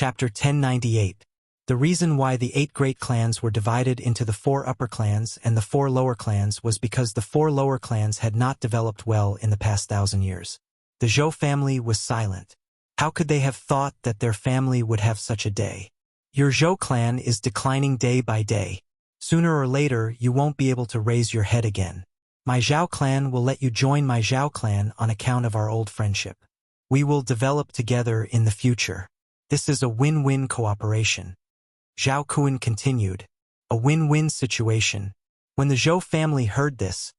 Chapter 1098. The reason why the 8 great clans were divided into the 4 upper clans and the 4 lower clans was because the 4 lower clans had not developed well in the past 1,000 years. The Zhou family was silent. How could they have thought that their family would have such a day? Your Zhou clan is declining day by day. Sooner or later, you won't be able to raise your head again. My Zhao clan will let you join my Zhao clan on account of our old friendship. We will develop together in the future. This is a win-win cooperation. Zhao Kun continued. A win-win situation. When the Zhou family heard this,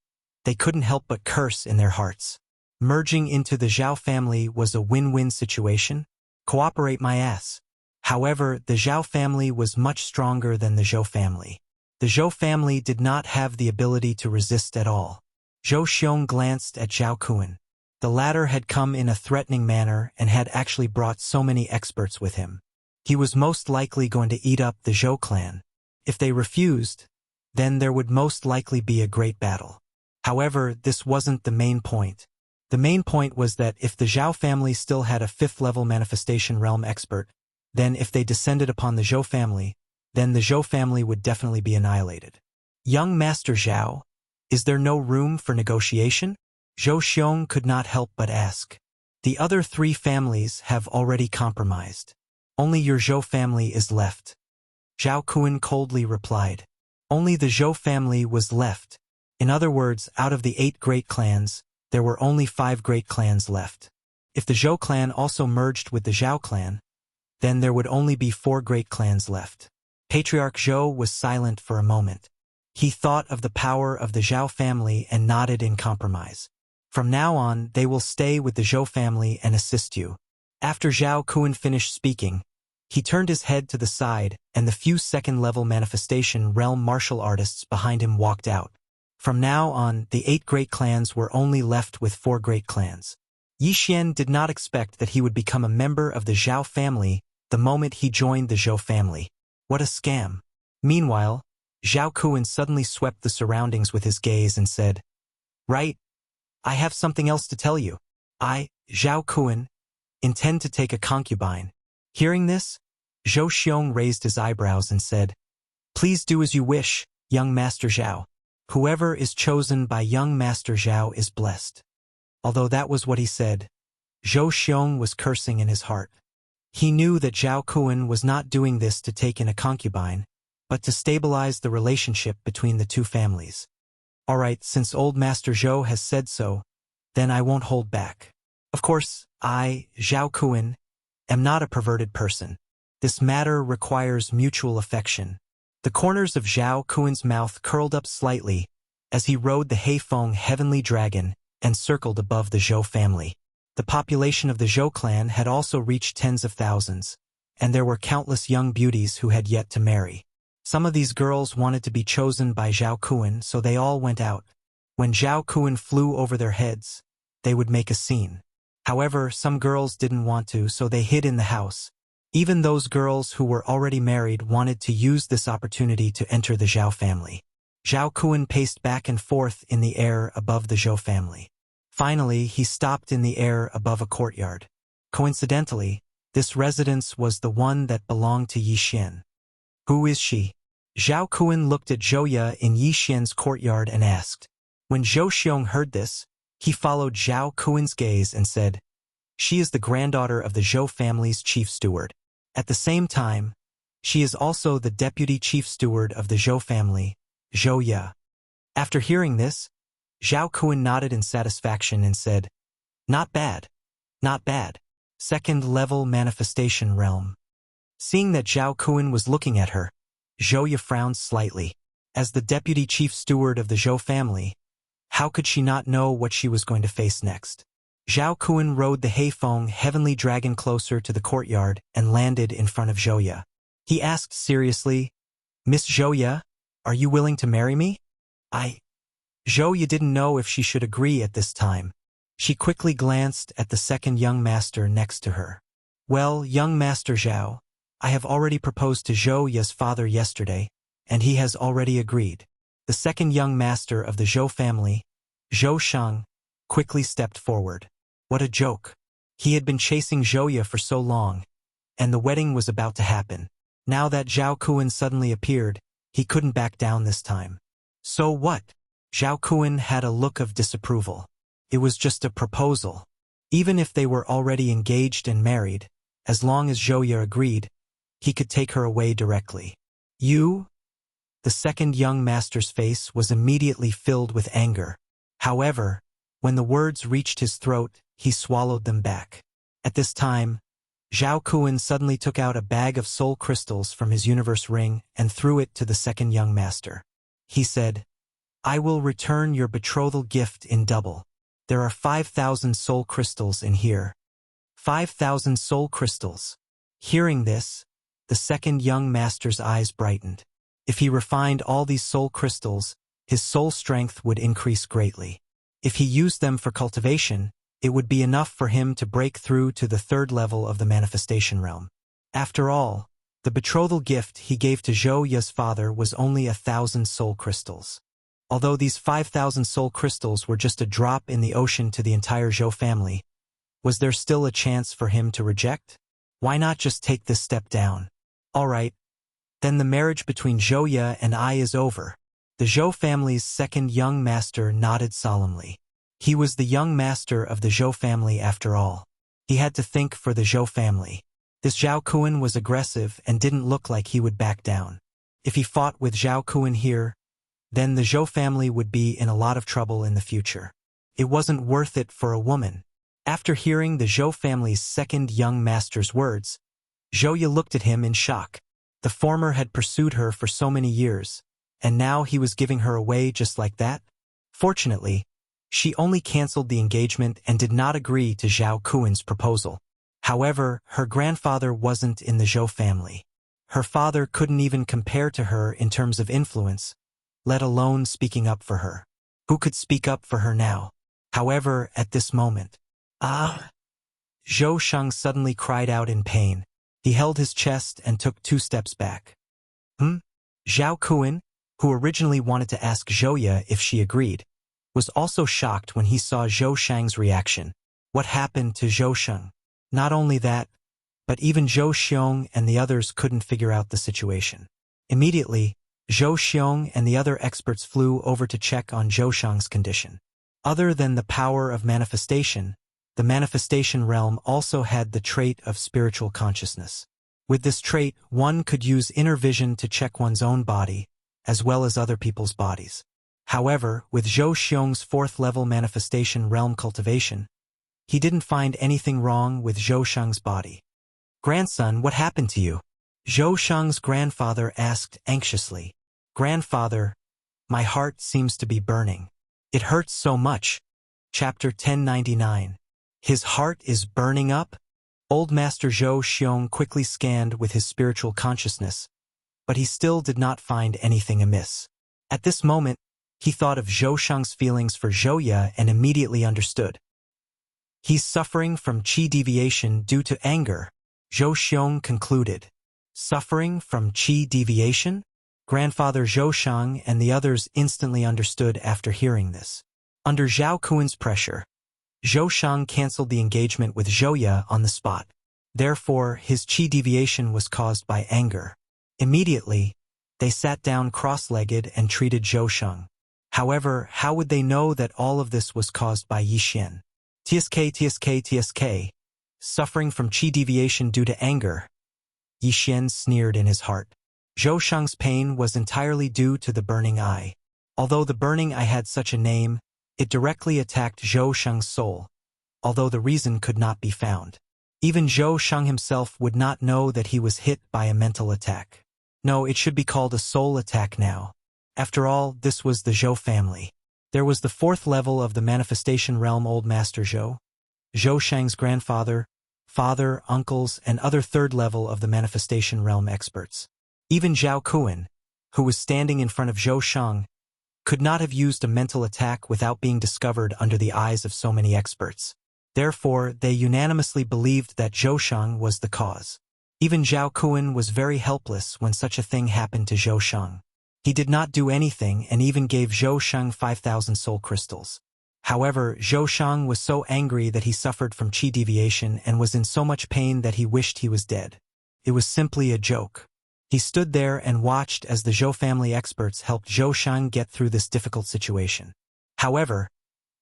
they couldn't help but curse in their hearts. Merging into the Zhao family was a win-win situation? Cooperate my ass. However, the Zhao family was much stronger than the Zhou family. The Zhou family did not have the ability to resist at all. Zhou Xiong glanced at Zhao Kun. The latter had come in a threatening manner and had actually brought so many experts with him. He was most likely going to eat up the Zhou clan. If they refused, then there would most likely be a great battle. However, this wasn't the main point. The main point was that if the Zhao family still had a 5th-level manifestation realm expert, then if they descended upon the Zhou family, then the Zhou family would definitely be annihilated. Young Master Zhao, is there no room for negotiation? Zhou Xiong could not help but ask. The other 3 families have already compromised. Only your Zhou family is left. Zhao Kun coldly replied. Only the Zhou family was left. In other words, out of the 8 great clans, there were only 5 great clans left. If the Zhou clan also merged with the Zhao clan, then there would only be 4 great clans left. Patriarch Zhou was silent for a moment. He thought of the power of the Zhao family and nodded in compromise. From now on, they will stay with the Zhou family and assist you. After Zhao Kun finished speaking, he turned his head to the side, and the few second-level manifestation realm martial artists behind him walked out. From now on, the 8 great clans were only left with 4 great clans. Yi Xian did not expect that he would become a member of the Zhao family the moment he joined the Zhou family. What a scam. Meanwhile, Zhao Kun suddenly swept the surroundings with his gaze and said, Right, I have something else to tell you. I, Zhao Kun, intend to take a concubine. Hearing this, Zhou Xiong raised his eyebrows and said, Please do as you wish, young Master Zhao. Whoever is chosen by young Master Zhao is blessed. Although that was what he said, Zhou Xiong was cursing in his heart. He knew that Zhao Kun was not doing this to take in a concubine, but to stabilize the relationship between the 2 families. Alright, since old Master Zhou has said so, then I won't hold back. Of course, I, Zhao Kun, am not a perverted person. This matter requires mutual affection. The corners of Zhao Kun's mouth curled up slightly as he rode the Heifeng heavenly dragon and circled above the Zhou family. The population of the Zhou clan had also reached tens of thousands, and there were countless young beauties who had yet to marry. Some of these girls wanted to be chosen by Zhao Kun, so they all went out. When Zhao Kun flew over their heads, they would make a scene. However, some girls didn't want to, so they hid in the house. Even those girls who were already married wanted to use this opportunity to enter the Zhao family. Zhao Kun paced back and forth in the air above the Zhou family. Finally, he stopped in the air above a courtyard. Coincidentally, this residence was the one that belonged to Yi Xian. Who is she? Zhao Kun looked at Zhouya in Yi Xian's courtyard and asked. When Zhou Xiong heard this, he followed Zhao Kun's gaze and said, She is the granddaughter of the Zhou family's chief steward. At the same time, she is also the deputy chief steward of the Zhou family, Zhouya. After hearing this, Zhao Kun nodded in satisfaction and said, Not bad. Not bad. 2nd-level manifestation realm. Seeing that Zhao Kun was looking at her, Zhouya frowned slightly. As the deputy chief steward of the Zhou family, how could she not know what she was going to face next? Zhao Kun rode the Heifeng heavenly dragon closer to the courtyard and landed in front of Zhouya. He asked seriously, Miss Zhouya, are you willing to marry me? Zhouya didn't know if she should agree at this time. She quickly glanced at the 2nd young master next to her. Well, young Master Zhao, I have already proposed to Zhouya's father yesterday, and he has already agreed. The 2nd young master of the Zhou family, Zhou Shang, quickly stepped forward. What a joke. He had been chasing Zhouya for so long, and the wedding was about to happen. Now that Zhao Kuan suddenly appeared, he couldn't back down this time. So what? Zhao Kuan had a look of disapproval. It was just a proposal. Even if they were already engaged and married, as long as Zhou agreed, he could take her away directly. You? The second young master's face was immediately filled with anger. However, when the words reached his throat, he swallowed them back. At this time, Zhao Kuan suddenly took out a bag of soul crystals from his universe ring and threw it to the second young master. He said, "I will return your betrothal gift in double. There are 5,000 soul crystals in here." 5,000 soul crystals. Hearing this, the second young master's eyes brightened. If he refined all these soul crystals, his soul strength would increase greatly. If he used them for cultivation, it would be enough for him to break through to the third level of the manifestation realm. After all, the betrothal gift he gave to Zhou Ya's father was only 1,000 soul crystals. Although these 5,000 soul crystals were just a drop in the ocean to the entire Zhou family, was there still a chance for him to reject? Why not just take this step down? All right, then the marriage between Zhou Ya and I is over. The Zhou family's second young master nodded solemnly. He was the young master of the Zhou family after all. He had to think for the Zhou family. This Zhao Kuan was aggressive and didn't look like he would back down. If he fought with Zhao Kuan here, then the Zhou family would be in a lot of trouble in the future. It wasn't worth it for a woman. After hearing the Zhou family's second young master's words, Zhou Ya looked at him in shock. The former had pursued her for so many years, and now he was giving her away just like that? Fortunately, she only cancelled the engagement and did not agree to Zhao Kuan's proposal. However, her grandfather wasn't in the Zhou family. Her father couldn't even compare to her in terms of influence, let alone speaking up for her. Who could speak up for her now? However, at this moment, Zhou Sheng suddenly cried out in pain. He held his chest and took 2 steps back. Zhao Kuan, who originally wanted to ask Zhou Ya if she agreed, was also shocked when he saw Zhou Sheng's reaction. What happened to Zhou Sheng? Not only that, but even Zhou Xiong and the others couldn't figure out the situation. Immediately, Zhou Xiong and the other experts flew over to check on Zhou Sheng's condition. Other than the power of manifestation, the manifestation realm also had the trait of spiritual consciousness. With this trait, one could use inner vision to check one's own body, as well as other people's bodies. However, with Zhou Xiong's 4th-level manifestation realm cultivation, he didn't find anything wrong with Zhou Sheng's body. "Grandson, what happened to you?" Zhou Sheng's grandfather asked anxiously. "Grandfather, my heart seems to be burning. It hurts so much." Chapter 1099. His heart is burning up? Old Master Zhou Xiong quickly scanned with his spiritual consciousness, but he still did not find anything amiss. At this moment, he thought of Zhou Sheng's feelings for Zhou Ya and immediately understood. He's suffering from qi deviation due to anger, Zhou Xiong concluded. Suffering from qi deviation? Grandfather Zhou Sheng and the others instantly understood after hearing this. Under Zhao Kuan's pressure, Zhou Sheng cancelled the engagement with Zhou Ya on the spot. Therefore, his qi deviation was caused by anger. Immediately, they sat down cross-legged and treated Zhou Sheng. However, how would they know that all of this was caused by Yixian? TSK, suffering from qi deviation due to anger. Yixian sneered in his heart. Zhou Sheng's pain was entirely due to the burning eye. Although the burning eye had such a name, it directly attacked Zhou Sheng's soul, although the reason could not be found. Even Zhou Sheng himself would not know that he was hit by a mental attack. No, it should be called a soul attack now. After all, this was the Zhou family. There was the 4th level of the manifestation realm Old Master Zhou, Zhou Sheng's grandfather, father, uncles, and other 3rd level of the manifestation realm experts. Even Zhao Kuan, who was standing in front of Zhou Sheng, could not have used a mental attack without being discovered under the eyes of so many experts. Therefore, they unanimously believed that Zhou Sheng was the cause. Even Zhao Kuan was very helpless when such a thing happened to Zhou Sheng. He did not do anything and even gave Zhou Sheng 5,000 soul crystals. However, Zhou Sheng was so angry that he suffered from qi deviation and was in so much pain that he wished he was dead. It was simply a joke. He stood there and watched as the Zhou family experts helped Zhou Sheng get through this difficult situation. However,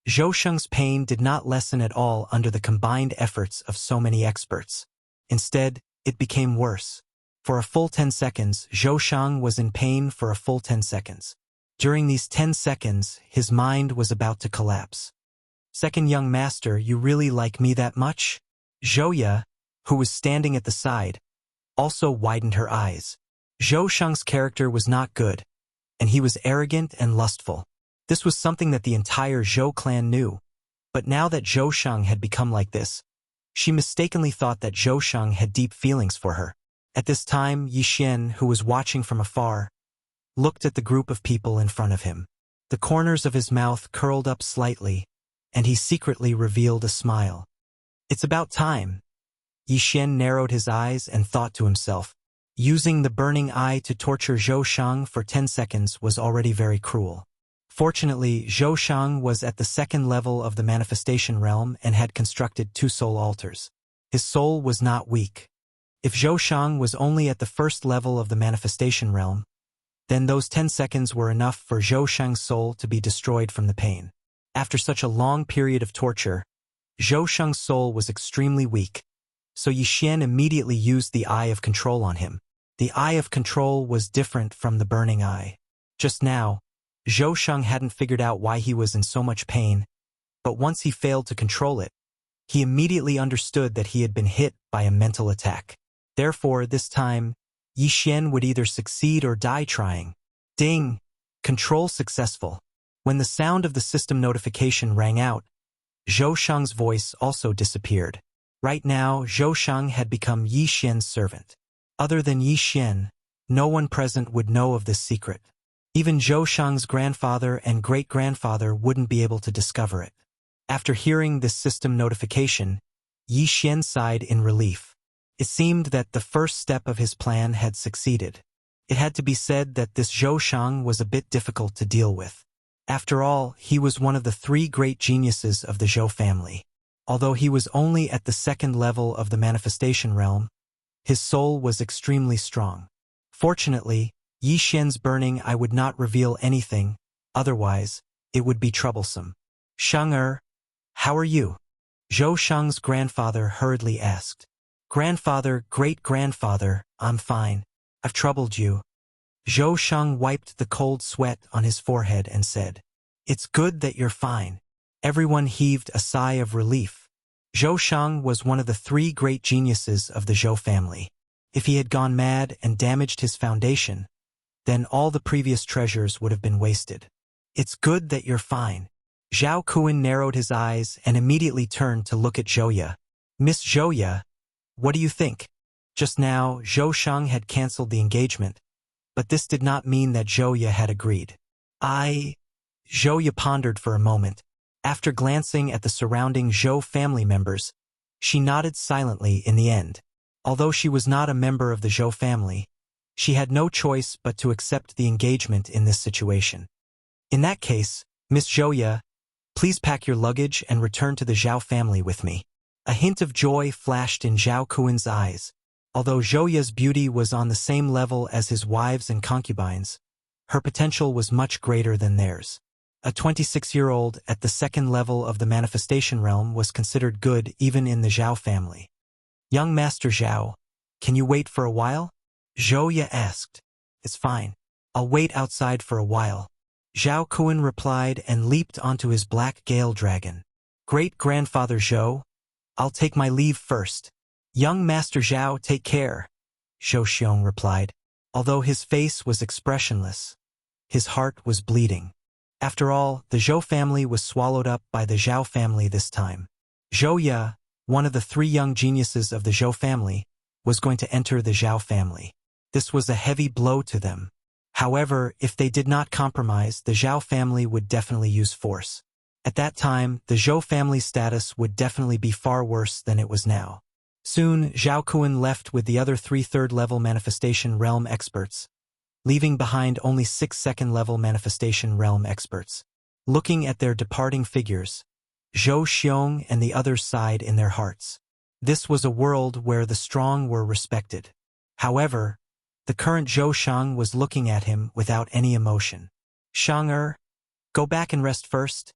Zhou Sheng's pain did not lessen at all under the combined efforts of so many experts. Instead, it became worse. For a full 10 seconds, Zhou Sheng was in pain for a full 10 seconds. During these 10 seconds, his mind was about to collapse. "Second young master, you really like me that much?" Zhouya, who was standing at the side, also widened her eyes. Zhou Sheng's character was not good, and he was arrogant and lustful. This was something that the entire Zhou clan knew. But now that Zhou Sheng had become like this, she mistakenly thought that Zhou Sheng had deep feelings for her. At this time, Yi Xian, who was watching from afar, looked at the group of people in front of him. The corners of his mouth curled up slightly, and he secretly revealed a smile. "It's about time." Yi Xian narrowed his eyes and thought to himself, using the burning eye to torture Zhou Sheng for 10 seconds was already very cruel. Fortunately, Zhou Sheng was at the second level of the manifestation realm and had constructed 2 soul altars. His soul was not weak. If Zhou Sheng was only at the first level of the manifestation realm, then those 10 seconds were enough for Zhou Sheng's soul to be destroyed from the pain. After such a long period of torture, Zhou Sheng's soul was extremely weak, so Yi Xian immediately used the Eye of Control on him. The Eye of Control was different from the burning eye. Just now, Zhou Sheng hadn't figured out why he was in so much pain, but once he failed to control it, he immediately understood that he had been hit by a mental attack. Therefore, this time, Yi Xian would either succeed or die trying. Ding! Control successful. When the sound of the system notification rang out, Zhou Sheng's voice also disappeared. Right now, Zhou Sheng had become Yi Xian's servant. Other than Yi Xian, no one present would know of this secret. Even Zhou Sheng's grandfather and great-grandfather wouldn't be able to discover it. After hearing this system notification, Yi Xian sighed in relief. It seemed that the first step of his plan had succeeded. It had to be said that this Zhou Sheng was a bit difficult to deal with. After all, he was one of the 3 great geniuses of the Zhou family. Although he was only at the second level of the manifestation realm, his soul was extremely strong. Fortunately, Yi Xian's burning eye would not reveal anything, otherwise, it would be troublesome. "Sheng-er, how are you?" Zhou Sheng's grandfather hurriedly asked. "Grandfather, great-grandfather, I'm fine. I've troubled you." Zhou Sheng wiped the cold sweat on his forehead and said, "It's good that you're fine." Everyone heaved a sigh of relief. Zhou Sheng was one of the 3 great geniuses of the Zhou family. If he had gone mad and damaged his foundation, then all the previous treasures would have been wasted. "It's good that you're fine." Zhao Kuan narrowed his eyes and immediately turned to look at Zhouya. "Miss Zhouya, what do you think?" Just now, Zhou Sheng had cancelled the engagement, but this did not mean that Zhouya had agreed. Zhouya pondered for a moment. After glancing at the surrounding Zhou family members, she nodded silently in the end. Although she was not a member of the Zhou family, she had no choice but to accept the engagement in this situation. "In that case, Miss Zhouya, please pack your luggage and return to the Zhao family with me." A hint of joy flashed in Zhao Kuan's eyes. Although Zhouya's beauty was on the same level as his wives and concubines, her potential was much greater than theirs. A 26-year-old at the second level of the manifestation realm was considered good even in the Zhao family. "Young Master Zhao, can you wait for a while?" Zhouya asked. "It's fine. I'll wait outside for a while." Zhao Kuan replied and leaped onto his black gale dragon. "Great-grandfather Zhou, I'll take my leave first." "Young Master Zhao, take care," Zhou Xiong replied. Although his face was expressionless, his heart was bleeding. After all, the Zhou family was swallowed up by the Zhao family this time. Zhouya, one of the 3 young geniuses of the Zhou family, was going to enter the Zhao family. This was a heavy blow to them. However, if they did not compromise, the Zhao family would definitely use force. At that time, the Zhou family status would definitely be far worse than it was now. Soon, Zhao Kuan left with the other 3 third-level manifestation realm experts, leaving behind only 6 second-level manifestation realm experts. Looking at their departing figures, Zhou Xiong and the others sighed in their hearts. This was a world where the strong were respected. However, the current Zhou Shang was looking at him without any emotion. Shang, go back and rest first,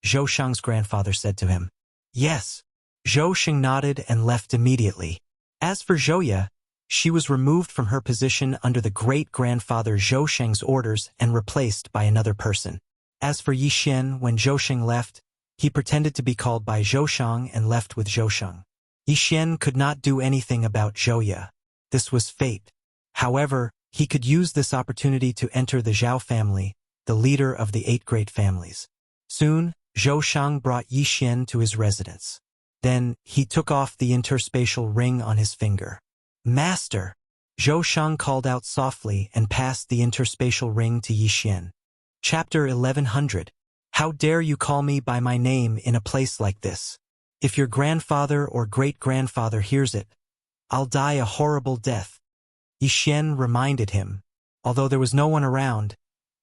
Zhou Shang's grandfather said to him. Yes. Zhou Shang nodded and left immediately. As for Zhouya, she was removed from her position under the great-grandfather Zhou Shang's orders and replaced by another person. As for Yi Xian, when Zhou Shang left, he pretended to be called by Zhou Shang and left with Zhou Shang. Yi Xian could not do anything about Zhouya. This was fate. However, he could use this opportunity to enter the Zhao family, the leader of the 8 great families. Soon, Zhou Shang brought Yi Xian to his residence. Then, he took off the interspatial ring on his finger. Master! Zhou Shang called out softly and passed the interspatial ring to Yi Xian. Chapter 1100. How dare you call me by my name in a place like this? If your grandfather or great-grandfather hears it, I'll die a horrible death. Yi Xian reminded him. Although there was no one around,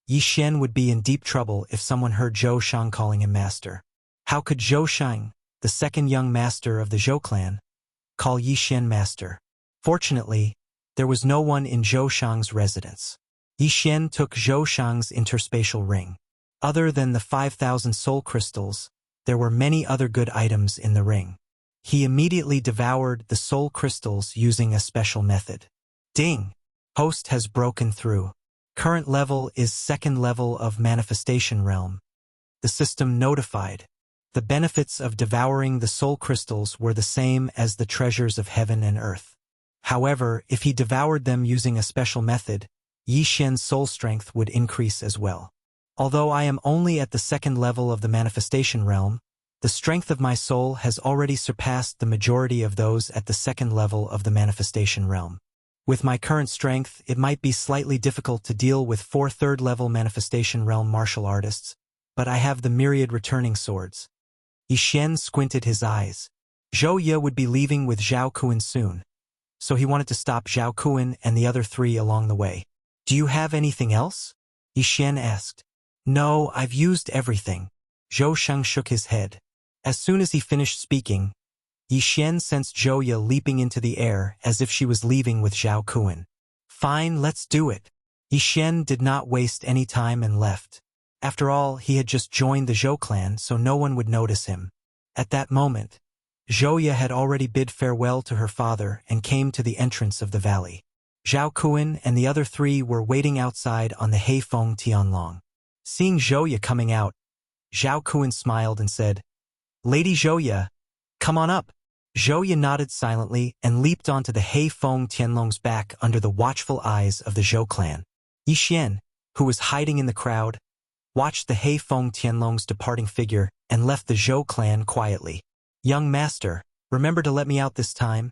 Yi Xian would be in deep trouble if someone heard Zhou Shang calling him master. How could Zhou Shang, the second young master of the Zhou clan, call Yi Xian master? Fortunately, there was no one in Zhou Shang's residence. Yi Xian took Zhou Shang's interspatial ring. Other than the 5,000 soul crystals, there were many other good items in the ring. He immediately devoured the soul crystals using a special method. Ding! Host has broken through. Current level is 2nd level of manifestation realm. The system notified. The benefits of devouring the soul crystals were the same as the treasures of heaven and earth. However, if he devoured them using a special method, Yi Xian's soul strength would increase as well. Although I am only at the 2nd level of the manifestation realm, the strength of my soul has already surpassed the majority of those at the 2nd level of the manifestation realm. With my current strength, it might be slightly difficult to deal with 4 3rd-level manifestation realm martial artists, but I have the myriad returning swords. Yi Xian squinted his eyes. Zhou Ye would be leaving with Zhao Kuan soon, so he wanted to stop Zhao Kuan and the other 3 along the way. Do you have anything else? Yi Xian asked. No, I've used everything. Zhou Shang shook his head. As soon as he finished speaking, Yi Xian sensed Zhou Ye leaping into the air as if she was leaving with Zhao Kuan. Fine, let's do it. Yi Xian did not waste any time and left. After all, he had just joined the Zhou clan, so no one would notice him. At that moment, Zhou Ye had already bid farewell to her father and came to the entrance of the valley. Zhao Kuan and the other 3 were waiting outside on the Heifeng Tianlong. Seeing Zhou Ye coming out, Zhao Kuan smiled and said, Lady Zhou Ye, come on up. Zhou Ye nodded silently and leaped onto the Heifeng Tianlong's back under the watchful eyes of the Zhou clan. Yi Xian, who was hiding in the crowd, watched the Heifeng Tianlong's departing figure and left the Zhou clan quietly. Young master, remember to let me out this time?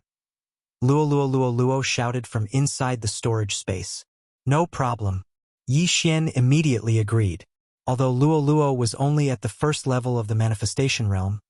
Luo shouted from inside the storage space. No problem. Yi Xian immediately agreed. Although Luo was only at the 1st level of the manifestation realm,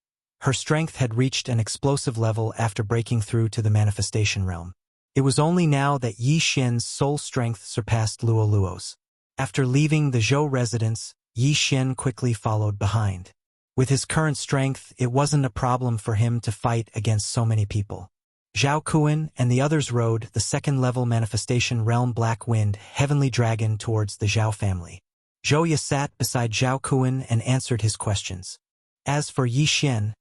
her strength had reached an explosive level after breaking through to the manifestation realm. It was only now that Yi Xian's soul strength surpassed Luo's. After leaving the Zhou residence, Yi Xian quickly followed behind. With his current strength, it wasn't a problem for him to fight against so many people. Zhao Kuan and the others rode the 2nd-level manifestation realm Black Wind Heavenly Dragon towards the Zhao family. Zhou Ye sat beside Zhao Kuan and answered his questions. As for Yi Xian,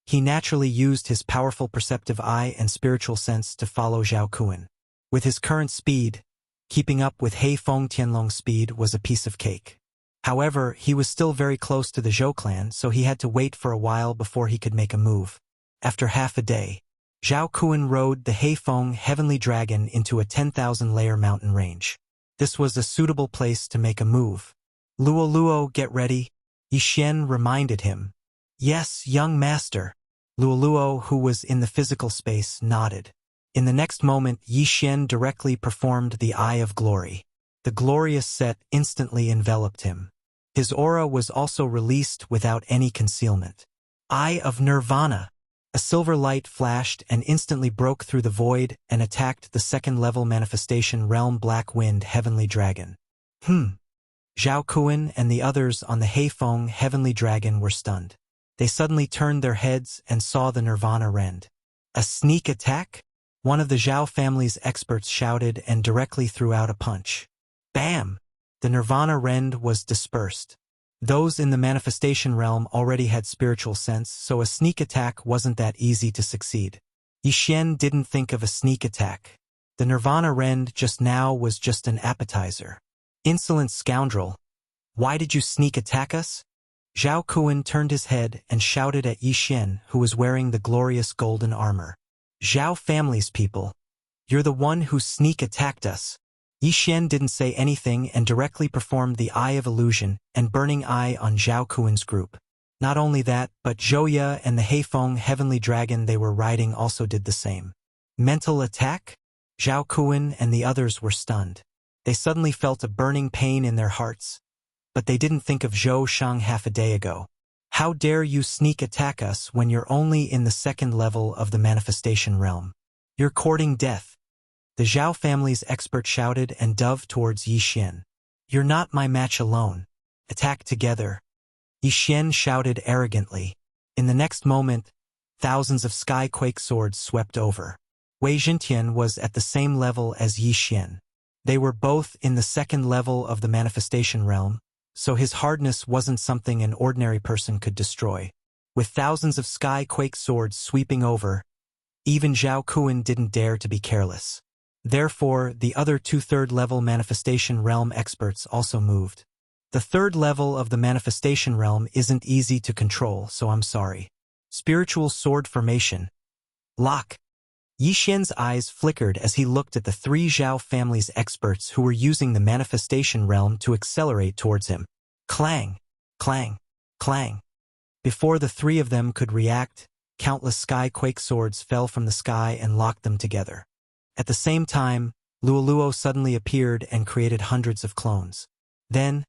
he naturally used his powerful perceptive eye and spiritual sense to follow Zhao Kuan. With his current speed, keeping up with Heifeng Tianlong's speed was a piece of cake. However, he was still very close to the Zhou clan, so he had to wait for a while before he could make a move. After half a day, Zhao Kuan rode the Heifeng Heavenly Dragon into a 10,000-layer mountain range. This was a suitable place to make a move. Luo, get ready, Yi Xian reminded him. Yes, young master. Luo, who was in the physical space, nodded. In the next moment, Yi Xian directly performed the Eye of Glory. The glorious set instantly enveloped him. His aura was also released without any concealment. Eye of Nirvana. A silver light flashed and instantly broke through the void and attacked the 2nd-level manifestation realm Black Wind Heavenly Dragon. Zhao Kuan and the others on the Heifeng Heavenly Dragon were stunned. They suddenly turned their heads and saw the Nirvana rend. A sneak attack? One of the Zhao family's experts shouted and directly threw out a punch. Bam! The Nirvana Rend was dispersed. Those in the manifestation realm already had spiritual sense, so a sneak attack wasn't that easy to succeed. Yixin didn't think of a sneak attack. The Nirvana Rend just now was just an appetizer. Insolent scoundrel! Why did you sneak attack us? Zhao Kuan turned his head and shouted at Yixin, who was wearing the glorious golden armor. Zhao family's people. You're the one who sneak attacked us. Yixin didn't say anything and directly performed the Eye of Illusion and Burning Eye on Zhao Kuan's group. Not only that, but Zhouya and the Heifeng heavenly dragon they were riding also did the same. Mental attack? Zhao Kuan and the others were stunned. They suddenly felt a burning pain in their hearts. But they didn't think of Zhou Shang half a day ago. How dare you sneak attack us when you're only in the second level of the manifestation realm? You're courting death. The Zhao family's expert shouted and dove towards Yixin. You're not my match alone. Attack together. Yixin shouted arrogantly. In the next moment, thousands of sky-quake swords swept over. Wei Jintian was at the same level as Yixin. They were both in the second level of the manifestation realm, so his hardness wasn't something an ordinary person could destroy. With thousands of sky-quake swords sweeping over, even Zhao Kuan didn't dare to be careless. Therefore, the other two third-level manifestation realm experts also moved. The third level of the manifestation realm isn't easy to control, so I'm sorry. Spiritual sword formation. Lock. Yixin's eyes flickered as he looked at the three Zhao family's experts who were using the manifestation realm to accelerate towards him. Clang, clang, clang. Before the three of them could react, countless sky-quake swords fell from the sky and locked them together. At the same time, Luoluo suddenly appeared and created hundreds of clones. Then,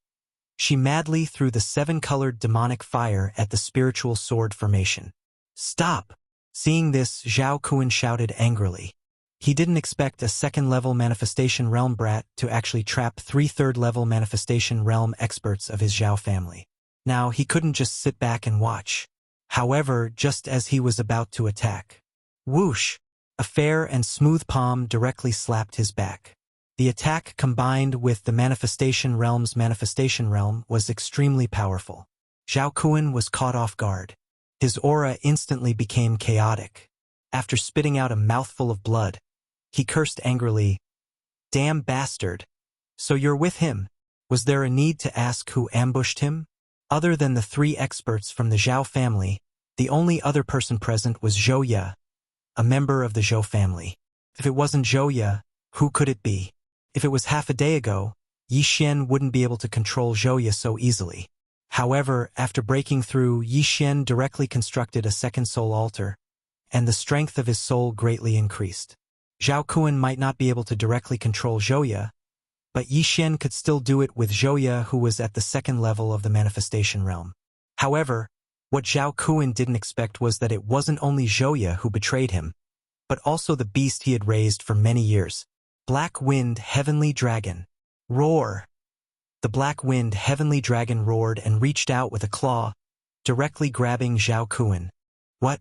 she madly threw the seven-colored demonic fire at the spiritual sword formation. Stop! Seeing this, Zhao Kuan shouted angrily. He didn't expect a second-level manifestation realm brat to actually trap three third-level manifestation realm experts of his Zhao family. Now, he couldn't just sit back and watch. However, just as he was about to attack, whoosh! A fair and smooth palm directly slapped his back. The attack combined with the manifestation realm's manifestation realm was extremely powerful. Zhao Kuan was caught off guard. His aura instantly became chaotic. After spitting out a mouthful of blood, he cursed angrily, "Damn bastard! So you're with him?" Was there a need to ask who ambushed him? Other than the three experts from the Zhao family, the only other person present was Zhouya, a member of the Zhou family. If it wasn't Zhouya, who could it be? If it was half a day ago, Yixin wouldn't be able to control Zhouya so easily. However, after breaking through, Yixin directly constructed a second soul altar, and the strength of his soul greatly increased. Zhao Kuan might not be able to directly control Zhouya, but Yixin could still do it with Zhouya, who was at the second level of the manifestation realm. However, what Zhao Kuan didn't expect was that it wasn't only Zhouya who betrayed him, but also the beast he had raised for many years. Black Wind Heavenly Dragon. Roar! The Black Wind Heavenly Dragon roared and reached out with a claw, directly grabbing Zhao Kuan. What?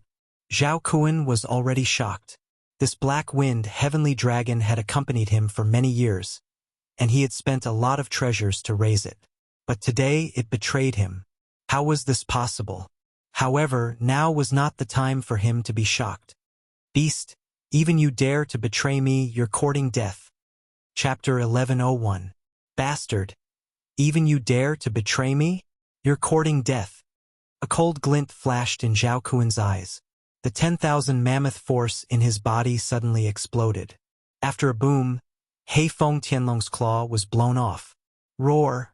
Zhao Kuan was already shocked. This Black Wind Heavenly Dragon had accompanied him for many years, and he had spent a lot of treasures to raise it. But today it betrayed him. How was this possible? However, now was not the time for him to be shocked. Beast, even you dare to betray me, you're courting death. Chapter 1101. Bastard, even you dare to betray me? You're courting death. A cold glint flashed in Zhao Kuan's eyes. The 10,000 mammoth force in his body suddenly exploded. After a boom, Heifeng Tianlong's claw was blown off. Roar!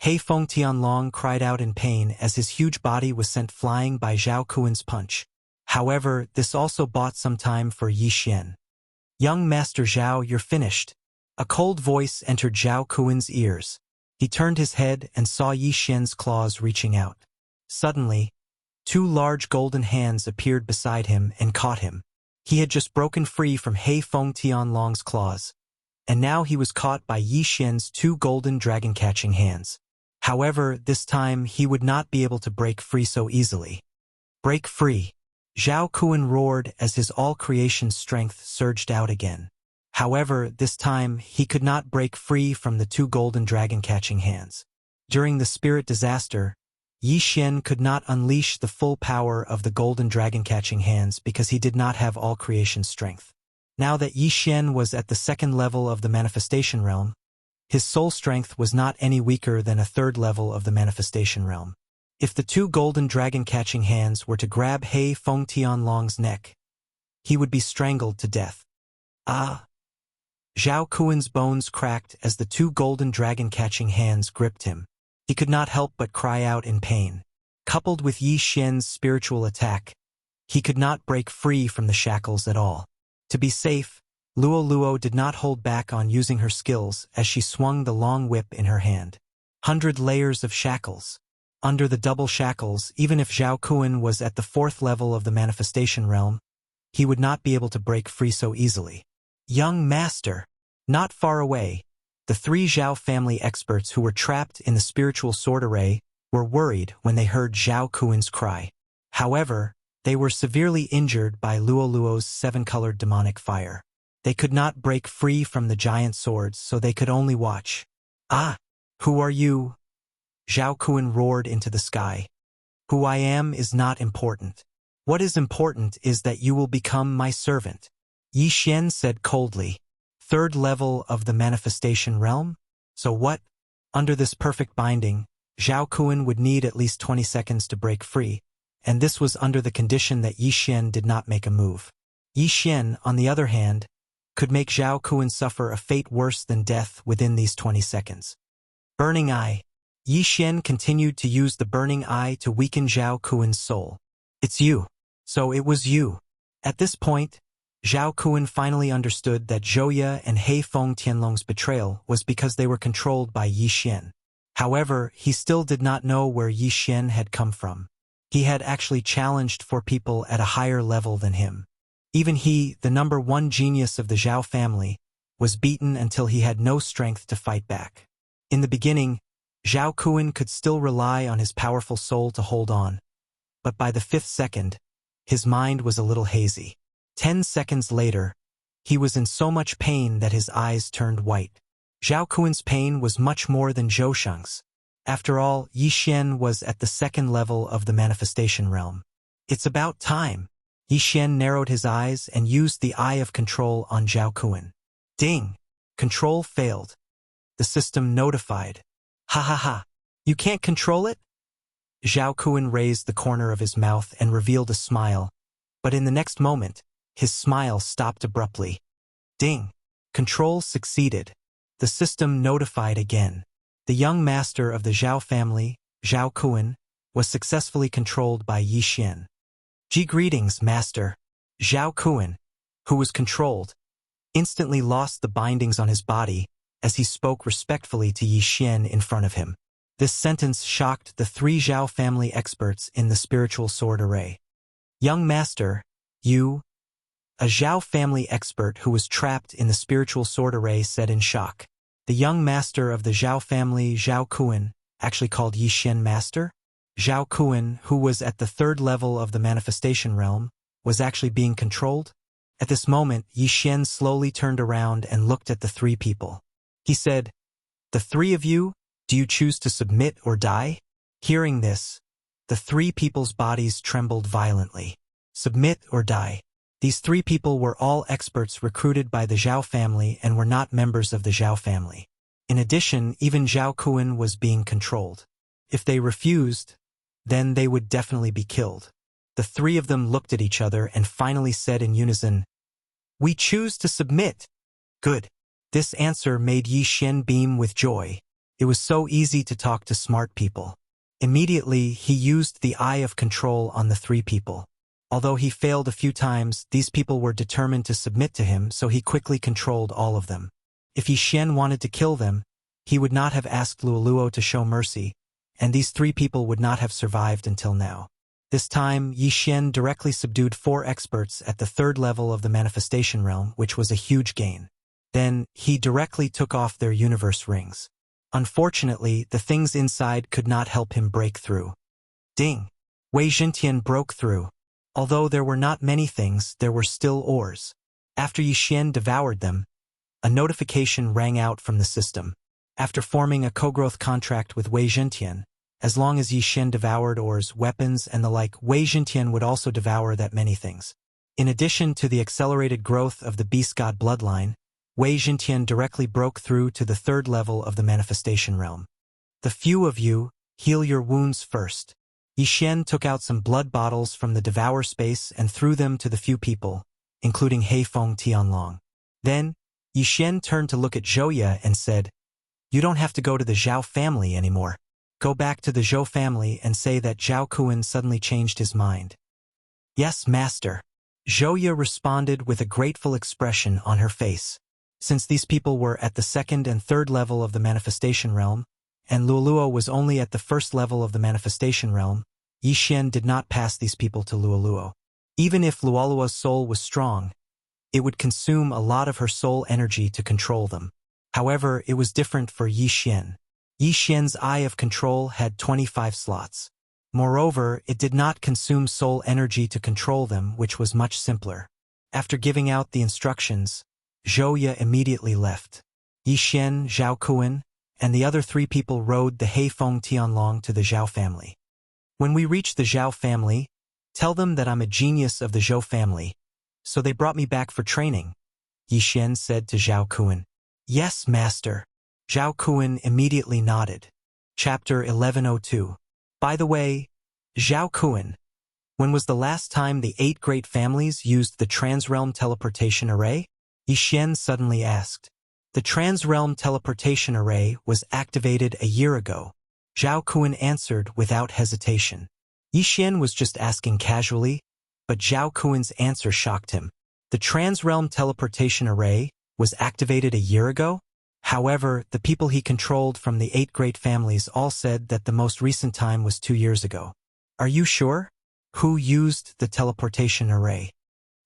Heifeng Tianlong cried out in pain as his huge body was sent flying by Zhao Kuan's punch. However, this also bought some time for Yixin. Young Master Zhao, you're finished. A cold voice entered Zhao Kuan's ears. He turned his head and saw Yixin's claws reaching out. Suddenly, two large golden hands appeared beside him and caught him. He had just broken free from Heifeng Tianlong's claws, and now he was caught by Yixin's two golden dragon-catching hands. However, this time he would not be able to break free so easily. Break free! Zhao Kun roared as his all-creation strength surged out again. However, this time he could not break free from the two golden dragon-catching hands. During the spirit disaster, Yi Xian could not unleash the full power of the golden dragon-catching hands because he did not have all-creation strength. Now that Yi Xian was at the second level of the manifestation realm, his soul strength was not any weaker than a third level of the manifestation realm. If the two golden dragon-catching hands were to grab He Feng Tianlong's neck, he would be strangled to death. Ah! Zhao Kuan's bones cracked as the two golden dragon-catching hands gripped him. He could not help but cry out in pain. Coupled with Yi Xian's spiritual attack, he could not break free from the shackles at all. To be safe, Luo Luo did not hold back on using her skills as she swung the long whip in her hand. 100 layers of shackles. Under the double shackles, even if Zhao Kun was at the fourth level of the manifestation realm, he would not be able to break free so easily. Young master! Not far away, the three Zhao family experts who were trapped in the spiritual sword array were worried when they heard Zhao Kun's cry. However, they were severely injured by Luo Luo's seven-colored demonic fire. They could not break free from the giant swords, so they could only watch. Ah! Who are you? Zhao Kun roared into the sky. Who I am is not important. What is important is that you will become my servant. Yi Xian said coldly. Third level of the manifestation realm? So what? Under this perfect binding, Zhao Kun would need at least 20 seconds to break free, and this was under the condition that Yi Xian did not make a move. Yi Xian, on the other hand, could make Zhao Kun suffer a fate worse than death within these 20 seconds. Burning Eye. Yi Xian continued to use the Burning Eye to weaken Zhao Kun's soul. It's you. So it was you. At this point, Zhao Kun finally understood that Zhouya and He Feng Tianlong's betrayal was because they were controlled by Yi Xian. However, he still did not know where Yi Xian had come from. He had actually challenged for people at a higher level than him. Even he, the number one genius of the Zhao family, was beaten until he had no strength to fight back. In the beginning, Zhao Kun could still rely on his powerful soul to hold on, but by the 5th second, his mind was a little hazy. 10 seconds later, he was in so much pain that his eyes turned white. Zhao Kun's pain was much more than Zhou Sheng's. After all, Yi Xian was at the second level of the manifestation realm. It's about time. Yi Xian narrowed his eyes and used the Eye of Control on Zhao Kun. Ding! Control failed. The system notified. Ha ha ha! You can't control it? Zhao Kun raised the corner of his mouth and revealed a smile, but in the next moment, his smile stopped abruptly. Ding! Control succeeded. The system notified again. The young master of the Zhao family, Zhao Kun, was successfully controlled by Yi Xian. Greetings, master. Zhao Kun, who was controlled, instantly lost the bindings on his body as he spoke respectfully to Yi Xian in front of him. This sentence shocked the three Zhao family experts in the spiritual sword array. Young master, you... A Zhao family expert who was trapped in the spiritual sword array said in shock. The young master of the Zhao family, Zhao Kun, actually called Yi Xian master? Zhao Kun, who was at the third level of the manifestation realm, was actually being controlled? At this moment, Yi Xian slowly turned around and looked at the three people. He said, "The three of you, do you choose to submit or die?" Hearing this, the three people's bodies trembled violently. Submit or die. These three people were all experts recruited by the Zhao family and were not members of the Zhao family. In addition, even Zhao Kun was being controlled. If they refused, then they would definitely be killed. The three of them looked at each other and finally said in unison, "We choose to submit." Good. This answer made Yi Xian beam with joy. It was so easy to talk to smart people. Immediately, he used the Eye of Control on the three people. Although he failed a few times, these people were determined to submit to him, so he quickly controlled all of them. If Yi Xian wanted to kill them, he would not have asked Luo Luo to show mercy, and these three people would not have survived until now. This time, Yi Xian directly subdued 4 experts at the third level of the manifestation realm, which was a huge gain. Then, he directly took off their universe rings. Unfortunately, the things inside could not help him break through. Ding! Wei Zhentian broke through. Although there were not many things, there were still ores. After Yi Xian devoured them, a notification rang out from the system. After forming a co-growth contract with Wei Zhentian, as long as Yi Xian devoured ores, weapons, and the like, Wei Zhentian would also devour that many things. In addition to the accelerated growth of the beast god bloodline, Wei Zhentian directly broke through to the third level of the manifestation realm. The few of you, heal your wounds first. Yi Xian took out some blood bottles from the devour space and threw them to the few people, including Heifeng Tianlong. Then, Yi Xian turned to look at Zhouye and said, "You don't have to go to the Zhao family anymore. Go back to the Zhou family and say that Zhao Kuan suddenly changed his mind." "Yes, master." Zhouye responded with a grateful expression on her face. Since these people were at the second and third level of the manifestation realm, and Luoluo was only at the first level of the manifestation realm, Yi Xian did not pass these people to Luoluo. Even if Luoluo's soul was strong, it would consume a lot of her soul energy to control them. However, it was different for Yi Xian. Yi Xian's Eye of Control had 25 slots. Moreover, it did not consume soul energy to control them, which was much simpler. After giving out the instructions, Zhouye immediately left. Yi Xian, Zhao Kuan, and the other 3 people rode the Heifeng Tianlong to the Zhao family. "When we reach the Zhao family, tell them that I'm a genius of the Zhou family, so they brought me back for training," Yi Xian said to Zhao Kuan. "Yes, master." Zhao Kuan immediately nodded. Chapter 1102. By the way, Zhao Kuan, when was the last time the 8 great families used the Transrealm Teleportation Array? Yi Xian suddenly asked. The Transrealm Teleportation Array was activated a year ago. Zhao Kuan answered without hesitation. Yi Xian was just asking casually, but Zhao Kuan's answer shocked him. The Transrealm Teleportation Array was activated a year ago? However, the people he controlled from the 8 great families all said that the most recent time was 2 years ago. "Are you sure? Who used the teleportation array?"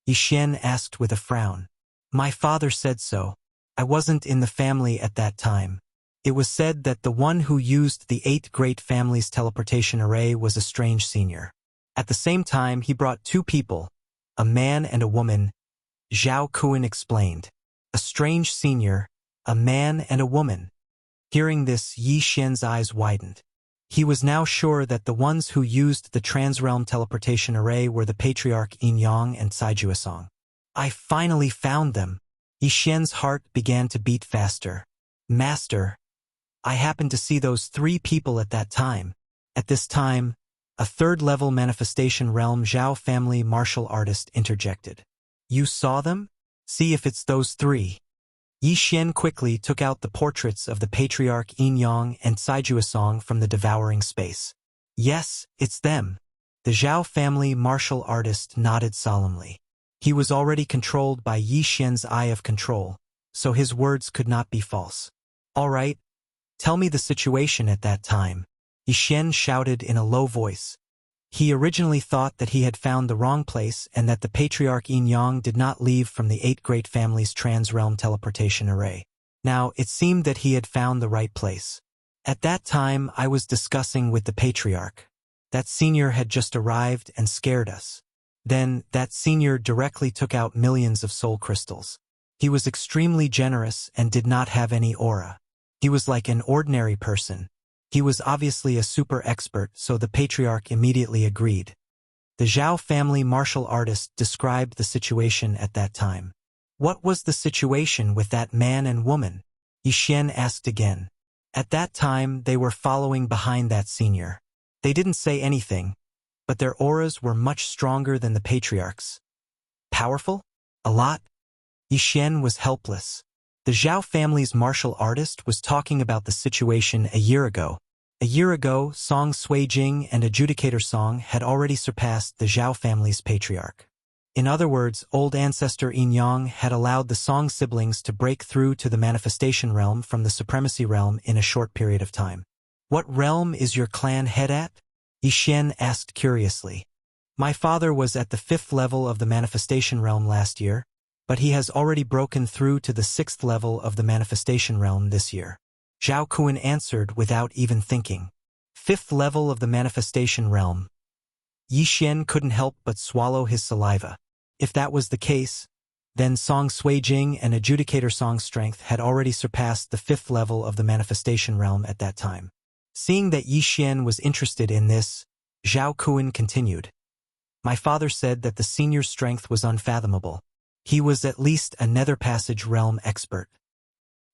Yi Xian asked with a frown. "My father said so. I wasn't in the family at that time. It was said that the one who used the 8 great families' teleportation array was a strange senior. At the same time, he brought 2 people, a man and a woman," Zhao Kuan explained. "A strange senior, a man and a woman." Hearing this, Yi Xian's eyes widened. He was now sure that the ones who used the Transrealm Teleportation Array were the Patriarch Yin Yang and Cai Juesong. "I finally found them." Yi Xian's heart began to beat faster. "Master, I happened to see those 3 people at that time." At this time, a third-level manifestation realm Zhao family martial artist interjected. "You saw them? See if it's those 3. Yi Xian quickly took out the portraits of the Patriarch Yin Yang and Cai Juesong from the devouring space. "Yes, it's them." The Zhao family martial artist nodded solemnly. He was already controlled by Yi Xian's Eye of Control, so his words could not be false. "All right, tell me the situation at that time," Yi Xian shouted in a low voice. He originally thought that he had found the wrong place and that the Patriarch Yin Yang did not leave from the 8 great families' Transrealm Teleportation Array. Now, it seemed that he had found the right place. "At that time, I was discussing with the Patriarch. That senior had just arrived and scared us. Then, that senior directly took out millions of soul crystals. He was extremely generous and did not have any aura. He was like an ordinary person. He was obviously a super expert, so the Patriarch immediately agreed." The Zhao family martial artist described the situation at that time. "What was the situation with that man and woman?" Yi Xian asked again. "At that time, they were following behind that senior. They didn't say anything, but their auras were much stronger than the Patriarch's." "Powerful? A lot?" Yi Xian was helpless. The Zhao family's martial artist was talking about the situation a year ago. A year ago, Song Suijing and Adjudicator Song had already surpassed the Zhao family's Patriarch. In other words, old ancestor Yin Yang had allowed the Song siblings to break through to the manifestation realm from the supremacy realm in a short period of time. "What realm is your clan head at?" Yi Xian asked curiously. "My father was at the 5th level of the manifestation realm last year, but he has already broken through to the 6th level of the manifestation realm this year." Zhao Kuan answered without even thinking. 5th level of the manifestation realm. Yi Xian couldn't help but swallow his saliva. If that was the case, then Song Suijing and Adjudicator Song's strength had already surpassed the 5th level of the manifestation realm at that time. Seeing that Yi Xian was interested in this, Zhao Kun continued. My father said that the senior's strength was unfathomable. He was at least a Nether Passage realm expert.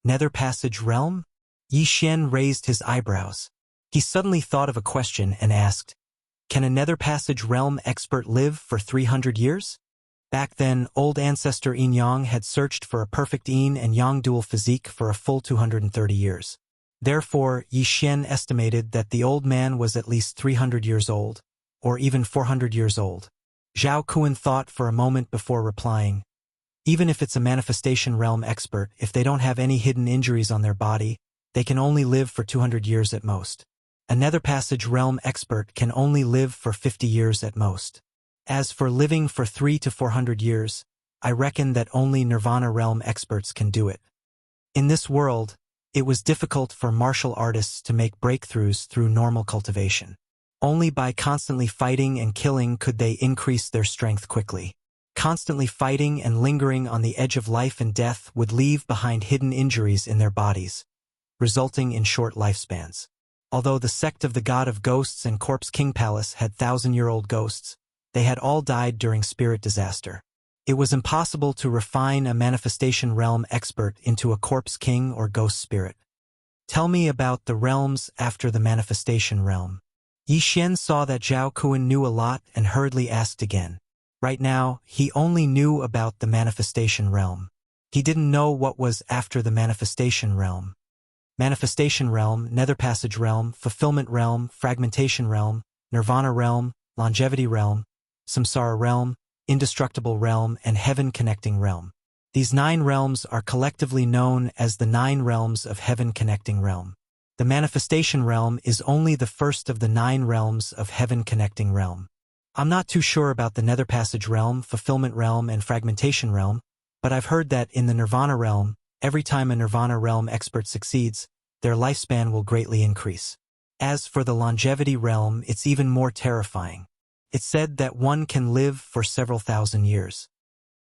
Nether Passage realm? Yi Xian raised his eyebrows. He suddenly thought of a question and asked, can a Nether Passage realm expert live for 300 years? Back then, old ancestor Yin Yang had searched for a perfect Yin and Yang dual physique for a full 230 years. Therefore, Yi Xian estimated that the old man was at least 300 years old, or even 400 years old. Zhao Kun thought for a moment before replying, even if it's a manifestation realm expert, if they don't have any hidden injuries on their body, they can only live for 200 years at most. A Nether Passage realm expert can only live for 50 years at most. As for living for 300 to 400 years, I reckon that only Nirvana realm experts can do it. In this world, it was difficult for martial artists to make breakthroughs through normal cultivation. Only by constantly fighting and killing could they increase their strength quickly. Constantly fighting and lingering on the edge of life and death would leave behind hidden injuries in their bodies, resulting in short lifespans. Although the sect of the God of Ghosts and Corpse King Palace had 1,000-year-old ghosts, they had all died during spirit disaster. It was impossible to refine a manifestation realm expert into a corpse king or ghost spirit. Tell me about the realms after the manifestation realm. Yi Xian saw that Zhao Kun knew a lot and hurriedly asked again. Right now, he only knew about the manifestation realm. He didn't know what was after the manifestation realm. Manifestation realm, Nether Passage realm, Fulfillment realm, Fragmentation realm, Nirvana realm, Longevity realm, Samsara realm, Indestructible realm, and Heaven Connecting realm. These 9 realms are collectively known as the 9 realms of Heaven Connecting realm. The Manifestation realm is only the first of the 9 realms of Heaven Connecting realm. I'm not too sure about the Nether Passage realm, Fulfillment realm, and Fragmentation realm, but I've heard that in the Nirvana realm, every time a Nirvana realm expert succeeds, their lifespan will greatly increase. As for the Longevity realm, it's even more terrifying. It's said that one can live for several thousand years.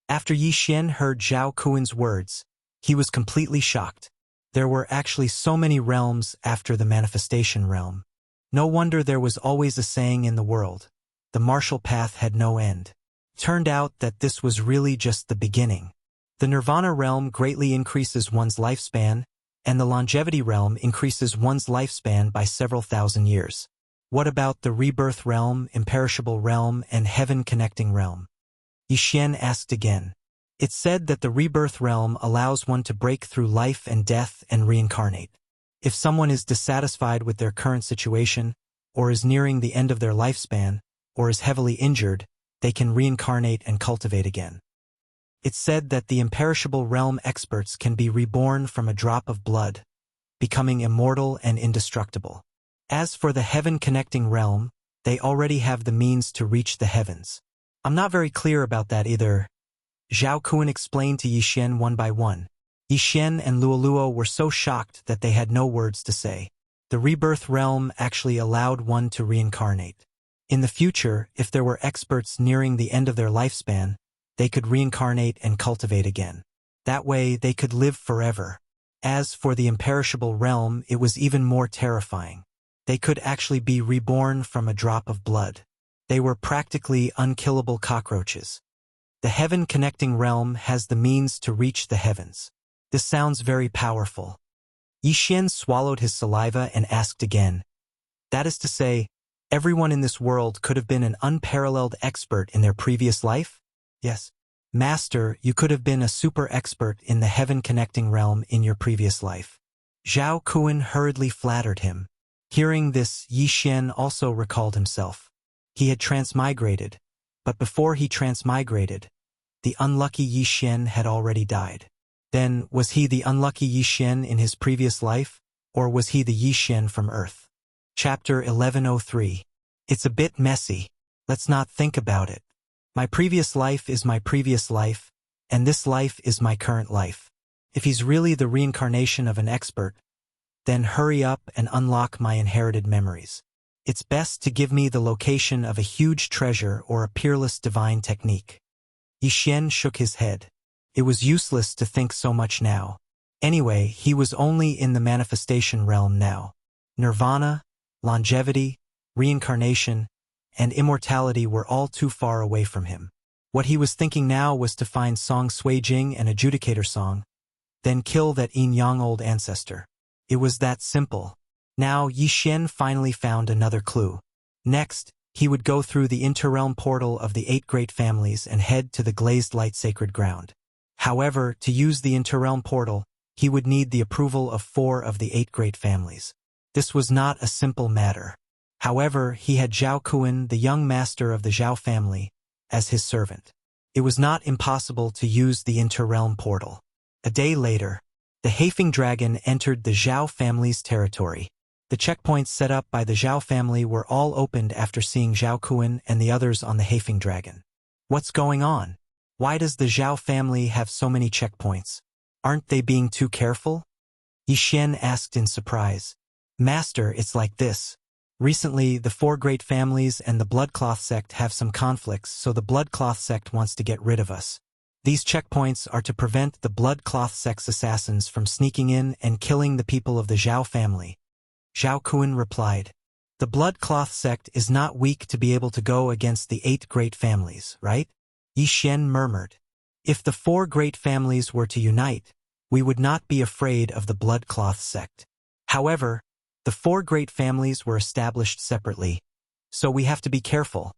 After Yi Xian heard Zhao Kun's words, he was completely shocked. There were actually so many realms after the manifestation realm. No wonder there was always a saying in the world, the martial path had no end. Turned out that this was really just the beginning. The Nirvana realm greatly increases one's lifespan, and the Longevity realm increases one's lifespan by several thousand years. What about the Rebirth realm, Imperishable realm, and Heaven Connecting realm? Yi Xian asked again. It's said that the Rebirth realm allows one to break through life and death and reincarnate. If someone is dissatisfied with their current situation, or is nearing the end of their lifespan, or is heavily injured, they can reincarnate and cultivate again. It's said that the Imperishable realm experts can be reborn from a drop of blood, becoming immortal and indestructible. As for the Heaven Connecting realm, they already have the means to reach the heavens. I'm not very clear about that either. Zhao Kun explained to Yi Xian one by one. Yi Xian and Luoluo were so shocked that they had no words to say. The Rebirth realm actually allowed one to reincarnate. In the future, if there were experts nearing the end of their lifespan, they could reincarnate and cultivate again. That way, they could live forever. As for the Imperishable realm, it was even more terrifying. They could actually be reborn from a drop of blood. They were practically unkillable cockroaches. The Heaven Connecting realm has the means to reach the heavens. This sounds very powerful. Yi Xian swallowed his saliva and asked again. That is to say, everyone in this world could have been an unparalleled expert in their previous life? Yes. Master, you could have been a super expert in the Heaven Connecting realm in your previous life. Zhao Kun hurriedly flattered him. Hearing this, Yi Xian also recalled himself. He had transmigrated, but before he transmigrated, the unlucky Yi Xian had already died. Then, was he the unlucky Yi Xian in his previous life, or was he the Yi Xian from Earth? Chapter 1103. It's a bit messy. Let's not think about it. My previous life is my previous life, and this life is my current life. If he's really the reincarnation of an expert, then hurry up and unlock my inherited memories. It's best to give me the location of a huge treasure or a peerless divine technique. Yi Xian shook his head. It was useless to think so much now. Anyway, he was only in the manifestation realm now. Nirvana, longevity, reincarnation, and immortality were all too far away from him. What he was thinking now was to find Song Suijing and Adjudicator Song, then kill that yin-yang old ancestor. It was that simple. Now Yi Xian finally found another clue. Next, he would go through the interrealm portal of the 8 great families and head to the glazed light sacred ground. However, to use the interrealm portal, he would need the approval of 4 of the 8 great families. This was not a simple matter. However, he had Zhao Kuan, the young master of the Zhao family, as his servant. It was not impossible to use the interrealm portal. A day later, the Haifeng dragon entered the Zhao family's territory. The checkpoints set up by the Zhao family were all opened after seeing Zhao Kuan and the others on the Haifeng dragon. What's going on? Why does the Zhao family have so many checkpoints? Aren't they being too careful? Yi Xian asked in surprise. Master, it's like this. Recently, the 4 great families and the Bloodcloth sect have some conflicts, so the Bloodcloth sect wants to get rid of us. These checkpoints are to prevent the Bloodcloth sect's assassins from sneaking in and killing the people of the Zhao family. Zhao Kuan replied. The Bloodcloth sect is not weak to be able to go against the 8 great families, right? Yi Xian murmured. If the 4 great families were to unite, we would not be afraid of the Bloodcloth sect. However, the 4 great families were established separately, so we have to be careful,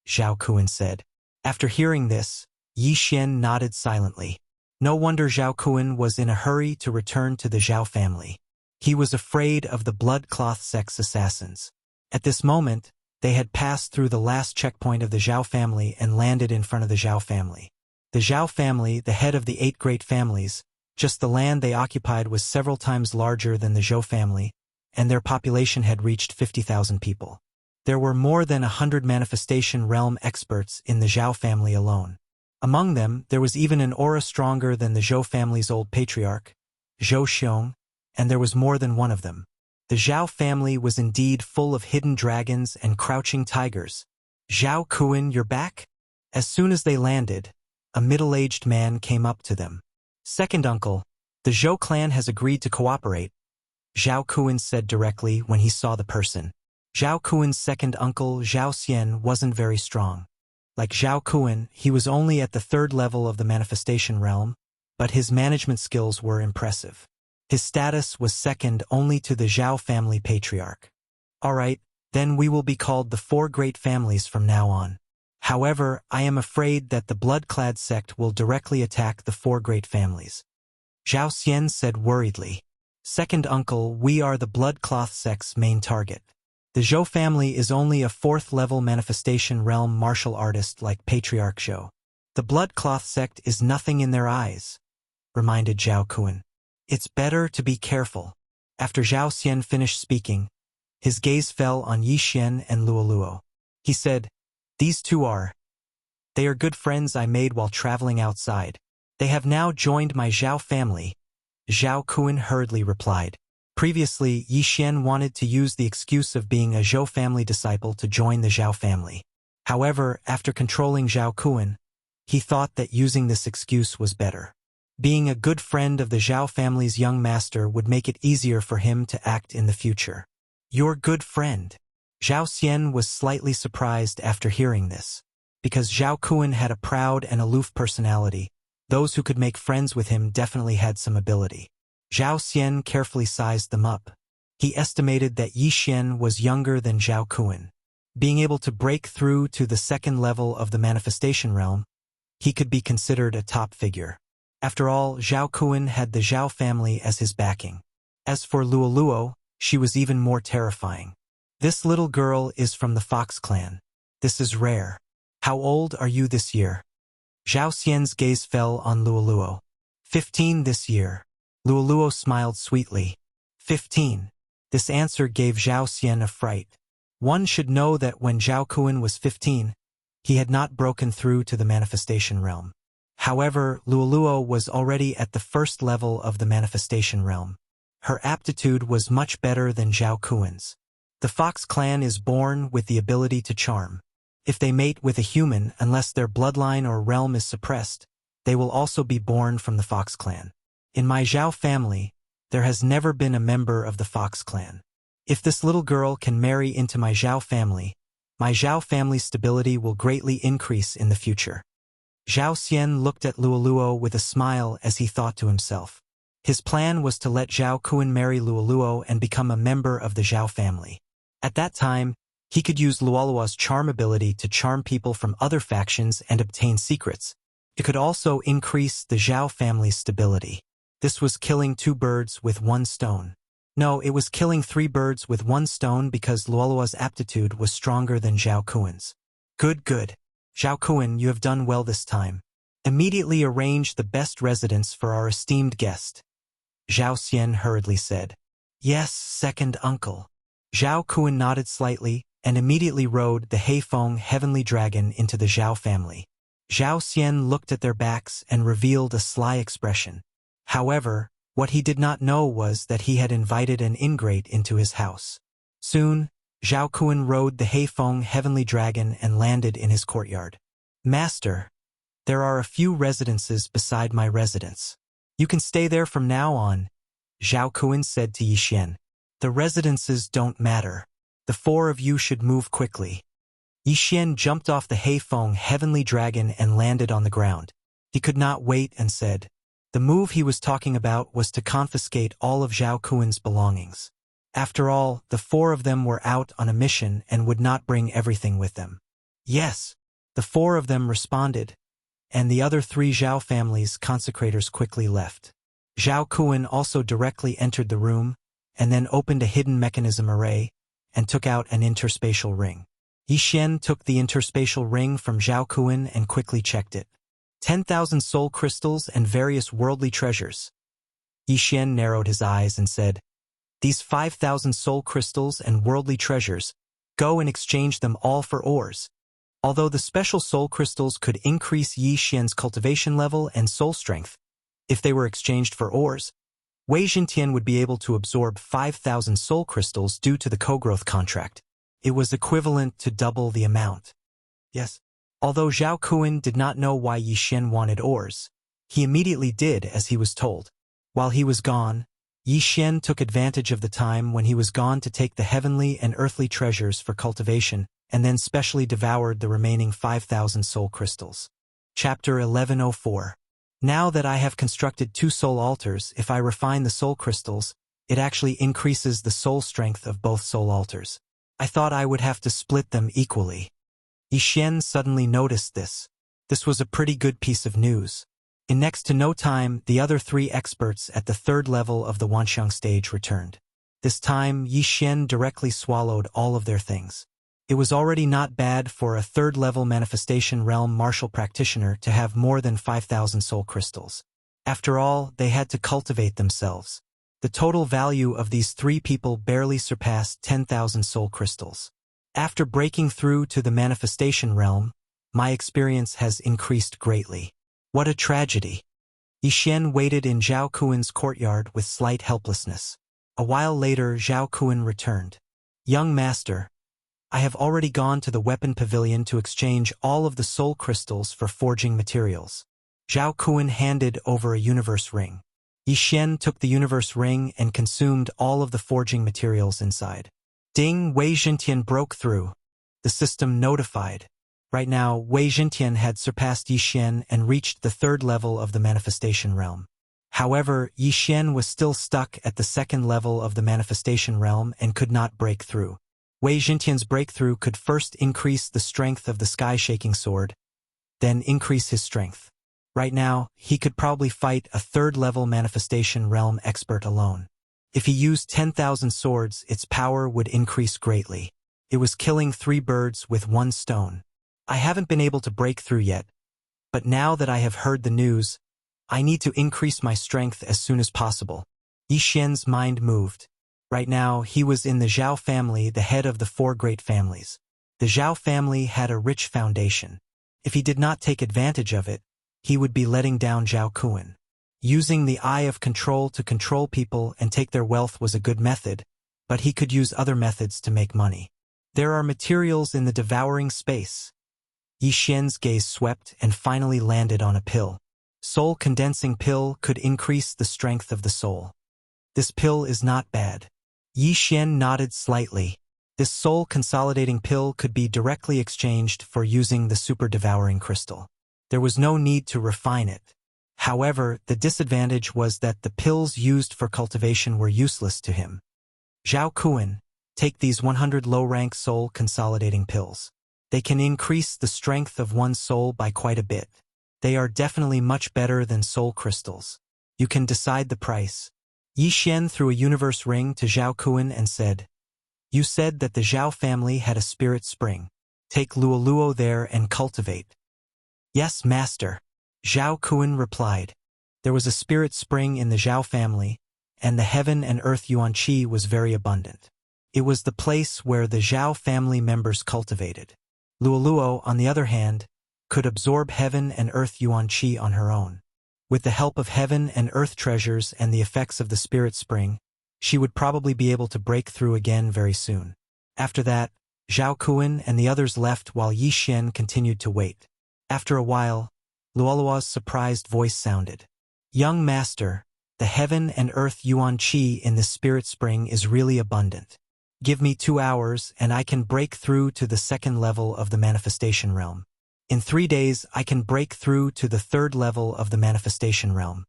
Zhao Kuan said. After hearing this, Yi Xian nodded silently. No wonder Zhao Kuan was in a hurry to return to the Zhao family. He was afraid of the Bloodcloth sect's assassins. At this moment, they had passed through the last checkpoint of the Zhao family and landed in front of the Zhao family. The Zhao family, the head of the 8 great families, just the land they occupied was several times larger than the Zhou family, and their population had reached 50,000 people. There were more than 100 manifestation realm experts in the Zhao family alone. Among them, there was even an aura stronger than the Zhou family's old patriarch, Zhou Xiong, and there was more than one of them. The Zhao family was indeed full of hidden dragons and crouching tigers. Zhao Kuan, you're back? As soon as they landed, a middle-aged man came up to them. Second uncle, the Zhou clan has agreed to cooperate, Zhao Kuan said directly when he saw the person. Zhao Kuan's second uncle, Zhao Xian, wasn't very strong. Like Zhao Kuan, he was only at the 3rd level of the manifestation realm, but his management skills were impressive. His status was second only to the Zhao family patriarch. Alright, then we will be called the 4 great families from now on. However, I am afraid that the Bloodclad sect will directly attack the 4 great families. Zhao Xian said worriedly. Second uncle, we are the Bloodcloth sect's main target. The Zhou family is only a 4th level manifestation realm martial artist like Patriarch Zhou. The Bloodcloth sect is nothing in their eyes, reminded Zhao Kuan. It's better to be careful. After Zhao Xian finished speaking, his gaze fell on Yi Xian and Luoluo. He said, These 2 they are good friends I made while traveling outside. They have now joined my Zhao family, Zhao Kuan hurriedly replied. Previously, Yi Xian wanted to use the excuse of being a Zhou family disciple to join the Zhao family. However, after controlling Zhao Kuan, he thought that using this excuse was better. Being a good friend of the Zhao family's young master would make it easier for him to act in the future. Your good friend. Zhao Xian was slightly surprised after hearing this. Because Zhao Kuan had a proud and aloof personality, those who could make friends with him definitely had some ability. Zhao Xian carefully sized them up. He estimated that Yi Xian was younger than Zhao Kuan. Being able to break through to the 2nd level of the manifestation realm, he could be considered a top figure. After all, Zhao Kuan had the Zhao family as his backing. As for Luoluo, she was even more terrifying. This little girl is from the Fox clan. This is rare. How old are you this year? Zhao Xian's gaze fell on Luoluo. 15 this year. Luoluo smiled sweetly. 15. This answer gave Zhao Xian a fright. One should know that when Zhao Kuan was 15, he had not broken through to the manifestation realm. However, Luoluo was already at the 1st level of the manifestation realm. Her aptitude was much better than Zhao Kuan's. The fox clan is born with the ability to charm. If they mate with a human, unless their bloodline or realm is suppressed, they will also be born from the fox clan. In my Zhao family, there has never been a member of the fox clan. If this little girl can marry into my Zhao family's stability will greatly increase in the future. Zhao Xian looked at Luoluo with a smile as he thought to himself. His plan was to let Zhao Kun marry Luoluo and become a member of the Zhao family. At that time, he could use Luoluo's charm ability to charm people from other factions and obtain secrets. It could also increase the Zhao family's stability. This was killing 2 birds with 1 stone. No, it was killing 3 birds with 1 stone because Luoluo's aptitude was stronger than Zhao Kun's. Good. Zhao Kun, you have done well this time. Immediately arrange the best residence for our esteemed guest. Zhao Xian hurriedly said. Yes, second uncle. Zhao Kun nodded slightly and immediately rode the Heifeng heavenly dragon into the Zhao family. Zhao Xian looked at their backs and revealed a sly expression. However, what he did not know was that he had invited an ingrate into his house. Soon, Zhao Kun rode the Heifeng heavenly dragon and landed in his courtyard. Master, there are a few residences beside my residence. You can stay there from now on, Zhao Kun said to Yixuan. The residences don't matter. The 4 of you should move quickly. Yixuan jumped off the Heifeng heavenly dragon and landed on the ground. He could not wait and said, the move he was talking about was to confiscate all of Zhao Kun's belongings. After all, the 4 of them were out on a mission and would not bring everything with them. Yes, the 4 of them responded, and the other 3 Zhao family's consecrators quickly left. Zhao Kun also directly entered the room, and then opened a hidden mechanism array, and took out an interspatial ring. Yixuan took the interspatial ring from Zhao Kun and quickly checked it. 10,000 soul crystals and various worldly treasures. Yixuan narrowed his eyes and said, these 5,000 soul crystals and worldly treasures, go and exchange them all for ores. Although the special soul crystals could increase Yixuan's cultivation level and soul strength, if they were exchanged for ores, Wei Zhentian would be able to absorb 5,000 soul crystals due to the co-growth contract. It was equivalent to double the amount. Yes. Although Zhao Kun did not know why Yixuan wanted ores, he immediately did as he was told. While he was gone, Yixuan took advantage of the time when he was gone to take the heavenly and earthly treasures for cultivation, and then specially devoured the remaining 5,000 soul crystals. Chapter 1104. Now that I have constructed 2 soul altars, if I refine the soul crystals, it actually increases the soul strength of both soul altars. I thought I would have to split them equally. Yixuan suddenly noticed this. This was a pretty good piece of news. In next to no time, the other 3 experts at the 3rd level of the Wanxiang stage returned. This time, Yixuan directly swallowed all of their things. It was already not bad for a 3rd level manifestation realm martial practitioner to have more than 5,000 soul crystals. After all, they had to cultivate themselves. The total value of these 3 people barely surpassed 10,000 soul crystals. After breaking through to the manifestation realm, my experience has increased greatly. What a tragedy. Yixuan waited in Zhao Kun's courtyard with slight helplessness. A while later, Zhao Kun returned. Young master, I have already gone to the weapon pavilion to exchange all of the soul crystals for forging materials. Zhao Kun handed over a universe ring. Yixuan took the universe ring and consumed all of the forging materials inside. Ding, Wei Zhentian broke through. The system notified. Right now, Wei Zhentian had surpassed Yixuan and reached the 3rd level of the manifestation realm. However, Yixuan was still stuck at the 2nd level of the manifestation realm and could not break through. Wei Zhentian's breakthrough could first increase the strength of the sky-shaking sword, then increase his strength. Right now, he could probably fight a 3rd level manifestation realm expert alone. If he used 10,000 swords, its power would increase greatly. It was killing 3 birds with 1 stone. I haven't been able to break through yet, but now that I have heard the news, I need to increase my strength as soon as possible. Yixuan's mind moved. Right now, he was in the Zhao family, the head of the 4 great families. The Zhao family had a rich foundation. If he did not take advantage of it, he would be letting down Zhao Kun. Using the eye of control to control people and take their wealth was a good method, but he could use other methods to make money. There are materials in the devouring space. Yi Xian's gaze swept and finally landed on a pill. Soul-condensing pill could increase the strength of the soul. This pill is not bad. Yi Xian nodded slightly. This soul-consolidating pill could be directly exchanged for using the super-devouring crystal. There was no need to refine it. However, the disadvantage was that the pills used for cultivation were useless to him. Zhao Kuan, take these 100 low-rank soul-consolidating pills. They can increase the strength of one's soul by quite a bit. They are definitely much better than soul crystals. You can decide the price. Yi Xian threw a universe ring to Zhao Kuan and said, "You said that the Zhao family had a spirit spring. Take Luoluo there and cultivate." "Yes, master," Zhao Kuan replied. There was a spirit spring in the Zhao family, and the heaven and earth yuan qi was very abundant. It was the place where the Zhao family members cultivated. Luoluo, on the other hand, could absorb heaven and earth yuan qi on her own. With the help of heaven and earth treasures and the effects of the spirit spring, she would probably be able to break through again very soon. After that, Zhao Kuan and the others left while Yi Xian continued to wait. After a while, Luoluo's surprised voice sounded. "Young master, the heaven and earth yuan qi in the spirit spring is really abundant. Give me 2 hours and I can break through to the second level of the manifestation realm. In 3 days I can break through to the third level of the manifestation realm."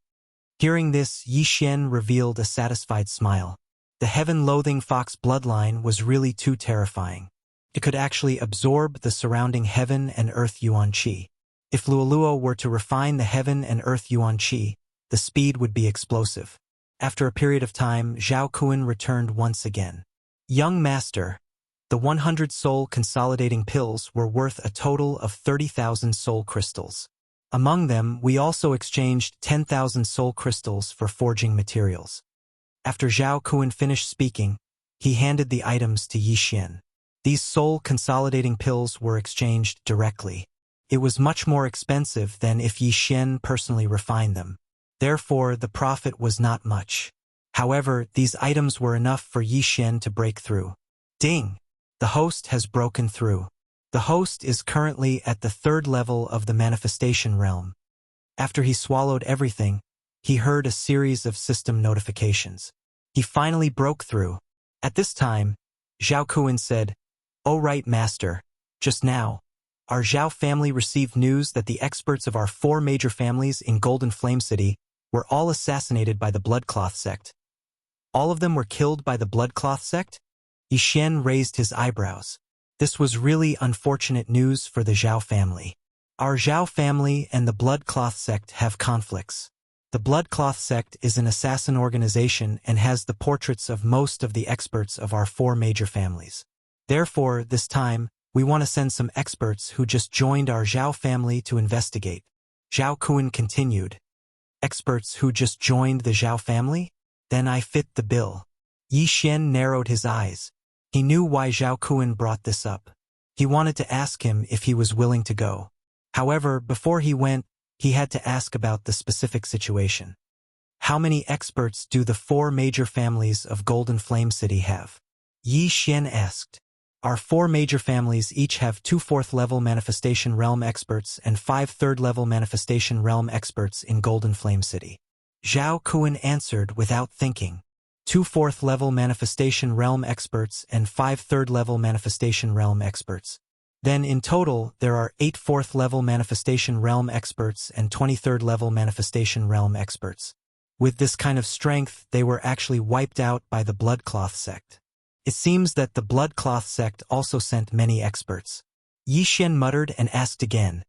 Hearing this, Yi Xian revealed a satisfied smile. The heaven-loathing fox bloodline was really too terrifying. It could actually absorb the surrounding heaven and earth yuan qi. If Luoluo were to refine the heaven and earth yuan qi, the speed would be explosive. After a period of time, Zhao Kuan returned once again. "Young master, the 100 soul consolidating pills were worth a total of 30,000 soul crystals. Among them, we also exchanged 10,000 soul crystals for forging materials." After Zhao Kuan finished speaking, he handed the items to Yi Xian. These soul consolidating pills were exchanged directly. It was much more expensive than if Yi Xian personally refined them. Therefore, the profit was not much. However, these items were enough for Yi Xian to break through. Ding! The host has broken through. The host is currently at the third level of the manifestation realm. After he swallowed everything, he heard a series of system notifications. He finally broke through. At this time, Zhao Kuan said, "Oh right, master. Just now, our Zhao family received news that the experts of our 4 major families in Golden Flame City were all assassinated by the Bloodcloth sect." "All of them were killed by the Bloodcloth sect?" Yi Xian raised his eyebrows. This was really unfortunate news for the Zhao family. Our Zhao family and the Bloodcloth sect have conflicts. The Bloodcloth sect is an assassin organization and has the portraits of most of the experts of our 4 major families. Therefore, this time, we want to send some experts who just joined our Zhao family to investigate. Zhao Kuan continued. "Experts who just joined the Zhao family? Then I fit the bill." Yi Xian narrowed his eyes. He knew why Zhao Kuan brought this up. He wanted to ask him if he was willing to go. However, before he went, he had to ask about the specific situation. "How many experts do the 4 major families of Golden Flame City have?" Yi Xian asked. "Our 4 major families each have 2 4th-level Manifestation Realm experts and 5 3rd-level Manifestation Realm experts in Golden Flame City." Zhao Kuan answered without thinking. 2 4th-level Manifestation Realm experts and 5 3rd-level Manifestation Realm experts. Then in total, there are 8 4th-level Manifestation Realm experts and 23rd-level Manifestation Realm experts. With this kind of strength, they were actually wiped out by the Bloodcloth sect. It seems that the Bloodcloth sect also sent many experts. Yi Xian muttered and asked again.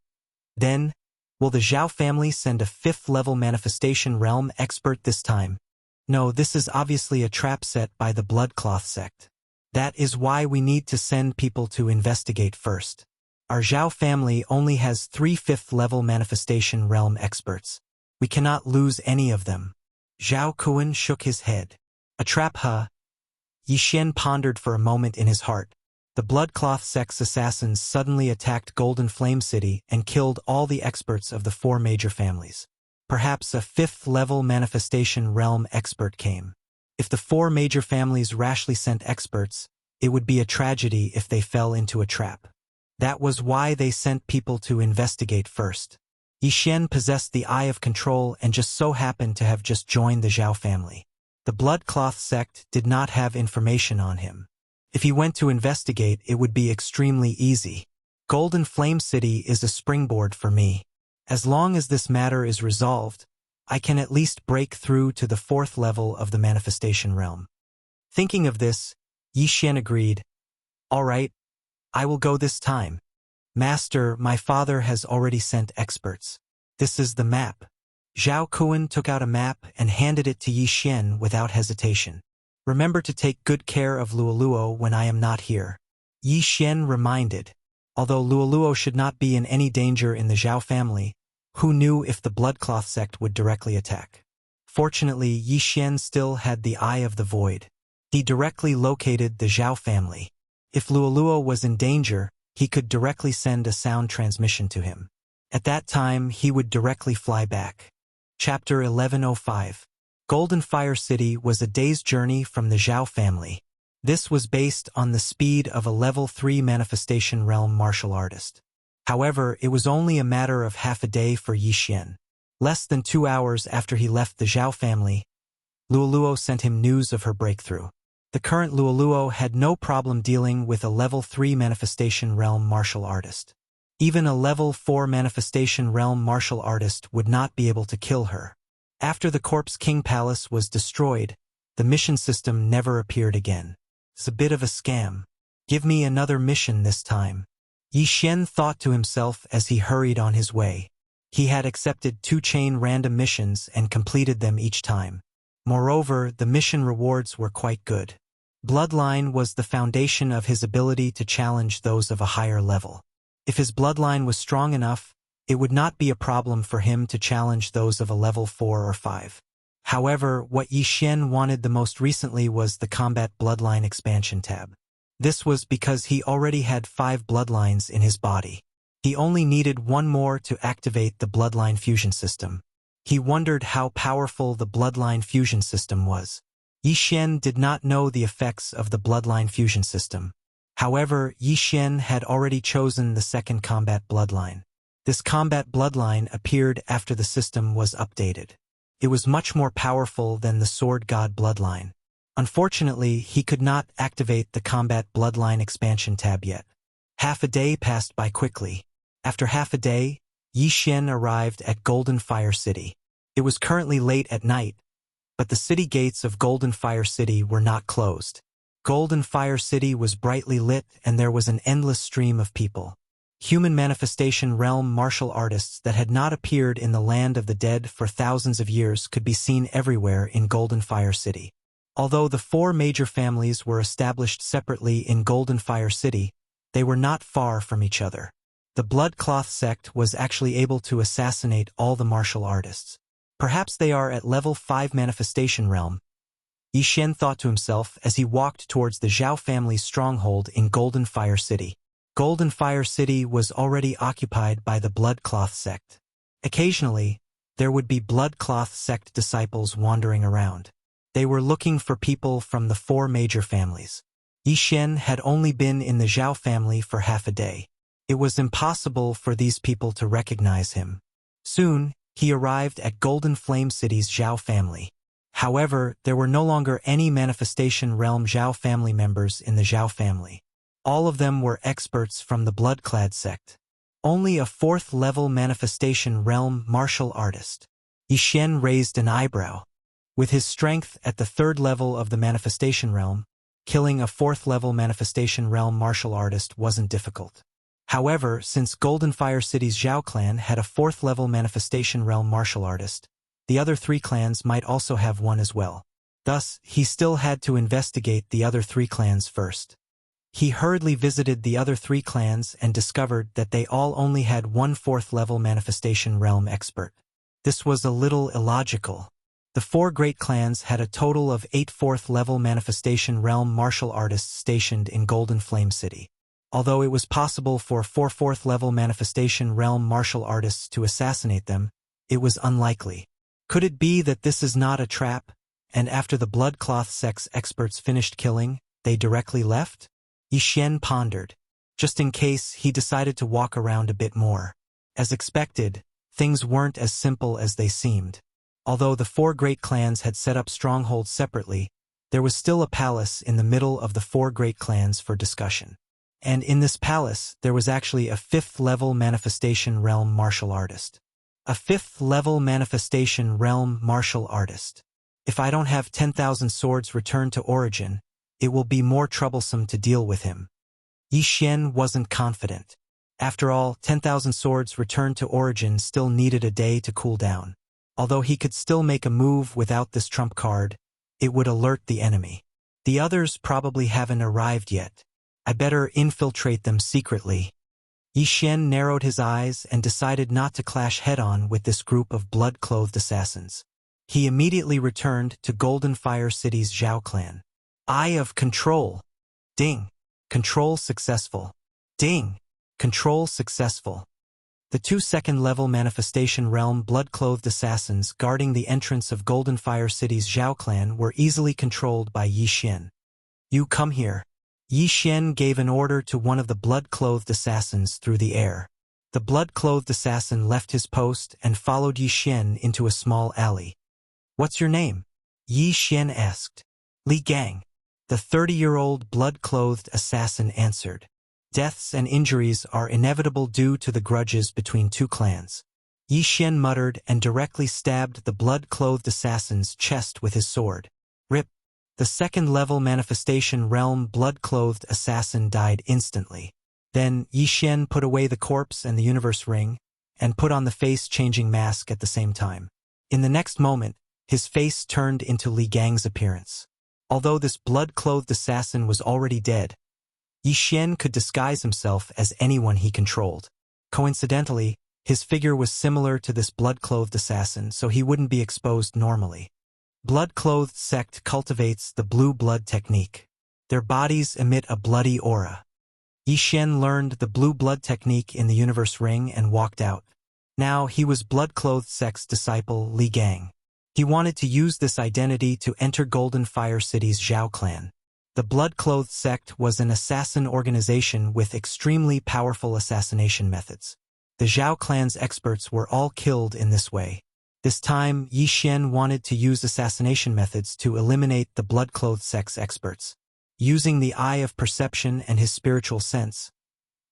"Then, will the Zhao family send a 5th-level Manifestation Realm expert this time?" "No, this is obviously a trap set by the Bloodcloth sect. That is why we need to send people to investigate first. Our Zhao family only has 3 5th-level Manifestation Realm experts. We cannot lose any of them." Zhao Kuan shook his head. "A trap, huh?" Yi Xian pondered for a moment in his heart. The Bloodcloth sect's assassins suddenly attacked Golden Flame City and killed all the experts of the 4 major families. Perhaps a 5th-level Manifestation Realm expert came. If the four major families rashly sent experts, it would be a tragedy if they fell into a trap. That was why they sent people to investigate first. Yi Xian possessed the eye of control and just so happened to have just joined the Zhao family. The blood cloth sect did not have information on him. If he went to investigate, it would be extremely easy. Golden Flame City is a springboard for me. As long as this matter is resolved, I can at least break through to the 4th level of the manifestation realm. Thinking of this, Yi Xian agreed. All right, I will go this time. Master, my father has already sent experts. This is the map. Zhao Kuan took out a map and handed it to Yi Xian without hesitation. Remember to take good care of Luoluo when I am not here. Yi Xian reminded. Although Luoluo should not be in any danger in the Zhao family, who knew if the Bloodcloth sect would directly attack? Fortunately, Yi Xian still had the Eye of the Void. He directly located the Zhao family. If Luoluo was in danger, he could directly send a sound transmission to him. At that time, he would directly fly back. Chapter 1105. Golden Fire City was a day's journey from the Zhao family. This was based on the speed of a level 3 manifestation realm martial artist. However, it was only a matter of half a day for Yi Xian. Less than 2 hours after he left the Zhao family, Luoluo sent him news of her breakthrough. The current Luoluo had no problem dealing with a level 3 manifestation realm martial artist. Even a level 4 manifestation realm martial artist would not be able to kill her. After the Corpse King Palace was destroyed, the mission system never appeared again. It's a bit of a scam. Give me another mission this time. Yi Xian thought to himself as he hurried on his way. He had accepted 2 chain random missions and completed them each time. Moreover, the mission rewards were quite good. Bloodline was the foundation of his ability to challenge those of a higher level. If his bloodline was strong enough, it would not be a problem for him to challenge those of a level 4 or 5. However, what Yi Xian wanted the most recently was the Combat Bloodline Expansion tab. This was because he already had 5 bloodlines in his body. He only needed 1 more to activate the Bloodline Fusion System. He wondered how powerful the Bloodline Fusion System was. Yi Xian did not know the effects of the Bloodline Fusion System. However, Yi Xian had already chosen the 2nd Combat Bloodline. This Combat Bloodline appeared after the system was updated. It was much more powerful than the Sword God Bloodline. Unfortunately, he could not activate the Combat Bloodline Expansion tab yet. Half a day passed by quickly. After half a day, Yi Xian arrived at Golden Fire City. It was currently late at night, but the city gates of Golden Fire City were not closed. Golden Fire City was brightly lit and there was an endless stream of people. Human manifestation realm martial artists that had not appeared in the land of the dead for thousands of years could be seen everywhere in Golden Fire City. Although the 4 major families were established separately in Golden Fire City, they were not far from each other. The Blood Cloth sect was actually able to assassinate all the martial artists. Perhaps they are at level 5 manifestation realm. Yi Xian thought to himself as he walked towards the Zhao family's stronghold in Golden Fire City. Golden Fire City was already occupied by the Blood Cloth sect. Occasionally, there would be Blood Cloth sect disciples wandering around. They were looking for people from the 4 major families. Yi Xian had only been in the Zhao family for half a day. It was impossible for these people to recognize him. Soon, he arrived at Golden Flame City's Zhao family. However, there were no longer any Manifestation Realm Zhao family members in the Zhao family. All of them were experts from the Bloodclad sect. Only a 4th level Manifestation Realm martial artist. Yi Xian raised an eyebrow. With his strength at the 3rd level of the Manifestation Realm, killing a 4th level Manifestation Realm martial artist wasn't difficult. However, since Golden Fire City's Zhao clan had a 4th level Manifestation Realm martial artist, the other 3 clans might also have one as well. Thus, he still had to investigate the other 3 clans first. He hurriedly visited the other 3 clans and discovered that they all only had 1 4th level Manifestation Realm expert. This was a little illogical. The 4 great clans had a total of 8 4th level Manifestation Realm martial artists stationed in Golden Flame City. Although it was possible for 4 4th level Manifestation Realm martial artists to assassinate them, it was unlikely. Could it be that this is not a trap, And after the blood cloth sex experts finished killing, they directly left? Yi Xian pondered. Just in case, he decided to walk around a bit more. As expected, things weren't as simple as they seemed. Although the four great clans had set up strongholds separately, there was still a palace in the middle of the four great clans for discussion. And in this palace, there was actually a fifth-level manifestation realm martial artist. A fifth-level manifestation realm martial artist. If I don't have 10,000 swords returned to origin, it will be more troublesome to deal with him. Yi Xian wasn't confident. After all, 10,000 swords returned to origin still needed a day to cool down. Although he could still make a move without this trump card, it would alert the enemy. The others probably haven't arrived yet. I better infiltrate them secretly. Yi Xian narrowed his eyes and decided not to clash head-on with this group of blood-clothed assassins. He immediately returned to Golden Fire City's Zhao clan. Eye of Control. Ding. Control successful. Ding. Control successful. The two second-level manifestation realm blood-clothed assassins guarding the entrance of Golden Fire City's Zhao clan were easily controlled by Yi Xian. You come here. Yi Xian gave an order to one of the blood-clothed assassins through the air. The blood-clothed assassin left his post and followed Yi Xian into a small alley. What's your name? Yi Xian asked. Li Gang. The 30-year-old blood-clothed assassin answered. Deaths and injuries are inevitable due to the grudges between two clans. Yi Xian muttered and directly stabbed the blood-clothed assassin's chest with his sword. Rip. The second-level manifestation realm blood-clothed assassin died instantly. Then Yi Xian put away the corpse and the universe ring, and put on the face-changing mask at the same time. In the next moment, his face turned into Li Gang's appearance. Although this blood-clothed assassin was already dead, Yi Xian could disguise himself as anyone he controlled. Coincidentally, his figure was similar to this blood-clothed assassin, so he wouldn't be exposed normally. Blood-clothed sect cultivates the blue blood technique. Their bodies emit a bloody aura. Yi Xian learned the blue blood technique in the universe ring and walked out. Now he was blood-clothed sect's disciple Li Gang. He wanted to use this identity to enter Golden Fire City's Zhao clan. The blood-clothed sect was an assassin organization with extremely powerful assassination methods. The Zhao clan's experts were all killed in this way. This time, Yi Xian wanted to use assassination methods to eliminate the blood-clothed sect's experts. Using the eye of perception and his spiritual sense,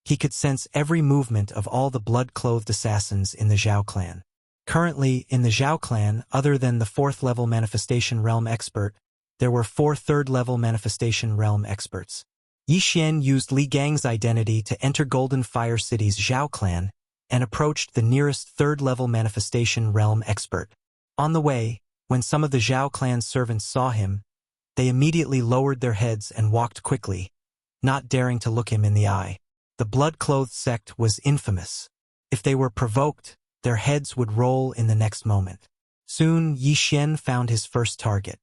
he could sense every movement of all the blood-clothed assassins in the Zhao clan. Currently, in the Zhao clan, other than the fourth-level manifestation realm expert, there were 4 third-level manifestation realm experts. Yi Xian used Li Gang's identity to enter Golden Fire City's Zhao clan and approached the nearest third-level manifestation realm expert. On the way, when some of the Zhao clan's servants saw him, they immediately lowered their heads and walked quickly, not daring to look him in the eye. The blood-clothed sect was infamous. If they were provoked, their heads would roll in the next moment. Soon, Yi Xian found his first target.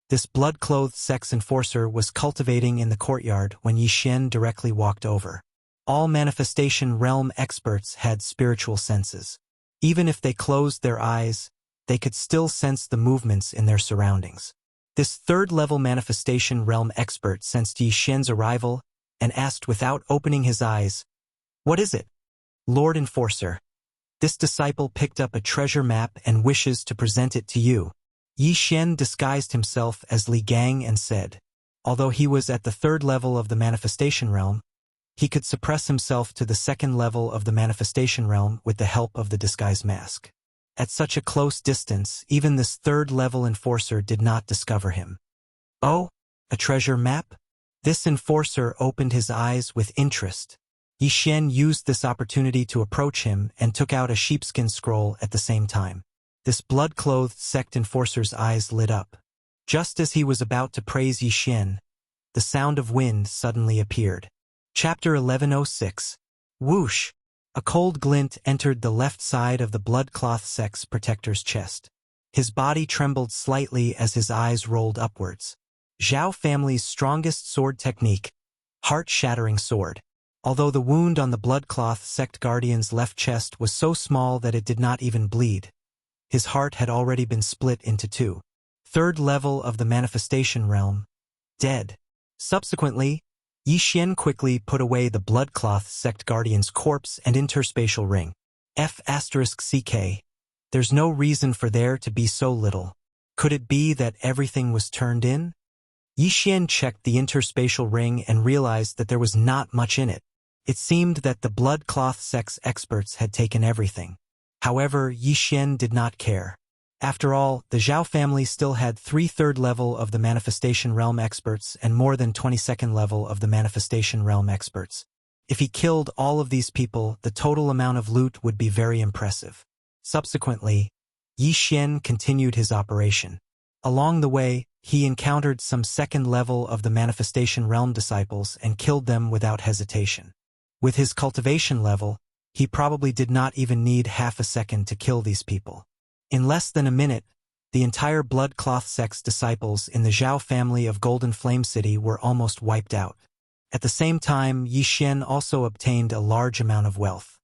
This blood-clothed sect's enforcer was cultivating in the courtyard when Yi Xian directly walked over. All manifestation realm experts had spiritual senses. Even if they closed their eyes, they could still sense the movements in their surroundings. This third-level manifestation realm expert sensed Yi Xian's arrival and asked without opening his eyes, "What is it?" "Lord Enforcer, this disciple picked up a treasure map and wishes to present it to you." Yi Xian disguised himself as Li Gang and said, although he was at the third level of the manifestation realm, he could suppress himself to the second level of the manifestation realm with the help of the disguise mask. At such a close distance, even this third-level enforcer did not discover him. "Oh, a treasure map?" This enforcer opened his eyes with interest. Yi Xian used this opportunity to approach him and took out a sheepskin scroll at the same time. This blood-clothed sect enforcer's eyes lit up. Just as he was about to praise Yi Xian, the sound of wind suddenly appeared. Chapter 1106. Whoosh! A cold glint entered the left side of the blood-cloth sect's protector's chest. His body trembled slightly as his eyes rolled upwards. Zhao family's strongest sword technique, heart-shattering sword. Although the wound on the blood-cloth sect guardian's left chest was so small that it did not even bleed, his heart had already been split into 2. Third level of the manifestation realm, dead. Subsequently, Yi Xian quickly put away the Bloodcloth Sect Guardian's corpse and interspatial ring. F***CK. There's no reason for there to be so little. Could it be that everything was turned in? Yi Xian checked the interspatial ring and realized that there was not much in it. It seemed that the Bloodcloth Sect's experts had taken everything. However, Yi Xian did not care. After all, the Zhao family still had 3/3 level of the Manifestation Realm experts and more than 22nd level of the Manifestation Realm experts. If he killed all of these people, the total amount of loot would be very impressive. Subsequently, Yi Xian continued his operation. Along the way, he encountered some second level of the Manifestation Realm disciples and killed them without hesitation. With his cultivation level, he probably did not even need half a second to kill these people. In less than a minute, the entire Bloodcloth Sect's disciples in the Zhao family of Golden Flame City were almost wiped out. At the same time, Yi Xian also obtained a large amount of wealth.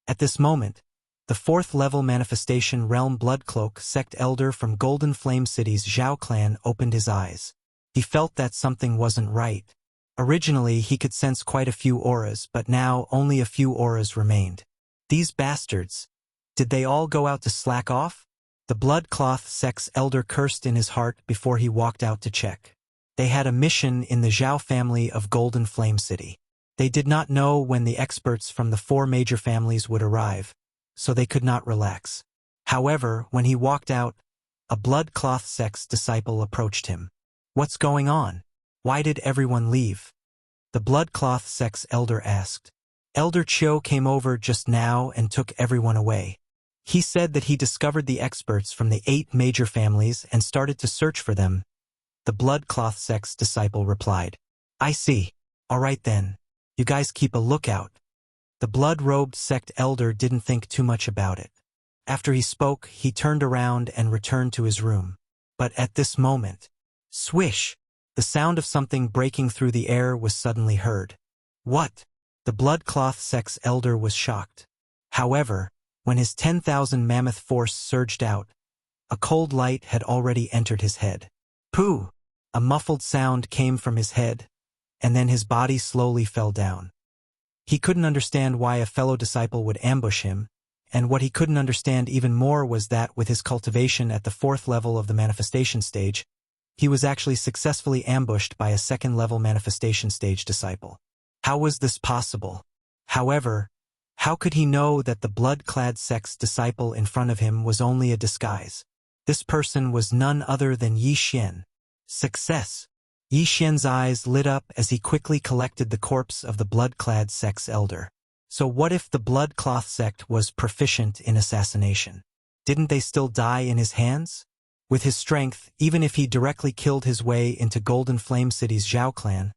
At this moment, the 4th level Manifestation Realm Bloodcloak Sect Elder from Golden Flame City's Zhao clan opened his eyes. He felt that something wasn't right. Originally, he could sense quite a few auras, but now only a few auras remained. These bastards. Did they all go out to slack off? The Bloodcloth Sect's elder cursed in his heart before he walked out to check. They had a mission in the Zhao family of Golden Flame City. They did not know when the experts from the 4 major families would arrive, so they could not relax. However, when he walked out, a Bloodcloth Sect's disciple approached him. "What's going on? Why did everyone leave?" The Bloodcloth Sect's elder asked. Elder Chiu came over just now and took everyone away. He said that he discovered the experts from the 8 major families and started to search for them. The Bloodcloth Sect's disciple replied. "I see. All right then. You guys keep a lookout." The blood-robed sect elder didn't think too much about it. After he spoke, he turned around and returned to his room. But at this moment, swish! The sound of something breaking through the air was suddenly heard. What? The Bloodcloth Sect's elder was shocked. However, when his 10,000 mammoth force surged out, a cold light had already entered his head. Pooh! A muffled sound came from his head, and then his body slowly fell down. He couldn't understand why a fellow disciple would ambush him, and what he couldn't understand even more was that with his cultivation at the 4th level of the manifestation stage, he was actually successfully ambushed by a 2nd level manifestation stage disciple. How was this possible? However, how could he know that the blood-clad sect's disciple in front of him was only a disguise? This person was none other than Yi Xian. Success! Yi Xian's eyes lit up as he quickly collected the corpse of the blood-clad sect's elder. So what if the Bloodcloth sect was proficient in assassination? Didn't they still die in his hands? With his strength, even if he directly killed his way into Golden Flame City's Zhao clan,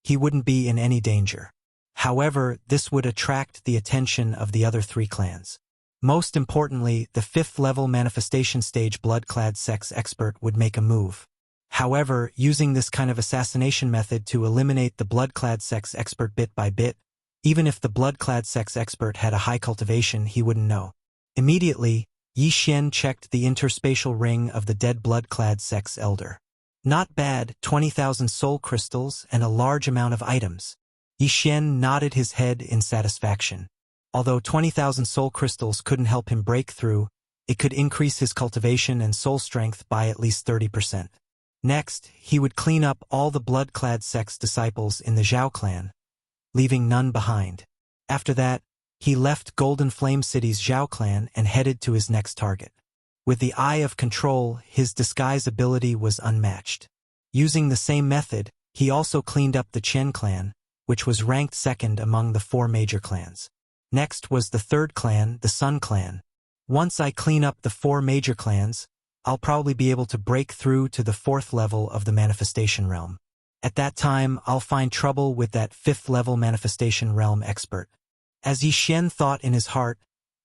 he wouldn't be in any danger. However, this would attract the attention of the other 3 clans. Most importantly, the 5th level manifestation stage blood-clad sect's expert would make a move. However, using this kind of assassination method to eliminate the blood-clad sect's expert bit by bit, even if the blood-clad sect's expert had a high cultivation, he wouldn't know. Immediately, Yi Xian checked the interspatial ring of the dead blood-clad sect's elder. Not bad, 20,000 soul crystals and a large amount of items. Yi Xian nodded his head in satisfaction. Although 20,000 soul crystals couldn't help him break through, it could increase his cultivation and soul strength by at least 30%. Next, he would clean up all the blood-clad sect's disciples in the Zhao clan, leaving none behind. After that, he left Golden Flame City's Zhao clan and headed to his next target. With the Eye of Control, his disguise ability was unmatched. Using the same method, he also cleaned up the Chen clan, which was ranked 2nd among the 4 major clans. Next was the 3rd clan, the Sun clan. Once I clean up the 4 major clans, I'll probably be able to break through to the 4th level of the manifestation realm. At that time, I'll find trouble with that 5th level manifestation realm expert. As Yi Xian thought in his heart,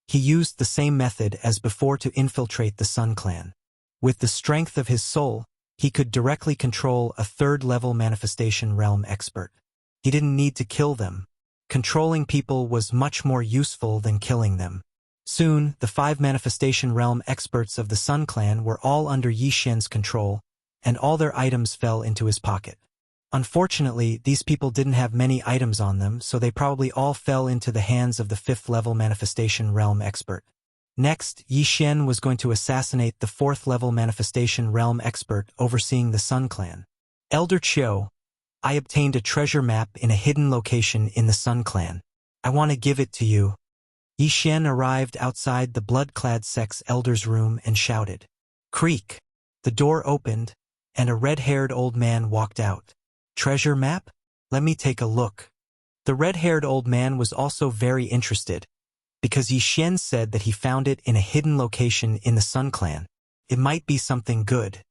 he used the same method as before to infiltrate the Sun clan. With the strength of his soul, he could directly control a 3rd level manifestation realm expert. He didn't need to kill them. Controlling people was much more useful than killing them. Soon, the 5 Manifestation Realm experts of the Sun Clan were all under Yi Xian's control, and all their items fell into his pocket. Unfortunately, these people didn't have many items on them, so they probably all fell into the hands of the 5th-level Manifestation Realm expert. Next, Yi Xian was going to assassinate the 4th-level Manifestation Realm expert overseeing the Sun Clan. Elder Chiu, I obtained a treasure map in a hidden location in the Sun Clan. I want to give it to you. Yi Xian arrived outside the blood-clad sect's elder's room and shouted. Creak! The door opened, and a red-haired old man walked out. Treasure map? Let me take a look. The red-haired old man was also very interested, because Yi Xian said that he found it in a hidden location in the Sun Clan. It might be something good.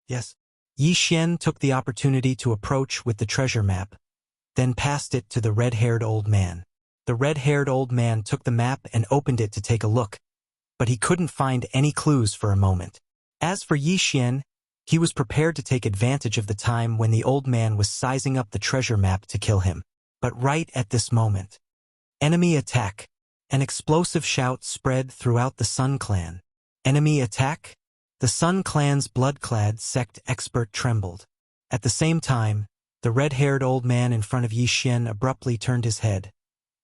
Yes. Yi Xian took the opportunity to approach with the treasure map, then passed it to the red-haired old man. The red-haired old man took the map and opened it to take a look, but he couldn't find any clues for a moment. As for Yi Xian, he was prepared to take advantage of the time when the old man was sizing up the treasure map to kill him. But right at this moment, enemy attack! An explosive shout spread throughout the Sun Clan. Enemy attack? The Sun Clan's blood-clad sect expert trembled. At the same time, the red-haired old man in front of Yi Xian abruptly turned his head,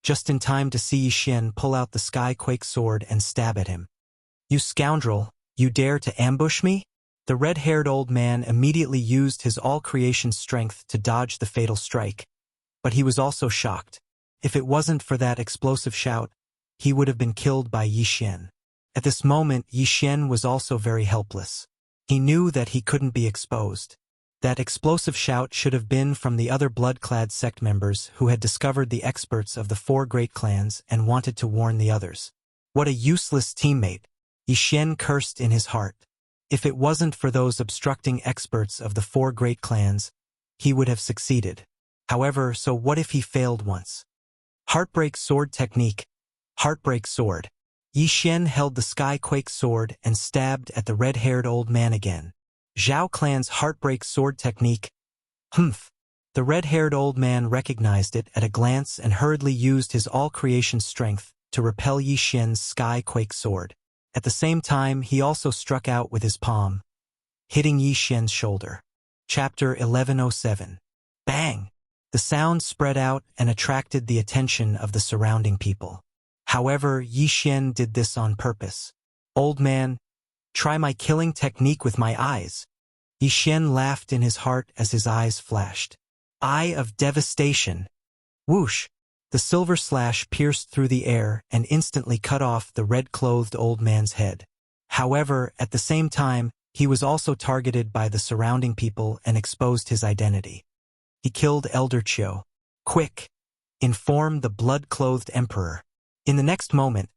just in time to see Yi Xian pull out the Skyquake sword and stab at him. You scoundrel, you dare to ambush me? The red-haired old man immediately used his all-creation strength to dodge the fatal strike, but he was also shocked. If it wasn't for that explosive shout, he would have been killed by Yi Xian. At this moment, Yi Xian was also very helpless. He knew that he couldn't be exposed. That explosive shout should have been from the other blood-clad sect members who had discovered the experts of the 4 great clans and wanted to warn the others. What a useless teammate! Yi Xian cursed in his heart. If it wasn't for those obstructing experts of the 4 great clans, he would have succeeded. However, so what if he failed once? Heartbreak sword technique. Heartbreak sword. Yi Xian held the Skyquake sword and stabbed at the red-haired old man again. Zhao Clan's heartbreak sword technique. Humph. The red-haired old man recognized it at a glance and hurriedly used his all-creation strength to repel Yi Xian's Skyquake sword. At the same time, he also struck out with his palm, hitting Yi Xian's shoulder. Chapter 1107. Bang! The sound spread out and attracted the attention of the surrounding people. However, Yi Xian did this on purpose. Old man, try my killing technique with my eyes. Yi Xian laughed in his heart as his eyes flashed. Eye of devastation. Whoosh! The silver slash pierced through the air and instantly cut off the red-clothed old man's head. However, at the same time, he was also targeted by the surrounding people and exposed his identity. He killed Elder Chiu. Quick! Inform the blood-clothed emperor. In the next moment,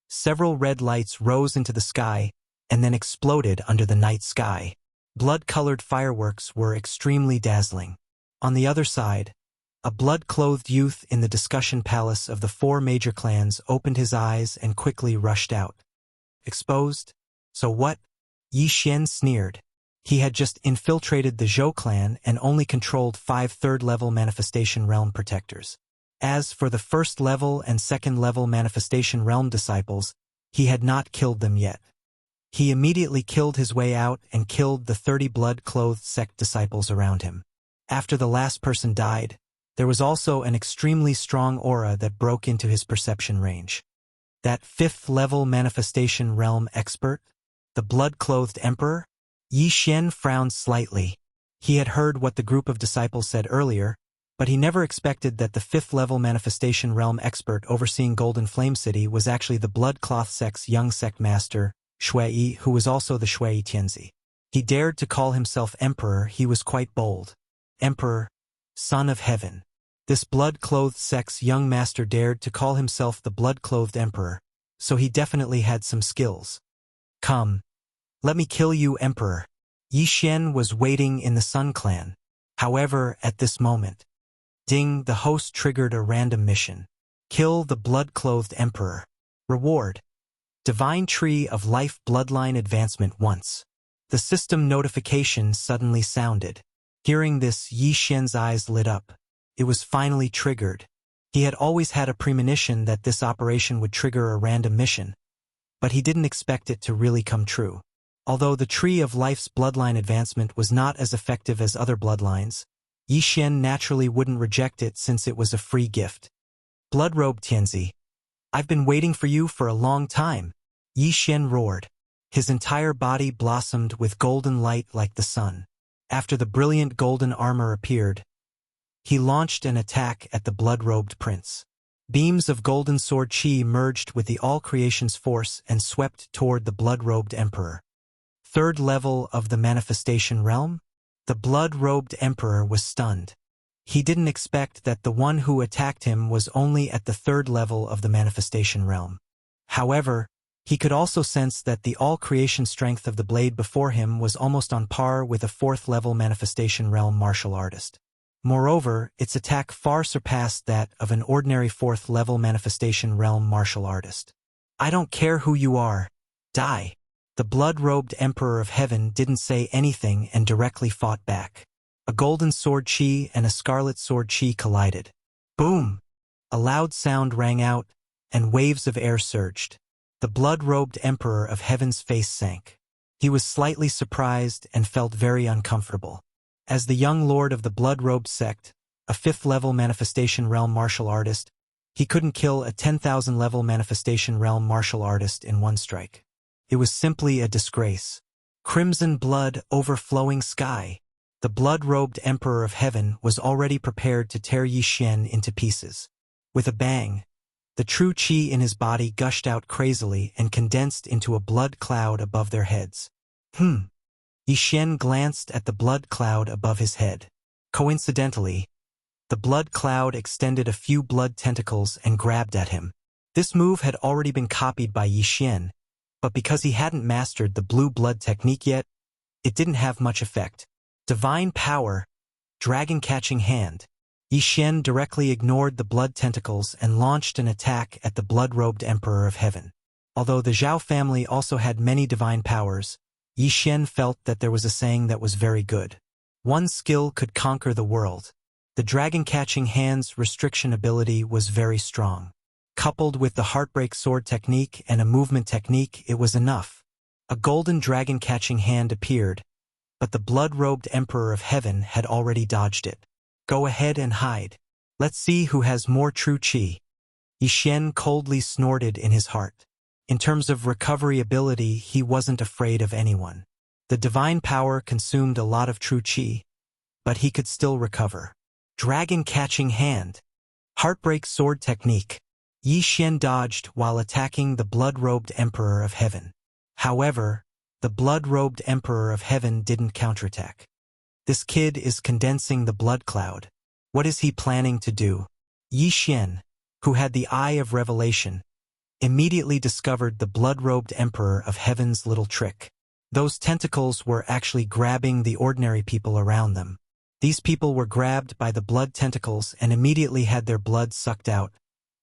several red lights rose into the sky and then exploded under the night sky. Blood-colored fireworks were extremely dazzling. On the other side, a blood-clothed youth in the discussion palace of the 4 major clans opened his eyes and quickly rushed out. Exposed? So what? Yi Xian sneered. He had just infiltrated the Zhou clan and only controlled 5 third-level Manifestation Realm protectors. As for the first-level and second-level Manifestation Realm disciples, he had not killed them yet. He immediately killed his way out and killed the 30 blood-clothed sect disciples around him. After the last person died, there was also an extremely strong aura that broke into his perception range. That 5th-level Manifestation Realm expert? The blood-clothed emperor? Yi Xian frowned slightly. He had heard what the group of disciples said earlier, but he never expected that the 5th-level Manifestation Realm expert overseeing Golden Flame City was actually the Bloodcloth sect's young sect master, Shui, who was also the Shui Tianzi. He dared to call himself emperor. He was quite bold. Emperor, son of heaven. This blood-clothed sect's young master dared to call himself the blood-clothed emperor, so he definitely had some skills. Come. Let me kill you, emperor. Yi Xian was waiting in the Sun Clan. However, at this moment, ding, the host triggered a random mission. Kill the blood-clothed emperor. Reward. Divine Tree of Life Bloodline Advancement once. The system notification suddenly sounded. Hearing this, Yi Xian's eyes lit up. It was finally triggered. He had always had a premonition that this operation would trigger a random mission, but he didn't expect it to really come true. Although the Tree of Life's bloodline advancement was not as effective as other bloodlines, Yi Xian naturally wouldn't reject it since it was a free gift. Blood-robed Tianzi, I've been waiting for you for a long time, Yi Xian roared. His entire body blossomed with golden light like the sun. After the brilliant golden armor appeared, he launched an attack at the blood-robed prince. Beams of golden sword chi merged with the all-creation's force and swept toward the blood-robed emperor. Third level of the manifestation realm? The blood-robed emperor was stunned. He didn't expect that the one who attacked him was only at the third level of the manifestation realm. However, he could also sense that the all-creation strength of the blade before him was almost on par with a fourth-level manifestation realm martial artist. Moreover, its attack far surpassed that of an ordinary fourth-level manifestation realm martial artist. I don't care who you are. Die. The blood-robed Emperor of Heaven didn't say anything and directly fought back. A golden sword chi and a scarlet sword chi collided. Boom! A loud sound rang out, and waves of air surged. The blood-robed Emperor of Heaven's face sank. He was slightly surprised and felt very uncomfortable. As the young lord of the blood-robed sect, a fifth-level manifestation realm martial artist, he couldn't kill a 10,000-level manifestation realm martial artist in one strike. It was simply a disgrace. Crimson blood overflowing sky. The blood-robed Emperor of Heaven was already prepared to tear Yi Xian into pieces. With a bang, the true qi in his body gushed out crazily and condensed into a blood cloud above their heads. Yi Xian glanced at the blood cloud above his head. Coincidentally, the blood cloud extended a few blood tentacles and grabbed at him. This move had already been copied by Yi Xian, but because he hadn't mastered the blue blood technique yet, it didn't have much effect. Divine power, dragon-catching hand. Yi Xian directly ignored the blood tentacles and launched an attack at the blood-robed Emperor of Heaven. Although the Zhao family also had many divine powers, Yi Xian felt that there was a saying that was very good. One skill could conquer the world. The dragon-catching hand's restriction ability was very strong. Coupled with the heartbreak sword technique and a movement technique, it was enough. A golden dragon-catching hand appeared, but the blood-robed Emperor of Heaven had already dodged it. Go ahead and hide. Let's see who has more true qi. Yi Xian coldly snorted in his heart. In terms of recovery ability, he wasn't afraid of anyone. The divine power consumed a lot of true qi, but he could still recover. Dragon-catching hand. Heartbreak sword technique. Yi Xian dodged while attacking the blood-robed Emperor of Heaven. However, the blood-robed Emperor of Heaven didn't counterattack. This kid is condensing the blood cloud. What is he planning to do? Yi Xian, who had the Eye of Revelation, immediately discovered the blood-robed Emperor of Heaven's little trick. Those tentacles were actually grabbing the ordinary people around them. These people were grabbed by the blood tentacles and immediately had their blood sucked out,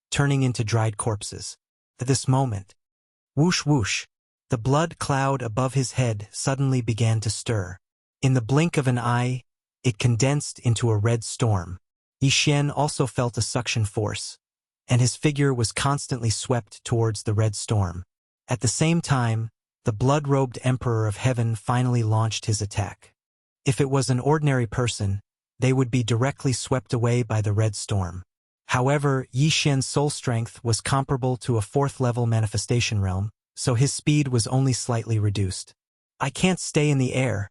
turning into dried corpses. At this moment, whoosh whoosh, the blood cloud above his head suddenly began to stir. In the blink of an eye, it condensed into a red storm. Yi Xian also felt a suction force, and his figure was constantly swept towards the red storm. At the same time, the blood-robed Emperor of Heaven finally launched his attack. If it was an ordinary person, they would be directly swept away by the red storm. However, Yi Xian's soul strength was comparable to a fourth-level manifestation realm, so his speed was only slightly reduced. I can't stay in the air,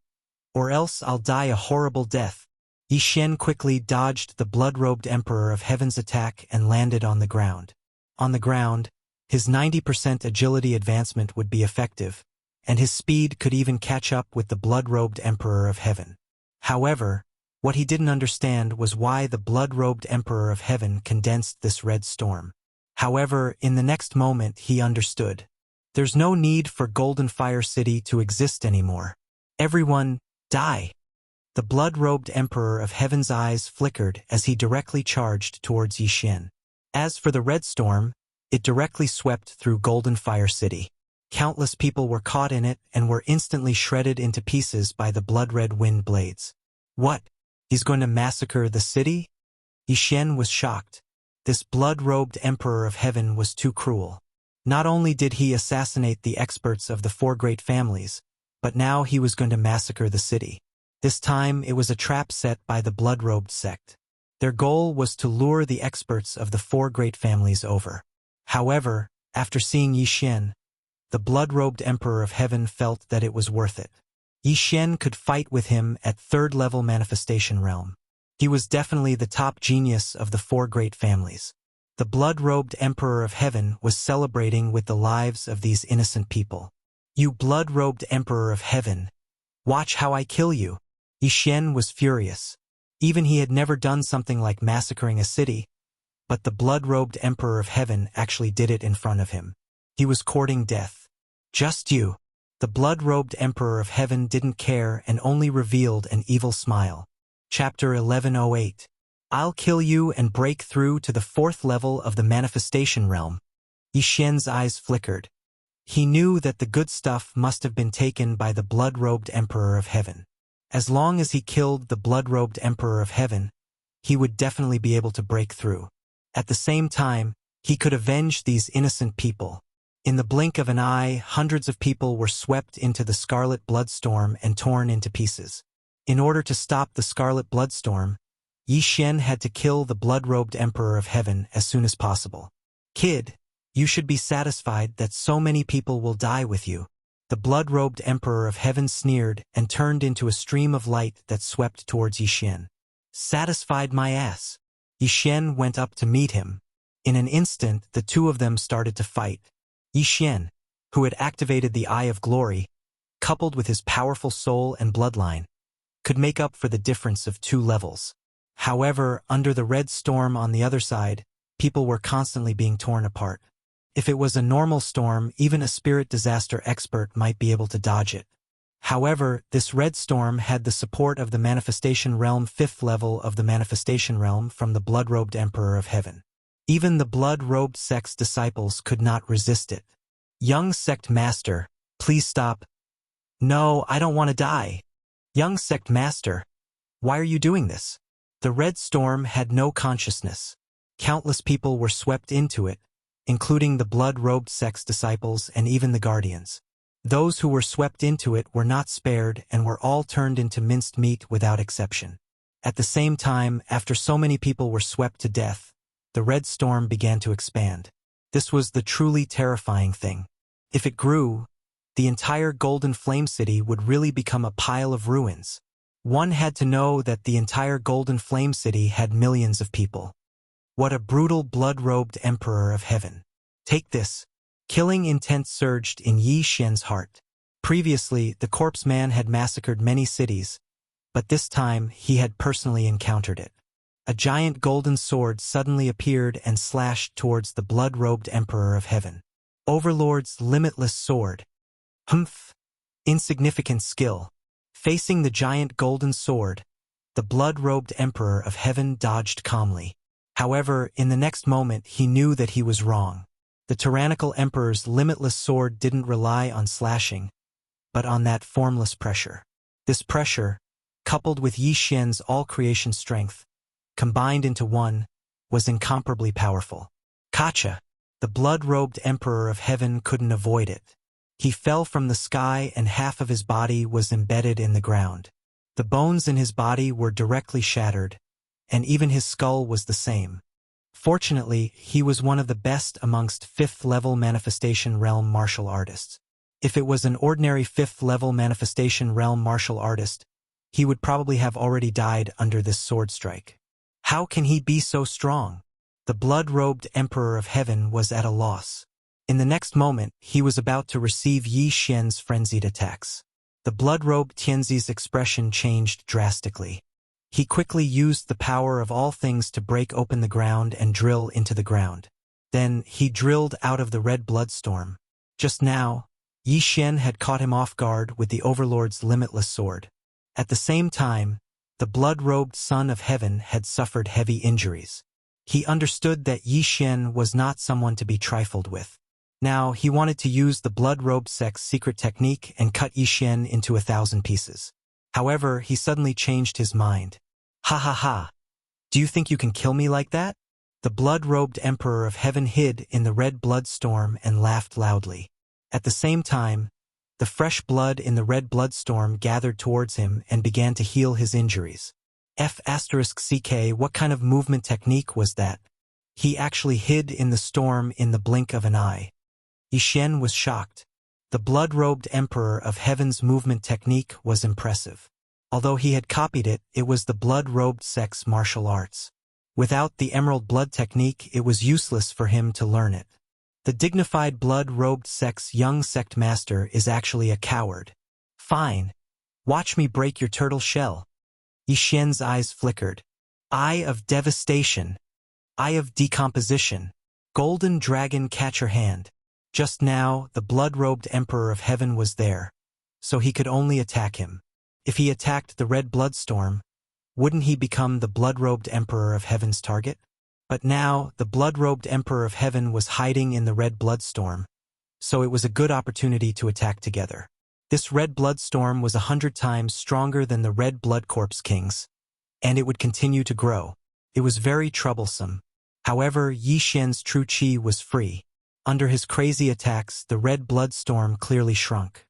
or else I'll die a horrible death. Yi Xian quickly dodged the blood-robed Emperor of Heaven's attack and landed on the ground. On the ground, his 90% agility advancement would be effective, and his speed could even catch up with the blood-robed Emperor of Heaven. However, what he didn't understand was why the blood-robed Emperor of Heaven condensed this red storm. However, in the next moment he understood. There's no need for Golden Fire City to exist anymore. Everyone, die! The blood-robed Emperor of Heaven's eyes flickered as he directly charged towards Yi Xian. As for the red storm, it directly swept through Golden Fire City. Countless people were caught in it and were instantly shredded into pieces by the blood-red wind blades. What? He's going to massacre the city? Yi Xian was shocked. This blood-robed Emperor of Heaven was too cruel. Not only did he assassinate the experts of the four great families, but now he was going to massacre the city. This time it was a trap set by the blood-robed sect. Their goal was to lure the experts of the four great families over. However, after seeing Yi Xian, the blood-robed Emperor of Heaven felt that it was worth it. Yi Xian could fight with him at third-level manifestation realm. He was definitely the top genius of the four great families. The blood-robed Emperor of Heaven was celebrating with the lives of these innocent people. "You blood-robed Emperor of Heaven, watch how I kill you." Yi Xian was furious. Even he had never done something like massacring a city, but the blood-robed Emperor of Heaven actually did it in front of him. He was courting death. "Just you." The blood-robed Emperor of Heaven didn't care and only revealed an evil smile. Chapter 1108. "I'll kill you and break through to the fourth level of the manifestation realm." Yi Xian's eyes flickered. He knew that the good stuff must have been taken by the blood-robed Emperor of Heaven. As long as he killed the blood-robed Emperor of Heaven, he would definitely be able to break through. At the same time, he could avenge these innocent people. In the blink of an eye, hundreds of people were swept into the Scarlet Bloodstorm and torn into pieces. In order to stop the Scarlet Bloodstorm, Yi Xian had to kill the blood-robed Emperor of Heaven as soon as possible. "Kid, you should be satisfied that so many people will die with you." The blood-robed Emperor of Heaven sneered and turned into a stream of light that swept towards Yi Xian. "Satisfied my ass." Yi Xian went up to meet him. In an instant, the two of them started to fight. Yi Xian, who had activated the Eye of Glory, coupled with his powerful soul and bloodline, could make up for the difference of 2 levels. However, under the red storm on the other side, people were constantly being torn apart. If it was a normal storm, even a spirit disaster expert might be able to dodge it. However, this red storm had the support of the manifestation realm 5th level of the manifestation realm from the blood-robed Emperor of Heaven. Even the blood-robed sect's disciples could not resist it. "Young sect master, please stop." "No, I don't want to die." "Young sect master, why are you doing this?" The red storm had no consciousness. Countless people were swept into it, including the blood-robed sect's disciples and even the guardians. Those who were swept into it were not spared and were all turned into minced meat without exception. At the same time, after so many people were swept to death, the red storm began to expand. This was the truly terrifying thing. If it grew, the entire Golden Flame City would really become a pile of ruins. One had to know that the entire Golden Flame City had millions of people. What a brutal blood-robed Emperor of Heaven. "Take this." Killing intent surged in Yi Xian's heart. Previously, the corpse man had massacred many cities, but this time he had personally encountered it. A giant golden sword suddenly appeared and slashed towards the blood-robed Emperor of Heaven. Overlord's limitless sword. Humph! Insignificant skill. Facing the giant golden sword, the blood-robed Emperor of Heaven dodged calmly. However, in the next moment he knew that he was wrong. The tyrannical Emperor's limitless sword didn't rely on slashing, but on that formless pressure. This pressure, coupled with Yi Xian's all-creation strength, combined into one, was incomparably powerful. Kacha! The blood-robed Emperor of Heaven couldn't avoid it. He fell from the sky and half of his body was embedded in the ground. The bones in his body were directly shattered, and even his skull was the same. Fortunately, he was one of the best amongst 5th-level manifestation realm martial artists. If it was an ordinary 5th-level manifestation realm martial artist, he would probably have already died under this sword strike. How can he be so strong? The blood-robed Emperor of Heaven was at a loss. In the next moment, he was about to receive Yi Xian's frenzied attacks. The blood-robed Tianzi's expression changed drastically. He quickly used the power of all things to break open the ground and drill into the ground. Then, he drilled out of the red bloodstorm. Just now, Yi Xian had caught him off guard with the Overlord's limitless sword. At the same time, the blood-robed Son of Heaven had suffered heavy injuries. He understood that Yi Xian was not someone to be trifled with. Now, he wanted to use the blood-robed sect's secret technique and cut Yi Xian into 1,000 pieces. However, he suddenly changed his mind. "Ha ha ha! Do you think you can kill me like that?" The blood-robed Emperor of Heaven hid in the red blood storm and laughed loudly. At the same time, the fresh blood in the red blood storm gathered towards him and began to heal his injuries. F***ck, what kind of movement technique was that? He actually hid in the storm in the blink of an eye. Yi Xian was shocked. The blood-robed Emperor of Heaven's movement technique was impressive. Although he had copied it, it was the blood-robed sect's martial arts. Without the emerald blood technique, it was useless for him to learn it. The dignified blood-robed sect's young sect master is actually a coward. Fine. Watch me break your turtle shell. Yi Xian's eyes flickered. Eye of devastation. Eye of decomposition. Golden dragon catcher hand. Just now, the blood-robed Emperor of Heaven was there, so he could only attack him. If he attacked the red blood storm, wouldn't he become the blood-robed Emperor of Heaven's target? But now, the blood-robed Emperor of Heaven was hiding in the red blood storm, so it was a good opportunity to attack together. This red blood storm was 100 times stronger than the red blood corpse kings, and it would continue to grow. It was very troublesome. However, Yi Xian's true qi was free. Under his crazy attacks, the red blood storm clearly shrunk.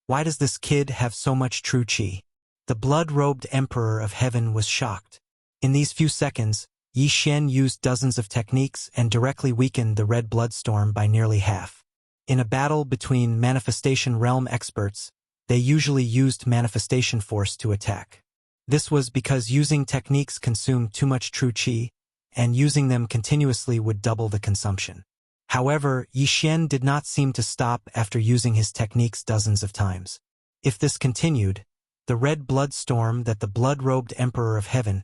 Why does this kid have so much true qi? The blood-robed Emperor of Heaven was shocked. In these few seconds, Yi Xian used dozens of techniques and directly weakened the red blood storm by nearly half. In a battle between manifestation realm experts, they usually used manifestation force to attack. This was because using techniques consumed too much true qi, and using them continuously would double the consumption. However, Yi Xian did not seem to stop after using his techniques dozens of times. If this continued, the red blood storm that the blood-robed Emperor of Heaven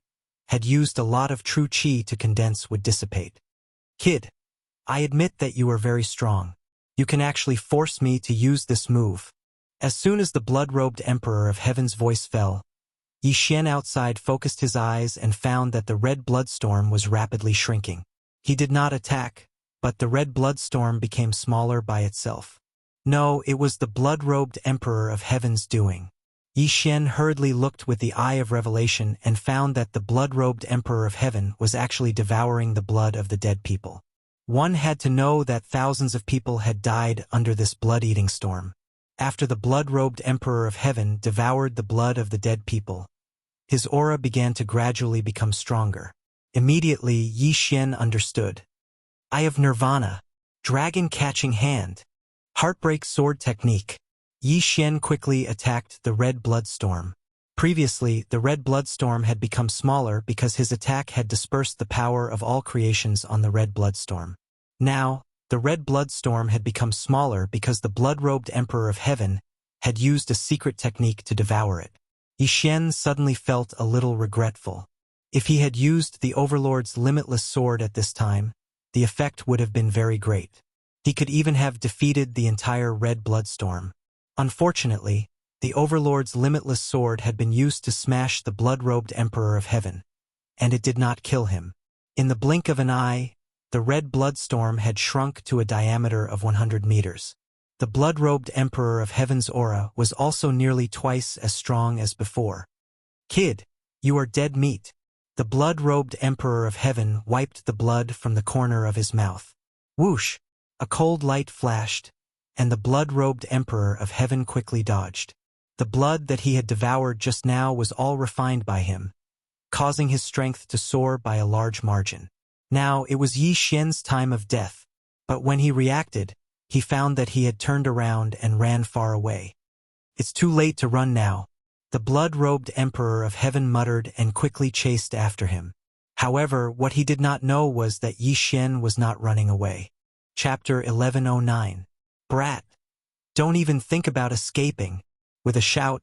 had used a lot of true qi to condense would dissipate. Kid, I admit that you are very strong. You can actually force me to use this move. As soon as the blood-robed Emperor of Heaven's voice fell, Yi Xian outside focused his eyes and found that the red blood storm was rapidly shrinking. He did not attack, but the red blood storm became smaller by itself. No, it was the blood-robed Emperor of Heaven's doing. Yi Xian hurriedly looked with the eye of revelation and found that the blood-robed Emperor of Heaven was actually devouring the blood of the dead people. One had to know that thousands of people had died under this blood-eating storm. After the blood-robed Emperor of Heaven devoured the blood of the dead people, his aura began to gradually become stronger. Immediately, Yi Xian understood. Eye of Nirvana, Dragon Catching Hand, Heartbreak Sword Technique. Yi Xian quickly attacked the red blood storm. Previously, the red blood storm had become smaller because his attack had dispersed the power of all creations on the red blood storm. Now, the red blood storm had become smaller because the blood-robed Emperor of Heaven had used a secret technique to devour it. Yi Xian suddenly felt a little regretful. If he had used the Overlord's limitless sword at this time, the effect would have been very great. He could even have defeated the entire red blood storm. Unfortunately, the Overlord's limitless sword had been used to smash the blood-robed Emperor of Heaven, and it did not kill him. In the blink of an eye, the red blood storm had shrunk to a diameter of 100 meters. The blood-robed Emperor of Heaven's aura was also nearly twice as strong as before. Kid, you are dead meat. The blood-robed Emperor of Heaven wiped the blood from the corner of his mouth. Whoosh! A cold light flashed, and the blood-robed Emperor of Heaven quickly dodged. The blood that he had devoured just now was all refined by him, causing his strength to soar by a large margin. Now it was Yi Xian's time of death, but when he reacted, he found that he had turned around and ran far away. It's too late to run now. The blood-robed Emperor of Heaven muttered and quickly chased after him. However, what he did not know was that Yi Xian was not running away. Chapter 1109. Brat. Don't even think about escaping. With a shout,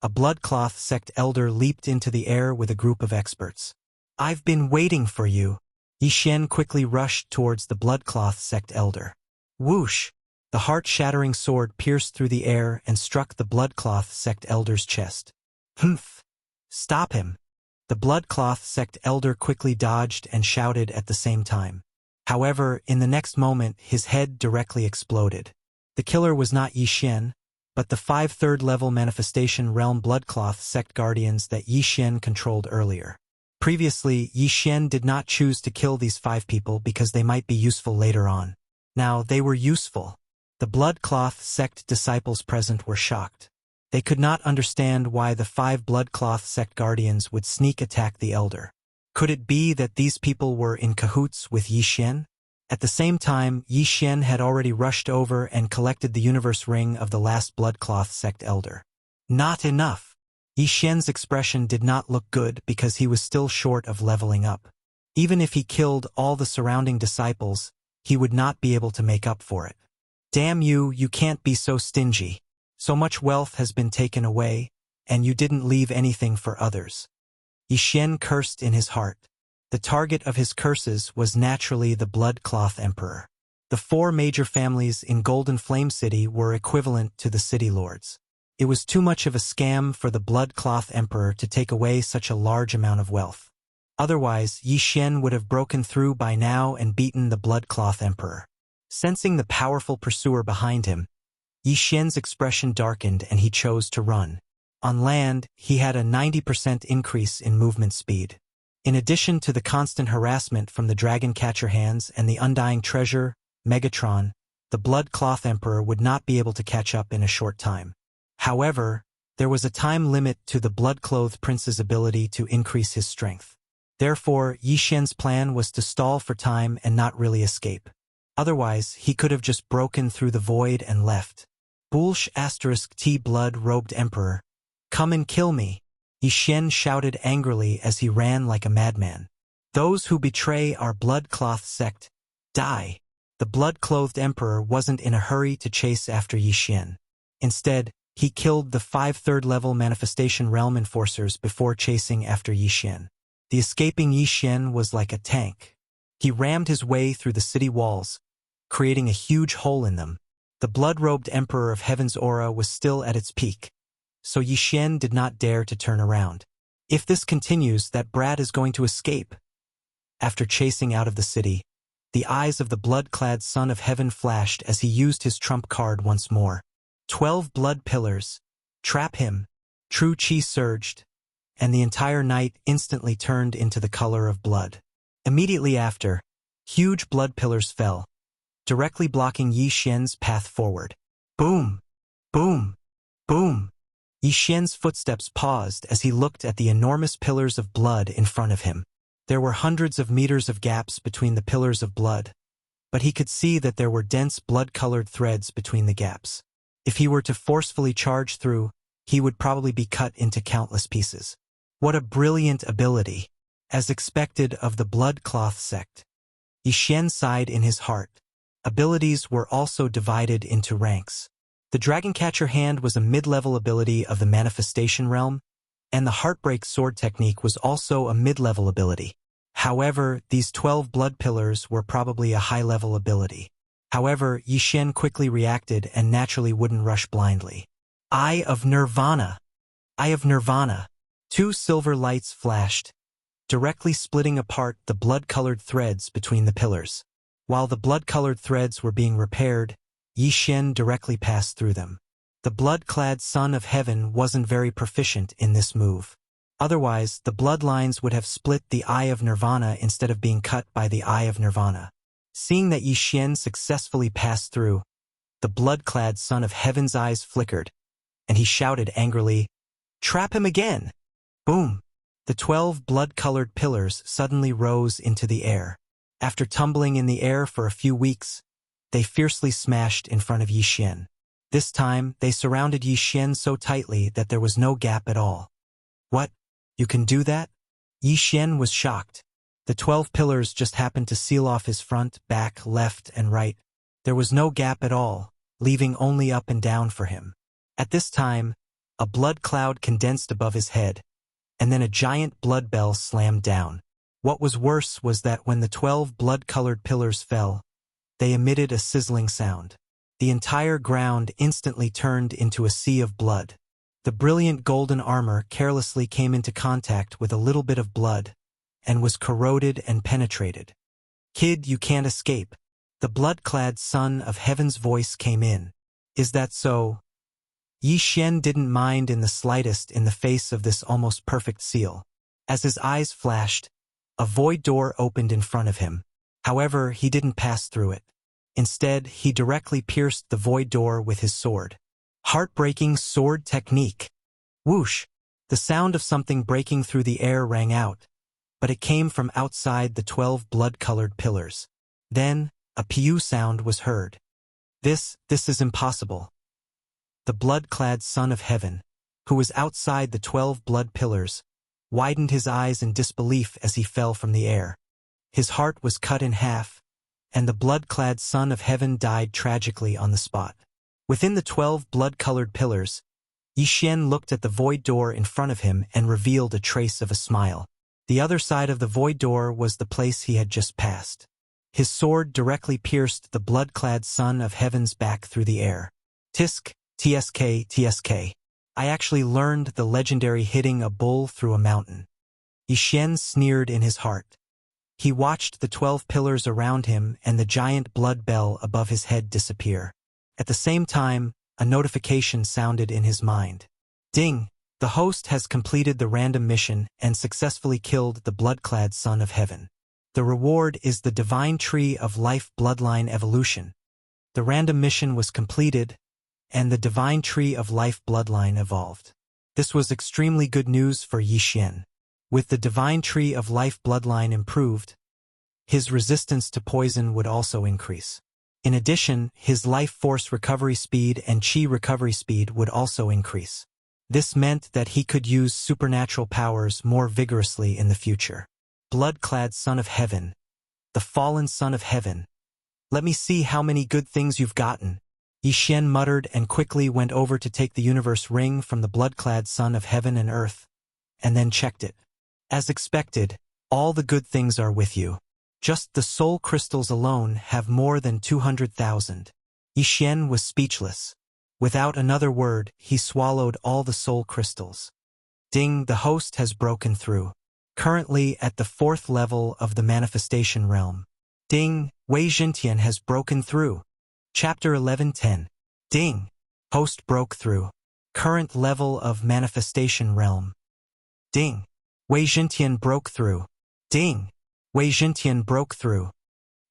a bloodcloth sect elder leaped into the air with a group of experts. I've been waiting for you. Yi Xian quickly rushed towards the bloodcloth sect elder. Whoosh! The heart-shattering sword pierced through the air and struck the bloodcloth sect elder's chest. Humph! Stop him! The bloodcloth sect elder quickly dodged and shouted at the same time. However, in the next moment, his head directly exploded. The killer was not Yi Xian, but the 5 third-level manifestation realm bloodcloth sect guardians that Yi Xian controlled earlier. Previously, Yi Xian did not choose to kill these 5 people because they might be useful later on. Now, they were useful. The blood cloth sect disciples present were shocked. They could not understand why the 5 blood cloth sect guardians would sneak attack the elder. Could it be that these people were in cahoots with Yi Xian? At the same time, Yi Xian had already rushed over and collected the universe ring of the last blood cloth sect elder. Not enough. Yi Xian's expression did not look good because he was still short of leveling up. Even if he killed all the surrounding disciples, he would not be able to make up for it. Damn you, you can't be so stingy. So much wealth has been taken away, and you didn't leave anything for others. Yi Xian cursed in his heart. The target of his curses was naturally the Blood Cloth Emperor. The 4 major families in Golden Flame City were equivalent to the city lords. It was too much of a scam for the Blood Cloth Emperor to take away such a large amount of wealth. Otherwise, Yi Xian would have broken through by now and beaten the Blood Cloth Emperor. Sensing the powerful pursuer behind him, Yi Xian's expression darkened and he chose to run. On land, he had a 90% increase in movement speed. In addition to the constant harassment from the Dragon Catcher Hands and the Undying Treasure, Megatron, the Blood Cloth Emperor would not be able to catch up in a short time. However, there was a time limit to the Blood-Clothed Prince's ability to increase his strength. Therefore, Yi Xian's plan was to stall for time and not really escape. Otherwise, he could have just broken through the void and left. Bullsh *T Blood-Robed Emperor. Come and kill me. Yi Xian shouted angrily as he ran like a madman. Those who betray our Blood Cloth sect, die. The Blood-Clothed Emperor wasn't in a hurry to chase after Yi Xian. Instead, he killed the 5 third-level Manifestation Realm Enforcers before chasing after Yi Xian. The escaping Yi Xian was like a tank. He rammed his way through the city walls, creating a huge hole in them. The blood-robed Emperor of Heaven's aura was still at its peak, so Yi Xian did not dare to turn around. If this continues, that brat is going to escape. After chasing out of the city, the eyes of the blood-clad Son of Heaven flashed as he used his trump card once more. 12 blood pillars. Trap him. True Qi surged, and the entire night instantly turned into the color of blood. Immediately after, huge blood pillars fell, directly blocking Yi Xian's path forward. Boom! Boom! Boom! Yi Xian's footsteps paused as he looked at the enormous pillars of blood in front of him. There were hundreds of meters of gaps between the pillars of blood, but he could see that there were dense blood-colored threads between the gaps. If he were to forcefully charge through, he would probably be cut into countless pieces. What a brilliant ability! As expected of the Blood Cloth sect. Yi Xian sighed in his heart. Abilities were also divided into ranks. The Dragon Catcher Hand was a mid-level ability of the Manifestation Realm, and the Heartbreak Sword technique was also a mid-level ability. However, these 12 blood pillars were probably a high-level ability. However, Yi Xian quickly reacted and naturally wouldn't rush blindly. Eye of Nirvana! Eye of Nirvana! 2 silver lights flashed, directly splitting apart the blood-colored threads between the pillars. While the blood-colored threads were being repaired, Yi Xian directly passed through them. The blood-clad Son of Heaven wasn't very proficient in this move. Otherwise, the bloodlines would have split the Eye of Nirvana instead of being cut by the Eye of Nirvana. Seeing that Yi Xian successfully passed through, the blood-clad Son of Heaven's eyes flickered, and he shouted angrily, "Trap him again!" Boom! The 12 blood-colored pillars suddenly rose into the air. After tumbling in the air for a few weeks, they fiercely smashed in front of Yi Xian. This time, they surrounded Yi Xian so tightly that there was no gap at all. What? You can do that? Yi Xian was shocked. The 12 pillars just happened to seal off his front, back, left, and right. There was no gap at all, leaving only up and down for him. At this time, a blood cloud condensed above his head, and then a giant blood bell slammed down. What was worse was that when the 12 blood-colored pillars fell, they emitted a sizzling sound. The entire ground instantly turned into a sea of blood. The brilliant golden armor carelessly came into contact with a little bit of blood, and was corroded and penetrated. "Kid, you can't escape." The blood-clad Son of Heaven's voice came in. "Is that so?" Yi Xian didn't mind in the slightest in the face of this almost perfect seal. As his eyes flashed, a void door opened in front of him. However, he didn't pass through it. Instead, he directly pierced the void door with his sword. Heartbreaking sword technique. Whoosh! The sound of something breaking through the air rang out, but it came from outside the 12 blood-colored pillars. Then, a pew sound was heard. This is impossible. The blood-clad Son of Heaven, who was outside the 12 blood pillars, widened his eyes in disbelief as he fell from the air. His heart was cut in half, and the blood-clad Son of Heaven died tragically on the spot. Within the 12 blood-colored pillars, Yi Xian looked at the void door in front of him and revealed a trace of a smile. The other side of the void door was the place he had just passed. His sword directly pierced the blood-clad Son of Heaven's back through the air. Tisk, tsk, tsk. I actually learned the legendary hitting a bull through a mountain. Yi Xian sneered in his heart. He watched the 12 pillars around him and the giant blood bell above his head disappear. At the same time, a notification sounded in his mind. Ding! The host has completed the random mission and successfully killed the blood-clad Son of Heaven. The reward is the Divine Tree of Life Bloodline Evolution. The random mission was completed, and the Divine Tree of Life bloodline evolved. This was extremely good news for Yi Xian. With the Divine Tree of Life bloodline improved, his resistance to poison would also increase. In addition, his life force recovery speed and qi recovery speed would also increase. This meant that he could use supernatural powers more vigorously in the future. Blood-clad Son of Heaven, the fallen Son of Heaven. Let me see how many good things you've gotten. Yi Xian muttered and quickly went over to take the universe ring from the blood-clad Son of Heaven and Earth, and then checked it. As expected, all the good things are with you. Just the soul crystals alone have more than 200,000. Yi Xian was speechless. Without another word, he swallowed all the soul crystals. Ding, the host has broken through. Currently at the 4th level of the manifestation realm. Ding, Wei Zhentian has broken through. Chapter 11:10. Ding, host broke through. Current level of manifestation realm. Ding, Wei Zhentian broke through. Ding, Wei Zhentian broke through.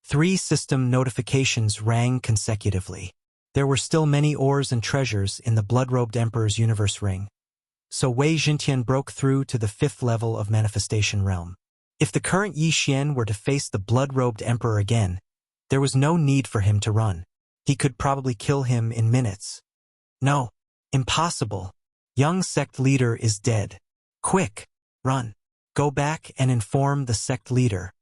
3 system notifications rang consecutively. There were still many ores and treasures in the blood-robed Emperor's universe ring. So Wei Zhentian broke through to the 5th level of manifestation realm. If the current Yi Xian were to face the blood-robed Emperor again, there was no need for him to run. He could probably kill him in minutes. No, impossible. Young sect leader is dead. Quick, run. Go back and inform the sect leader.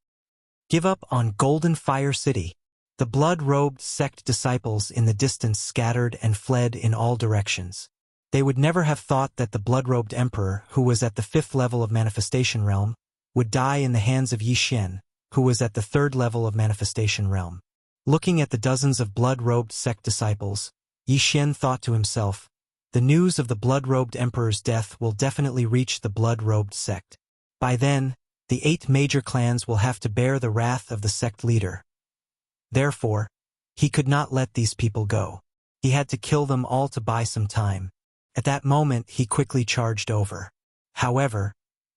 Give up on Golden Fire City. The blood-robed sect disciples in the distance scattered and fled in all directions. They would never have thought that the blood-robed Emperor, who was at the 5th level of manifestation realm, would die in the hands of Yi Xian, who was at the 3rd level of manifestation realm. Looking at the dozens of blood-robed sect disciples, Yi Xian thought to himself, the news of the blood-robed Emperor's death will definitely reach the blood-robed sect. By then, the 8 major clans will have to bear the wrath of the sect leader. Therefore, he could not let these people go. He had to kill them all to buy some time. At that moment, he quickly charged over. However,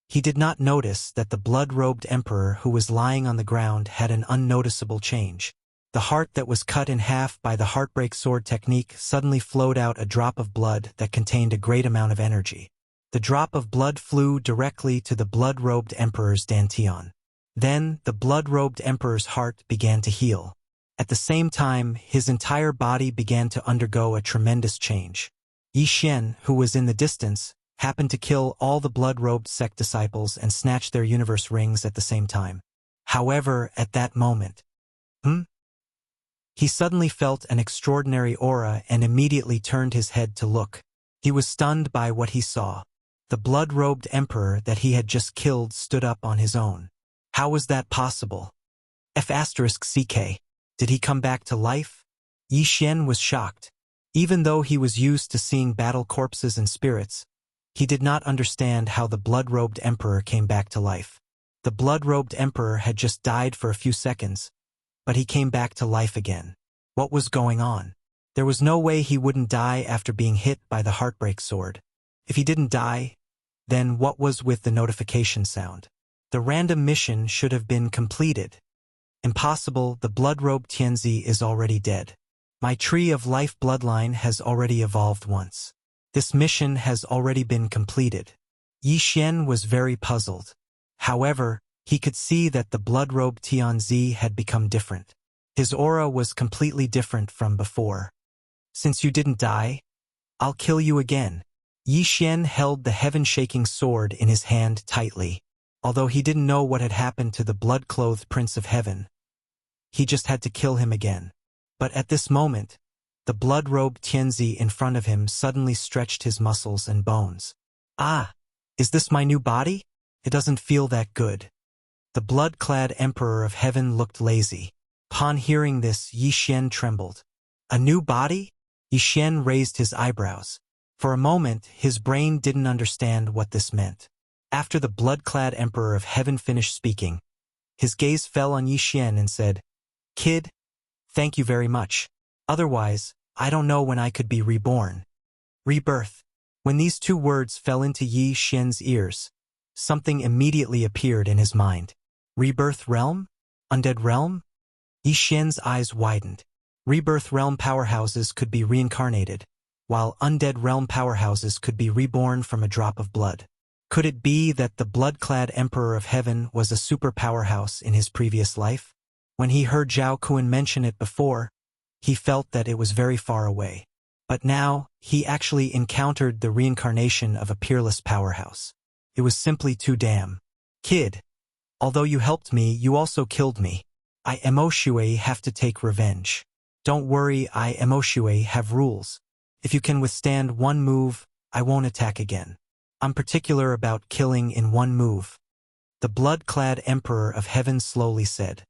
he did not notice that the blood-robed Emperor who was lying on the ground had an unnoticeable change. The heart that was cut in half by the heartbreak sword technique suddenly flowed out a drop of blood that contained a great amount of energy. The drop of blood flew directly to the blood-robed Emperor's dantian. Then, the blood-robed Emperor's heart began to heal. At the same time, his entire body began to undergo a tremendous change. Yi Xian, who was in the distance, happened to kill all the blood-robed sect disciples and snatch their universe rings at the same time. However, at that moment, he suddenly felt an extraordinary aura and immediately turned his head to look. He was stunned by what he saw. The blood-robed Emperor that he had just killed stood up on his own. How was that possible? F***CK. Did he come back to life? Yi Xian was shocked. Even though he was used to seeing battle corpses and spirits, he did not understand how the blood-robed Emperor came back to life. The blood-robed Emperor had just died for a few seconds, but he came back to life again. What was going on? There was no way he wouldn't die after being hit by the heartbreak sword. If he didn't die, Then what was with the notification sound? The random mission should have been completed. Impossible, the blood-robe Tianzi is already dead. My tree of life bloodline has already evolved once. This mission has already been completed. Yi Xian was very puzzled. However, he could see that the blood-robe Tianzi had become different. His aura was completely different from before. Since you didn't die, I'll kill you again. Yi Xian held the heaven-shaking sword in his hand tightly. Although he didn't know what had happened to the blood-clothed Prince of Heaven, he just had to kill him again. But at this moment, the blood-robed Tianzi in front of him suddenly stretched his muscles and bones. Ah, is this my new body? It doesn't feel that good. The blood-clad Emperor of Heaven looked lazy. Upon hearing this, Yi Xian trembled. A new body? Yi Xian raised his eyebrows. For a moment, his brain didn't understand what this meant. After the blood-clad Emperor of Heaven finished speaking, his gaze fell on Yi Xian and said, "Kid, thank you very much. Otherwise, I don't know when I could be reborn." Rebirth. When these two words fell into Yi Xian's ears, something immediately appeared in his mind. Rebirth realm? Undead realm? Yi Xian's eyes widened. Rebirth realm powerhouses could be reincarnated, while undead realm powerhouses could be reborn from a drop of blood. Could it be that the blood-clad Emperor of Heaven was a super powerhouse in his previous life? When he heard Zhao Kuan mention it before, he felt that it was very far away. But now, he actually encountered the reincarnation of a peerless powerhouse. It was simply too damn. Kid, although you helped me, you also killed me. I Emoshui have to take revenge. Don't worry, I Emoshui have rules. If you can withstand one move, I won't attack again. I'm particular about killing in one move. The blood-clad Emperor of Heaven slowly said.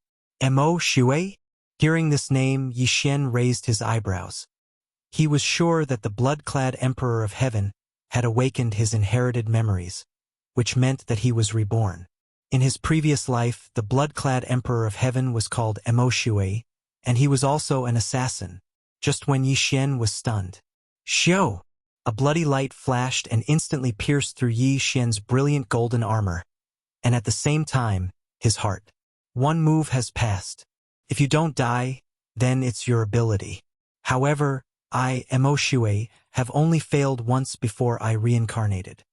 Mo Shui? Hearing this name, Yi Xian raised his eyebrows. He was sure that the blood-clad Emperor of Heaven had awakened his inherited memories, which meant that he was reborn. In his previous life, the blood-clad Emperor of Heaven was called Mo Shui, and he was also an assassin. Just when Yi Xian was stunned. Xiao! A bloody light flashed and instantly pierced through Yi Xian's brilliant golden armor, and at the same time, his heart. One move has passed. If you don't die, then it's your ability. However, I, Mo Shui, have only failed once before I reincarnated.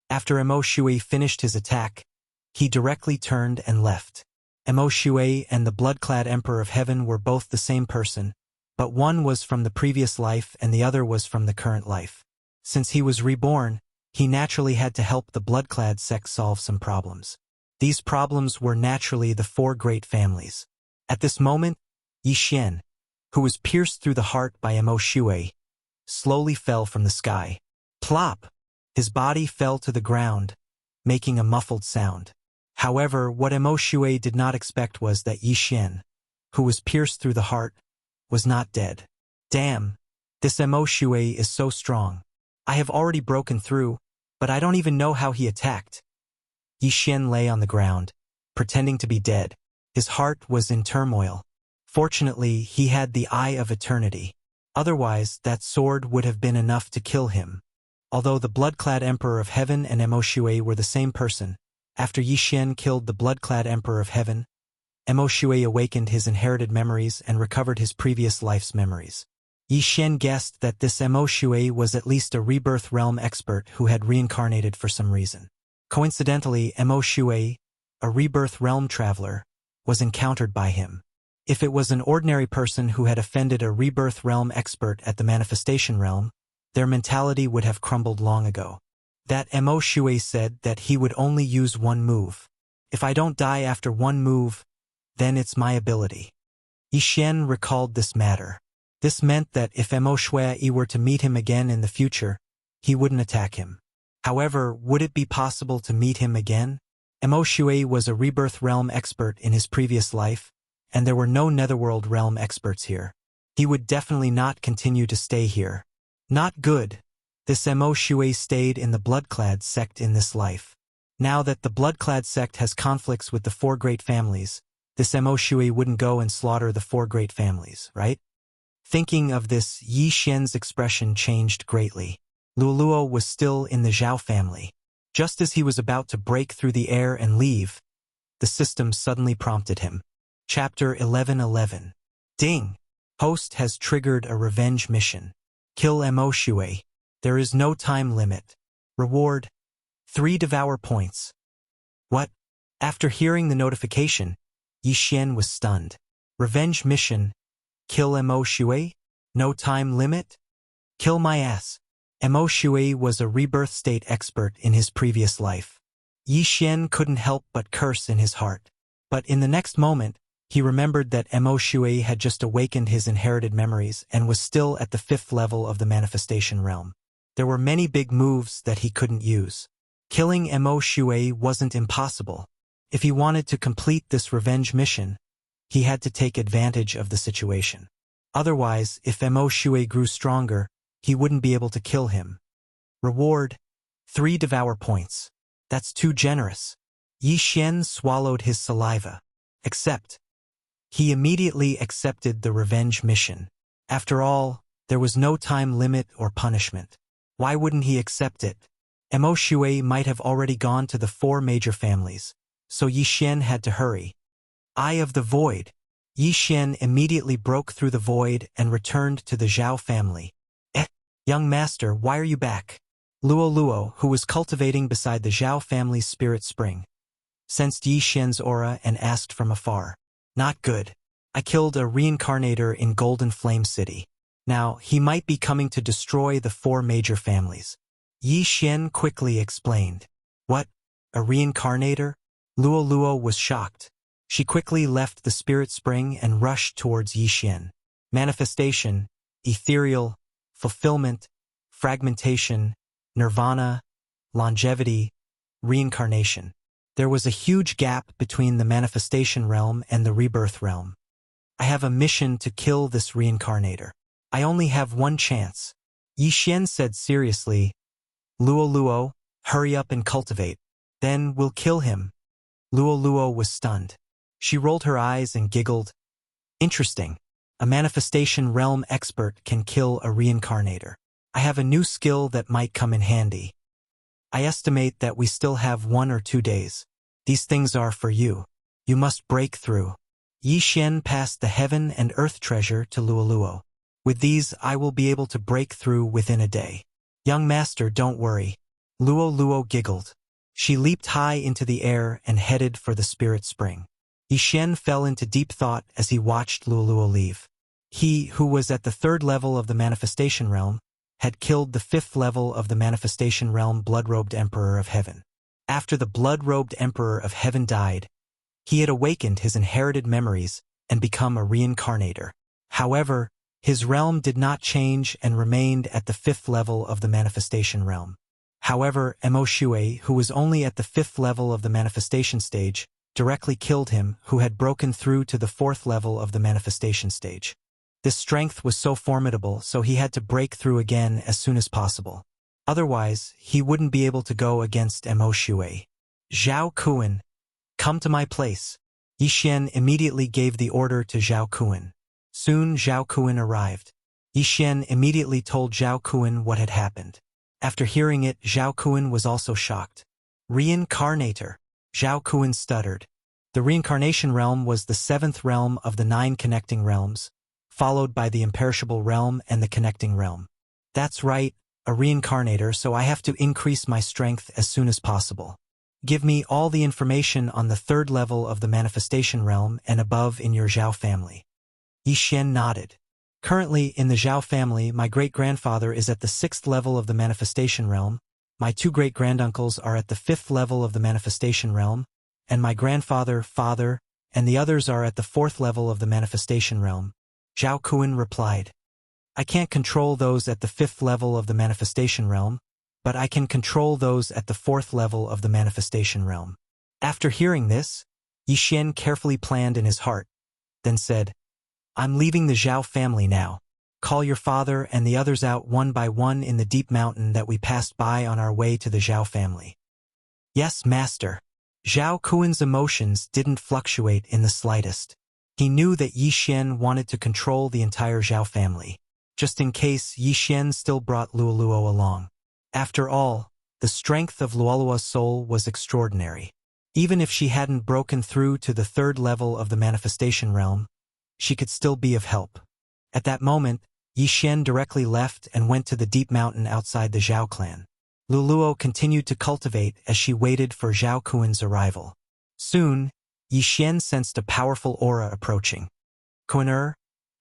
After Mo Shui finished his attack, he directly turned and left. Mo Shui and the blood-clad Emperor of Heaven were both the same person, but one was from the previous life and the other was from the current life. Since he was reborn, he naturally had to help the blood-clad sect solve some problems. These problems were naturally the four great families. At this moment, Yi Xian, who was pierced through the heart by Mo Shui, slowly fell from the sky. Plop! His body fell to the ground, making a muffled sound. However, what Mo Shui did not expect was that Yi Xian, who was pierced through the heart, was not dead. Damn! This Mo Shui is so strong. I have already broken through, but I don't even know how he attacked. Yi Xian lay on the ground, pretending to be dead. His heart was in turmoil. Fortunately, he had the Eye of Eternity. Otherwise, that sword would have been enough to kill him. Although the blood-clad Emperor of Heaven and Mo Shui were the same person, after Yi Xian killed the blood-clad Emperor of Heaven, Mo Shui awakened his inherited memories and recovered his previous life's memories. Yi Xian guessed that this Mo Shui was at least a rebirth realm expert who had reincarnated for some reason. Coincidentally, Mo Shui, a rebirth realm traveler, was encountered by him. If it was an ordinary person who had offended a rebirth realm expert at the manifestation realm, their mentality would have crumbled long ago. That Mo Shui said that he would only use one move. If I don't die after one move, then it's my ability. Yi Xian recalled this matter. This meant that if Mo Shui were to meet him again in the future, he wouldn't attack him. However, would it be possible to meet him again? Mo Shui was a rebirth realm expert in his previous life, and there were no netherworld realm experts here. He would definitely not continue to stay here. Not good. This Mo Shui stayed in the blood-clad sect in this life. Now that the blood-clad sect has conflicts with the four great families, this Mo Shui wouldn't go and slaughter the four great families, right? Thinking of this, Yi Xian's expression changed greatly. Luoluo was still in the Zhao family. Just as he was about to break through the air and leave, the system suddenly prompted him. Chapter 11:11. Ding! Host has triggered a revenge mission. Kill Mo Shui. There is no time limit. Reward: 3 devour points. What? After hearing the notification, Yi Xian was stunned. Revenge mission. Kill Mo Shui? No time limit? Kill my ass. Mo Shui was a rebirth state expert in his previous life. Yi Xian couldn't help but curse in his heart. But in the next moment, he remembered that Mo Shui had just awakened his inherited memories and was still at the 5th level of the manifestation realm. There were many big moves that he couldn't use. Killing Mo Shui wasn't impossible. If he wanted to complete this revenge mission, he had to take advantage of the situation. Otherwise, if Mo Shui grew stronger, he wouldn't be able to kill him. Reward: 3 devour points. That's too generous. Yi Xian swallowed his saliva. Accept. He immediately accepted the revenge mission. After all, there was no time limit or punishment. Why wouldn't he accept it? Mo Shui might have already gone to the 4 major families, so Yi Xian had to hurry. Eye of the Void. Yi Xian immediately broke through the void and returned to the Zhao family. Young master, why are you back? Luo Luo, who was cultivating beside the Zhao family's spirit spring, sensed Yi Xian's aura and asked from afar. Not good. I killed a reincarnator in Golden Flame City. Now, he might be coming to destroy the 4 major families. Yi Xian quickly explained. What? A reincarnator? Luo Luo was shocked. She quickly left the spirit spring and rushed towards Yi Xian. Manifestation, ethereal, fulfillment, fragmentation, nirvana, longevity, reincarnation. There was a huge gap between the manifestation realm and the rebirth realm. I have a mission to kill this reincarnator. I only have 1 chance. Yi Xian said seriously. Luo Luo, hurry up and cultivate. Then we'll kill him. Luo Luo was stunned. She rolled her eyes and giggled. Interesting. A manifestation realm expert can kill a reincarnator. I have a new skill that might come in handy. I estimate that we still have 1 or 2 days. These things are for you. You must break through. Yi Xian passed the heaven and earth treasure to Luo Luo. With these, I will be able to break through within a day. Young master, don't worry. Luo Luo giggled. She leaped high into the air and headed for the spirit spring. Yi Xian fell into deep thought as he watched Luo Luo leave. He, who was at the 3rd level of the manifestation realm, had killed the 5th level of the manifestation realm blood-robed Emperor of Heaven. After the blood-robed Emperor of Heaven died, he had awakened his inherited memories and become a reincarnator. However, his realm did not change and remained at the 5th level of the manifestation realm. However, Mo Shui, who was only at the 5th level of the manifestation stage, directly killed him, who had broken through to the 4th level of the manifestation stage. This strength was so formidable, so he had to break through again as soon as possible. Otherwise, he wouldn't be able to go against Mo Shui. Zhao Kuan, come to my place. Yi Xian immediately gave the order to Zhao Kuan. Soon Zhao Kuan arrived. Yi Xian immediately told Zhao Kuan what had happened. After hearing it, Zhao Kuan was also shocked. Reincarnator. Zhao Kuan stuttered. The reincarnation realm was the 7th realm of the 9 connecting realms, followed by the imperishable realm and the connecting realm. That's right, a reincarnator, so I have to increase my strength as soon as possible. Give me all the information on the 3rd level of the manifestation realm and above in your Zhao family. Yi Xian nodded. Currently, in the Zhao family, my great-grandfather is at the 6th level of the manifestation realm, my 2 great-granduncles are at the 5th level of the manifestation realm, and my grandfather, father, and the others are at the 4th level of the manifestation realm. Zhao Kuan replied. I can't control those at the 5th level of the manifestation realm, but I can control those at the 4th level of the manifestation realm. After hearing this, Yi Xian carefully planned in his heart, then said, I'm leaving the Zhao family now. Call your father and the others out one by one in the deep mountain that we passed by on our way to the Zhao family. Yes, master. Zhao Kuan's emotions didn't fluctuate in the slightest. He knew that Yi Xian wanted to control the entire Zhao family, just in case Yi Xian still brought Luo Luo along. After all, The strength of Luolua's soul was extraordinary. Even if she hadn't broken through to the third level of the manifestation realm, she could still be of help. At that moment, Yi Xian directly left and went to the deep mountain outside the Zhao clan. Luoluo continued to cultivate as she waited for Zhao Kuan's arrival. Soon, Yi Xian sensed a powerful aura approaching. Kuan,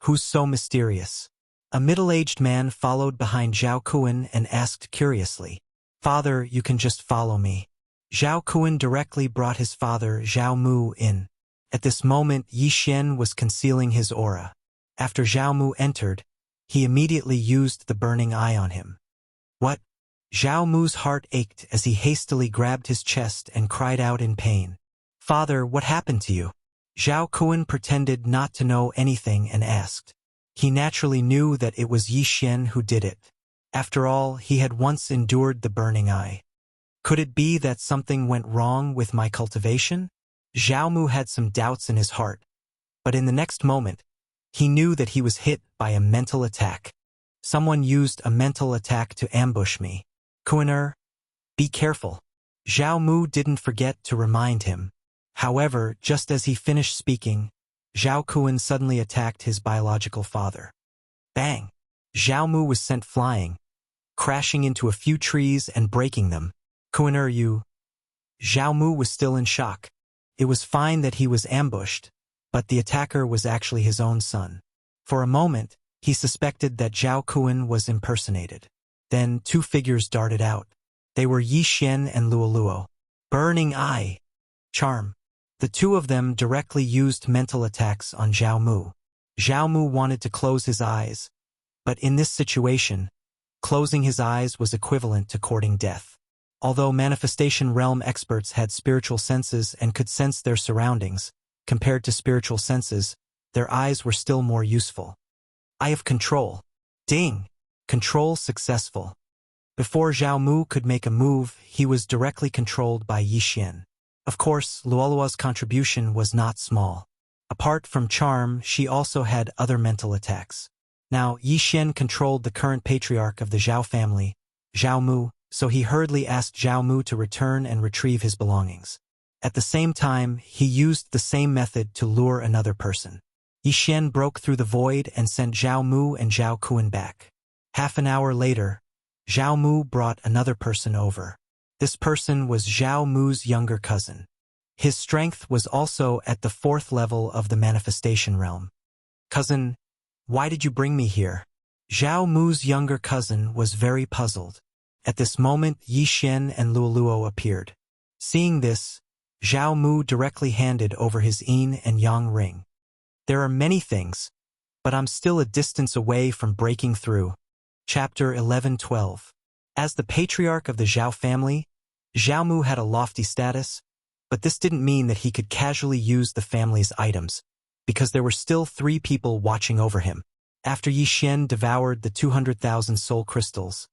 who's so mysterious? A middle-aged man followed behind Zhao Kuan and asked curiously, "Father, you can just follow me." Zhao Kuan directly brought his father Zhao Mu in. At this moment, Yi Xian was concealing his aura. After Zhao Mu entered, he immediately used the burning eye on him. What? Zhao Mu's heart ached as he hastily grabbed his chest and cried out in pain. "Father, what happened to you?" Zhao Kuan pretended not to know anything and asked. He naturally knew that it was Yi Xian who did it. After all, he had once endured the burning eye. Could it be that something went wrong with my cultivation? Zhao Mu had some doubts in his heart. But in the next moment, he knew that he was hit by a mental attack. Someone used a mental attack to ambush me. Kuan, be careful. Zhao Mu didn't forget to remind him. However, just as he finished speaking, Zhao Kuan suddenly attacked his biological father. Bang! Zhao Mu was sent flying, crashing into a few trees and breaking them. Kuan, you? Zhao Mu was still in shock. It was fine that he was ambushed, but the attacker was actually his own son. For a moment, he suspected that Zhao Kuan was impersonated. Then two figures darted out. They were Yi Xian and Luoluo. Burning Eye. Charm. The two of them directly used mental attacks on Zhao Mu. Zhao Mu wanted to close his eyes, but in this situation, closing his eyes was equivalent to courting death. Although manifestation realm experts had spiritual senses and could sense their surroundings, compared to spiritual senses, their eyes were still more useful. Eye of control. Ding! Control successful. Before Zhao Mu could make a move, he was directly controlled by Yi Xian. Of course, Luolua's contribution was not small. Apart from charm, she also had other mental attacks. Now, Yi Xian controlled the current patriarch of the Zhao family, Zhao Mu, so he hurriedly asked Zhao Mu to return and retrieve his belongings. At the same time, he used the same method to lure another person. Yi Xian broke through the void and sent Zhao Mu and Zhao Kuan back. Half an hour later, Zhao Mu brought another person over. This person was Zhao Mu's younger cousin. His strength was also at the fourth level of the manifestation realm. Cousin, why did you bring me here? Zhao Mu's younger cousin was very puzzled. At this moment, Yi Xian and Luoluo appeared. Seeing this, Zhao Mu directly handed over his yin and yang ring. There are many things, but I'm still a distance away from breaking through. Chapter 11-12. As the patriarch of the Zhao family, Zhao Mu had a lofty status, but this didn't mean that he could casually use the family's items, because there were still 3 people watching over him. After Yi Xian devoured the 200,000 soul crystals,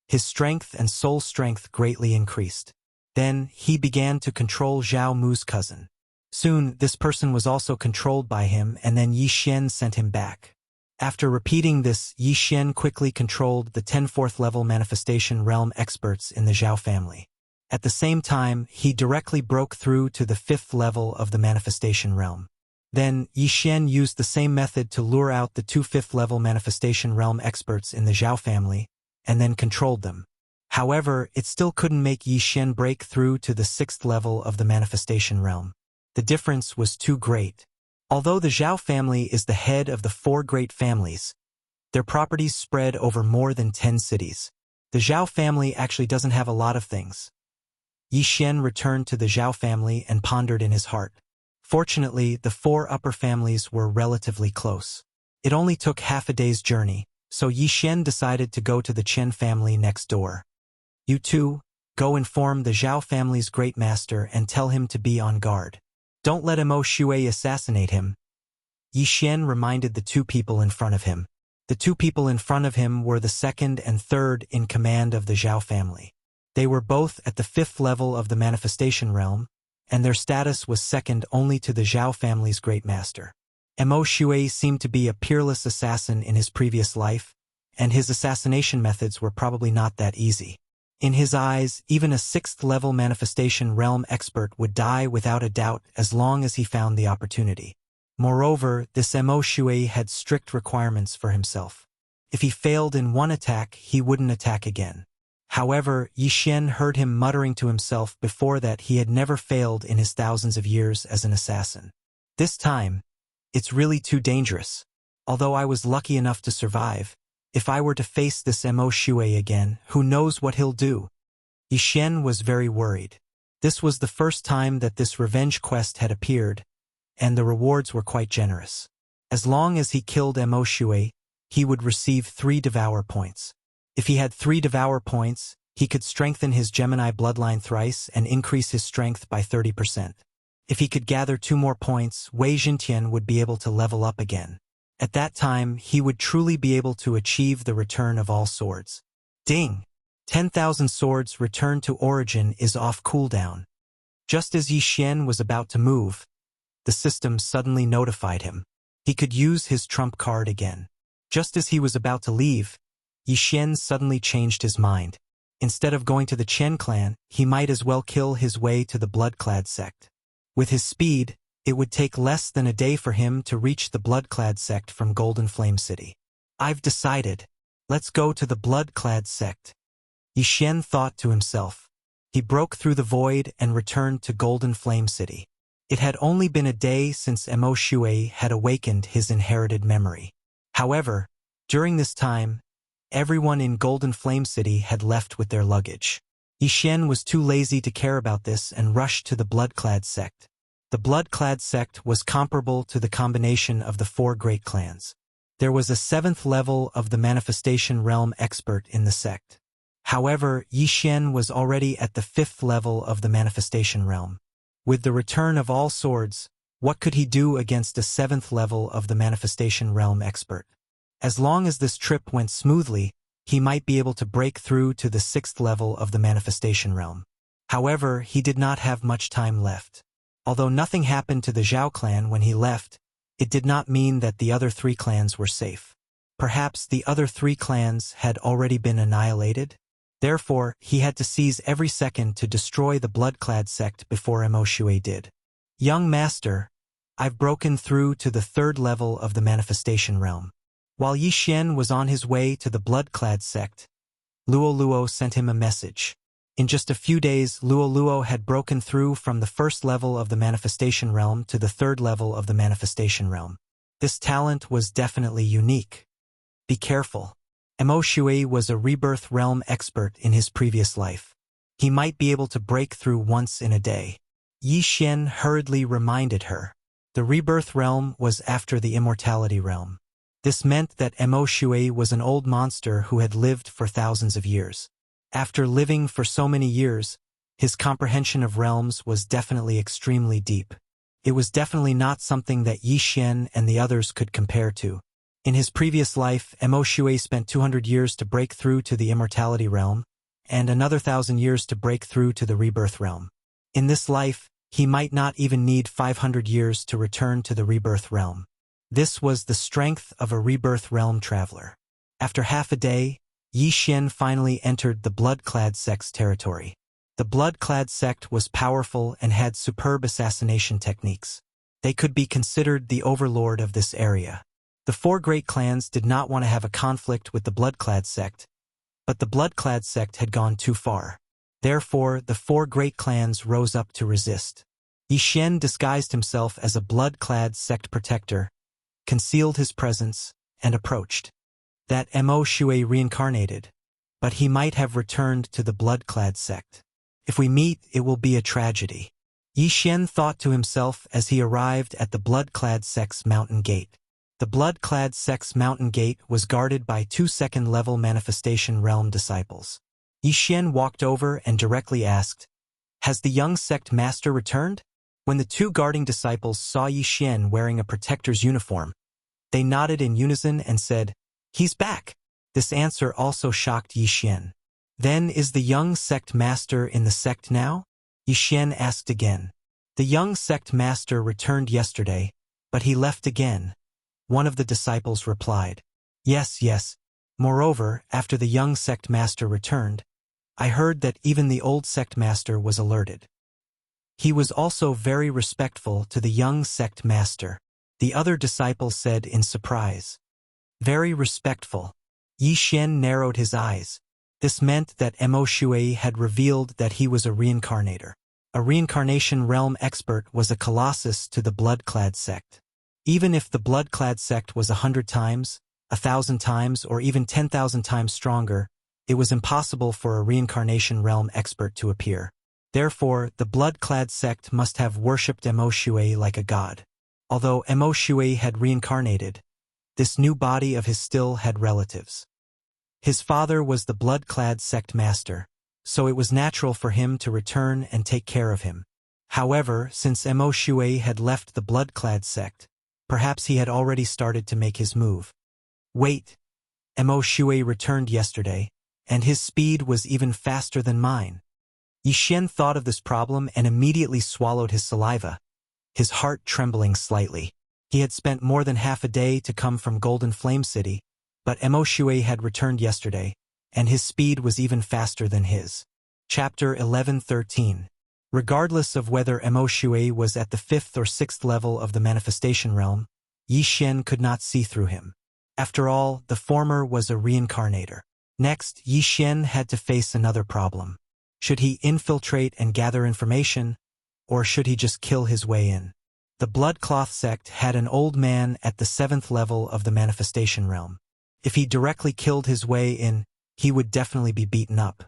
his strength and soul strength greatly increased. Then, he began to control Zhao Mu's cousin. Soon, this person was also controlled by him, and then Yi Xian sent him back. After repeating this, Yi Xian quickly controlled the 10 fourth-level manifestation realm experts in the Zhao family. At the same time, he directly broke through to the 5th level of the manifestation realm. Then, Yi Xian used the same method to lure out the 2 5th-level manifestation realm experts in the Zhao family, and then controlled them. However, it still couldn't make Yi Xian break through to the 6th level of the manifestation realm. The difference was too great. Although the Zhao family is the head of the 4 great families, their properties spread over more than 10 cities. The Zhao family actually doesn't have a lot of things. Yi Xian returned to the Zhao family and pondered in his heart. Fortunately, the 4 upper families were relatively close. It only took half a day's journey, so Yi Xian decided to go to the Chen family next door. You two, go inform the Zhao family's great master and tell him to be on guard. Don't let Mo Shui assassinate him. Yi Xian reminded the 2 people in front of him. The 2 people in front of him were the 2nd and 3rd in command of the Zhao family. They were both at the 5th level of the manifestation realm, and their status was second only to the Zhao family's great master. Mo Shui seemed to be a peerless assassin in his previous life, and his assassination methods were probably not that easy. In his eyes, even a 6th-level manifestation realm expert would die without a doubt as long as he found the opportunity. Moreover, this Mo Shui had strict requirements for himself. If he failed in one attack, he wouldn't attack again. However, Yi Xian heard him muttering to himself before that he had never failed in his thousands of years as an assassin. This time, it's really too dangerous. Although I was lucky enough to survive, if I were to face this Mo Shui again, who knows what he'll do? Yi Xian was very worried. This was the first time that this revenge quest had appeared, and the rewards were quite generous. As long as he killed Mo Shui, he would receive 3 Devour points. If he had 3 Devour points, he could strengthen his Gemini bloodline thrice and increase his strength by 30%. If he could gather 2 more points, Wei Jintian would be able to level up again. At that time, he would truly be able to achieve the return of all swords. Ding! 10,000 swords return to origin is off cooldown. Just as Yi Xian was about to move, the system suddenly notified him. He could use his trump card again. Just as he was about to leave, Yi Xian suddenly changed his mind. Instead of going to the Chen clan, he might as well kill his way to the Blood-clad sect. With his speed, it would take less than a day for him to reach the Blood-clad sect from Golden Flame City. I've decided. Let's go to the Blood-clad sect. Yi Xian thought to himself. He broke through the void and returned to Golden Flame City. It had only been a day since Mo Shui had awakened his inherited memory. However, during this time, everyone in Golden Flame City had left with their luggage. Yi Xian was too lazy to care about this and rushed to the Blood-clad sect. The Blood-clad sect was comparable to the combination of the 4 great clans. There was a 7th level of the manifestation realm expert in the sect. However, Yi Xian was already at the 5th level of the manifestation realm. With the return of all swords, what could he do against a 7th level of the manifestation realm expert? As long as this trip went smoothly, he might be able to break through to the 6th level of the manifestation realm. However, he did not have much time left. Although nothing happened to the Zhao clan when he left, it did not mean that the other 3 clans were safe. Perhaps the other 3 clans had already been annihilated? Therefore, he had to seize every second to destroy the Blood-clad sect before Mo Shui did. Young master, I've broken through to the 3rd level of the manifestation realm. While Yi Xian was on his way to the Blood-clad sect, Luo sent him a message. In just a few days, Luo had broken through from the 1st level of the manifestation realm to the 3rd level of the manifestation realm. This talent was definitely unique. Be careful. Mo Shui was a rebirth realm expert in his previous life. He might be able to break through once in a day. Yi Xian hurriedly reminded her. The rebirth realm was after the immortality realm. This meant that Mo Shui was an old monster who had lived for thousands of years. After living for so many years, his comprehension of realms was definitely extremely deep. It was definitely not something that Yi Xian and the others could compare to. In his previous life, Mo Shui spent 200 years to break through to the immortality realm, and another 1,000 years to break through to the rebirth realm. In this life, he might not even need 500 years to return to the rebirth realm. This was the strength of a rebirth realm traveler. After half a day, Yi Xian finally entered the Blood-clad sect's territory. The Blood-clad sect was powerful and had superb assassination techniques. They could be considered the overlord of this area. The 4 great clans did not want to have a conflict with the Blood-clad sect, but the Blood-clad sect had gone too far. Therefore, the 4 great clans rose up to resist. Yi Xian disguised himself as a Blood-clad sect protector, concealed his presence, and approached. That Mo Shui reincarnated, but he might have returned to the Blood-clad sect. If we meet, it will be a tragedy. Yi Xian thought to himself as he arrived at the Blood-clad sect's mountain gate. The Blood-clad sect's mountain gate was guarded by 2 second-level manifestation realm disciples. Yi Xian walked over and directly asked, "Has the young sect master returned?" When the 2 guarding disciples saw Yi Xian wearing a protector's uniform, they nodded in unison and said, "He's back." This answer also shocked Yi Xian. "Then is the young sect master in the sect now?" Yi Xian asked again. "The young sect master returned yesterday, but he left again," one of the disciples replied. Yes. Moreover, after the young sect master returned, I heard that even the old sect master was alerted. He was also very respectful to the young sect master, the other disciple said in surprise. Very respectful. Yi Xian narrowed his eyes. This meant that Mo Shui had revealed that he was a reincarnator. A reincarnation realm expert was a colossus to the blood-clad sect. Even if the blood-clad sect was 100 times, 1,000 times, or even 10,000 times stronger, it was impossible for a reincarnation realm expert to appear. Therefore, the blood-clad sect must have worshipped Mo Shui like a god. Although Mo Shui had reincarnated, this new body of his still had relatives. His father was the blood-clad sect master, so it was natural for him to return and take care of him. However, since Mo Shui had left the blood-clad sect, perhaps he had already started to make his move. Wait, Mo Shui returned yesterday, and his speed was even faster than mine. Yi Xian thought of this problem and immediately swallowed his saliva, his heart trembling slightly. He had spent more than half a day to come from Golden Flame City, but Mo Shui had returned yesterday, and his speed was even faster than his. Chapter 11:13. Regardless of whether Mo Shui was at the 5th or 6th level of the manifestation realm, Yi Xian could not see through him. After all, the former was a reincarnator. Next, Yi Xian had to face another problem. Should he infiltrate and gather information, or should he just kill his way in? The Bloodcloth sect had an old man at the 7th level of the manifestation realm. If he directly killed his way in, he would definitely be beaten up.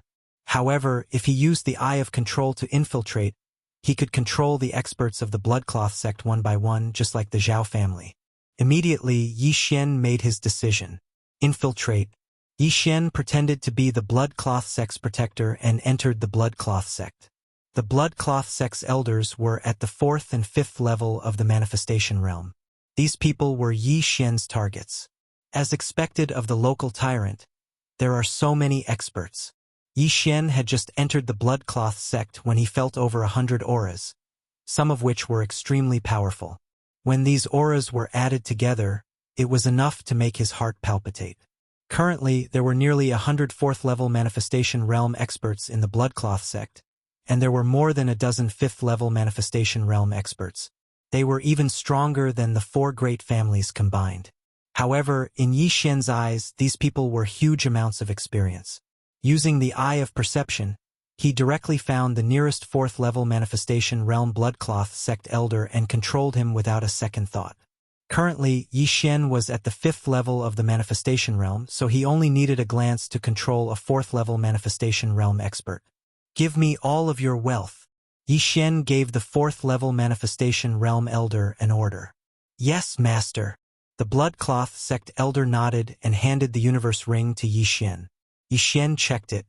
However, if he used the Eye of Control to infiltrate, he could control the experts of the Bloodcloth sect one by one, just like the Zhao family. Immediately, Yi Xian made his decision. Infiltrate. Yi Xian pretended to be the Bloodcloth sect's protector and entered the Bloodcloth sect. The Bloodcloth sect's elders were at the 4th and 5th level of the manifestation realm. These people were Yi Xian's targets. As expected of the local tyrant, there are so many experts. Yi Xian had just entered the Bloodcloth sect when he felt over 100 auras, some of which were extremely powerful. When these auras were added together, it was enough to make his heart palpitate. Currently, there were nearly 100 4th-level manifestation realm experts in the Bloodcloth sect, and there were more than a dozen 5th-level manifestation realm experts. They were even stronger than the 4 great families combined. However, in Yi Xian's eyes, these people were huge amounts of experience. Using the Eye of Perception, he directly found the nearest 4th-level manifestation realm Bloodcloth sect elder and controlled him without a second thought. Currently, Yi Xian was at the 5th level of the manifestation realm, so he only needed a glance to control a 4th-level manifestation realm expert. Give me all of your wealth. Yi Xian gave the 4th-level manifestation realm elder an order. Yes, master. The Bloodcloth sect elder nodded and handed the universe ring to Yi Xian. Yi Xian checked it.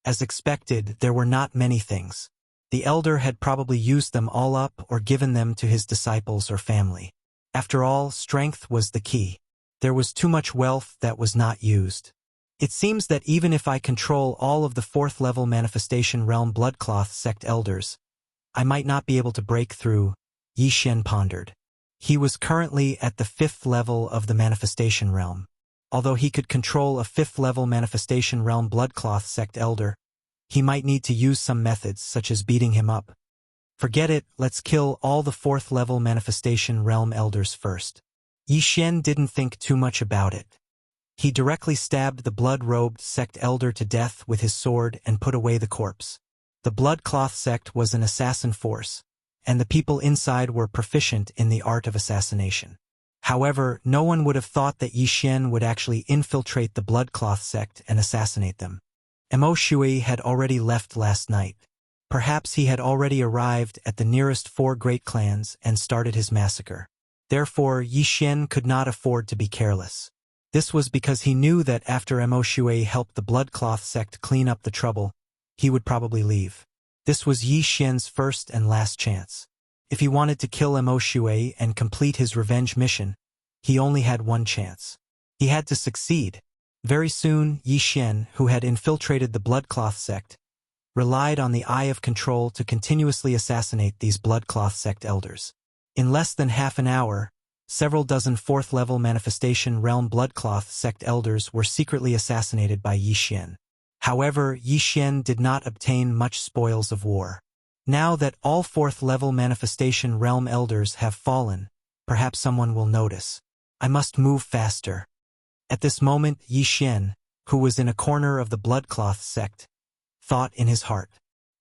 As expected, there were not many things. The elder had probably used them all up or given them to his disciples or family. After all, strength was the key. There was too much wealth that was not used. It seems that even if I control all of the 4th-level manifestation realm Bloodcloth sect elders, I might not be able to break through, Yi Xian pondered. He was currently at the 5th level of the manifestation realm. Although he could control a 5th-level manifestation realm Bloodcloth sect elder, he might need to use some methods such as beating him up. Forget it, let's kill all the 4th-level manifestation realm elders first. Yi Xian didn't think too much about it. He directly stabbed the blood-robed sect elder to death with his sword and put away the corpse. The Bloodcloth sect was an assassin force, and the people inside were proficient in the art of assassination. However, no one would have thought that Yi Xian would actually infiltrate the Bloodcloth sect and assassinate them. Mo Shui had already left last night. Perhaps he had already arrived at the nearest 4 great clans and started his massacre. Therefore, Yi Xian could not afford to be careless. This was because he knew that after Mo Shui helped the Bloodcloth sect clean up the trouble, he would probably leave. This was Yi Xian's first and last chance. If he wanted to kill Mo Shui and complete his revenge mission, he only had one chance. He had to succeed. Very soon, Yi Xian, who had infiltrated the Bloodcloth sect, relied on the Eye of Control to continuously assassinate these Bloodcloth sect elders. In less than half an hour, several dozen 4th-level manifestation realm Bloodcloth sect elders were secretly assassinated by Yi Xian. However, Yi Xian did not obtain much spoils of war. Now that all 4th-level manifestation realm elders have fallen, perhaps someone will notice. I must move faster. At this moment, Yi Xian, who was in a corner of the Bloodcloth sect, thought in his heart.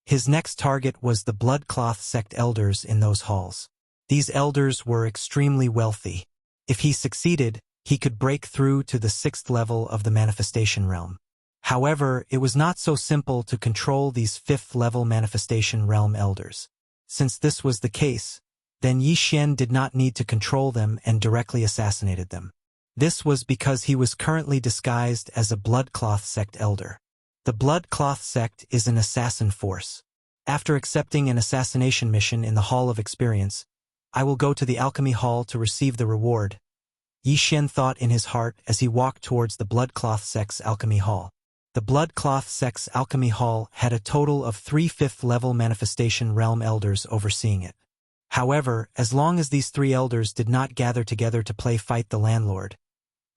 His next target was the Bloodcloth sect elders in those halls. These elders were extremely wealthy. If he succeeded, he could break through to the 6th level of the manifestation realm. However, it was not so simple to control these 5th-level manifestation realm elders. Since this was the case, then Yi Xian did not need to control them and directly assassinated them. This was because he was currently disguised as a Bloodcloth sect elder. The Bloodcloth sect is an assassin force. After accepting an assassination mission in the Hall of Experience, I will go to the Alchemy Hall to receive the reward, Yi Xian thought in his heart as he walked towards the Bloodcloth sect's Alchemy Hall. The Bloodcloth sect's Alchemy Hall had a total of 3 5th-level manifestation realm elders overseeing it. However, as long as these 3 elders did not gather together to play fight the landlord,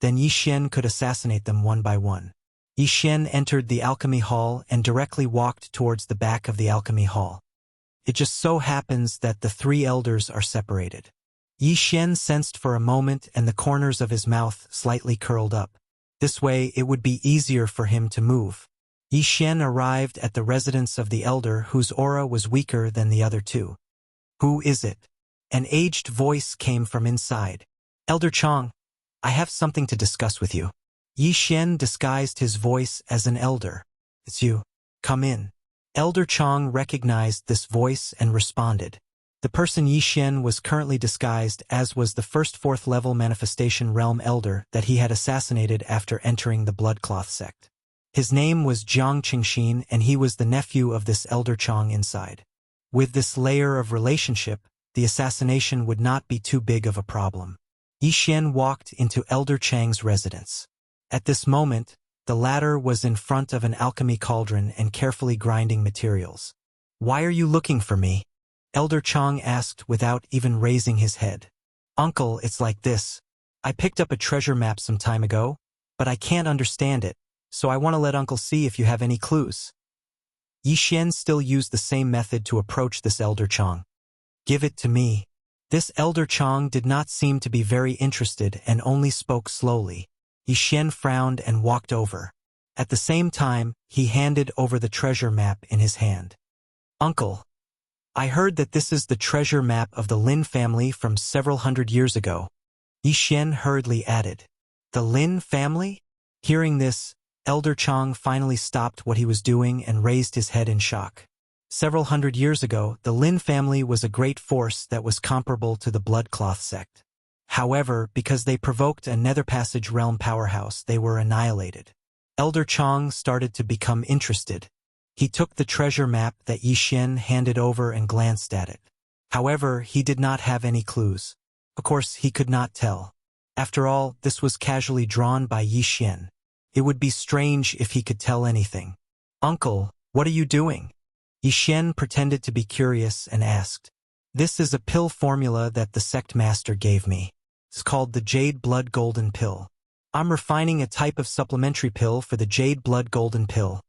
then Yi Xian could assassinate them one by one. Yi Xian entered the Alchemy Hall and directly walked towards the back of the Alchemy Hall. It just so happens that the 3 elders are separated. Yi Xian sensed for a moment and the corners of his mouth slightly curled up. This way it would be easier for him to move. Yi Xian arrived at the residence of the elder whose aura was weaker than the other 2. Who is it? An aged voice came from inside. Elder Chang, I have something to discuss with you. Yi Xian disguised his voice as an elder. It's you. Come in. Elder Chang recognized this voice and responded. The person Yi Xian was currently disguised as was the first 4th-level manifestation realm elder that he had assassinated after entering the Bloodcloth sect. His name was Jiang Qingxin and he was the nephew of this elder Chang inside. With this layer of relationship, the assassination would not be too big of a problem. Yi Xian walked into Elder Chang's residence. At this moment, the latter was in front of an alchemy cauldron and carefully grinding materials. Why are you looking for me? Elder Chang asked without even raising his head. Uncle, it's like this. I picked up a treasure map some time ago, but I can't understand it, so I want to let Uncle see if you have any clues. Yi Xian still used the same method to approach this Elder Chang. Give it to me. This Elder Chang did not seem to be very interested and only spoke slowly. Yi Xian frowned and walked over. At the same time, he handed over the treasure map in his hand. Uncle, I heard that this is the treasure map of the Lin family from several hundred years ago. Yi Xian hurriedly added. The Lin family? Hearing this, Elder Chang finally stopped what he was doing and raised his head in shock. Several hundred years ago, the Lin family was a great force that was comparable to the Bloodcloth sect. However, because they provoked a Nether Passage realm powerhouse, they were annihilated. Elder Chang started to become interested. He took the treasure map that Yi Xian handed over and glanced at it. However, he did not have any clues. Of course, he could not tell. After all, this was casually drawn by Yi Xian. It would be strange if he could tell anything. Uncle, what are you doing? Yi Xian pretended to be curious and asked. This is a pill formula that the sect master gave me. It's called the Jade Blood Golden Pill. I'm refining a type of supplementary pill for the Jade Blood Golden Pill.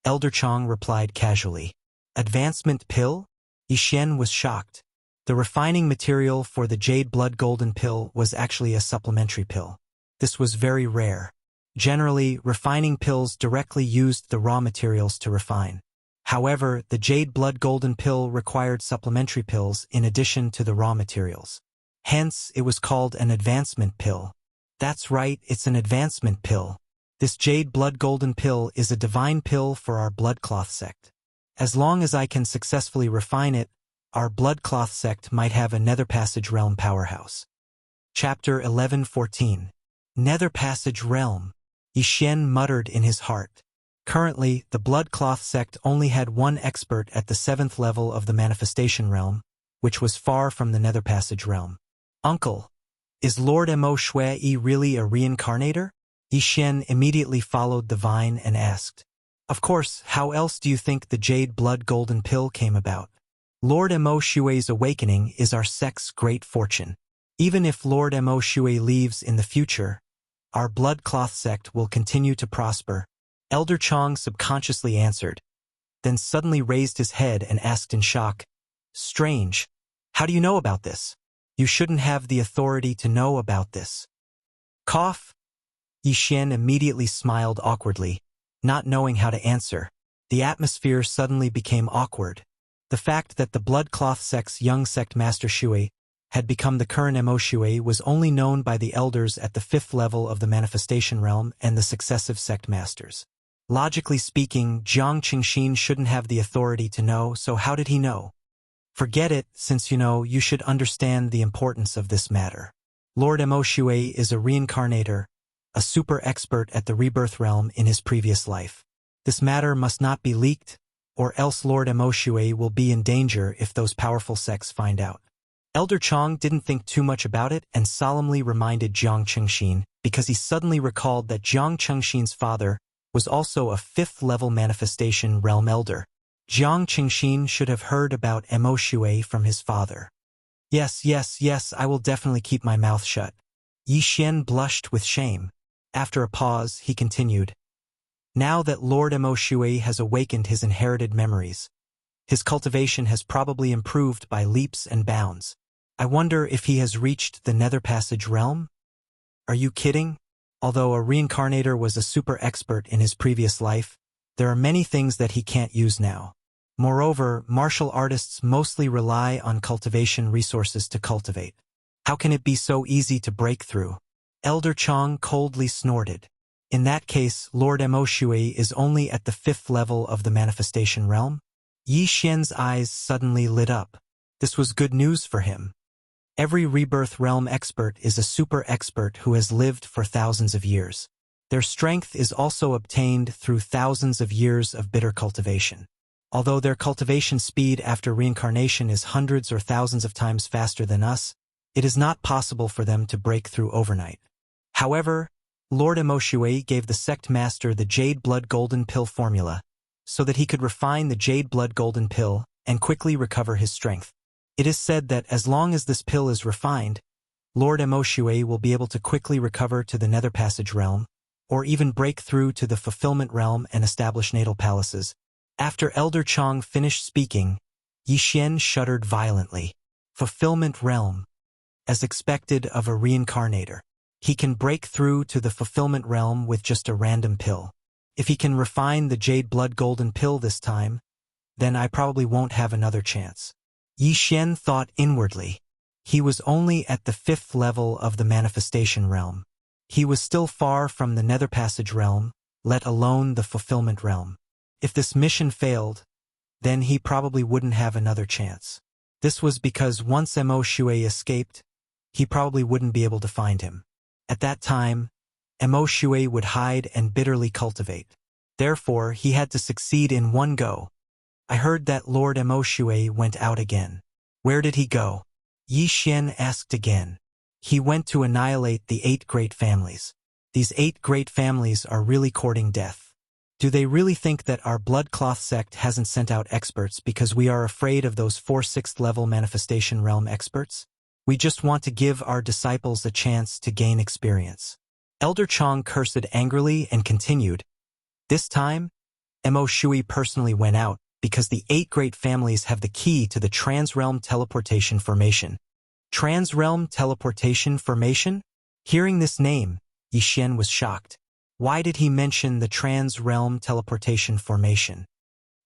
Elder Chang replied casually. Advancement pill? Yi Xian was shocked. The refining material for the Jade Blood Golden Pill was actually a supplementary pill. This was very rare. Generally, refining pills directly used the raw materials to refine. However, the Jade Blood Golden Pill required supplementary pills in addition to the raw materials. Hence, it was called an advancement pill. That's right, it's an advancement pill. This Jade Blood Golden Pill is a divine pill for our Bloodcloth sect. As long as I can successfully refine it, our Bloodcloth sect might have a Nether Passage realm powerhouse. Chapter 11:14. Nether Passage Realm. Yi Xian muttered in his heart. Currently, the Bloodcloth sect only had one expert at the 7th level of the Manifestation Realm, which was far from the Nether Passage Realm. Uncle, is Lord Mo Shui really a reincarnator? Yi Xian immediately followed the vine and asked. Of course, how else do you think the Jade Blood Golden Pill came about? Lord Mo Shui's awakening is our sect's great fortune. Even if Lord Mo Shui leaves in the future, our Bloodcloth sect will continue to prosper. Elder Chong subconsciously answered, then suddenly raised his head and asked in shock, "Strange. How do you know about this? You shouldn't have the authority to know about this." Cough. Yi Xian immediately smiled awkwardly, not knowing how to answer. The atmosphere suddenly became awkward. The fact that the Blood Cloth sect's young sect master Shui had become the current Mo Shui was only known by the elders at the 5th level of the manifestation realm and the successive sect masters. Logically speaking, Jiang Qingxin shouldn't have the authority to know, so how did he know? Forget it, since you know, you should understand the importance of this matter. Lord Mo Shui is a reincarnator, a super expert at the rebirth realm in his previous life. This matter must not be leaked, or else Lord Mo Shui will be in danger if those powerful sects find out. Elder Chong didn't think too much about it and solemnly reminded Jiang Qingxin, because he suddenly recalled that Jiang Qingxin's father was also a 5th-level manifestation realm elder. Jiang Qingxin should have heard about Mo Shui from his father. Yes, I will definitely keep my mouth shut. Yi Xian blushed with shame. After a pause, he continued, "Now that Lord Mo Shui has awakened his inherited memories, his cultivation has probably improved by leaps and bounds. I wonder if he has reached the Nether Passage realm? Are you kidding? Although a reincarnator was a super expert in his previous life, there are many things that he can't use now. Moreover, martial artists mostly rely on cultivation resources to cultivate. How can it be so easy to break through?" Elder Chong coldly snorted. In that case, Lord Mo Shui is only at the 5th level of the manifestation realm? Yi Xian's eyes suddenly lit up. This was good news for him. Every rebirth realm expert is a super expert who has lived for thousands of years. Their strength is also obtained through thousands of years of bitter cultivation. Although their cultivation speed after reincarnation is hundreds or thousands of times faster than us, it is not possible for them to break through overnight. However, Lord Mo Shui gave the sect master the Jade Blood Golden Pill formula, so that he could refine the Jade Blood Golden Pill and quickly recover his strength. It is said that as long as this pill is refined, Lord Mo Shui will be able to quickly recover to the Nether Passage realm, or even break through to the Fulfillment realm and establish natal palaces. After Elder Chong finished speaking, Yi Xian shuddered violently. Fulfillment realm. As expected of a reincarnator, he can break through to the Fulfillment realm with just a random pill. If he can refine the Jade Blood Golden Pill this time, then I probably won't have another chance. Yi Xian thought inwardly. He was only at the 5th level of the manifestation realm. He was still far from the Nether Passage realm, let alone the Fulfillment realm. If this mission failed, then he probably wouldn't have another chance. This was because once Mo Shui escaped, he probably wouldn't be able to find him. At that time, Mo Shui would hide and bitterly cultivate. Therefore, he had to succeed in one go. I heard that Lord Mo Shui went out again. Where did he go? Yi Xian asked again. He went to annihilate the 8 great families. These 8 great families are really courting death. Do they really think that our Blood Cloth sect hasn't sent out experts because we are afraid of those 4 6th-level manifestation realm experts? We just want to give our disciples a chance to gain experience. Elder Chong cursed angrily and continued. This time, Mo Shui personally went out because the 8 great families have the key to the Trans-Realm Teleportation Formation. Trans-Realm Teleportation Formation? Hearing this name, Yi Xian was shocked. Why did he mention the Trans-Realm Teleportation Formation?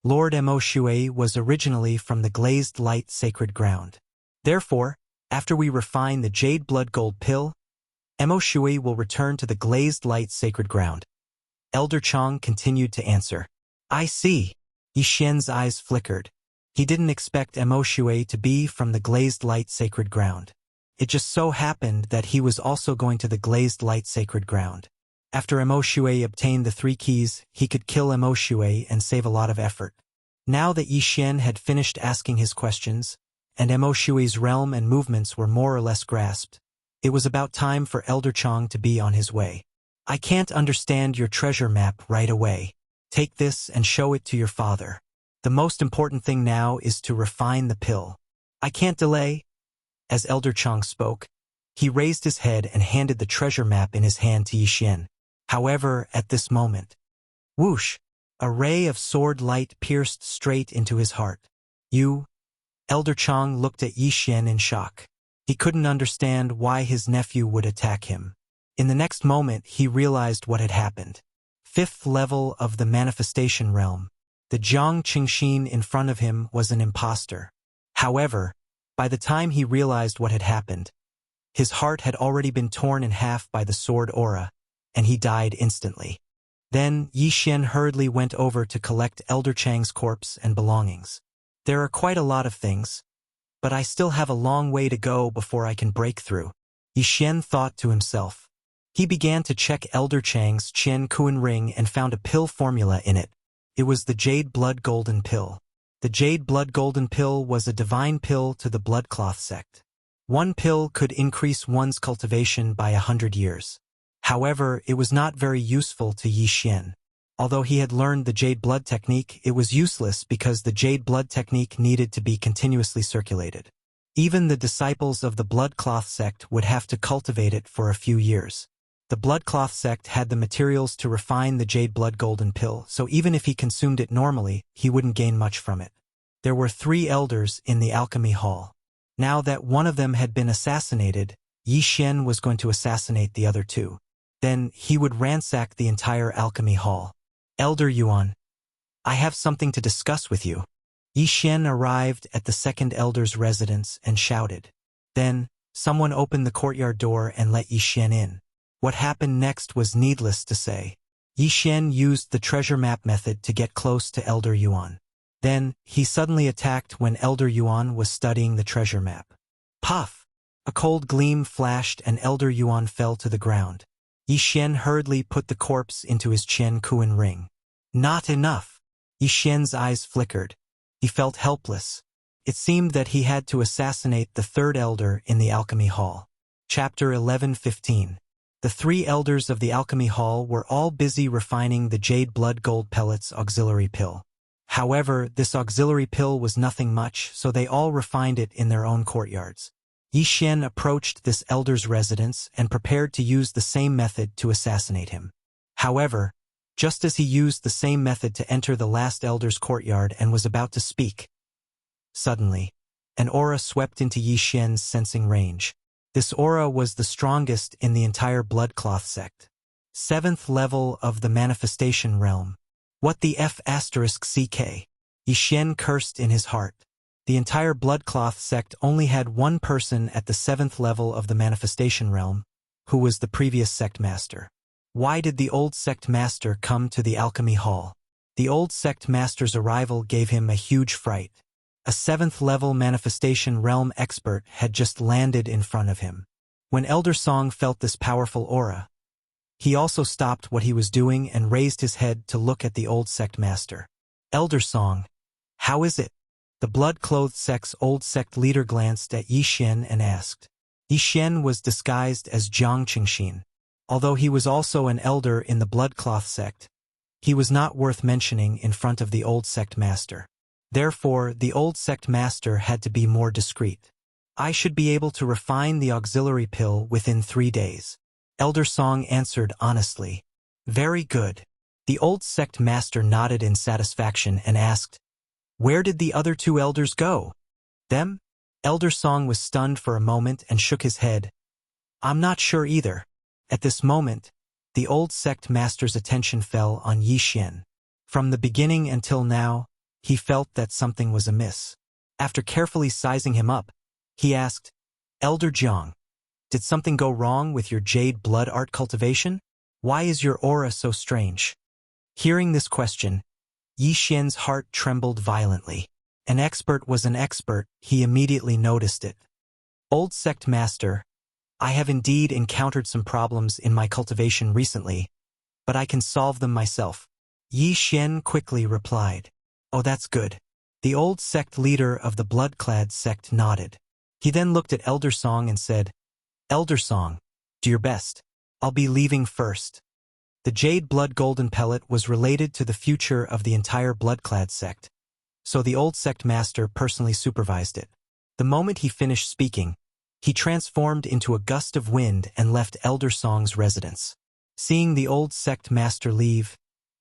Lord Mo Shui was originally from the Glazed Light Sacred Ground. Therefore, after we refine the Jade Blood Gold Pill, Mo Shui will return to the Glazed Light Sacred Ground. Elder Chong continued to answer. I see. Yi Xian's eyes flickered. He didn't expect Mo Shui to be from the Glazed Light Sacred Ground. It just so happened that he was also going to the Glazed Light Sacred Ground. After Mo Shui obtained the 3 keys, he could kill Mo Shui and save a lot of effort. Now that Yi Xian had finished asking his questions, and Mo Shui's realm and movements were more or less grasped, it was about time for Elder Chong to be on his way. I can't understand your treasure map right away. Take this and show it to your father. The most important thing now is to refine the pill. I can't delay. As Elder Chong spoke, he raised his head and handed the treasure map in his hand to Yi Xian. However, at this moment, Whoosh! A ray of sword light pierced straight into his heart. You? Elder Chang looked at Yi Xian in shock. He couldn't understand why his nephew would attack him. In the next moment, he realized what had happened. 5th level of the manifestation realm. The Jiang Qingxin in front of him was an imposter. However, by the time he realized what had happened, his heart had already been torn in half by the sword aura, and he died instantly. Then Yi Xian hurriedly went over to collect Elder Chang's corpse and belongings. There are quite a lot of things, but I still have a long way to go before I can break through, Yi Xian thought to himself. He began to check Elder Chang's Qian Kuan ring and found a pill formula in it. It was the Jade Blood Golden Pill. The Jade Blood Golden Pill was a divine pill to the Bloodcloth sect. One pill could increase one's cultivation by 100 years. However, it was not very useful to Yi Xian. Although he had learned the Jade Blood technique, it was useless because the Jade Blood technique needed to be continuously circulated. Even the disciples of the Bloodcloth sect would have to cultivate it for a few years. The Bloodcloth sect had the materials to refine the Jade Blood Golden Pill, so even if he consumed it normally, he wouldn't gain much from it. There were 3 elders in the alchemy hall. Now that one of them had been assassinated, Yi Xian was going to assassinate the other 2. Then he would ransack the entire alchemy hall. Elder Yuan, I have something to discuss with you. Yi Xian arrived at the second elder's residence and shouted. Then, someone opened the courtyard door and let Yi Xian in. What happened next was needless to say. Yi Xian used the treasure map method to get close to Elder Yuan. Then, he suddenly attacked when Elder Yuan was studying the treasure map. Puff! A cold gleam flashed and Elder Yuan fell to the ground. Yi Xian hurriedly put the corpse into his Qian Kuan ring. Not enough! Yi Xian's eyes flickered. He felt helpless. It seemed that he had to assassinate the 3rd elder in the alchemy hall. Chapter 11:15. The 3 elders of the alchemy hall were all busy refining the Jade Blood Gold Pellets auxiliary pill. However, this auxiliary pill was nothing much, so they all refined it in their own courtyards. Yi Xian approached this elder's residence and prepared to use the same method to assassinate him. However, just as he used the same method to enter the last elder's courtyard and was about to speak, suddenly, an aura swept into Yi Xian's sensing range. This aura was the strongest in the entire Bloodcloth sect. 7th level of the manifestation realm. What the F***ck? Yi Xian cursed in his heart. The entire Bloodcloth sect only had one person at the 7th level of the manifestation realm, who was the previous sect master. Why did the old sect master come to the alchemy hall? The old sect master's arrival gave him a huge fright. A 7th level manifestation realm expert had just landed in front of him. When Elder Song felt this powerful aura, he also stopped what he was doing and raised his head to look at the old sect master. Elder Song, how is it? The blood-clothed sect's old sect leader glanced at Yi Xian and asked. Yi Xian was disguised as Jiang Qingxin. Although he was also an elder in the Bloodcloth sect, he was not worth mentioning in front of the old sect master. Therefore, the old sect master had to be more discreet. I should be able to refine the auxiliary pill within 3 days. Elder Song answered honestly. Very good. The old sect master nodded in satisfaction and asked, where did the other 2 elders go? Them? Elder Song was stunned for a moment and shook his head. I'm not sure either. At this moment, the old sect master's attention fell on Yi Xian. From the beginning until now, he felt that something was amiss. After carefully sizing him up, he asked, Elder Jiang, did something go wrong with your jade blood art cultivation? Why is your aura so strange? Hearing this question, Yi Xian's heart trembled violently. An expert was an expert, he immediately noticed it. Old sect master, I have indeed encountered some problems in my cultivation recently, but I can solve them myself. Yi Xian quickly replied. Oh, that's good. The old sect leader of the blood-clad sect nodded. He then looked at Elder Song and said, Elder Song, do your best. I'll be leaving first. The Jade Blood Golden Pellet was related to the future of the entire blood-clad sect, so the old sect master personally supervised it. The moment he finished speaking, he transformed into a gust of wind and left Elder Song's residence. Seeing the old sect master leave,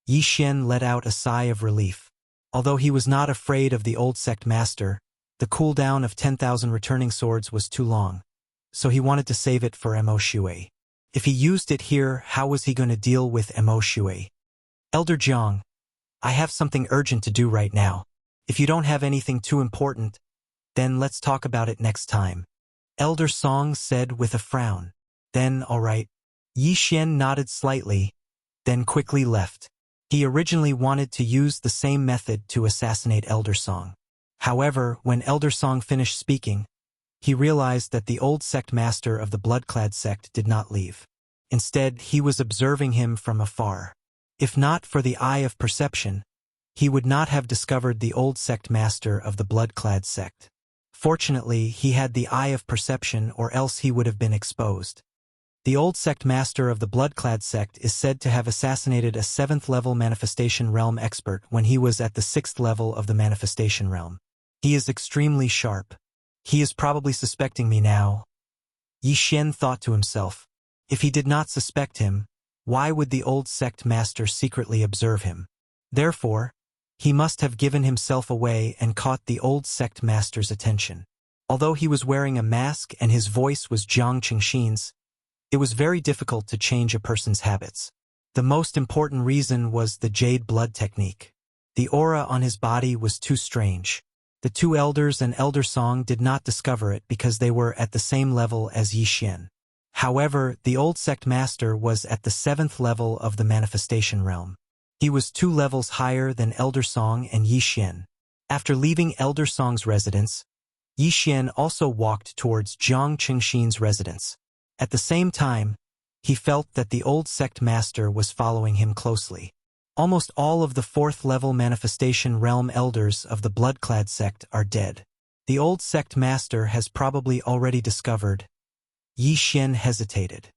Yi Xian let out a sigh of relief. Although he was not afraid of the old sect master, the cooldown of 10,000 returning swords was too long, so he wanted to save it for Mo Shui. If he used it here, how was he going to deal with Mo Shui? Elder Jiang, I have something urgent to do right now. If you don't have anything too important, then let's talk about it next time. Elder Song said with a frown. Then, all right. Yi Xian nodded slightly, then quickly left. He originally wanted to use the same method to assassinate Elder Song. However, when Elder Song finished speaking, he realized that the old sect master of the blood-clad sect did not leave. Instead, he was observing him from afar. If not for the eye of perception, he would not have discovered the old sect master of the blood-clad sect. Fortunately, he had the eye of perception, or else he would have been exposed. The old sect master of the blood-clad sect is said to have assassinated a 7th-level manifestation realm expert when he was at the 6th level of the manifestation realm. He is extremely sharp. He is probably suspecting me now. Yi Xian thought to himself. If he did not suspect him, why would the old sect master secretly observe him? Therefore, he must have given himself away and caught the old sect master's attention. Although he was wearing a mask and his voice was Jiang Qingxin's, it was very difficult to change a person's habits. The most important reason was the jade blood technique. The aura on his body was too strange. The two elders and Elder Song did not discover it because they were at the same level as Yi Xian. However, the old sect master was at the 7th level of the manifestation realm. He was 2 levels higher than Elder Song and Yi Xian. After leaving Elder Song's residence, Yi Xian also walked towards Jiang Qingxin's residence. At the same time, he felt that the old sect master was following him closely. Almost all of the 4th-level manifestation realm elders of the blood-clad sect are dead. The old sect master has probably already discovered. Yi Xian hesitated.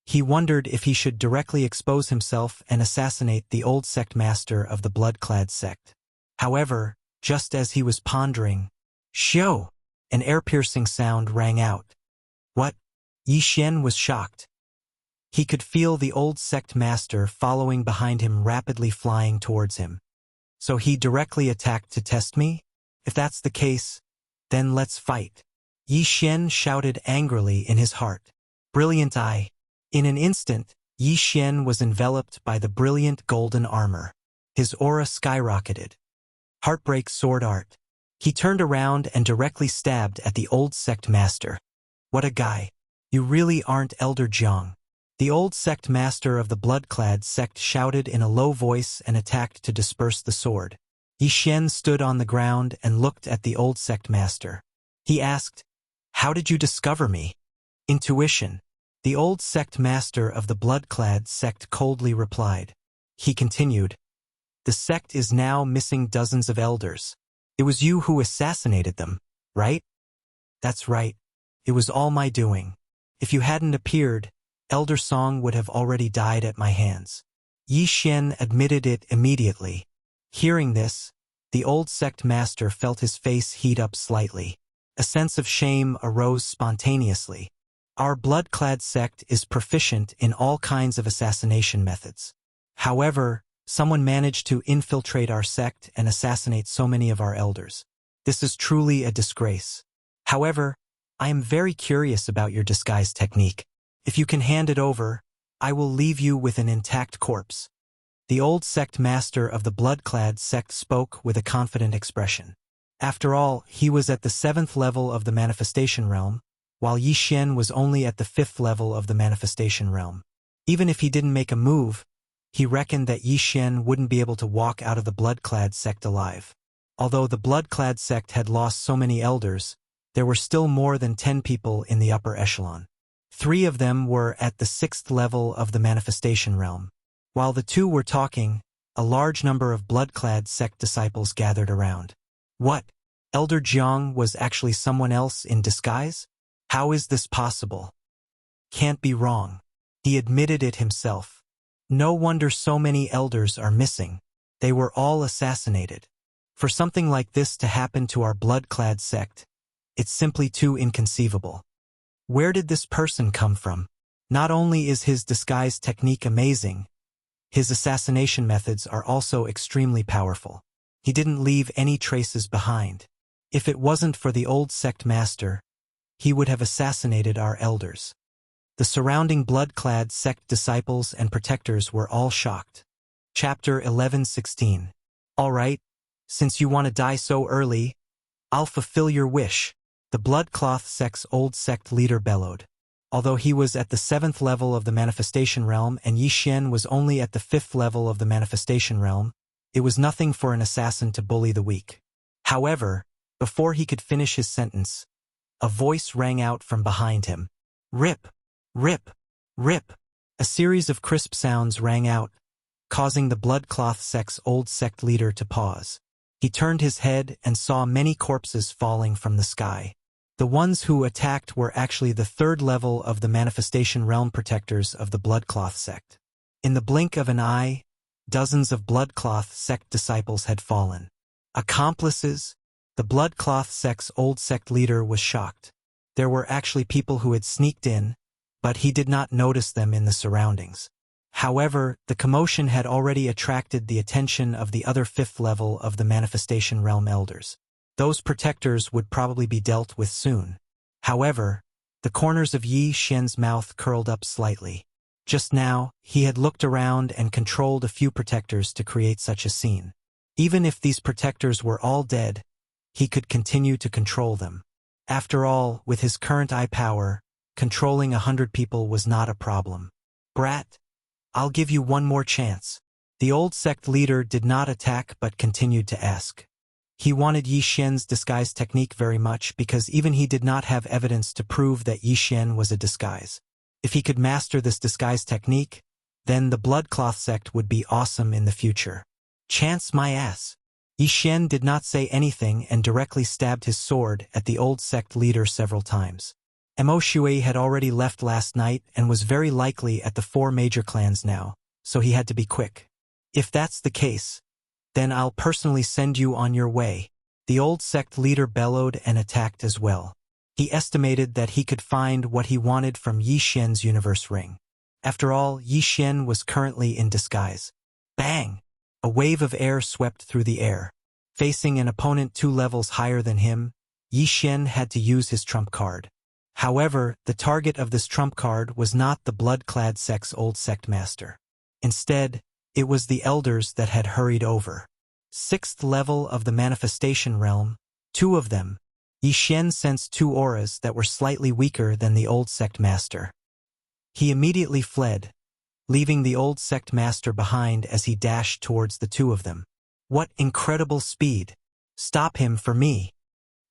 He wondered if he should directly expose himself and assassinate the old sect master of the blood-clad sect. However, just as he was pondering, "Shoo!" an ear-piercing sound rang out. What? Yi Xian was shocked. He could feel the old sect master following behind him, rapidly flying towards him. So he directly attacked to test me? If that's the case, then let's fight. Yi Xian shouted angrily in his heart. Brilliant eye. In an instant, Yi Xian was enveloped by the brilliant golden armor. His aura skyrocketed. Heartbreak sword art. He turned around and directly stabbed at the old sect master. What a guy. You really aren't Elder Jiang. The old sect master of the blood-clad sect shouted in a low voice and attacked to disperse the sword. Yi Xian stood on the ground and looked at the old sect master. He asked, "How did you discover me?" Intuition. The old sect master of the blood-clad sect coldly replied. He continued, "The sect is now missing dozens of elders. It was you who assassinated them, right?" "That's right. It was all my doing. If you hadn't appeared, Elder Song would have already died at my hands." Yi Xian admitted it immediately. Hearing this, the old sect master felt his face heat up slightly. A sense of shame arose spontaneously. Our blood-clad sect is proficient in all kinds of assassination methods. However, someone managed to infiltrate our sect and assassinate so many of our elders. This is truly a disgrace. However, I am very curious about your disguise technique. If you can hand it over, I will leave you with an intact corpse. The old sect master of the blood-clad sect spoke with a confident expression. After all, he was at the 7th level of the manifestation realm, while Yi Xian was only at the 5th level of the manifestation realm. Even if he didn't make a move, he reckoned that Yi Xian wouldn't be able to walk out of the blood-clad sect alive. Although the blood-clad sect had lost so many elders, there were still more than 10 people in the upper echelon. 3 of them were at the 6th level of the manifestation realm. While the 2 were talking, a large number of blood-clad sect disciples gathered around. What? Elder Jiang was actually someone else in disguise? How is this possible? Can't be wrong. He admitted it himself. No wonder so many elders are missing. They were all assassinated. For something like this to happen to our blood-clad sect, it's simply too inconceivable. Where did this person come from? Not only is his disguise technique amazing, His assassination methods are also extremely powerful. He didn't leave any traces behind. If it wasn't for the old sect master, he would have assassinated our elders. The surrounding blood-clad sect disciples and protectors were all shocked. Chapter 11:16. All right, since you want to die so early, I'll fulfill your wish, the blood-cloth sect's old sect leader bellowed. Although he was at the 7th level of the manifestation realm and Yi Xian was only at the 5th level of the manifestation realm, it was nothing for an assassin to bully the weak. However, before he could finish his sentence, a voice rang out from behind him. Rip! Rip! Rip! A series of crisp sounds rang out, causing the blood-cloth sect's old sect leader to pause. He turned his head and saw many corpses falling from the sky. The ones who attacked were actually the 3rd level of the manifestation realm protectors of the bloodcloth sect. In the blink of an eye, dozens of bloodcloth sect disciples had fallen. Accomplices? The bloodcloth sect's old sect leader was shocked. There were actually people who had sneaked in, but he did not notice them in the surroundings. However, the commotion had already attracted the attention of the other 5th level of the manifestation realm elders. Those protectors would probably be dealt with soon. However, the corners of Yi Xian's mouth curled up slightly. Just now, he had looked around and controlled a few protectors to create such a scene. Even if these protectors were all dead, he could continue to control them. After all, with his current eye power, controlling 100 people was not a problem. Brat, I'll give you one more chance. The old sect leader did not attack but continued to ask. He wanted Yi Xian's disguise technique very much because even he did not have evidence to prove that Yi Xian was a disguise. If he could master this disguise technique, then the bloodcloth sect would be awesome in the future. Chance my ass. Yi Xian did not say anything and directly stabbed his sword at the old sect leader several times. Mo Shui had already left last night and was very likely at the 4 major clans now, so he had to be quick. If that's the case, then I'll personally send you on your way. The old sect leader bellowed and attacked as well. He estimated that he could find what he wanted from Yi Xian's universe ring. After all, Yi Xian was currently in disguise. Bang! A wave of air swept through the air. Facing an opponent 2 levels higher than him, Yi Xian had to use his trump card. However, the target of this trump card was not the blood-clad sect's old sect master. Instead, it was the elders that had hurried over. 6th level of the manifestation realm, 2 of them. Yi Xian sensed 2 auras that were slightly weaker than the old sect master. He immediately fled, leaving the old sect master behind as he dashed towards the 2 of them. What incredible speed! Stop him for me!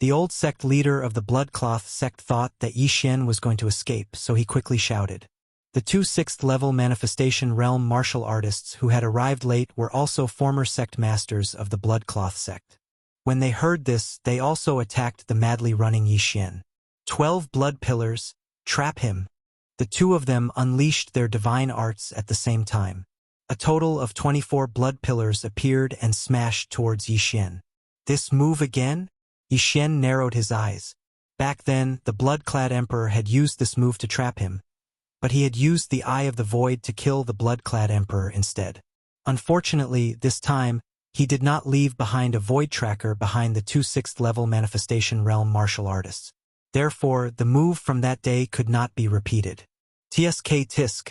The old sect leader of the bloodcloth sect thought that Yi Xian was going to escape, so he quickly shouted. The 2 6th-level manifestation realm martial artists who had arrived late were also former sect masters of the bloodcloth sect. When they heard this, they also attacked the madly running Yi Xian. 12 blood pillars, trap him. The 2 of them unleashed their divine arts at the same time. A total of 24 blood pillars appeared and smashed towards Yi Xian. This move again? Yi Xian narrowed his eyes. Back then, the blood-clad emperor had used this move to trap him, but he had used the Eye of the Void to kill the blood-clad emperor instead. Unfortunately, this time, he did not leave behind a void tracker behind the 2 6th-level manifestation realm martial artists. Therefore, the move from that day could not be repeated. Tsk tisk.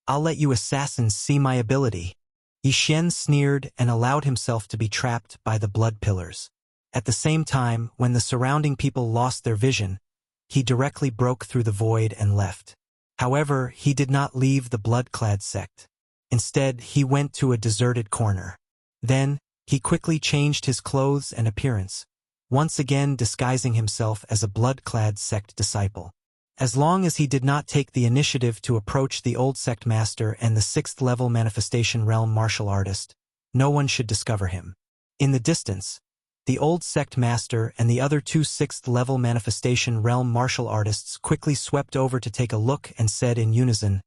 I'll let you assassins see my ability. Yi Xian sneered and allowed himself to be trapped by the blood pillars. At the same time, when the surrounding people lost their vision, he directly broke through the void and left. However, he did not leave the blood-clad sect. Instead, he went to a deserted corner. Then, he quickly changed his clothes and appearance, once again disguising himself as a blood-clad sect disciple. As long as he did not take the initiative to approach the old sect master and the 6th-level manifestation realm martial artist, no one should discover him. In the distance, the old sect master and the other 2 6th-level manifestation realm martial artists quickly swept over to take a look and said in unison,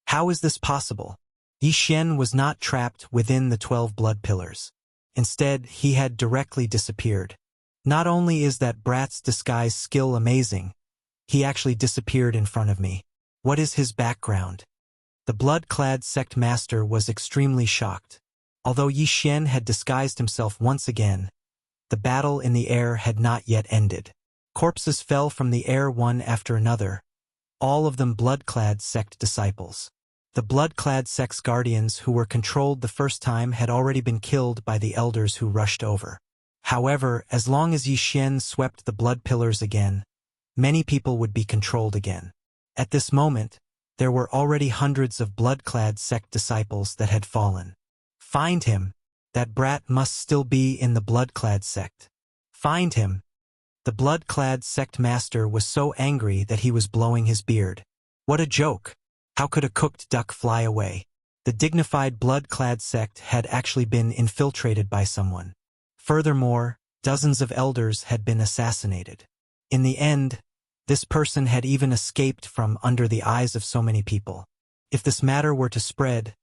"How is this possible?" Yi Xian was not trapped within the 12 blood pillars. Instead, he had directly disappeared. Not only is that brat's disguise skill amazing, he actually disappeared in front of me. What is his background? The blood-clad sect master was extremely shocked. Although Yi Xian had disguised himself once again, the battle in the air had not yet ended. Corpses fell from the air one after another, all of them blood-clad sect disciples. The blood-clad sect's guardians who were controlled the first time had already been killed by the elders who rushed over. However, as long as Yi Xian swept the blood pillars again, many people would be controlled again. At this moment, there were already hundreds of blood-clad sect disciples that had fallen. Find him. That brat must still be in the blood-clad sect. Find him. The blood-clad sect master was so angry that he was blowing his beard. What a joke! How could a cooked duck fly away? The dignified blood-clad sect had actually been infiltrated by someone. Furthermore, dozens of elders had been assassinated. In the end, this person had even escaped from under the eyes of so many people. If this matter were to spread,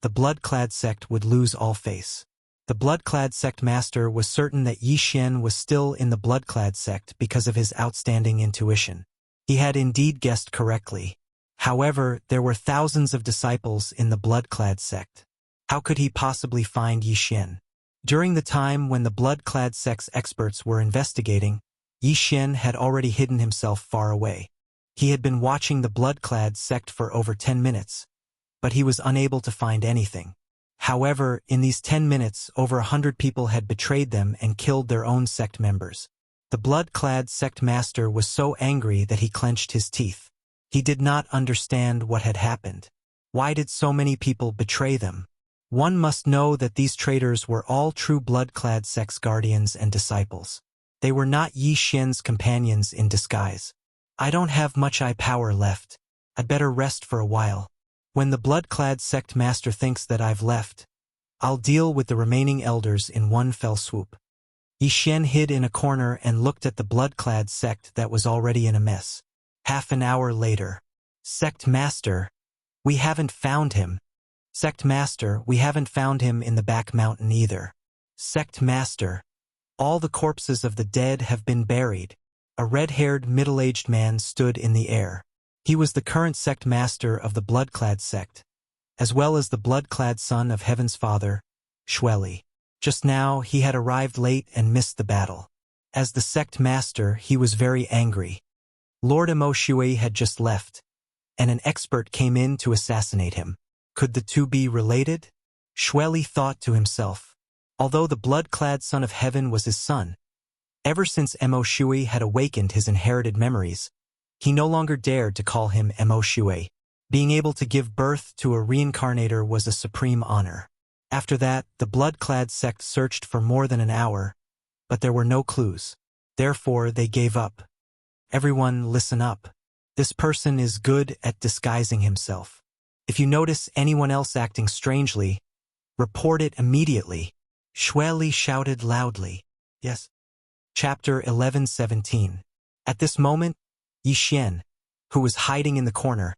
the blood-clad sect would lose all face. The blood-clad sect master was certain that Yi Xian was still in the blood-clad sect because of his outstanding intuition. He had indeed guessed correctly. However, there were thousands of disciples in the blood-clad sect. How could he possibly find Yi Xian? During the time when the blood-clad sect's experts were investigating, Yi Xian had already hidden himself far away. He had been watching the blood-clad sect for over 10 minutes, but he was unable to find anything. However, in these 10 minutes, over 100 people had betrayed them and killed their own sect members. The blood-clad sect master was so angry that he clenched his teeth. He did not understand what had happened. Why did so many people betray them? One must know that these traitors were all true blood-clad sect's guardians and disciples. They were not Yi Xian's companions in disguise. I don't have much eye power left. I'd better rest for a while. When the blood-clad sect master thinks that I've left, I'll deal with the remaining elders in one fell swoop. Yi Xian hid in a corner and looked at the blood-clad sect that was already in a mess. Half an hour later. Sect master, we haven't found him. Sect master, we haven't found him in the back mountain either. Sect master, all the corpses of the dead have been buried. A red-haired, middle-aged man stood in the air. He was the current sect master of the blood-clad sect, as well as the blood-clad son of Heaven's father, Xueli. Just now, he had arrived late and missed the battle. As the sect master, he was very angry. Lord Mo Shui had just left, and an expert came in to assassinate him. Could the two be related? Xueli thought to himself. Although the blood-clad son of heaven was his son, ever since Mo Shui had awakened his inherited memories, he no longer dared to call him Mo Shui. Being able to give birth to a reincarnator was a supreme honor. After that, the blood-clad sect searched for more than an hour, but there were no clues. Therefore, they gave up. Everyone, listen up. This person is good at disguising himself. If you notice anyone else acting strangely, report it immediately. Xueli shouted loudly. Yes. Chapter 11:17. At this moment, Yi Xian, who was hiding in the corner,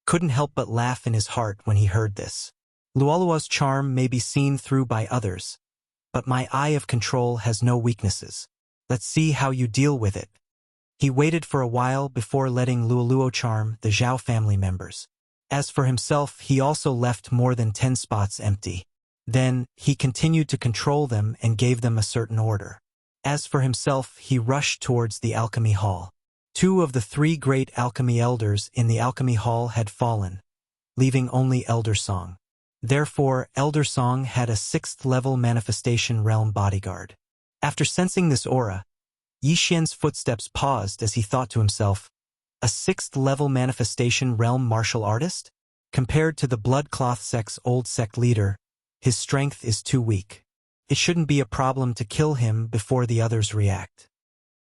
couldn't help but laugh in his heart when he heard this. Luoluo's charm may be seen through by others, but my eye of control has no weaknesses. Let's see how you deal with it. He waited for a while before letting Luoluo charm the Zhao family members. As for himself, he also left more than 10 spots empty. Then, he continued to control them and gave them a certain order. As for himself, he rushed towards the alchemy hall. 2 of the 3 great alchemy elders in the alchemy hall had fallen, leaving only Elder Song. Therefore, Elder Song had a 6th-level manifestation realm bodyguard. After sensing this aura, Yi Xian's footsteps paused as he thought to himself, a 6th-level manifestation realm martial artist? Compared to the Bloodcloth sect's old sect leader, his strength is too weak. It shouldn't be a problem to kill him before the others react.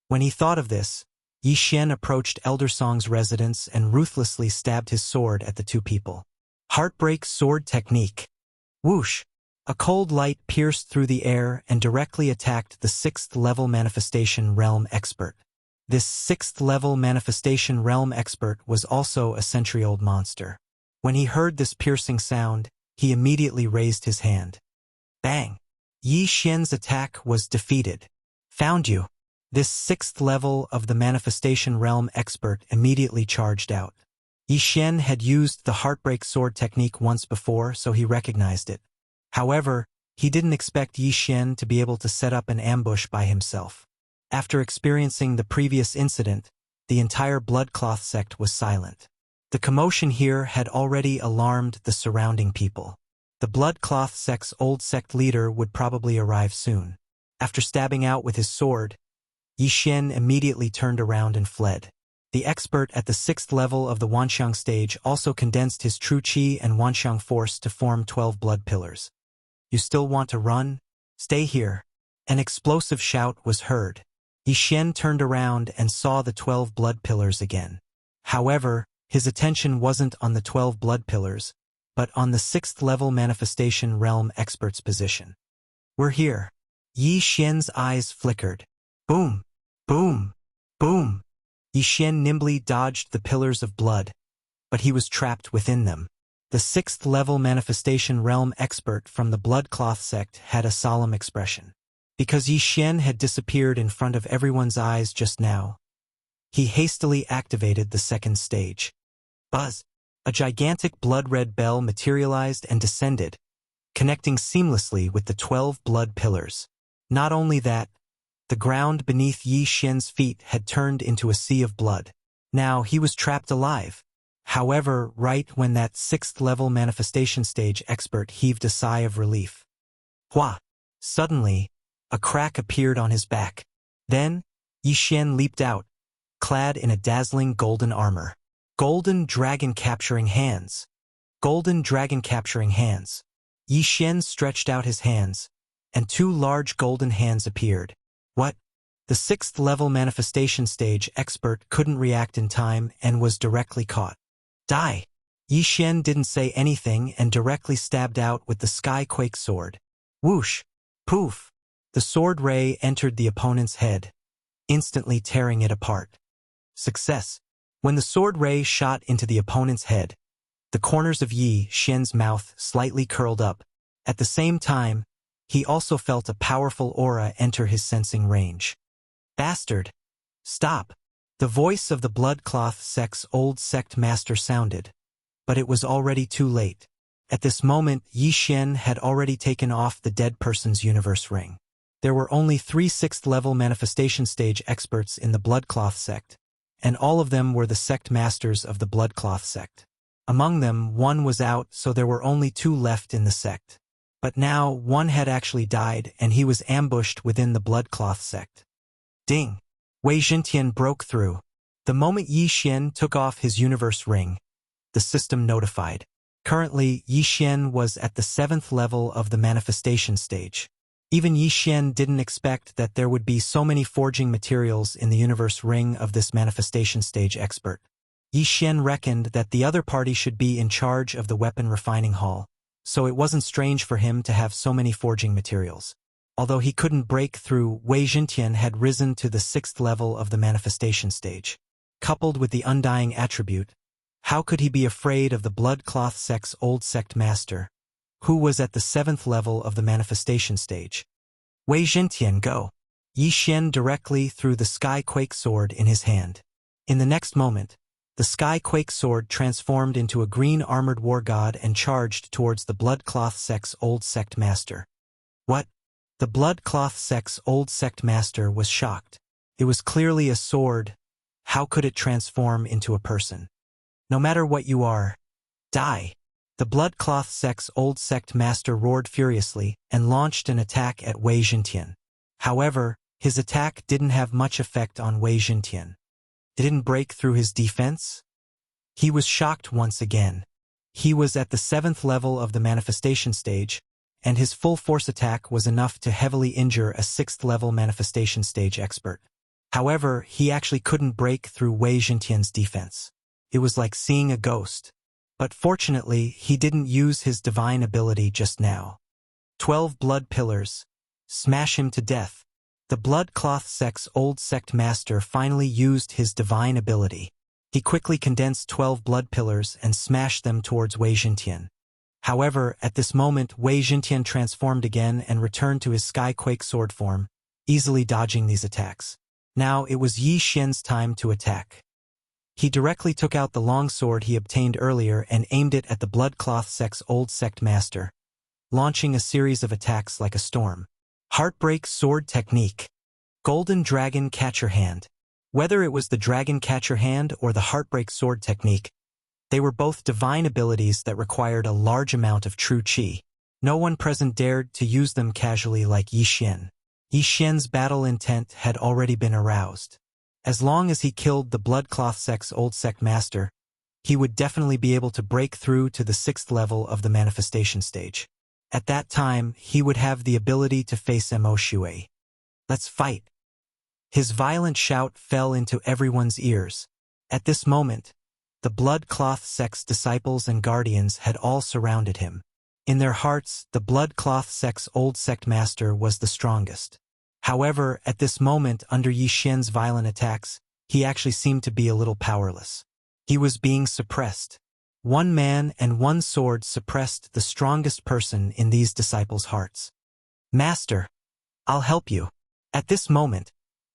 When he thought of this, Yi Xian approached Elder Song's residence and ruthlessly stabbed his sword at the 2 people. Heartbreak sword technique. Whoosh! A cold light pierced through the air and directly attacked the 6th-level manifestation realm expert. This 6th-level manifestation realm expert was also a century-old monster. When he heard this piercing sound, he immediately raised his hand. Bang! Yi Xian's attack was defeated. Found you! This 6th level of the manifestation realm expert immediately charged out. Yi Xian had used the Heartbreak Sword technique once before, so he recognized it. However, he didn't expect Yi Xian to be able to set up an ambush by himself. After experiencing the previous incident, the entire Bloodcloth sect was silent. The commotion here had already alarmed the surrounding people. The Bloodcloth sect's old sect leader would probably arrive soon. After stabbing out with his sword, Yi Xian immediately turned around and fled. The expert at the 6th level of the Wanxiang stage also condensed his true qi and Wanxiang force to form 12 blood pillars. "You still want to run? Stay here." An explosive shout was heard. Yi Xian turned around and saw the 12 blood pillars again. However, his attention wasn't on the 12 blood pillars, but on the 6th level manifestation realm expert's position. "We're here." Yi Xian's eyes flickered. Boom! Boom! Boom! Yi Xian nimbly dodged the pillars of blood, but he was trapped within them. The 6th level manifestation realm expert from the Bloodcloth sect had a solemn expression. Because Yi Xian had disappeared in front of everyone's eyes just now, he hastily activated the 2nd stage. Buzz! A gigantic blood-red bell materialized and descended, connecting seamlessly with the 12 blood pillars. Not only that, the ground beneath Yi Xian's feet had turned into a sea of blood. Now he was trapped alive. However, right when that 6th level manifestation stage expert heaved a sigh of relief. Hua! Suddenly, a crack appeared on his back. Then, Yi Xian leaped out, clad in a dazzling golden armor. Golden dragon capturing hands. Golden dragon capturing hands. Yi Xian stretched out his hands, and 2 large golden hands appeared. What? The 6th level manifestation stage expert couldn't react in time and was directly caught. Die! Yi Xian didn't say anything and directly stabbed out with the Skyquake sword. Whoosh! Poof! The sword ray entered the opponent's head, instantly tearing it apart. Success! When the sword ray shot into the opponent's head, the corners of Yi Xian's mouth slightly curled up. At the same time, he also felt a powerful aura enter his sensing range. Bastard! Stop! The voice of the Bloodcloth sect's old sect master sounded, but it was already too late. At this moment, Yi Xian had already taken off the dead person's universe ring. There were only 3 6th level manifestation stage experts in the Bloodcloth sect, and all of them were the sect masters of the Bloodcloth sect. Among them, one was out, so there were only 2 left in the sect. But now, one had actually died, and he was ambushed within the Bloodcloth sect. Ding! Wei Zhentian broke through. The moment Yi Xian took off his universe ring, the system notified. Currently, Yi Xian was at the 7th level of the manifestation stage. Even Yi Xian didn't expect that there would be so many forging materials in the universe ring of this manifestation stage expert. Yi Xian reckoned that the other party should be in charge of the weapon refining hall, so it wasn't strange for him to have so many forging materials. Although he couldn't break through, Wei Zhentian had risen to the 6th level of the manifestation stage. Coupled with the undying attribute, how could he be afraid of the Bloodcloth sect's old sect master, who was at the 7th level of the manifestation stage? Wei Zhentian, go! Yi Xian directly threw the Skyquake sword in his hand. In the next moment, the Skyquake sword transformed into a green armored war god and charged towards the Bloodcloth sect's old sect master. What? The Bloodcloth sect's old sect master was shocked. It was clearly a sword. How could it transform into a person? No matter what you are, die! The Bloodcloth sect's old sect master roared furiously and launched an attack at Wei Zhentian. However, his attack didn't have much effect on Wei Zhentian. It didn't break through his defense. He was shocked once again. He was at the 7th level of the manifestation stage, and his full force attack was enough to heavily injure a 6th level manifestation stage expert. However, he actually couldn't break through Wei Zhentian's defense. It was like seeing a ghost. But fortunately, he didn't use his divine ability just now. 12 blood pillars. Smash him to death. The Bloodcloth sect's old sect master finally used his divine ability. He quickly condensed 12 blood pillars and smashed them towards Wei Zhentian. However, at this moment, Wei Zhentian transformed again and returned to his Skyquake sword form, easily dodging these attacks. Now it was Yi Xian's time to attack. He directly took out the long sword he obtained earlier and aimed it at the blood-cloth sect's old sect master, launching a series of attacks like a storm. Heartbreak Sword Technique. Golden Dragon Catcher Hand. Whether it was the Dragon Catcher Hand or the Heartbreak Sword Technique, they were both divine abilities that required a large amount of true qi. No one present dared to use them casually like Yi Xian. Yi Xian's battle intent had already been aroused. As long as he killed the blood-cloth sect's old sect master, he would definitely be able to break through to the 6th level of the manifestation stage. At that time, he would have the ability to face Mo Shui. Let's fight. His violent shout fell into everyone's ears. At this moment, the blood-cloth sect's disciples and guardians had all surrounded him. In their hearts, the blood-cloth sect's old sect master was the strongest. However, at this moment, under Yi Xian's violent attacks, he actually seemed to be a little powerless. He was being suppressed. One man and one sword suppressed the strongest person in these disciples' hearts. Master, I'll help you. At this moment,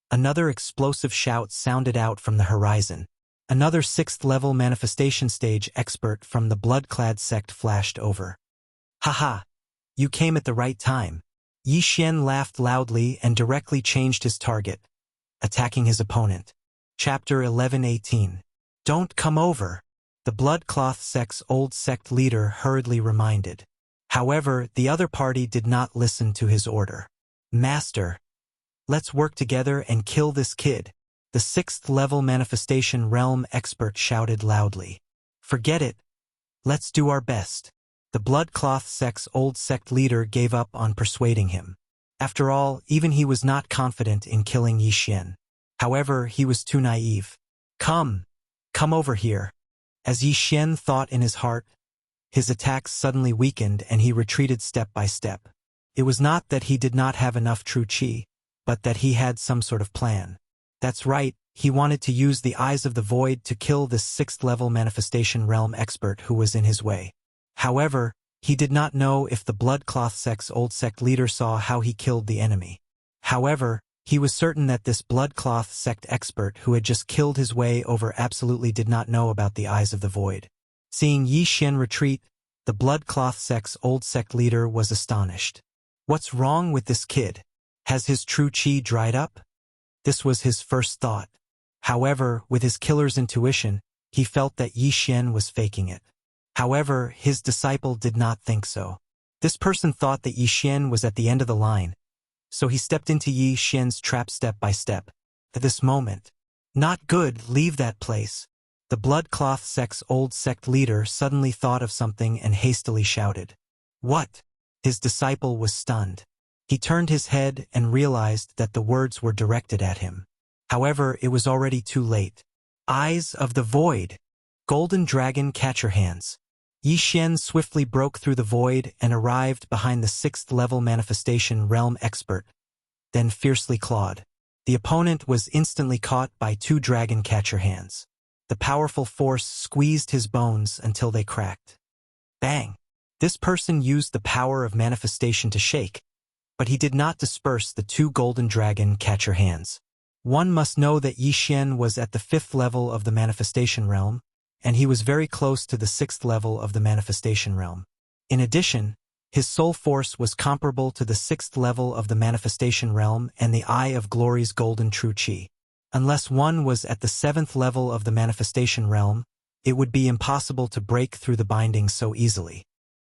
another explosive shout sounded out from the horizon. Another 6th-level manifestation stage expert from the blood-clad sect flashed over. Haha, you came at the right time. Yi Xian laughed loudly and directly changed his target, attacking his opponent. Chapter 11:18. Don't come over, the blood-cloth sect's old sect leader hurriedly reminded. However, the other party did not listen to his order. Master, let's work together and kill this kid, the 6th-level manifestation realm expert shouted loudly. Forget it. Let's do our best. The blood-cloth sect's old sect leader gave up on persuading him. After all, even he was not confident in killing Yi Xian. However, he was too naive. Come over here. As Yi Xian thought in his heart, his attacks suddenly weakened and he retreated step by step. It was not that he did not have enough true qi, but that he had some sort of plan. That's right, he wanted to use the Eyes of the Void to kill this 6th-level manifestation realm expert who was in his way. However, he did not know if the blood-cloth sect's old sect leader saw how he killed the enemy. However, he was certain that this blood-cloth sect expert who had just killed his way over absolutely did not know about the Eyes of the Void. Seeing Yi Xian retreat, the blood-cloth sect's old sect leader was astonished. What's wrong with this kid? Has his true qi dried up? This was his first thought. However, with his killer's intuition, he felt that Yi Xian was faking it. However, his disciple did not think so. This person thought that Yi Xian was at the end of the line, so he stepped into Yi Xian's trap step by step. At this moment, not good, leave that place. The blood-cloth sect's old sect leader suddenly thought of something and hastily shouted. What? His disciple was stunned. He turned his head and realized that the words were directed at him. However, it was already too late. Eyes of the Void. Golden Dragon Catcher Hands. Yi Xian swiftly broke through the void and arrived behind the 6th-level manifestation realm expert, then fiercely clawed. The opponent was instantly caught by 2 dragon catcher hands. The powerful force squeezed his bones until they cracked. Bang! This person used the power of manifestation to shake, but he did not disperse the 2 golden dragon catcher hands. One must know that Yi Xian was at the 5th level of the manifestation realm, and he was very close to the 6th level of the manifestation realm. In addition, his soul force was comparable to the 6th level of the manifestation realm and the Eye of Glory's golden true qi. Unless one was at the 7th level of the manifestation realm, it would be impossible to break through the binding so easily.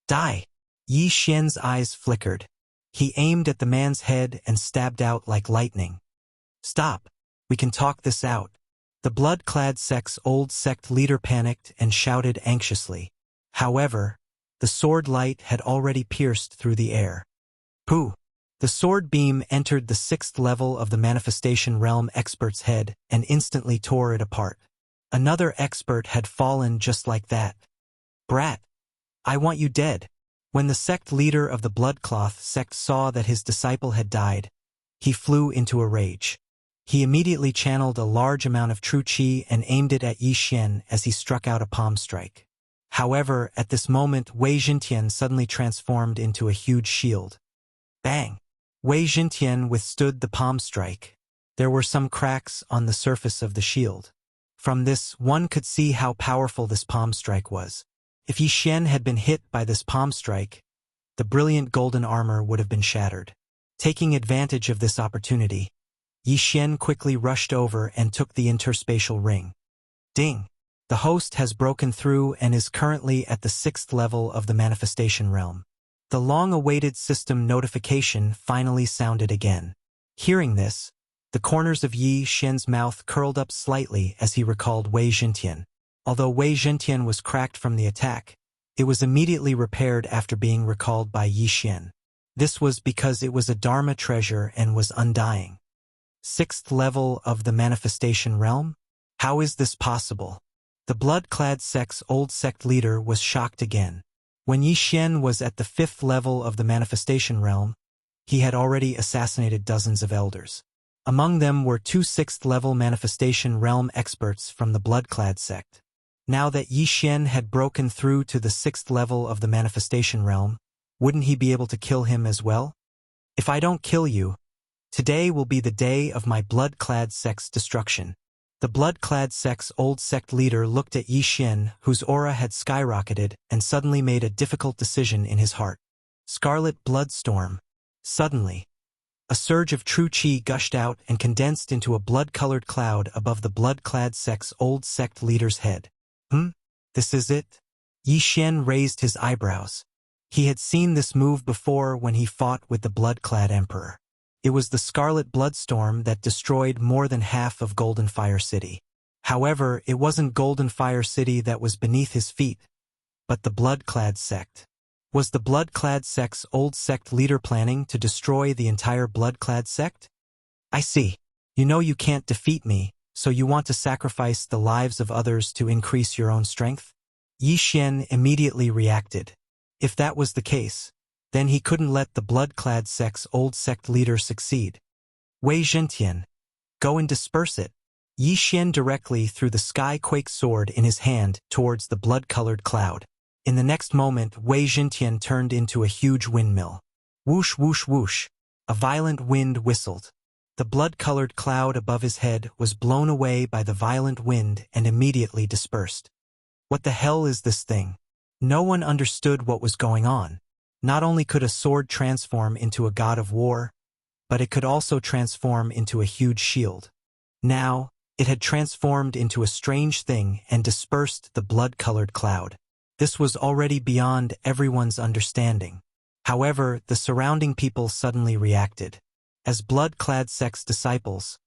Die! Yi Xian's eyes flickered. He aimed at the man's head and stabbed out like lightning. Stop! We can talk this out. The blood-clad sect's old sect leader panicked and shouted anxiously. However, the sword light had already pierced through the air. Pooh! The sword beam entered the 6th level of the manifestation realm expert's head and instantly tore it apart. Another expert had fallen just like that. Brat! I want you dead. When the sect leader of the bloodcloth sect saw that his disciple had died, he flew into a rage. He immediately channeled a large amount of true qi and aimed it at Yi Xian as he struck out a palm strike. However, at this moment Wei Jintian suddenly transformed into a huge shield. Bang! Wei Jintian withstood the palm strike. There were some cracks on the surface of the shield. From this, one could see how powerful this palm strike was. If Yi Xian had been hit by this palm strike, the brilliant golden armor would have been shattered. Taking advantage of this opportunity, Yi Xian quickly rushed over and took the interspatial ring. Ding! The host has broken through and is currently at the 6th level of the manifestation realm. The long-awaited system notification finally sounded again. Hearing this, the corners of Yi Xian's mouth curled up slightly as he recalled Wei Zhentian. Although Wei Zhentian was cracked from the attack, it was immediately repaired after being recalled by Yi Xian. This was because it was a Dharma treasure and was undying. 6th level of the manifestation realm? How is this possible? The blood-clad sect's old sect leader was shocked again. When Yi Xian was at the 5th level of the manifestation realm, he had already assassinated dozens of elders. Among them were 2 6th-level manifestation realm experts from the blood-clad sect. Now that Yi Xian had broken through to the 6th level of the manifestation realm, wouldn't he be able to kill him as well? If I don't kill you, today will be the day of my blood-clad sect's destruction. The blood-clad sect's old sect leader looked at Yi Xian, whose aura had skyrocketed, and suddenly made a difficult decision in his heart. Scarlet Bloodstorm. Suddenly, a surge of true qi gushed out and condensed into a blood-colored cloud above the blood-clad sect's old sect leader's head. This is it? Yi Xian raised his eyebrows. He had seen this move before when he fought with the blood-clad emperor. It was the Scarlet Bloodstorm that destroyed more than half of Golden Fire City. However, it wasn't Golden Fire City that was beneath his feet, but the blood-clad sect. Was the blood-clad sect's old sect leader planning to destroy the entire blood-clad sect? I see. You know you can't defeat me, so you want to sacrifice the lives of others to increase your own strength? Yi Xian immediately reacted. If that was the case, then he couldn't let the blood-clad sect's old sect leader succeed. Wei Zhentian, go and disperse it. Yi Xian directly threw the sky-quake sword in his hand towards the blood-colored cloud. In the next moment, Wei Zhentian turned into a huge windmill. Whoosh, whoosh, whoosh. A violent wind whistled. The blood-colored cloud above his head was blown away by the violent wind and immediately dispersed. What the hell is this thing? No one understood what was going on. Not only could a sword transform into a god of war, but it could also transform into a huge shield. Now, it had transformed into a strange thing and dispersed the blood-colored cloud. This was already beyond everyone's understanding. However, the surrounding people suddenly reacted. As blood-clad sect's disciples,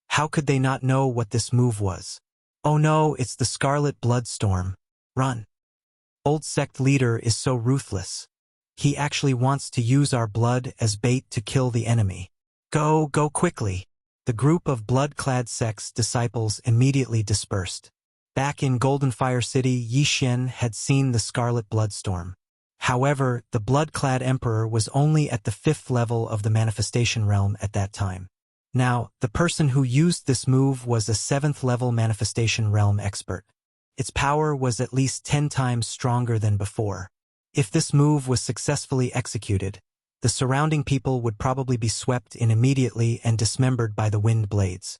how could they not know what this move was? Oh no, it's the Scarlet Bloodstorm. Run. Old sect leader is so ruthless. He actually wants to use our blood as bait to kill the enemy. Go quickly. The group of blood-clad sect's disciples immediately dispersed. Back in Golden Fire City, Yi Xian had seen the Scarlet Bloodstorm. However, the blood-clad emperor was only at the 5th level of the manifestation realm at that time. Now, the person who used this move was a 7th-level manifestation realm expert. Its power was at least 10 times stronger than before. If this move was successfully executed, the surrounding people would probably be swept in immediately and dismembered by the wind blades.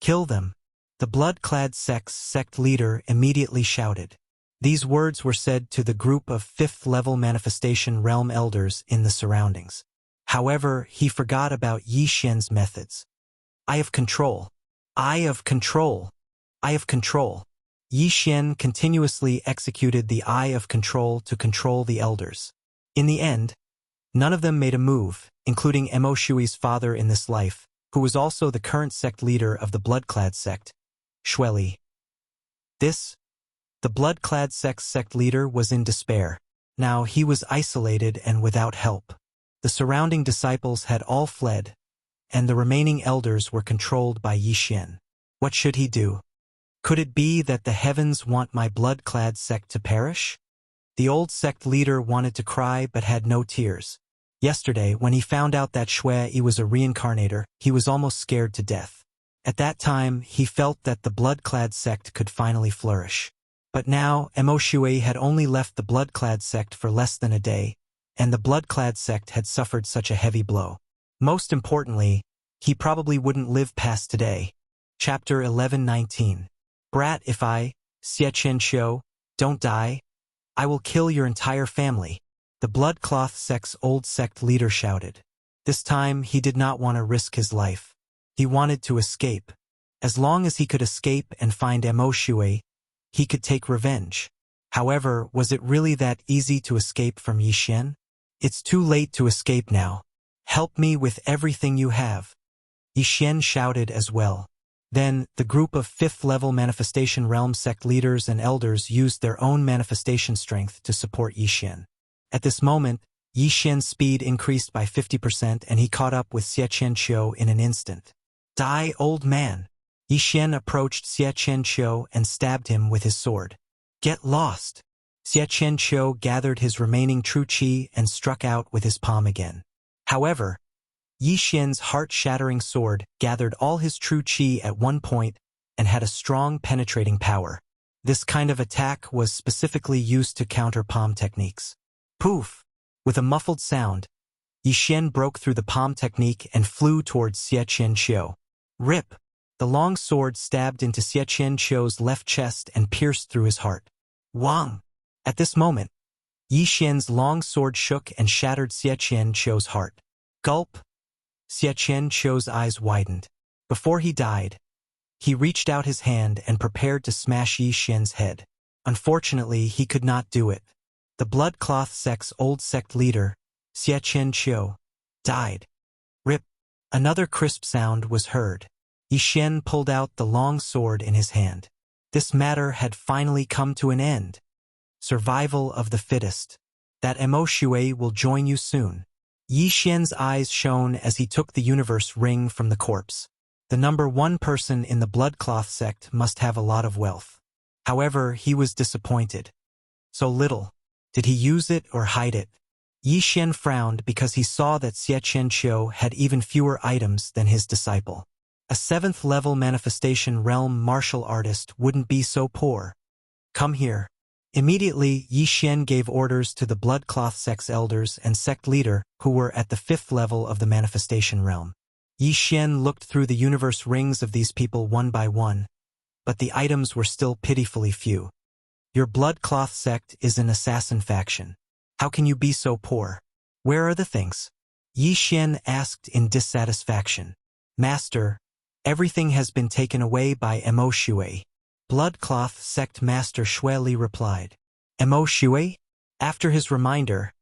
Kill them. The blood-clad sect's sect leader immediately shouted. These words were said to the group of 5th-level manifestation realm elders in the surroundings. However, he forgot about Yi Xian's methods. Eye of control. Eye of control. Eye of control. Yi Xian continuously executed the Eye of control to control the elders. In the end, none of them made a move, including Mo Shui's father in this life, who was also the current sect leader of the blood-clad sect, Shueli. The blood-clad sect's sect leader was in despair. Now he was isolated and without help. The surrounding disciples had all fled, and the remaining elders were controlled by Yi Xian. What should he do? Could it be that the heavens want my blood-clad sect to perish? The old sect leader wanted to cry but had no tears. Yesterday, when he found out that Shuei was a reincarnator, he was almost scared to death. At that time, he felt that the blood-clad sect could finally flourish. But now, Mo Shui had only left the blood-clad sect for less than a day, and the blood-clad sect had suffered such a heavy blow. Most importantly, he probably wouldn't live past today. Chapter 11:19. Brat, if I, Xie Qianqiu, don't die, I will kill your entire family, the bloodcloth sect's old sect leader shouted. This time he did not want to risk his life. He wanted to escape. As long as he could escape and find Mo Shui, he could take revenge. However, was it really that easy to escape from Yi Xian? It's too late to escape now. Help me with everything you have. Yi Xian shouted as well. Then, the group of 5th-level Manifestation Realm sect leaders and elders used their own manifestation strength to support Yi Xian. At this moment, Yi Xian's speed increased by 50% and he caught up with Xie Qianqiu in an instant. Die, old man! Yi Xian approached Xie Qianqiu and stabbed him with his sword. Get lost! Xie Qianqiu gathered his remaining true qi and struck out with his palm again. However, Yi Xian's heart-shattering sword gathered all his true qi at one point and had a strong penetrating power. This kind of attack was specifically used to counter palm techniques. Poof! With a muffled sound, Yi Xian broke through the palm technique and flew towards Xie Qianqiu. Rip! The long sword stabbed into Xie Qianqiu's left chest and pierced through his heart. Wang! At this moment, Yi Xian's long sword shook and shattered Xie Qianqiu's heart. Gulp! Xie Qianqiu's eyes widened. Before he died, he reached out his hand and prepared to smash Yi Xian's head. Unfortunately, he could not do it. The bloodcloth sect's old sect leader, Xie Qianqiu, died. Rip! Another crisp sound was heard. Yi Xian pulled out the long sword in his hand. This matter had finally come to an end. Survival of the fittest. That Mo Shui will join you soon. Yi Xian's eyes shone as he took the universe ring from the corpse. The number 1 person in the bloodcloth sect must have a lot of wealth. However, he was disappointed. So little. Did he use it or hide it? Yi Xian frowned because he saw that Xie Qianqiu had even fewer items than his disciple. A 7th-level manifestation realm martial artist wouldn't be so poor. Come here. Immediately, Yi Xian gave orders to the bloodcloth sect's elders and sect leader who were at the 5th level of the manifestation realm. Yi Xian looked through the universe rings of these people one by one, but the items were still pitifully few. Your bloodcloth sect is an assassin faction. How can you be so poor? Where are the things? Yi Xian asked in dissatisfaction. Master, everything has been taken away by Mo Shui. Bloodcloth sect master Shui Li replied. Mo Shui? After his reminder,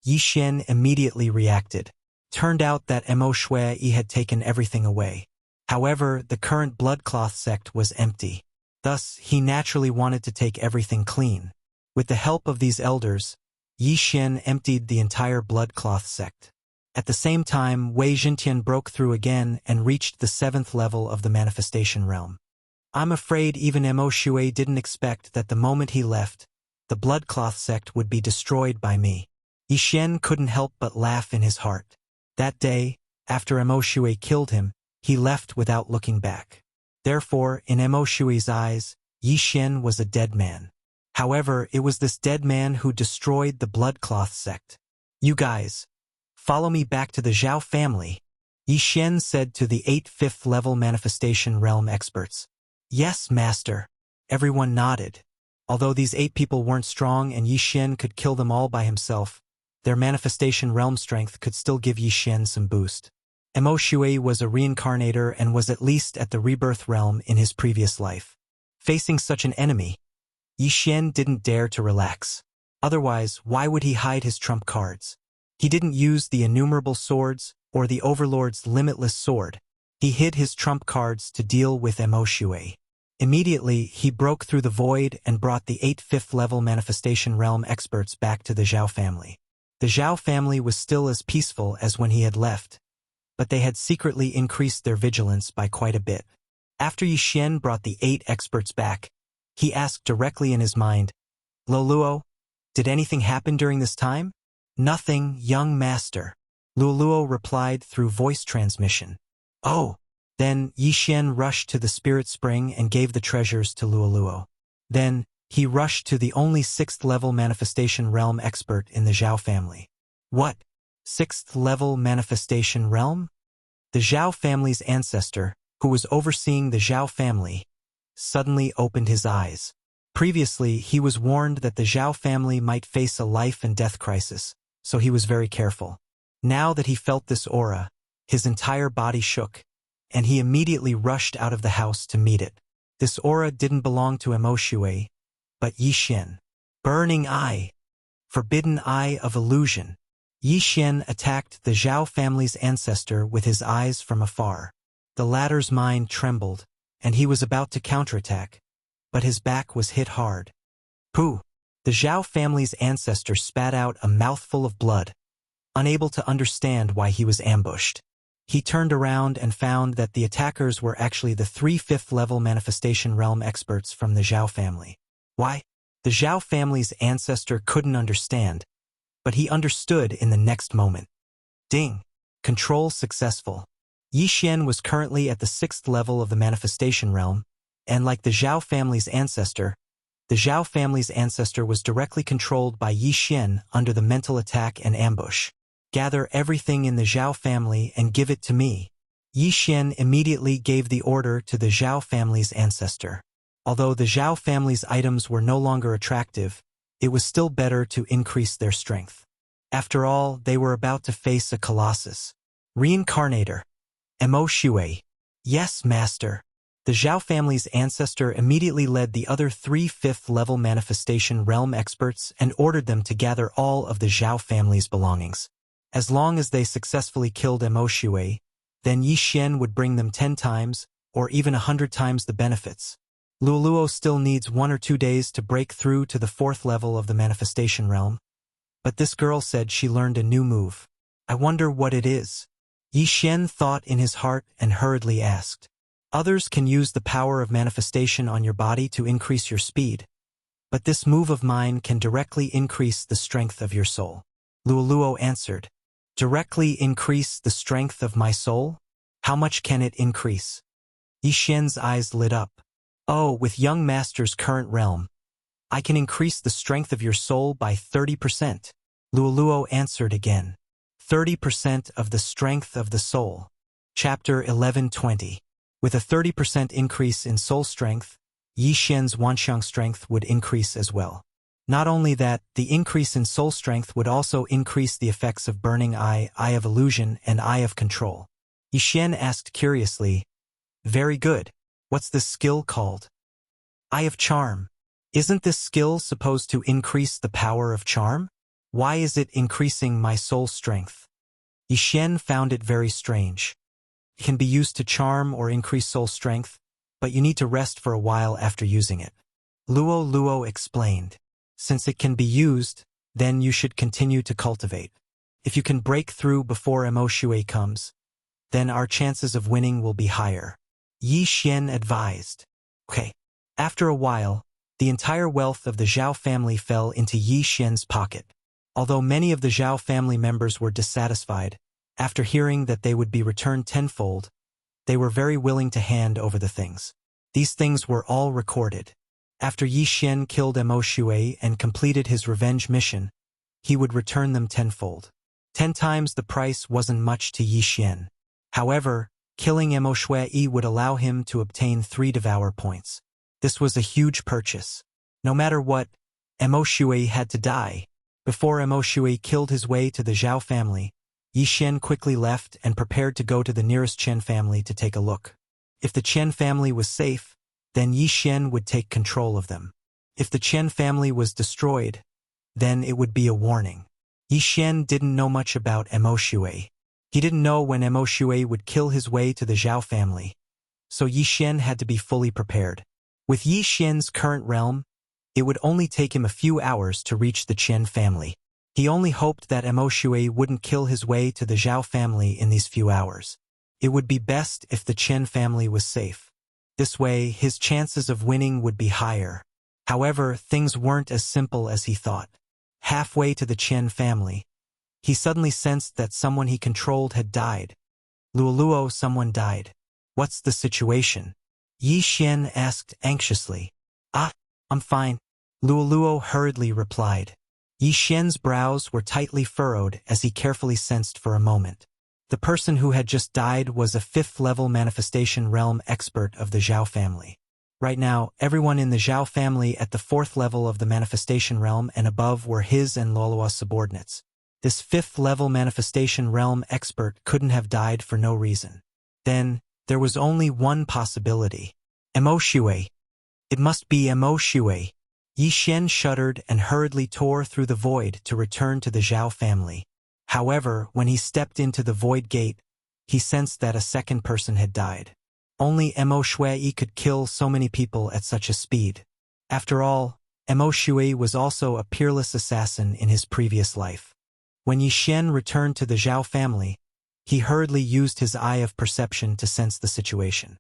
Yi Xian immediately reacted. Turned out that Mo Shui had taken everything away. However, the current bloodcloth sect was empty. Thus, he naturally wanted to take everything clean. With the help of these elders, Yi Xian emptied the entire bloodcloth sect. At the same time, Wei Jintian broke through again and reached the 7th level of the manifestation realm. I'm afraid even Mo Shui didn't expect that the moment he left, the bloodcloth sect would be destroyed by me. Yi Xian couldn't help but laugh in his heart. That day, after Mo Shui killed him, he left without looking back. Therefore, in Mo Shui's eyes, Yi Xian was a dead man. However, it was this dead man who destroyed the bloodcloth sect. You guys, follow me back to the Zhao family, Yi Xian said to the 8th 5th level manifestation realm experts. Yes, master. Everyone nodded. Although these 8 people weren't strong and Yi Xian could kill them all by himself, their manifestation realm strength could still give Yi Xian some boost. Mo Shui was a reincarnator and was at least at the rebirth realm in his previous life. Facing such an enemy, Yi Xian didn't dare to relax. Otherwise, why would he hide his trump cards? He didn't use the innumerable swords or the Overlord's limitless sword. He hid his trump cards to deal with Mo Shui. Immediately, he broke through the void and brought the 8th 5th level manifestation realm experts back to the Zhao family. The Zhao family was still as peaceful as when he had left, but they had secretly increased their vigilance by quite a bit. After Yi Xian brought the 8 experts back, he asked directly in his mind, Lo Luo, did anything happen during this time? Nothing, young master. Lu Luo replied through voice transmission. Oh! Then Yi Xian rushed to the spirit spring and gave the treasures to Lu Luo. Then, he rushed to the only 6th level manifestation realm expert in the Zhao family. What? 6th level manifestation realm? The Zhao family's ancestor, who was overseeing the Zhao family, suddenly opened his eyes. Previously, he was warned that the Zhao family might face a life and death crisis, so he was very careful. Now that he felt this aura, his entire body shook, and he immediately rushed out of the house to meet it. This aura didn't belong to Emo Shui, but Yi Xian. Burning Eye. Forbidden Eye of Illusion. Yi Xian attacked the Zhao family's ancestor with his eyes from afar. The latter's mind trembled, and he was about to counterattack, but his back was hit hard. Pooh! The Zhao family's ancestor spat out a mouthful of blood, unable to understand why he was ambushed. He turned around and found that the attackers were actually the 3 5th-level manifestation realm experts from the Zhao family. Why? The Zhao family's ancestor couldn't understand, but he understood in the next moment. Ding! Control successful. Yi Xian was currently at the 6th level of the manifestation realm, and like the Zhao family's ancestor, the Zhao family's ancestor was directly controlled by Yi Xian under the mental attack and ambush. Gather everything in the Zhao family and give it to me. Yi Xian immediately gave the order to the Zhao family's ancestor. Although the Zhao family's items were no longer attractive, it was still better to increase their strength. After all, they were about to face a colossus. Reincarnator. Emo Shui. Yes, master. The Zhao family's ancestor immediately led the other 3 5th-level manifestation realm experts and ordered them to gather all of the Zhao family's belongings. As long as they successfully killed Emo Shui, then Yi Xian would bring them 10 times, or even 100 times the benefits. Luoluo still needs 1 or 2 days to break through to the 4th level of the manifestation realm, but this girl said she learned a new move. I wonder what it is. Yi Xian thought in his heart and hurriedly asked. Others can use the power of manifestation on your body to increase your speed, but this move of mine can directly increase the strength of your soul. Luoluo answered. Directly increase the strength of my soul? How much can it increase? Yi Xian's eyes lit up. Oh, with young master's current realm, I can increase the strength of your soul by 30%. Luoluo answered again. 30% of the strength of the soul. Chapter 1120. With a 30% increase in soul strength, Yi Xian's Wanxiang strength would increase as well. Not only that, the increase in soul strength would also increase the effects of Burning Eye, Eye of Illusion, and Eye of Control. Yi Xian asked curiously, Very good. What's this skill called? Eye of Charm. Isn't this skill supposed to increase the power of charm? Why is it increasing my soul strength? Yi Xian found it very strange. It can be used to charm or increase soul strength, but you need to rest for a while after using it. Luo explained. Since it can be used, then you should continue to cultivate. If you can break through before Emo Shui comes, then our chances of winning will be higher. Yi Xian advised. Okay. After a while, the entire wealth of the Zhao family fell into Yi Xian's pocket. Although many of the Zhao family members were dissatisfied, after hearing that they would be returned tenfold, they were very willing to hand over the things. These things were all recorded. After Yi Xian killed Emo Shui and completed his revenge mission, he would return them tenfold. 10 times the price wasn't much to Yi Xian. However, killing Emo Shui would allow him to obtain 3 Devour points. This was a huge purchase. No matter what, Emo Shui had to die. Before Emo Shui killed his way to the Zhao family, Yi Xian quickly left and prepared to go to the nearest Chen family to take a look. If the Chen family was safe, then Yi Xian would take control of them. If the Chen family was destroyed, then it would be a warning. Yi Xian didn't know much about Emo Shui. He didn't know when Emo Shui would kill his way to the Zhao family, so Yi Xian had to be fully prepared. With Yi Xian's current realm, it would only take him a few hours to reach the Chen family. He only hoped that Emo Shui wouldn't kill his way to the Zhao family in these few hours. It would be best if the Chen family was safe. This way, his chances of winning would be higher. However, things weren't as simple as he thought. Halfway to the Chen family, he suddenly sensed that someone he controlled had died. Luoluo, someone died. What's the situation? Yi Xian asked anxiously. I'm fine. Luoluo hurriedly replied. Yi Xian's brows were tightly furrowed as he carefully sensed for a moment. The person who had just died was a 5th-level manifestation realm expert of the Zhao family. Right now, everyone in the Zhao family at the 4th level of the manifestation realm and above were his and Lolua's subordinates. This 5th level manifestation realm expert couldn't have died for no reason. Then, there was only one possibility. Mo Shui. It must be Mo Shui. Yi Xian shuddered and hurriedly tore through the void to return to the Zhao family. However, when he stepped into the void gate, he sensed that a second person had died. Only Mo Shui could kill so many people at such a speed. After all, Mo Shui was also a peerless assassin in his previous life. When Yi Xian returned to the Zhao family, he hurriedly used his eye of perception to sense the situation.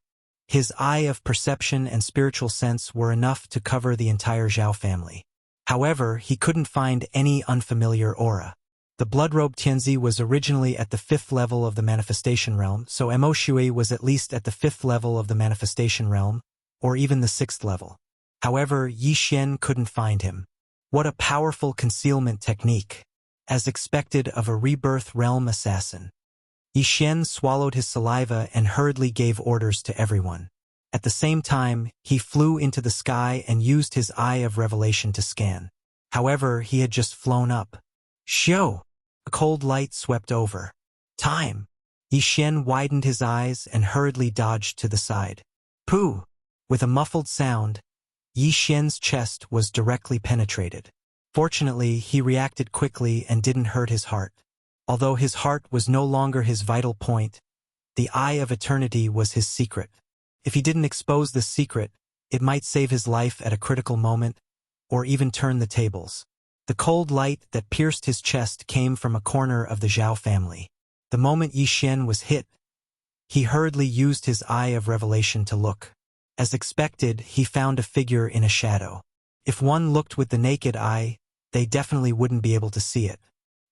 His eye of perception and spiritual sense were enough to cover the entire Zhao family. However, he couldn't find any unfamiliar aura. The blood-robed Tianzi was originally at the 5th level of the manifestation realm, so Mo Shui was at least at the 5th level of the manifestation realm, or even the 6th level. However, Yi Xian couldn't find him. What a powerful concealment technique, as expected of a rebirth realm assassin. Yi Xian swallowed his saliva and hurriedly gave orders to everyone. At the same time, he flew into the sky and used his eye of revelation to scan. However, he had just flown up. Shoo! A cold light swept over. Time! Yi Xian widened his eyes and hurriedly dodged to the side. Pooh! With a muffled sound, Yi Xian's chest was directly penetrated. Fortunately, he reacted quickly and didn't hurt his heart. Although his heart was no longer his vital point, the Eye of Eternity was his secret. If he didn't expose this secret, it might save his life at a critical moment, or even turn the tables. The cold light that pierced his chest came from a corner of the Zhao family. The moment Yi Xian was hit, he hurriedly used his Eye of Revelation to look. As expected, he found a figure in a shadow. If one looked with the naked eye, they definitely wouldn't be able to see it.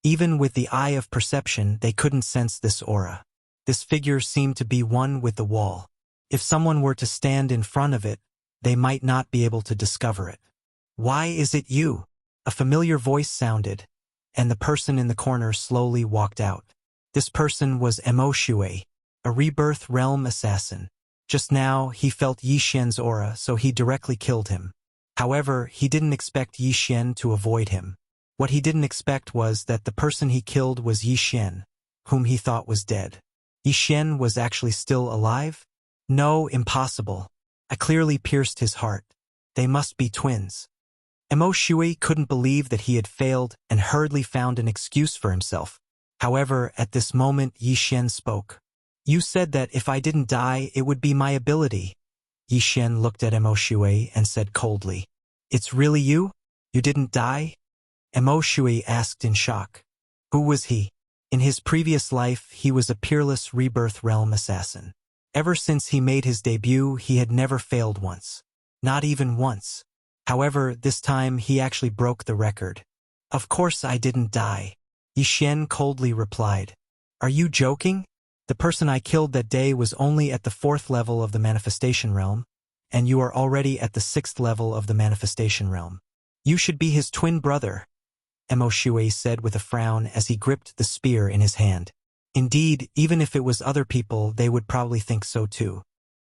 Even with the eye of perception, they couldn't sense this aura. This figure seemed to be one with the wall. If someone were to stand in front of it, they might not be able to discover it. Why is it you? A familiar voice sounded, and the person in the corner slowly walked out. This person was Mo Shui, a rebirth realm assassin. Just now, he felt Yi Xian's aura, so he directly killed him. However, he didn't expect Yi Xian to avoid him. What he didn't expect was that the person he killed was Yi Xian, whom he thought was dead. Yi Xian was actually still alive? No, impossible. I clearly pierced his heart. They must be twins. Mo Shui couldn't believe that he had failed and hurriedly found an excuse for himself. However, at this moment Yi Xian spoke. You said that if I didn't die, it would be my ability. Yi Xian looked at Mo Shui and said coldly, It's really you? You didn't die? Mo Shui asked in shock. Who was he? In his previous life, he was a peerless rebirth realm assassin. Ever since he made his debut, he had never failed once. Not even once. However, this time he actually broke the record. Of course I didn't die. Yi Xian coldly replied. Are you joking? The person I killed that day was only at the 4th level of the manifestation realm, and you are already at the 6th level of the manifestation realm. You should be his twin brother, Mo Shui said with a frown as he gripped the spear in his hand. Indeed, even if it was other people, they would probably think so too.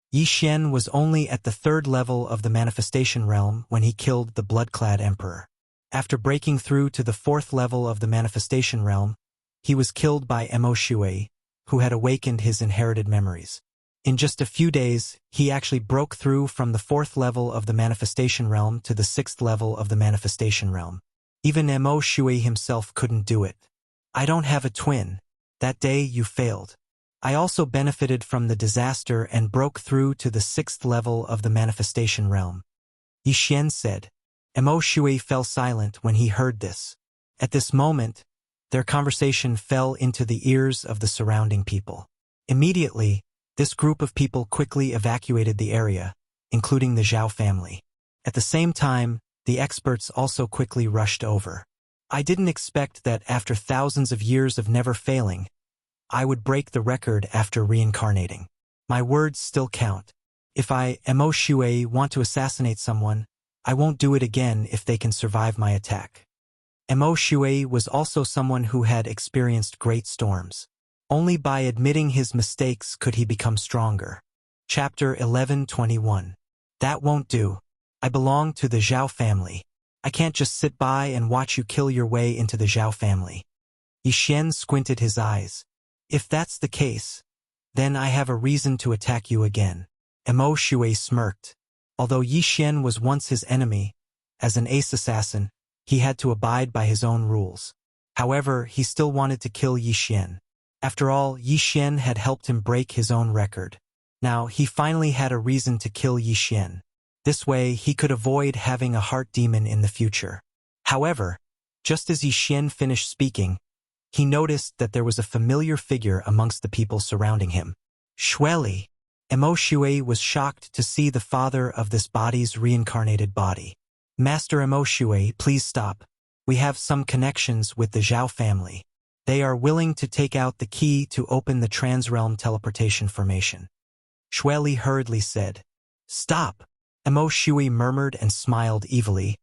Yi Xian was only at the 3rd level of the manifestation realm when he killed the blood-clad emperor. After breaking through to the 4th level of the manifestation realm, he was killed by Mo Shui, who had awakened his inherited memories. In just a few days, he actually broke through from the 4th level of the manifestation realm to the 6th level of the manifestation realm. Even Mo Shui himself couldn't do it. I don't have a twin. That day you failed. I also benefited from the disaster and broke through to the 6th level of the manifestation realm. Yi Xian said. Mo Shui fell silent when he heard this. At this moment, their conversation fell into the ears of the surrounding people. Immediately, this group of people quickly evacuated the area, including the Zhao family. At the same time, the experts also quickly rushed over. I didn't expect that after thousands of years of never failing, I would break the record after reincarnating. My words still count. If I, Mo Shui, want to assassinate someone, I won't do it again if they can survive my attack. Mo Shui was also someone who had experienced great storms. Only by admitting his mistakes could he become stronger. Chapter 11:21. That won't do. I belong to the Zhao family. I can't just sit by and watch you kill your way into the Zhao family. Yi Xian squinted his eyes. If that's the case, then I have a reason to attack you again. Mo Shui smirked. Although Yi Xian was once his enemy, as an ace assassin, he had to abide by his own rules. However, he still wanted to kill Yi Xian. After all, Yi Xian had helped him break his own record. Now, he finally had a reason to kill Yi Xian. This way, he could avoid having a heart demon in the future. However, just as Yi Xian finished speaking, he noticed that there was a familiar figure amongst the people surrounding him. Shueli. Mo Shui was shocked to see the father of this body's reincarnated body. Master Mo Shui, please stop. We have some connections with the Zhao family. They are willing to take out the key to open the transrealm teleportation formation. Shueli hurriedly said. Stop. Mo Shui murmured and smiled evilly.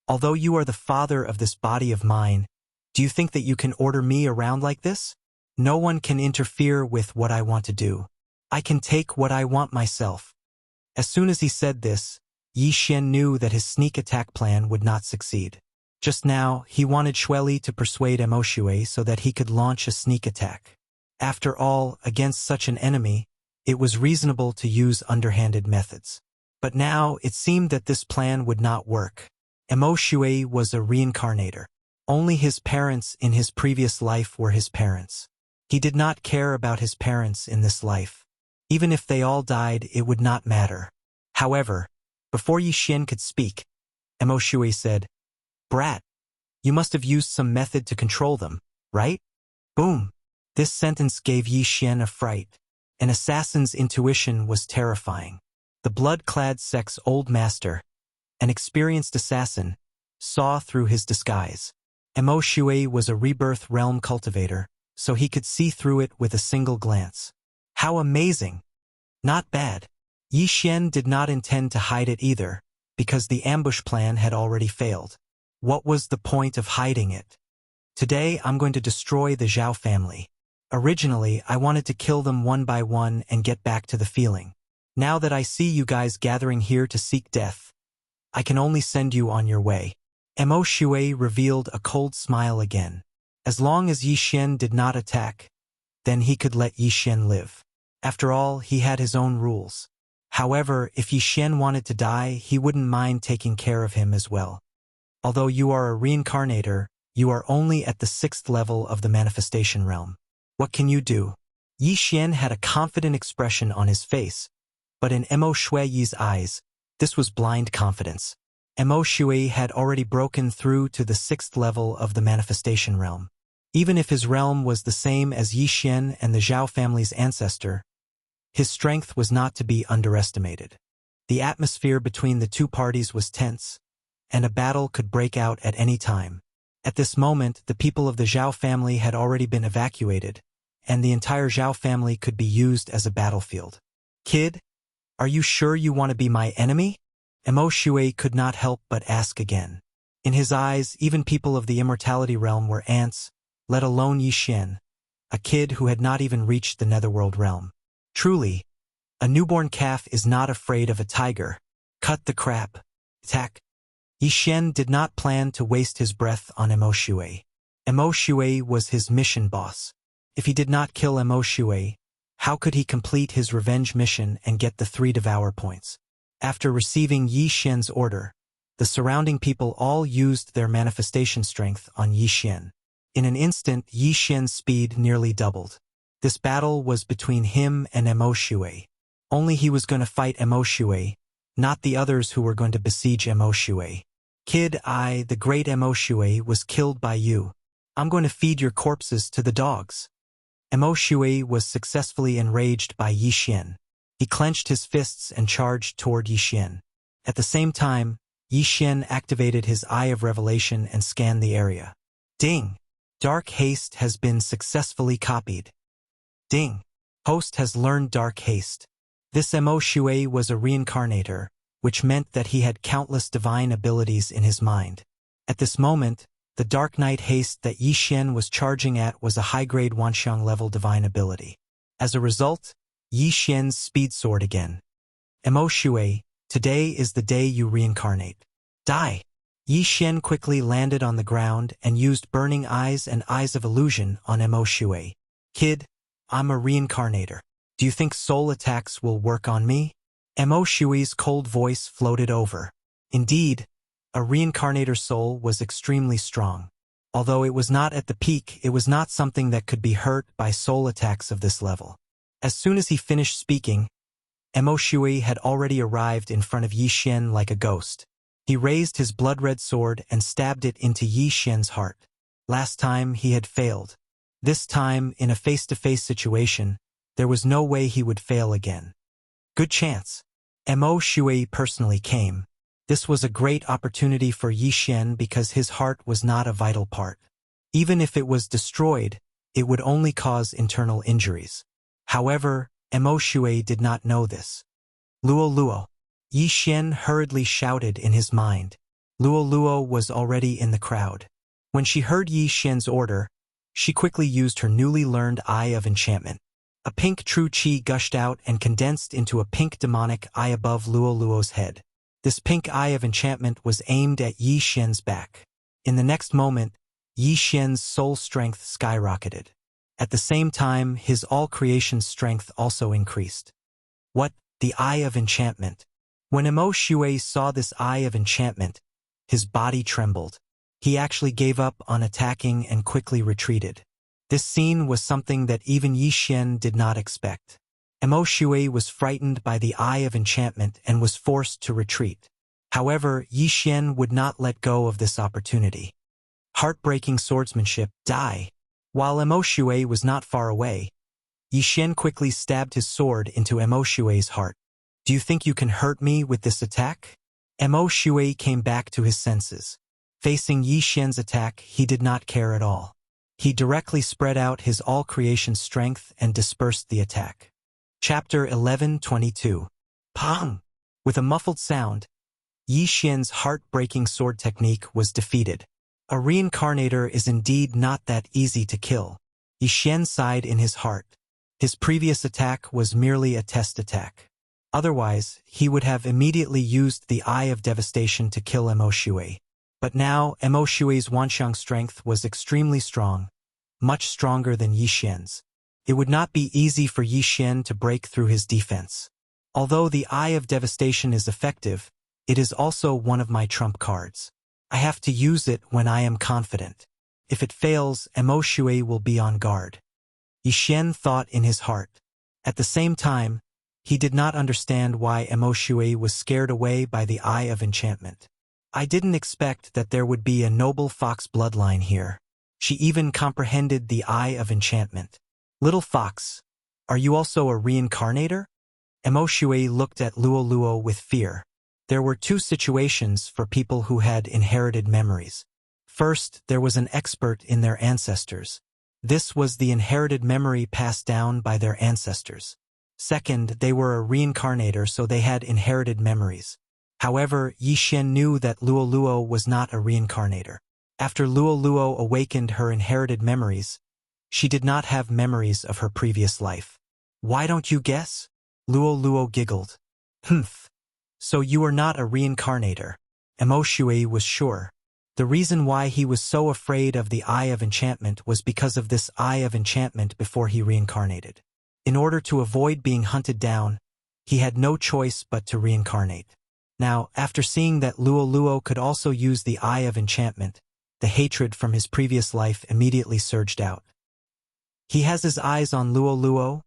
Although you are the father of this body of mine, do you think that you can order me around like this? No one can interfere with what I want to do. I can take what I want myself. As soon as he said this, Yi Xian knew that his sneak attack plan would not succeed. Just now, he wanted Shueli to persuade Mo Shui so that he could launch a sneak attack. After all, against such an enemy, it was reasonable to use underhanded methods. But now, it seemed that this plan would not work. Mo Shui was a reincarnator. Only his parents in his previous life were his parents. He did not care about his parents in this life. Even if they all died, it would not matter. However, before Yi Xian could speak, Mo Shui said, Brat, you must have used some method to control them, right? Boom. This sentence gave Yi Xian a fright. An assassin's intuition was terrifying. The blood-clad sect's old master, an experienced assassin, saw through his disguise. Mo Shui was a rebirth realm cultivator, so he could see through it with a single glance. How amazing! Not bad. Yi Xian did not intend to hide it either, because the ambush plan had already failed. What was the point of hiding it? Today I'm going to destroy the Zhao family. Originally, I wanted to kill them one by one and get back to the feeling. Now that I see you guys gathering here to seek death, I can only send you on your way. Mo Shui revealed a cold smile again. As long as Yi Xian did not attack, then he could let Yi Xian live. After all, he had his own rules. However, if Yi Xian wanted to die, he wouldn't mind taking care of him as well. Although you are a reincarnator, you are only at the 6th level of the manifestation realm. What can you do? Yi Xian had a confident expression on his face, but in Mo Shui's eyes, this was blind confidence. Mo Shui had already broken through to the 6th level of the manifestation realm. Even if his realm was the same as Yi Xian and the Zhao family's ancestor, his strength was not to be underestimated. The atmosphere between the two parties was tense, and a battle could break out at any time. At this moment, the people of the Zhao family had already been evacuated, and the entire Zhao family could be used as a battlefield. Kid, are you sure you want to be my enemy? Mo Shui could not help but ask again. In his eyes, even people of the immortality realm were ants, let alone Yi Xian, a kid who had not even reached the netherworld realm. Truly, a newborn calf is not afraid of a tiger. Cut the crap. Attack. Yi Xian did not plan to waste his breath on Mo Shui. Mo Shui was his mission boss. If he did not kill Mo Shui, how could he complete his revenge mission and get the 3 devour points? After receiving Yi Xian's order, the surrounding people all used their manifestation strength on Yi Xian. In an instant, Yi Xian's speed nearly doubled. This battle was between him and Mo Shui. Only he was going to fight Mo Shui, not the others who were going to besiege Mo Shui. Kid, the great Mo Shui, was killed by you. I'm going to feed your corpses to the dogs. Mo Shui was successfully enraged by Yi Xian. He clenched his fists and charged toward Yi Xian. At the same time, Yi Xian activated his Eye of Revelation and scanned the area. Ding! Dark Haste has been successfully copied. Ding! Host has learned Dark Haste. This Mo Shui was a reincarnator, which meant that he had countless divine abilities in his mind. At this moment, the Dark Knight Haste that Yi Xian was charging at was a high-grade Wanxiang level divine ability. As a result, Yi Xian's speed soared again. Mo Shui, Today is the day you reincarnate. Die. Yi Xian quickly landed on the ground and used burning eyes and eyes of illusion on Mo Shui. Kid, I'm a reincarnator. Do you think soul attacks will work on me? Mo Shui's cold voice floated over. Indeed, a reincarnator soul was extremely strong. Although it was not at the peak, it was not something that could be hurt by soul attacks of this level. As soon as he finished speaking, Mo Shui had already arrived in front of Yi Xian like a ghost. He raised his blood-red sword and stabbed it into Yi Xian's heart. Last time he had failed. This time, in a face-to-face situation, there was no way he would fail again. Good chance. Mo Shui personally came. This was a great opportunity for Yi Xian because his heart was not a vital part. Even if it was destroyed, it would only cause internal injuries. However, Mo Shui did not know this. Luo Luo. Yi Xian hurriedly shouted in his mind. Luo Luo was already in the crowd. When she heard Yi Xian's order, she quickly used her newly learned Eye of Enchantment. A pink true qi gushed out and condensed into a pink demonic eye above Luo Luo's head. This pink Eye of Enchantment was aimed at Yi Xian's back. In the next moment, Yi Xian's soul strength skyrocketed. At the same time, his all-creation strength also increased. What? The Eye of Enchantment. When Mo Shui saw this Eye of Enchantment, his body trembled. He actually gave up on attacking and quickly retreated. This scene was something that even Yi Xian did not expect. Mo Shui was frightened by the Eye of Enchantment and was forced to retreat. However, Yi Xian would not let go of this opportunity. Heartbreaking swordsmanship, die. While Mo Shui was not far away, Yi Xian quickly stabbed his sword into Mo Shui's heart. Do you think you can hurt me with this attack? Mo Shui came back to his senses. Facing Yi Xian's attack, he did not care at all. He directly spread out his all-creation strength and dispersed the attack. Chapter 11:22. Pang! With a muffled sound, Yi Xian's heart-breaking sword technique was defeated. A reincarnator is indeed not that easy to kill. Yi Xian sighed in his heart. His previous attack was merely a test attack. Otherwise, he would have immediately used the Eye of Devastation to kill Mo Shui. But now, Mo Shui's Wanxiang strength was extremely strong, much stronger than Yi Xian's. It would not be easy for Yi Xian to break through his defense. Although the Eye of Devastation is effective, it is also one of my trump cards. I have to use it when I am confident. If it fails, Mo Shui will be on guard. Yi Xian thought in his heart. At the same time, he did not understand why Mo Shui was scared away by the Eye of Enchantment. I didn't expect that there would be a noble fox bloodline here. She even comprehended the Eye of Enchantment. Little fox, are you also a reincarnator? Mo Shui looked at Luo Luo with fear. There were two situations for people who had inherited memories. First, there was an expert in their ancestors. This was the inherited memory passed down by their ancestors. Second, they were a reincarnator, so they had inherited memories. However, Yi Xian knew that Luo Luo was not a reincarnator. After Luo Luo awakened her inherited memories, she did not have memories of her previous life. Why don't you guess? Luo Luo giggled. Humph. So you are not a reincarnator. Mo Shui was sure. The reason why he was so afraid of the Eye of Enchantment was because of this Eye of Enchantment before he reincarnated. In order to avoid being hunted down, he had no choice but to reincarnate. Now, after seeing that Luo Luo could also use the Eye of Enchantment, the hatred from his previous life immediately surged out. He has his eyes on Luo Luo?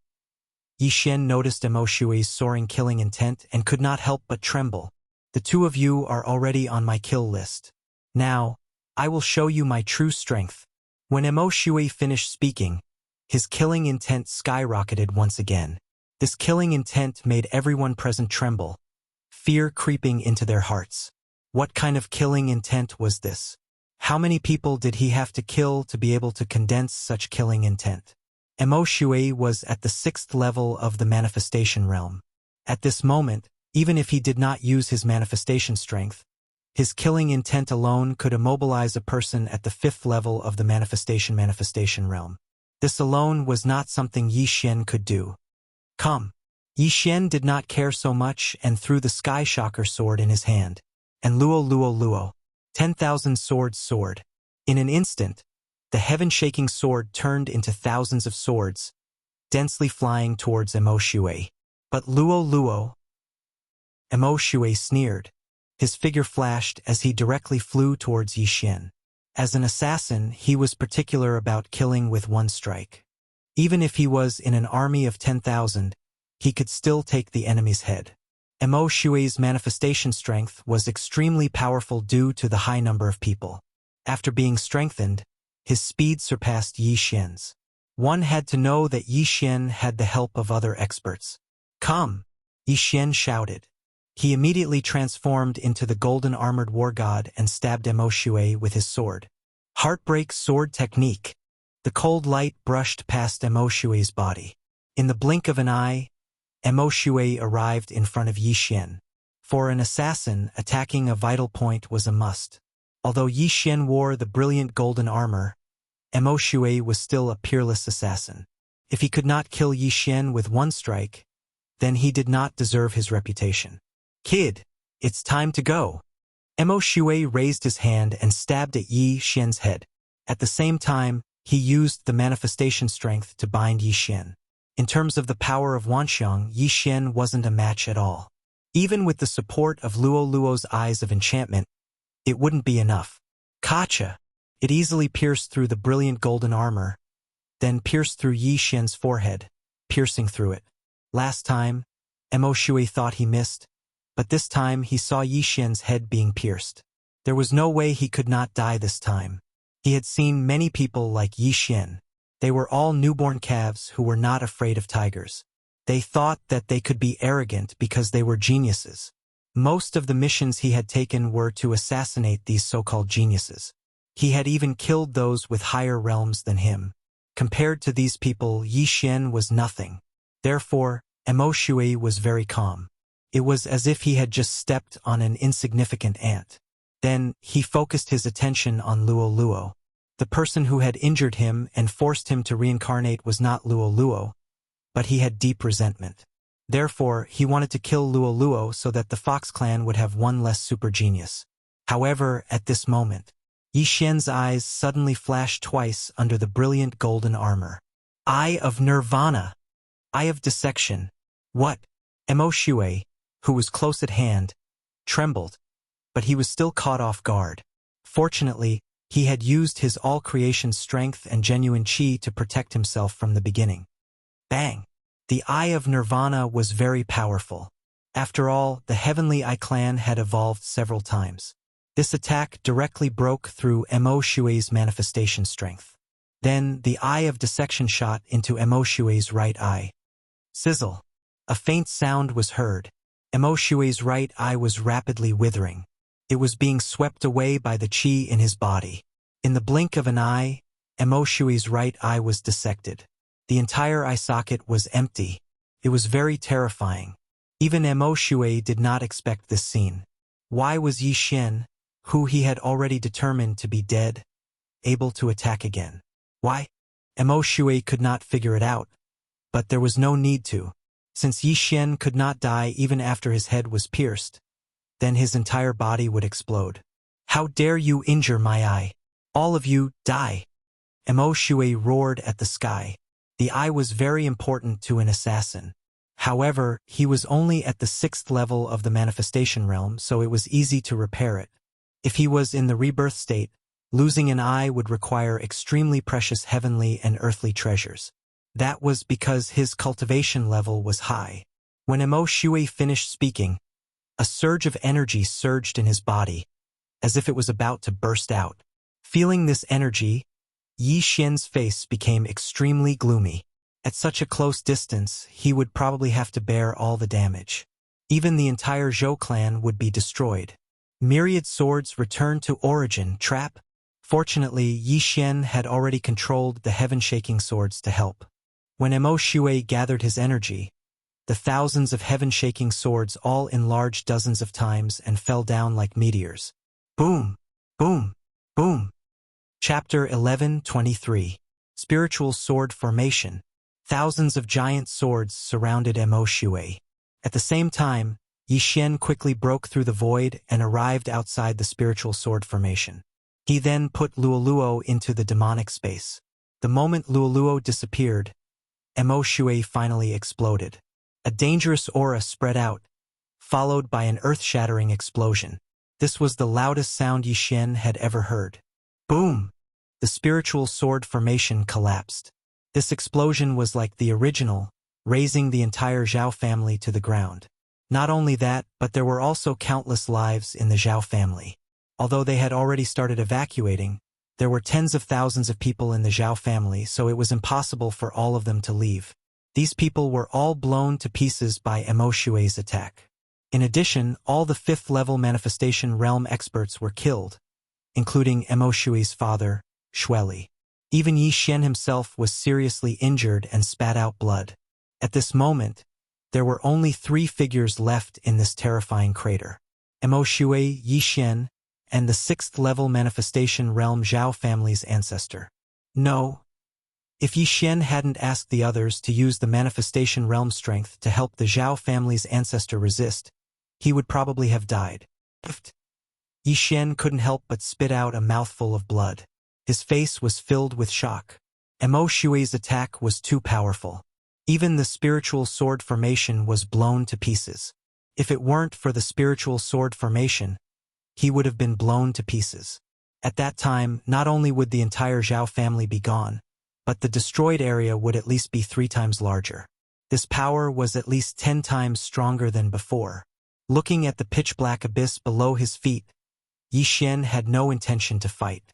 Yi Xian noticed Mo Shui's soaring killing intent and could not help but tremble. The two of you are already on my kill list. Now, I will show you my true strength. When Mo Shui finished speaking, his killing intent skyrocketed once again. This killing intent made everyone present tremble, fear creeping into their hearts. What kind of killing intent was this? How many people did he have to kill to be able to condense such killing intent? Mo Shui was at the 6th level of the manifestation realm. At this moment, even if he did not use his manifestation strength, his killing intent alone could immobilize a person at the 5th level of the manifestation realm. This alone was not something Yi Xian could do. Come. Yi Xian did not care so much and threw the Sky Shocker sword in his hand. And Luo Luo Luo, 10,000 swords sword. In an instant, the heaven-shaking sword turned into thousands of swords, densely flying towards Emo Shui. But Luo Luo, Emo Shui sneered. His figure flashed as he directly flew towards Yi Xian. As an assassin, he was particular about killing with one strike. Even if he was in an army of 10,000, he could still take the enemy's head. Emo Shui's manifestation strength was extremely powerful due to the high number of people. After being strengthened, his speed surpassed Yi Xian's. One had to know that Yi Xian had the help of other experts. "Come!" Yi Xian shouted. He immediately transformed into the golden-armored war god and stabbed Emo Shui with his sword. Heartbreak sword technique. The cold light brushed past Emo Shui's body. In the blink of an eye, Emo Shui arrived in front of Yi Xian. For an assassin, attacking a vital point was a must. Although Yi Xian wore the brilliant golden armor, Emo Shui was still a peerless assassin. If he could not kill Yi Xian with one strike, then he did not deserve his reputation. "Kid, it's time to go." Emo Shui raised his hand and stabbed at Yi Xian's head. At the same time, he used the manifestation strength to bind Yi Xian. In terms of the power of Wanxiang, Yi Xian wasn't a match at all. Even with the support of Luo Luo's eyes of enchantment, it wouldn't be enough. Kacha! It easily pierced through the brilliant golden armor, then pierced through Yi Xian's forehead, piercing through it. Last time, Emo Shui thought he missed, but this time he saw Yi Xian's head being pierced. There was no way he could not die this time. He had seen many people like Yi Xian. They were all newborn calves who were not afraid of tigers. They thought that they could be arrogant because they were geniuses. Most of the missions he had taken were to assassinate these so-called geniuses. He had even killed those with higher realms than him. Compared to these people, Yi Xian was nothing. Therefore, Emo Shui was very calm. It was as if he had just stepped on an insignificant ant. Then, he focused his attention on Luo Luo. The person who had injured him and forced him to reincarnate was not Luo Luo, but he had deep resentment. Therefore, he wanted to kill Luo Luo so that the Fox clan would have one less super genius. However, at this moment, Yi Xian's eyes suddenly flashed twice under the brilliant golden armor. Eye of Nirvana! Eye of Dissection! What? Emo Shui, who was close at hand, trembled, but he was still caught off guard. Fortunately, he had used his all-creation strength and genuine chi to protect himself from the beginning. Bang! The Eye of Nirvana was very powerful. After all, the Heavenly Eye clan had evolved several times. This attack directly broke through Emo Shui's manifestation strength. Then, the Eye of Dissection shot into Emo Shui's right eye. Sizzle! A faint sound was heard. Emo Shui's right eye was rapidly withering. It was being swept away by the chi in his body. In the blink of an eye, Emo Shui's right eye was dissected. The entire eye socket was empty. It was very terrifying. Even Emo Shui did not expect this scene. Why was Yi Xian, who he had already determined to be dead, able to attack again? Why? Emo Shui could not figure it out, but there was no need to. Since Yi Xian could not die even after his head was pierced, then his entire body would explode. How dare you injure my eye? All of you, die! Emo Shui roared at the sky. The eye was very important to an assassin. However, he was only at the 6th level of the manifestation realm, so it was easy to repair it. If he was in the rebirth state, losing an eye would require extremely precious heavenly and earthly treasures. That was because his cultivation level was high. When Emo Shui finished speaking, a surge of energy surged in his body, as if it was about to burst out. Feeling this energy, Yi Xian's face became extremely gloomy. At such a close distance, he would probably have to bear all the damage. Even the entire Zhou clan would be destroyed. Myriad swords returned to origin, trap. Fortunately, Yi Xian had already controlled the heaven-shaking swords to help. When Emo Shui gathered his energy, the thousands of heaven-shaking swords all enlarged dozens of times and fell down like meteors. Boom! Boom! Boom! Chapter 11:23. Spiritual Sword Formation. Thousands of giant swords surrounded Mo Shui. At the same time, Yi Xian quickly broke through the void and arrived outside the spiritual sword formation. He then put Luoluo into the demonic space. The moment Luoluo disappeared, Mo Shui finally exploded. A dangerous aura spread out, followed by an earth-shattering explosion. This was the loudest sound Yi Xian had ever heard. Boom! The spiritual sword formation collapsed. This explosion was like the original, razing the entire Zhao family to the ground. Not only that, but there were also countless lives in the Zhao family. Although they had already started evacuating, there were tens of thousands of people in the Zhao family, so it was impossible for all of them to leave. These people were all blown to pieces by Mo Shui's attack. In addition, all the 5th-level manifestation realm experts were killed, including Mo Shui's father, Xueli. Even Yi Xian himself was seriously injured and spat out blood. At this moment, there were only 3 figures left in this terrifying crater: Mo Shui, Yi Xian, and the 6th-level manifestation realm Zhao family's ancestor. No. If Yi Xian hadn't asked the others to use the manifestation realm strength to help the Zhao family's ancestor resist, he would probably have died. Yi Xian couldn't help but spit out a mouthful of blood. His face was filled with shock. Mo Shui's attack was too powerful. Even the spiritual sword formation was blown to pieces. If it weren't for the spiritual sword formation, he would have been blown to pieces. At that time, not only would the entire Zhao family be gone, but the destroyed area would at least be 3 times larger. This power was at least 10 times stronger than before. Looking at the pitch-black abyss below his feet, Yi Xian had no intention to fight.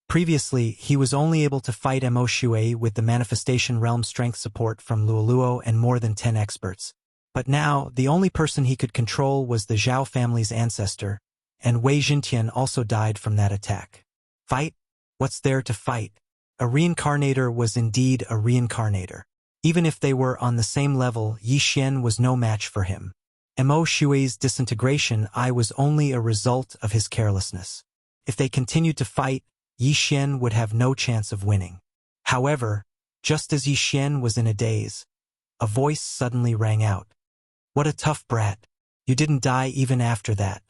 Previously, he was only able to fight Mo Shui with the manifestation realm strength support from Luoluo and more than 10 experts. But now, the only person he could control was the Zhao family's ancestor, and Wei Jintian also died from that attack. Fight? What's there to fight? A reincarnator was indeed a reincarnator. Even if they were on the same level, Yi Xian was no match for him. Mo Shui's disintegration was only a result of his carelessness. If they continued to fight, Yi Xian would have no chance of winning. However, just as Yi Xian was in a daze, a voice suddenly rang out. "What a tough brat. You didn't die even after that.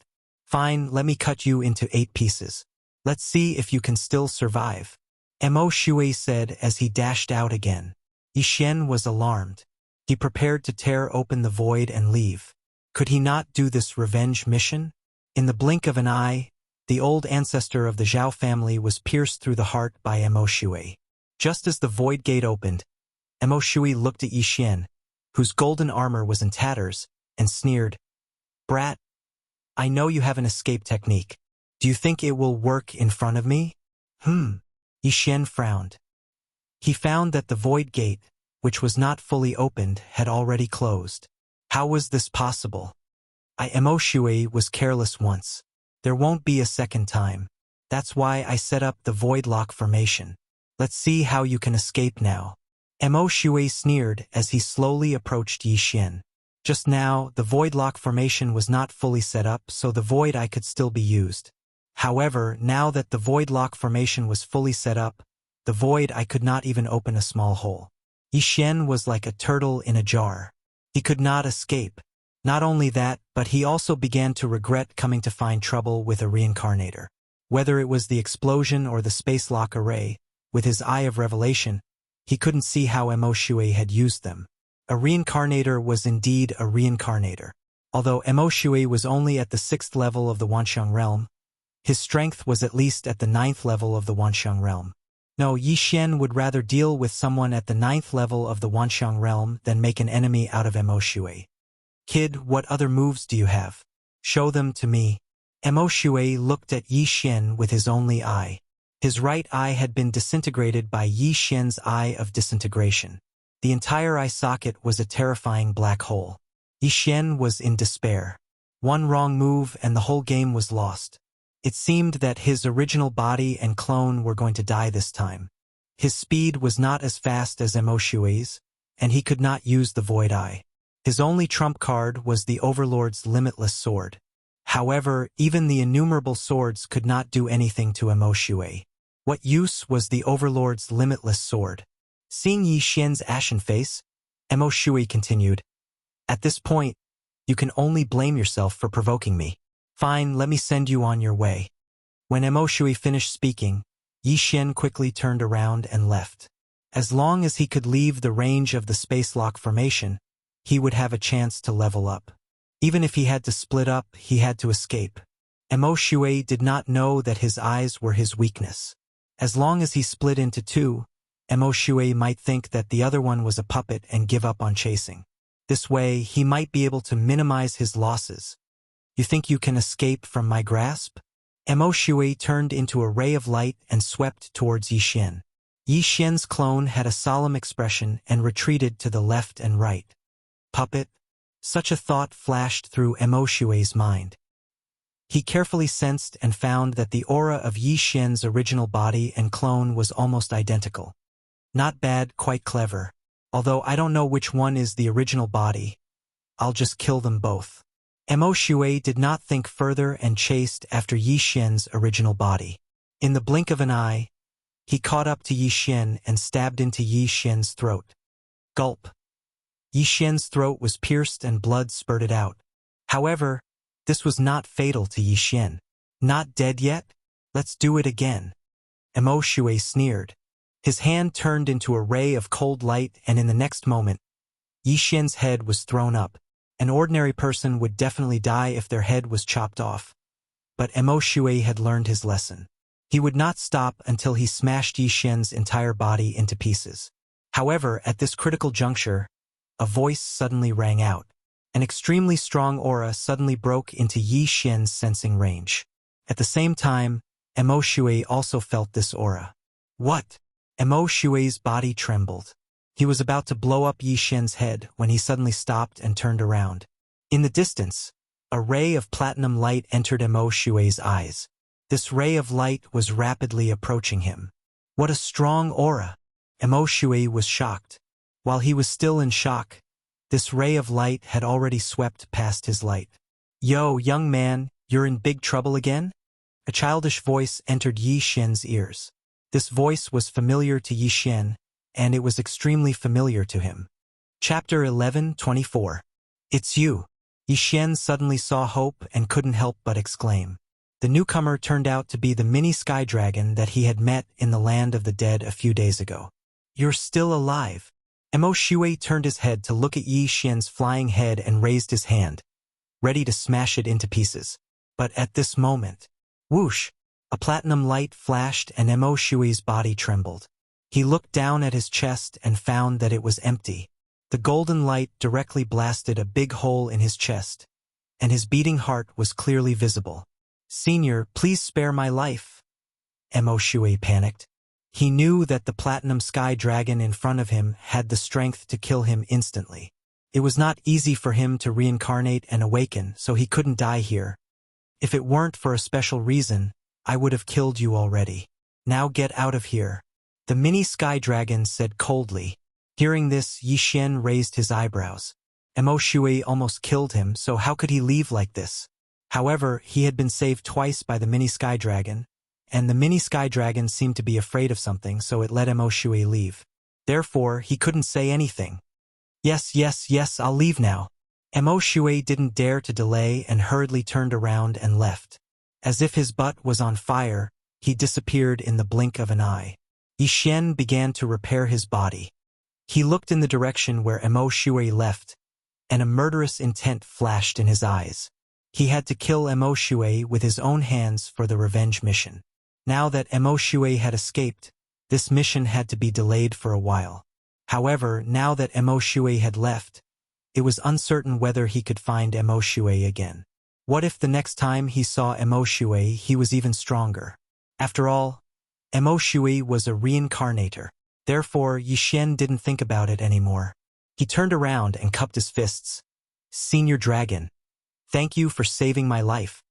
Fine, let me cut you into 8 pieces. Let's see if you can still survive," Mo Shui said as he dashed out again. Yi Xian was alarmed. He prepared to tear open the void and leave. Could he not do this revenge mission? In the blink of an eye, the old ancestor of the Zhao family was pierced through the heart by Mo Shui. Just as the void gate opened, Mo Shui looked at Yi Xian, whose golden armor was in tatters, and sneered, "Brat, I know you have an escape technique. Do you think it will work in front of me?" Yi Xian frowned. He found that the void gate, which was not fully opened, had already closed. How was this possible? Mo Shui was careless once. There won't be a second time. That's why I set up the void lock formation. Let's see how you can escape now. Mo Shui sneered as he slowly approached Yi Xian. Just now, the void lock formation was not fully set up, so the void could still be used. However, now that the void lock formation was fully set up, the void could not even open a small hole. Yi Xian was like a turtle in a jar. He could not escape. Not only that, but he also began to regret coming to find trouble with a reincarnator. Whether it was the explosion or the space lock array, with his eye of revelation, he couldn't see how Mo Shui had used them. A reincarnator was indeed a reincarnator. Although Mo Shui was only at the 6th level of the Wanxiang realm, his strength was at least at the 9th level of the Wanxiang realm. No, Yi Xian would rather deal with someone at the 9th level of the Wanxiang realm than make an enemy out of Mo Shui. "Kid, what other moves do you have? Show them to me." Mo Shui looked at Yi Xian with his only eye. His right eye had been disintegrated by Yi Xian's eye of disintegration. The entire eye socket was a terrifying black hole. Yi Xian was in despair. One wrong move and the whole game was lost. It seemed that his original body and clone were going to die this time. His speed was not as fast as Mo Shui's, and he could not use the void eye. His only trump card was the Overlord's limitless sword. However, even the innumerable swords could not do anything to Mo Shui. What use was the Overlord's limitless sword? Seeing Yi Xian's ashen face, Mo Shui continued, "At this point, you can only blame yourself for provoking me. Fine, let me send you on your way." When Mo Shui finished speaking, Yi Xian quickly turned around and left. As long as he could leave the range of the space lock formation, he would have a chance to level up. Even if he had to split up, he had to escape. Mo Shui did not know that his eyes were his weakness. As long as he split into two, Mo Shui might think that the other one was a puppet and give up on chasing. This way, he might be able to minimize his losses. "You think you can escape from my grasp?" Mo Shui turned into a ray of light and swept towards Yi Xian. Yi Xian's clone had a solemn expression and retreated to the left and right. Puppet? Such a thought flashed through Mo Shui's mind. He carefully sensed and found that the aura of Yi Xian's original body and clone was almost identical. Not bad, quite clever. Although I don't know which one is the original body, I'll just kill them both. Mo Shui did not think further and chased after Yi Xian's original body. In the blink of an eye, he caught up to Yi Xian and stabbed into Yi Xian's throat. Gulp. Yi Xian's throat was pierced and blood spurted out. However, this was not fatal to Yi Xian. "Not dead yet? Let's do it again." Mo Shui sneered. His hand turned into a ray of cold light, and in the next moment, Yi Xian's head was thrown up. An ordinary person would definitely die if their head was chopped off. But Mo Shui had learned his lesson. He would not stop until he smashed Yi Xian's entire body into pieces. However, at this critical juncture, a voice suddenly rang out. An extremely strong aura suddenly broke into Yi Xian's sensing range. At the same time, Mo Shui also felt this aura. What? Mo Shui's body trembled. He was about to blow up Yi Xian's head when he suddenly stopped and turned around. In the distance, a ray of platinum light entered Mo Shui's eyes. This ray of light was rapidly approaching him. What a strong aura! Mo Shui was shocked. While he was still in shock, this ray of light had already swept past his light. "Yo, young man, you're in big trouble again?" A childish voice entered Yi Xian's ears. This voice was familiar to Yi Xian, and it was extremely familiar to him. Chapter 11:24. "It's you." Yi Xian suddenly saw hope and couldn't help but exclaim. The newcomer turned out to be the mini sky dragon that he had met in the land of the dead a few days ago. "You're still alive." Mo Shui turned his head to look at Yi Xian's flying head and raised his hand, ready to smash it into pieces. But at this moment, whoosh! A platinum light flashed and Mo Shui's body trembled. He looked down at his chest and found that it was empty. The golden light directly blasted a big hole in his chest, and his beating heart was clearly visible. "Senior, please spare my life." Mo Shui panicked. He knew that the platinum sky dragon in front of him had the strength to kill him instantly. It was not easy for him to reincarnate and awaken, so he couldn't die here. "If it weren't for a special reason, I would have killed you already. Now get out of here," the mini sky dragon said coldly. Hearing this, Yi Xian raised his eyebrows. Mo Shui almost killed him, so how could he leave like this? However, he had been saved twice by the mini sky dragon, and the mini sky dragon seemed to be afraid of something, so it let Mo Shui leave. Therefore, he couldn't say anything. Yes, I'll leave now." Mo Shui didn't dare to delay and hurriedly turned around and left. As if his butt was on fire, he disappeared in the blink of an eye. Yi Xian began to repair his body. He looked in the direction where Mo Shui left, and a murderous intent flashed in his eyes. He had to kill Mo Shui with his own hands for the revenge mission. Now that Mo Shui had escaped, this mission had to be delayed for a while. However, now that Mo Shui had left, it was uncertain whether he could find Mo Shui again. What if the next time he saw Mo Shui he was even stronger? After all, Mo Shui was a reincarnator. Therefore, Yi Xian didn't think about it anymore. He turned around and cupped his fists. "Senior Dragon, thank you for saving my life.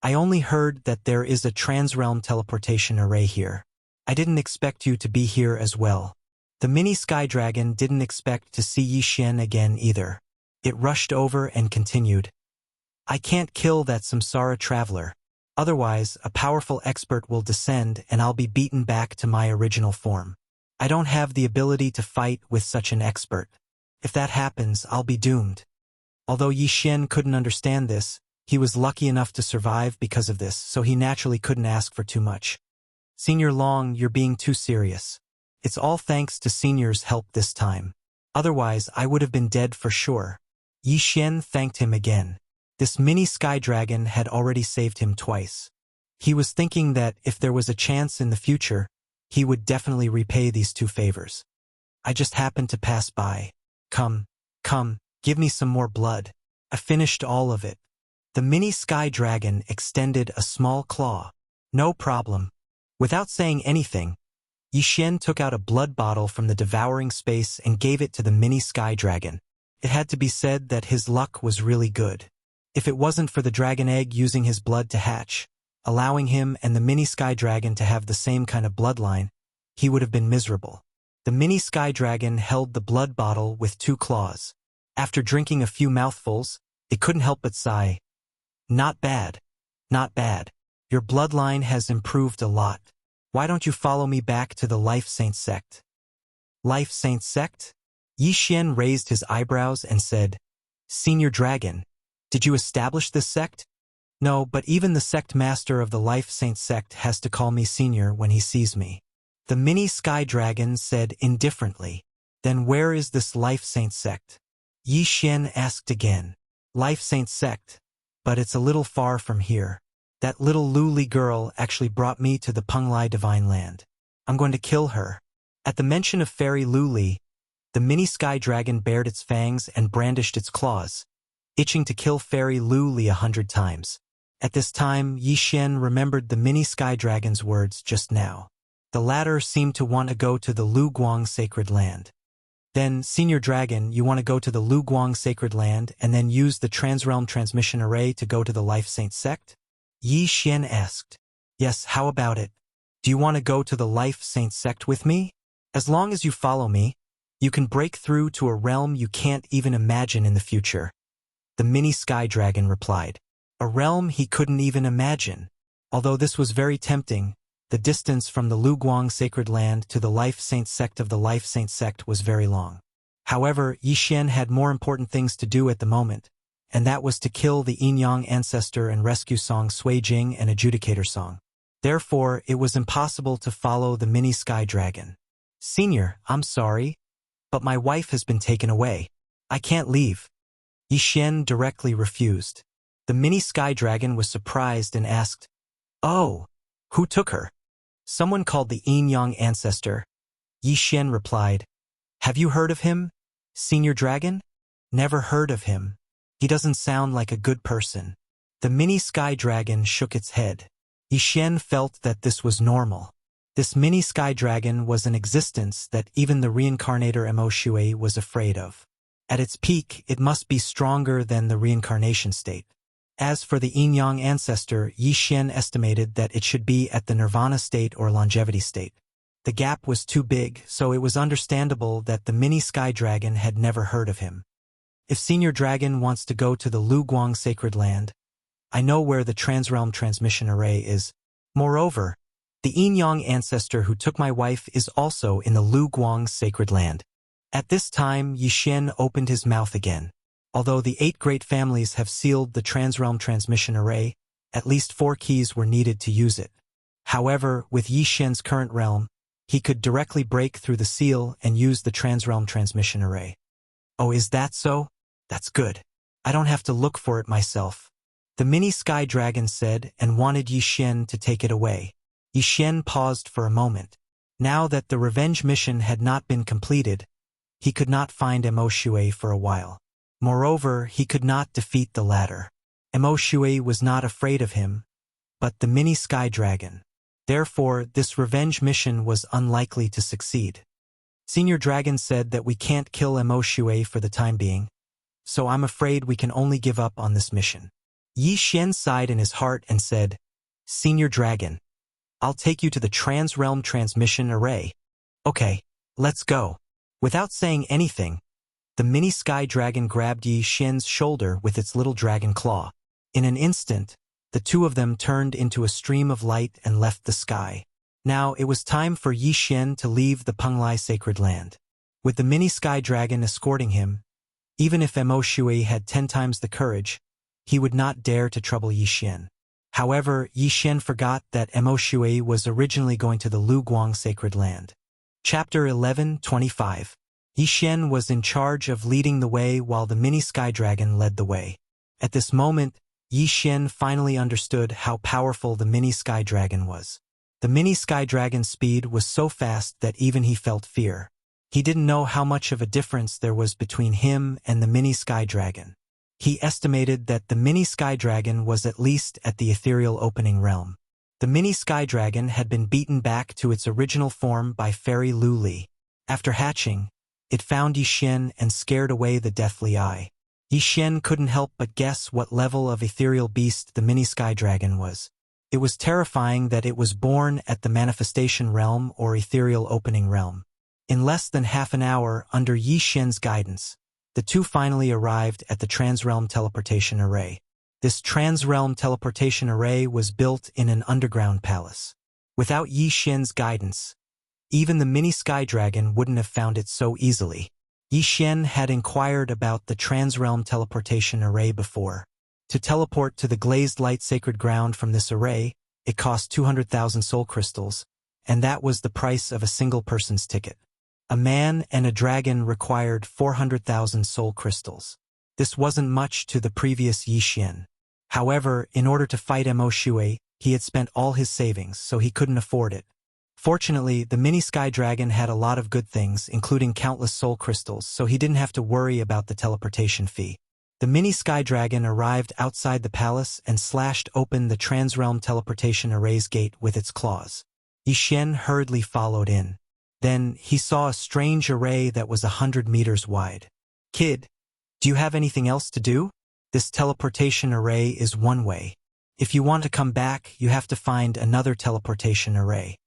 I only heard that there is a transrealm teleportation array here. I didn't expect you to be here as well." The mini sky dragon didn't expect to see Yi Xian again either. It rushed over and continued. "I can't kill that samsara traveler. Otherwise, a powerful expert will descend and I'll be beaten back to my original form. I don't have the ability to fight with such an expert. If that happens, I'll be doomed. Although Yi Xian couldn't understand this, he was lucky enough to survive because of this, so he naturally couldn't ask for too much. Senior Long, you're being too serious. It's all thanks to Senior's help this time. Otherwise, I would have been dead for sure. Yi Xian thanked him again. This mini sky dragon had already saved him twice. He was thinking that if there was a chance in the future, he would definitely repay these two favors. I just happened to pass by. Come, give me some more blood. I finished all of it. The mini sky dragon extended a small claw. No problem. Without saying anything, Yi Xian took out a blood bottle from the devouring space and gave it to the mini sky dragon. It had to be said that his luck was really good. If it wasn't for the dragon egg using his blood to hatch, allowing him and the mini sky dragon to have the same kind of bloodline, he would have been miserable. The mini sky dragon held the blood bottle with two claws. After drinking a few mouthfuls, it couldn't help but sigh. Not bad. Not bad. Your bloodline has improved a lot. Why don't you follow me back to the Life Saint sect? Life Saint sect? Yi Xian raised his eyebrows and said, Senior Dragon, did you establish this sect? No, but even the sect master of the Life Saint sect has to call me senior when he sees me. The mini sky dragon said indifferently. Then where is this Life Saint sect? Yi Xian asked again. Life Saint sect, but it's a little far from here. That little Luli girl actually brought me to the Penglai divine land. I'm going to kill her. At the mention of Fairy Luli, the mini sky dragon bared its fangs and brandished its claws, itching to kill Fairy Luli 100 times. At this time, Yi Xian remembered the mini sky dragon's words just now. The latter seemed to want to go to the Lu Guang sacred land. Then, Senior Dragon, you want to go to the Lu Guang sacred land and then use the Transrealm transmission array to go to the Life Saint sect? Yi Xian asked. Yes, how about it? Do you want to go to the Life Saint sect with me? As long as you follow me, you can break through to a realm you can't even imagine in the future. The mini sky dragon replied. A realm he couldn't even imagine. Although this was very tempting, the distance from the Lu Guang sacred land to the Life Saint sect of the Life Saint sect was very long. However, Yi Xian had more important things to do at the moment, and that was to kill the Yin Yang ancestor and rescue Song Sui Jing and Adjudicator Song. Therefore, it was impossible to follow the mini sky dragon. Senior, I'm sorry, but my wife has been taken away. I can't leave. Yi Xian directly refused. The mini sky dragon was surprised and asked, Oh, who took her? Someone called the Yin Yang ancestor. Yi Xian replied, Have you heard of him, Senior Dragon? Never heard of him. He doesn't sound like a good person. The mini sky dragon shook its head. Yi Xian felt that this was normal. This mini sky dragon was an existence that even the reincarnator Mo Shui was afraid of. At its peak, it must be stronger than the reincarnation state. As for the Yin Yang ancestor, Yi Xian estimated that it should be at the nirvana state or longevity state. The gap was too big, so it was understandable that the mini sky dragon had never heard of him. If Senior Dragon wants to go to the Lu Guang sacred land, I know where the Transrealm transmission array is. Moreover, the Yin Yang ancestor who took my wife is also in the Lu Guang sacred land. At this time, Yi Xian opened his mouth again. Although the 8 great families have sealed the Transrealm transmission array, at least 4 keys were needed to use it. However, with Yi Xian's current realm, he could directly break through the seal and use the Transrealm transmission array. Oh, is that so? That's good. I don't have to look for it myself. The mini sky dragon said and wanted Yi Xian to take it away. Yi Xian paused for a moment. Now that the revenge mission had not been completed, he could not find Mo Shui for a while. Moreover, he could not defeat the latter. Mo Shui was not afraid of him, but the mini sky dragon. Therefore, this revenge mission was unlikely to succeed. Senior Dragon said that we can't kill Mo Shui for the time being, so I'm afraid we can only give up on this mission. Yi Xian sighed in his heart and said, Senior Dragon, I'll take you to the Transrealm transmission array. Okay, let's go. Without saying anything, the mini sky dragon grabbed Yi Xian's shoulder with its little dragon claw. In an instant, the two of them turned into a stream of light and left the sky. Now it was time for Yi Xian to leave the Penglai sacred land. With the mini sky dragon escorting him, even if Mo Shui had 10 times the courage, he would not dare to trouble Yi Xian. However, Yi Xian forgot that Mo Shui was originally going to the Lu Guang sacred land. Chapter 11:25. Yi Xian was in charge of leading the way while the mini sky dragon led the way. At this moment, Yi Xian finally understood how powerful the mini sky dragon was. The mini sky dragon's speed was so fast that even he felt fear. He didn't know how much of a difference there was between him and the mini sky dragon. He estimated that the mini sky dragon was at least at the ethereal opening realm. The mini sky dragon had been beaten back to its original form by Fairy Lu Li. After hatching, it found Yi Xian and scared away the deathly eye. Yi Xian couldn't help but guess what level of ethereal beast the mini sky dragon was. It was terrifying that it was born at the manifestation realm or ethereal opening realm. In less than half an hour, under Yi Xian's guidance, the two finally arrived at the Transrealm Teleportation Array. This Transrealm Teleportation Array was built in an underground palace. Without Yi Xian's guidance, even the mini sky dragon wouldn't have found it so easily. Yi Xian had inquired about the Transrealm Teleportation Array before. To teleport to the glazed light sacred ground from this array, it cost 200,000 soul crystals, and that was the price of a single person's ticket. A man and a dragon required 400,000 soul crystals. This wasn't much to the previous Yi Xian. However, in order to fight Mo Shui, he had spent all his savings, so he couldn't afford it. Fortunately, the mini sky dragon had a lot of good things, including countless soul crystals, so he didn't have to worry about the teleportation fee. The mini sky dragon arrived outside the palace and slashed open the Transrealm Teleportation Array's gate with its claws. Yi Xian hurriedly followed in. Then, he saw a strange array that was 100 meters wide. "Kid, do you have anything else to do? This teleportation array is one way. If you want to come back, you have to find another teleportation array."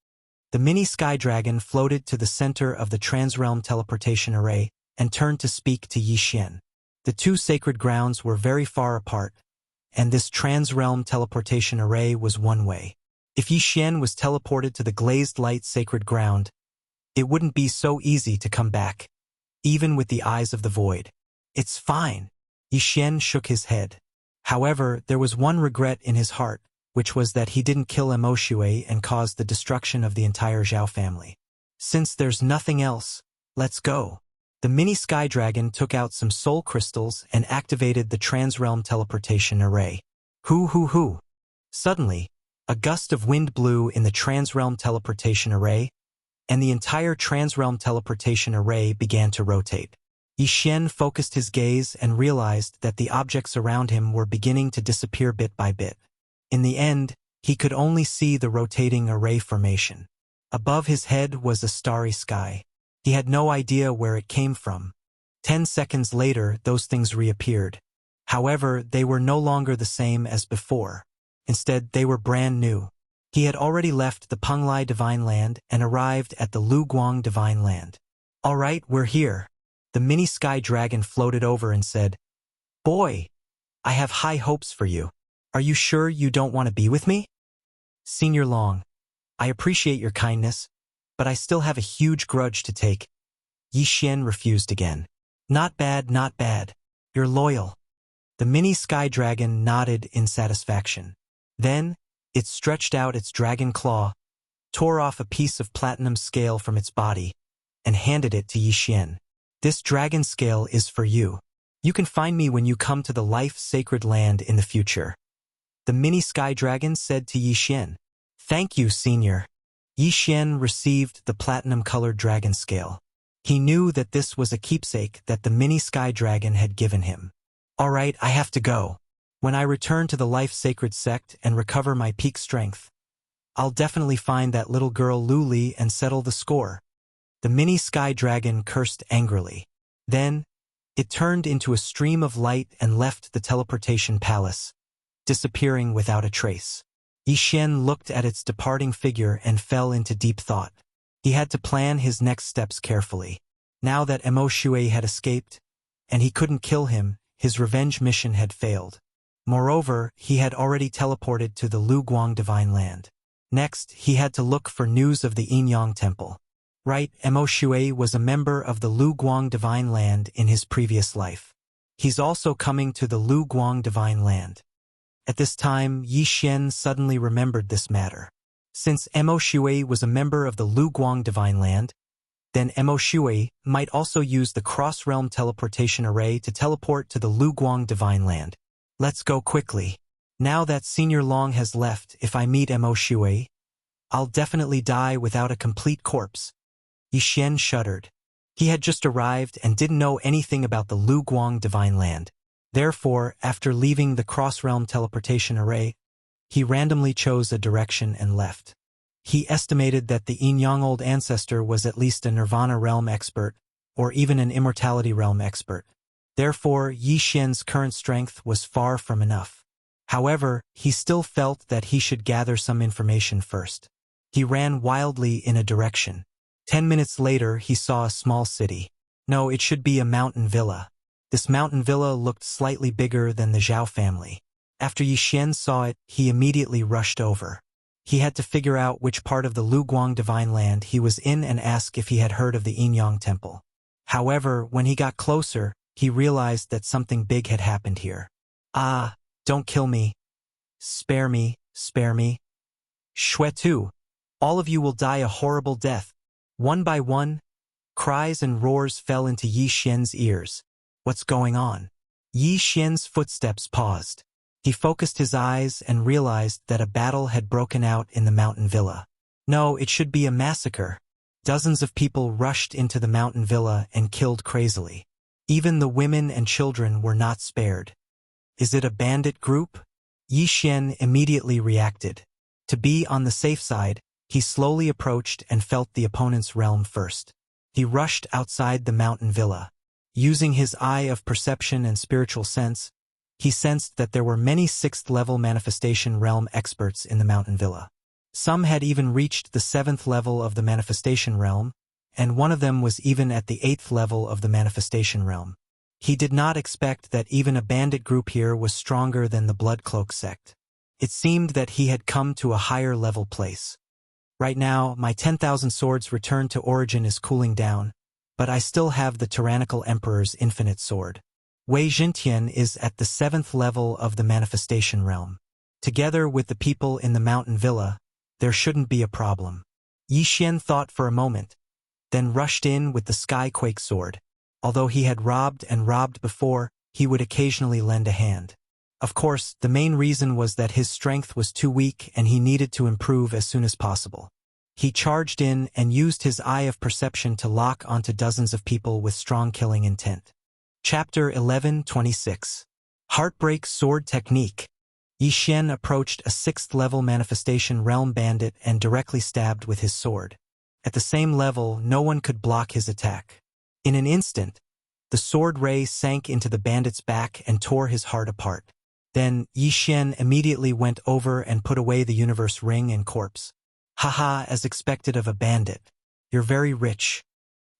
The mini sky dragon floated to the center of the Transrealm Teleportation Array and turned to speak to Yi Xian. The two sacred grounds were very far apart, and this Transrealm Teleportation Array was one way. If Yi Xian was teleported to the glazed light sacred ground, it wouldn't be so easy to come back, even with the eyes of the void. "It's fine." Yi Xian shook his head. However, there was one regret in his heart, which was that he didn't kill Mo Shui and cause the destruction of the entire Zhao family. "Since there's nothing else, let's go." The mini sky dragon took out some soul crystals and activated the Transrealm Teleportation Array. Hoo. Suddenly, a gust of wind blew in the Transrealm Teleportation Array, and the entire Transrealm Teleportation Array began to rotate. Yi Xian focused his gaze and realized that the objects around him were beginning to disappear bit by bit. In the end, he could only see the rotating array formation. Above his head was a starry sky. He had no idea where it came from. 10 seconds later, those things reappeared. However, they were no longer the same as before. Instead, they were brand new. He had already left the Penglai Divine Land and arrived at the Lu Guang Divine Land. "All right, we're here." The mini sky dragon floated over and said, "Boy, I have high hopes for you. Are you sure you don't want to be with me?" "Senior Long, I appreciate your kindness, but I still have a huge grudge to take." Yi Xian refused again. Not bad. You're loyal." The mini sky dragon nodded in satisfaction. Then, it stretched out its dragon claw, tore off a piece of platinum scale from its body, and handed it to Yi Xian. "This dragon scale is for you. You can find me when you come to the life sacred land in the future." The mini sky dragon said to Yi Xian. "Thank you, Senior." Yi Xian received the platinum-colored dragon scale. He knew that this was a keepsake that the mini sky dragon had given him. "All right, I have to go. When I return to the life sacred sect and recover my peak strength, I'll definitely find that little girl Lu Li and settle the score." The mini sky dragon cursed angrily. Then, it turned into a stream of light and left the teleportation palace, disappearing without a trace. Yi Xian looked at its departing figure and fell into deep thought. He had to plan his next steps carefully. Now that Mo Shui had escaped, and he couldn't kill him, his revenge mission had failed. Moreover, he had already teleported to the Lu Guang Divine Land. Next, he had to look for news of the Yinyang Temple. Right, Mo Shui was a member of the Lu Guang Divine Land in his previous life. He's also coming to the Lu Guang Divine Land. At this time, Yi Xian suddenly remembered this matter. Since Mo Shui was a member of the Lu Guang Divine Land, then Mo Shui might also use the cross-realm teleportation array to teleport to the Lu Guang Divine Land. Let's go quickly. Now that Senior Long has left, if I meet Mo Shui, I'll definitely die without a complete corpse. Yi Xian shuddered. He had just arrived and didn't know anything about the Lu Guang Divine Land. Therefore, after leaving the cross-realm teleportation array, he randomly chose a direction and left. He estimated that the Yinyang Old Ancestor was at least a Nirvana realm expert, or even an Immortality realm expert. Therefore, Yi Xian's current strength was far from enough. However, he still felt that he should gather some information first. He ran wildly in a direction. 10 minutes later, he saw a small city. No, it should be a mountain villa. This mountain villa looked slightly bigger than the Zhao family. After Yi Xian saw it, he immediately rushed over. He had to figure out which part of the Lu Guang Divine Land he was in and ask if he had heard of the Yinyang Temple. However, when he got closer, he realized that something big had happened here. Ah, don't kill me. Spare me, spare me. Shui tu. All of you will die a horrible death. One by one, cries and roars fell into Yi Xian's ears. What's going on? Yi Xian's footsteps paused. He focused his eyes and realized that a battle had broken out in the mountain villa. No, it should be a massacre. Dozens of people rushed into the mountain villa and killed crazily. Even the women and children were not spared. Is it a bandit group? Yi Xian immediately reacted. To be on the safe side, he slowly approached and felt the opponent's realm first. He rushed outside the mountain villa. Using his eye of perception and spiritual sense, he sensed that there were many 6th-level manifestation realm experts in the mountain villa. Some had even reached the 7th level of the manifestation realm, and one of them was even at the 8th level of the manifestation realm. He did not expect that even a bandit group here was stronger than the Blood Cloak sect. It seemed that he had come to a higher level place. Right now, my 10,000 swords return to origin is cooling down, but I still have the Tyrannical Emperor's infinite sword. Wei Jintian is at the 7th level of the manifestation realm. Together with the people in the mountain villa, there shouldn't be a problem. Yi Xian thought for a moment, then rushed in with the Skyquake sword. Although he had robbed and robbed before, he would occasionally lend a hand. Of course, the main reason was that his strength was too weak and he needed to improve as soon as possible. He charged in and used his eye of perception to lock onto dozens of people with strong killing intent. Chapter 11:26. Heartbreak Sword Technique. Yi Xian approached a 6th-level manifestation realm bandit and directly stabbed with his sword. At the same level, no one could block his attack. In an instant, the sword ray sank into the bandit's back and tore his heart apart. Then, Yi Xian immediately went over and put away the universe ring and corpse. Haha, as expected of a bandit. You're very rich.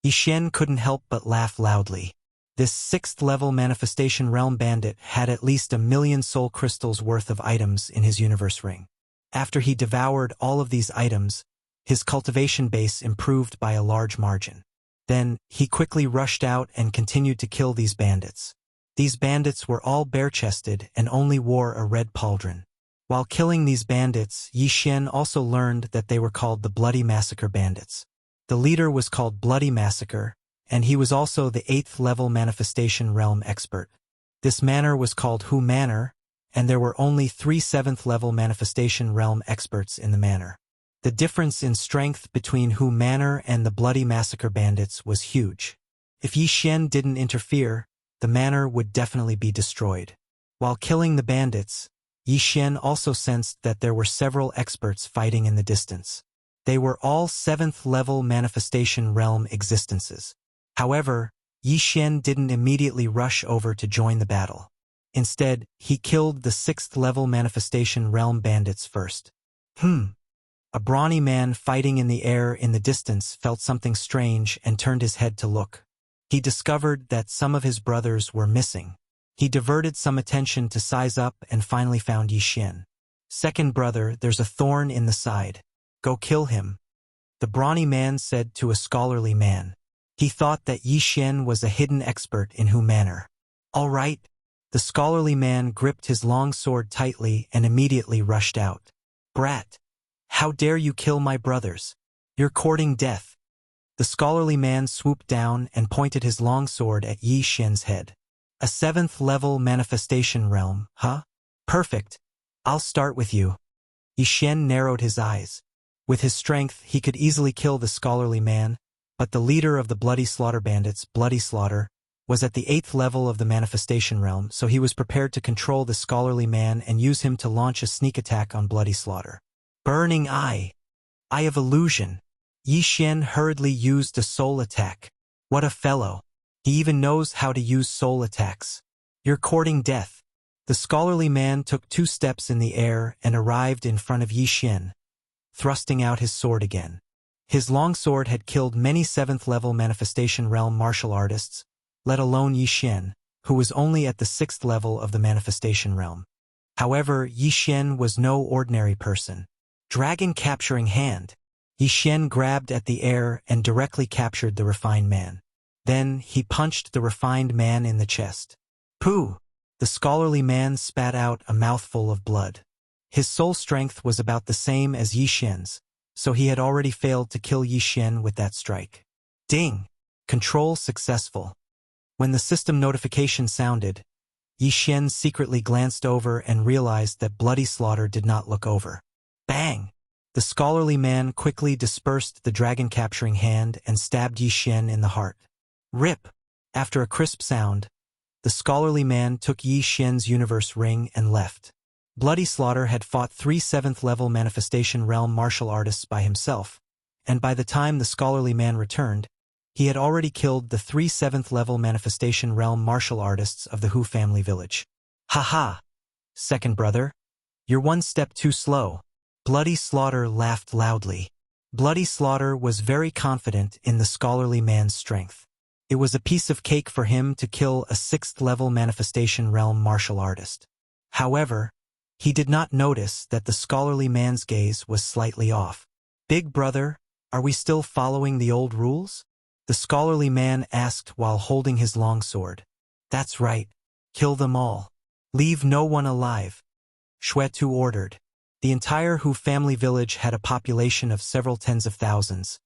Yi Xian couldn't help but laugh loudly. This 6th-level manifestation realm bandit had at least 1,000,000 soul crystals worth of items in his universe ring. After he devoured all of these items, his cultivation base improved by a large margin. Then, he quickly rushed out and continued to kill these bandits. These bandits were all bare-chested and only wore a red pauldron. While killing these bandits, Yi Xian also learned that they were called the Bloody Massacre Bandits. The leader was called Bloody Massacre, and he was also the 8th-level manifestation realm expert. This manor was called Hu Manor, and there were only 3 7th-level manifestation realm experts in the manor. The difference in strength between Hu Manor and the Bloody Massacre Bandits was huge. If Yi Xian didn't interfere, the manor would definitely be destroyed. While killing the bandits, Yi Xian also sensed that there were several experts fighting in the distance. They were all 7th-level manifestation realm existences. However, Yi Xian didn't immediately rush over to join the battle. Instead, he killed the 6th-level manifestation realm bandits first. A brawny man fighting in the air in the distance felt something strange and turned his head to look. He discovered that some of his brothers were missing. He diverted some attention to size up and finally found Yi Xian. Second brother, there's a thorn in the side. Go kill him. The brawny man said to a scholarly man. He thought that Yi Xian was a hidden expert in Hu manner. All right. The scholarly man gripped his long sword tightly and immediately rushed out. Brat! How dare you kill my brothers? You're courting death. The scholarly man swooped down and pointed his long sword at Yi Xian's head. A 7th level manifestation realm, huh? Perfect. I'll start with you. Yi Xian narrowed his eyes. With his strength, he could easily kill the scholarly man, but the leader of the Bloody Slaughter bandits, Bloody Slaughter, was at the 8th level of the manifestation realm, so he was prepared to control the scholarly man and use him to launch a sneak attack on Bloody Slaughter. Burning Eye! Eye of Illusion! Yi Xian hurriedly used a soul attack. What a fellow! He even knows how to use soul attacks. You're courting death. The scholarly man took 2 steps in the air and arrived in front of Yi Xian, thrusting out his sword again. His long sword had killed many 7th level manifestation realm martial artists, let alone Yi Xian, who was only at the 6th level of the manifestation realm. However, Yi Xian was no ordinary person. Dragon capturing hand. Yi Xian grabbed at the air and directly captured the refined man. Then he punched the refined man in the chest. Pooh! The scholarly man spat out a mouthful of blood. His soul strength was about the same as Yi Xian's, so he had already failed to kill Yi Xian with that strike. Ding! Control successful. When the system notification sounded, Yi Xian secretly glanced over and realized that Bloody Slaughter did not look over. Bang! The scholarly man quickly dispersed the dragon capturing hand and stabbed Yi Xian in the heart. Rip! After a crisp sound, the scholarly man took Yi Xian's universe ring and left. Bloody Slaughter had fought 3 7th level manifestation realm martial artists by himself, and by the time the scholarly man returned, he had already killed the 3 7th level manifestation realm martial artists of the Hu family village. Ha ha! Second brother, you're 1 step too slow. Bloody Slaughter laughed loudly. Bloody Slaughter was very confident in the scholarly man's strength. It was a piece of cake for him to kill a 6th level manifestation realm martial artist. However, he did not notice that the scholarly man's gaze was slightly off. Big brother, are we still following the old rules? The scholarly man asked while holding his long sword. That's right. Kill them all. Leave no one alive. Xuetu ordered. The entire Hu family village had a population of several tens of thousands,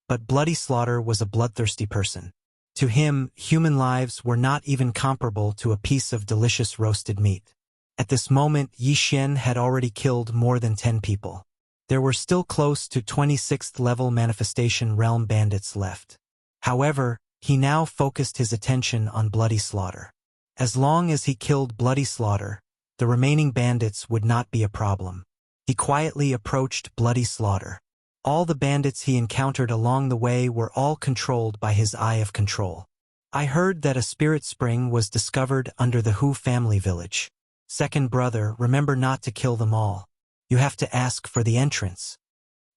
but Bloody Slaughter was a bloodthirsty person. To him, human lives were not even comparable to a piece of delicious roasted meat. At this moment, Yi Xian had already killed more than 10 people. There were still close to 26th level manifestation realm bandits left. However, he now focused his attention on Bloody Slaughter. As long as he killed Bloody Slaughter, the remaining bandits would not be a problem. He quietly approached Bloody Slaughter. All the bandits he encountered along the way were all controlled by his eye of control. I heard that a spirit spring was discovered under the Hu family village. Second brother, remember not to kill them all. You have to ask for the entrance.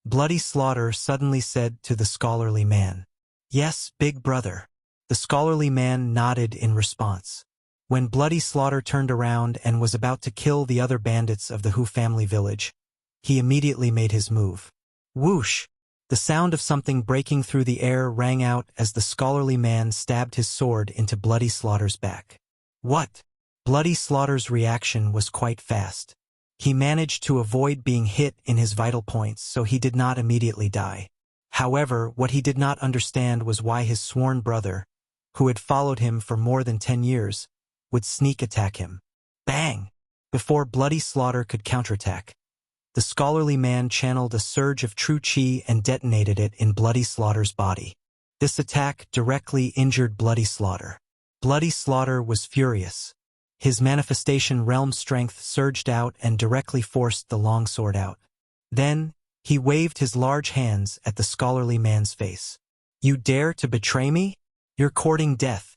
Bloody Slaughter suddenly said to the scholarly man. Yes, big brother. The scholarly man nodded in response. When Bloody Slaughter turned around and was about to kill the other bandits of the Hu family village, he immediately made his move. Whoosh! The sound of something breaking through the air rang out as the scholarly man stabbed his sword into Bloody Slaughter's back. What? Bloody Slaughter's reaction was quite fast. He managed to avoid being hit in his vital points, so he did not immediately die. However, what he did not understand was why his sworn brother, who had followed him for more than 10 years, would sneak attack him. Bang! Before Bloody Slaughter could counterattack, the scholarly man channeled a surge of true chi and detonated it in Bloody Slaughter's body. This attack directly injured Bloody Slaughter. Bloody Slaughter was furious. His manifestation realm strength surged out and directly forced the longsword out. Then, he waved his large hands at the scholarly man's face. You dare to betray me? You're courting death.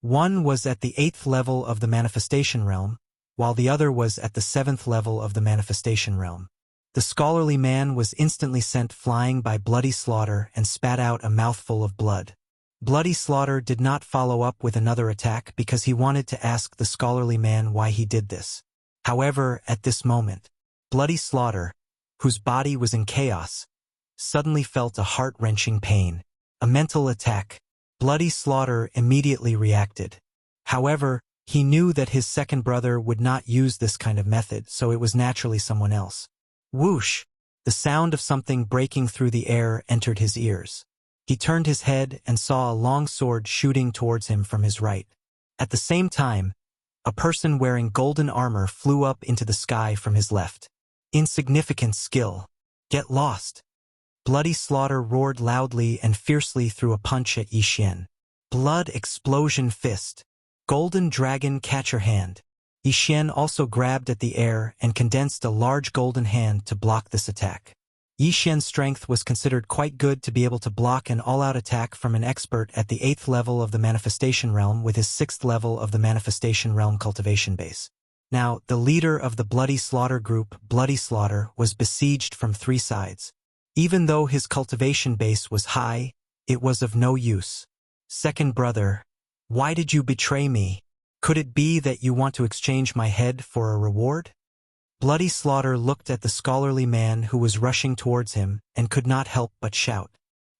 One was at the 8th level of the manifestation realm, while the other was at the 7th level of the manifestation realm. The scholarly man was instantly sent flying by Bloody Slaughter and spat out a mouthful of blood. Bloody Slaughter did not follow up with another attack because he wanted to ask the scholarly man why he did this. However, at this moment, Bloody Slaughter, whose body was in chaos, suddenly felt a heart-wrenching pain. A mental attack. Bloody Slaughter immediately reacted. However, he knew that his second brother would not use this kind of method, so it was naturally someone else. Whoosh! The sound of something breaking through the air entered his ears. He turned his head and saw a long sword shooting towards him from his right. At the same time, a person wearing golden armor flew up into the sky from his left. Insignificant skill. Get lost. Bloody Slaughter roared loudly and fiercely threw a punch at Yi Xian. Blood Explosion Fist. Golden Dragon Catcher Hand. Yi Xian also grabbed at the air and condensed a large golden hand to block this attack. Yi Xian's strength was considered quite good to be able to block an all-out attack from an expert at the 8th level of the Manifestation Realm with his 6th level of the Manifestation Realm cultivation base. Now, the leader of the Bloody Slaughter group, Bloody Slaughter, was besieged from 3 sides. Even though his cultivation base was high, it was of no use. Second brother, why did you betray me? Could it be that you want to exchange my head for a reward? Bloody Slaughter looked at the scholarly man who was rushing towards him and could not help but shout.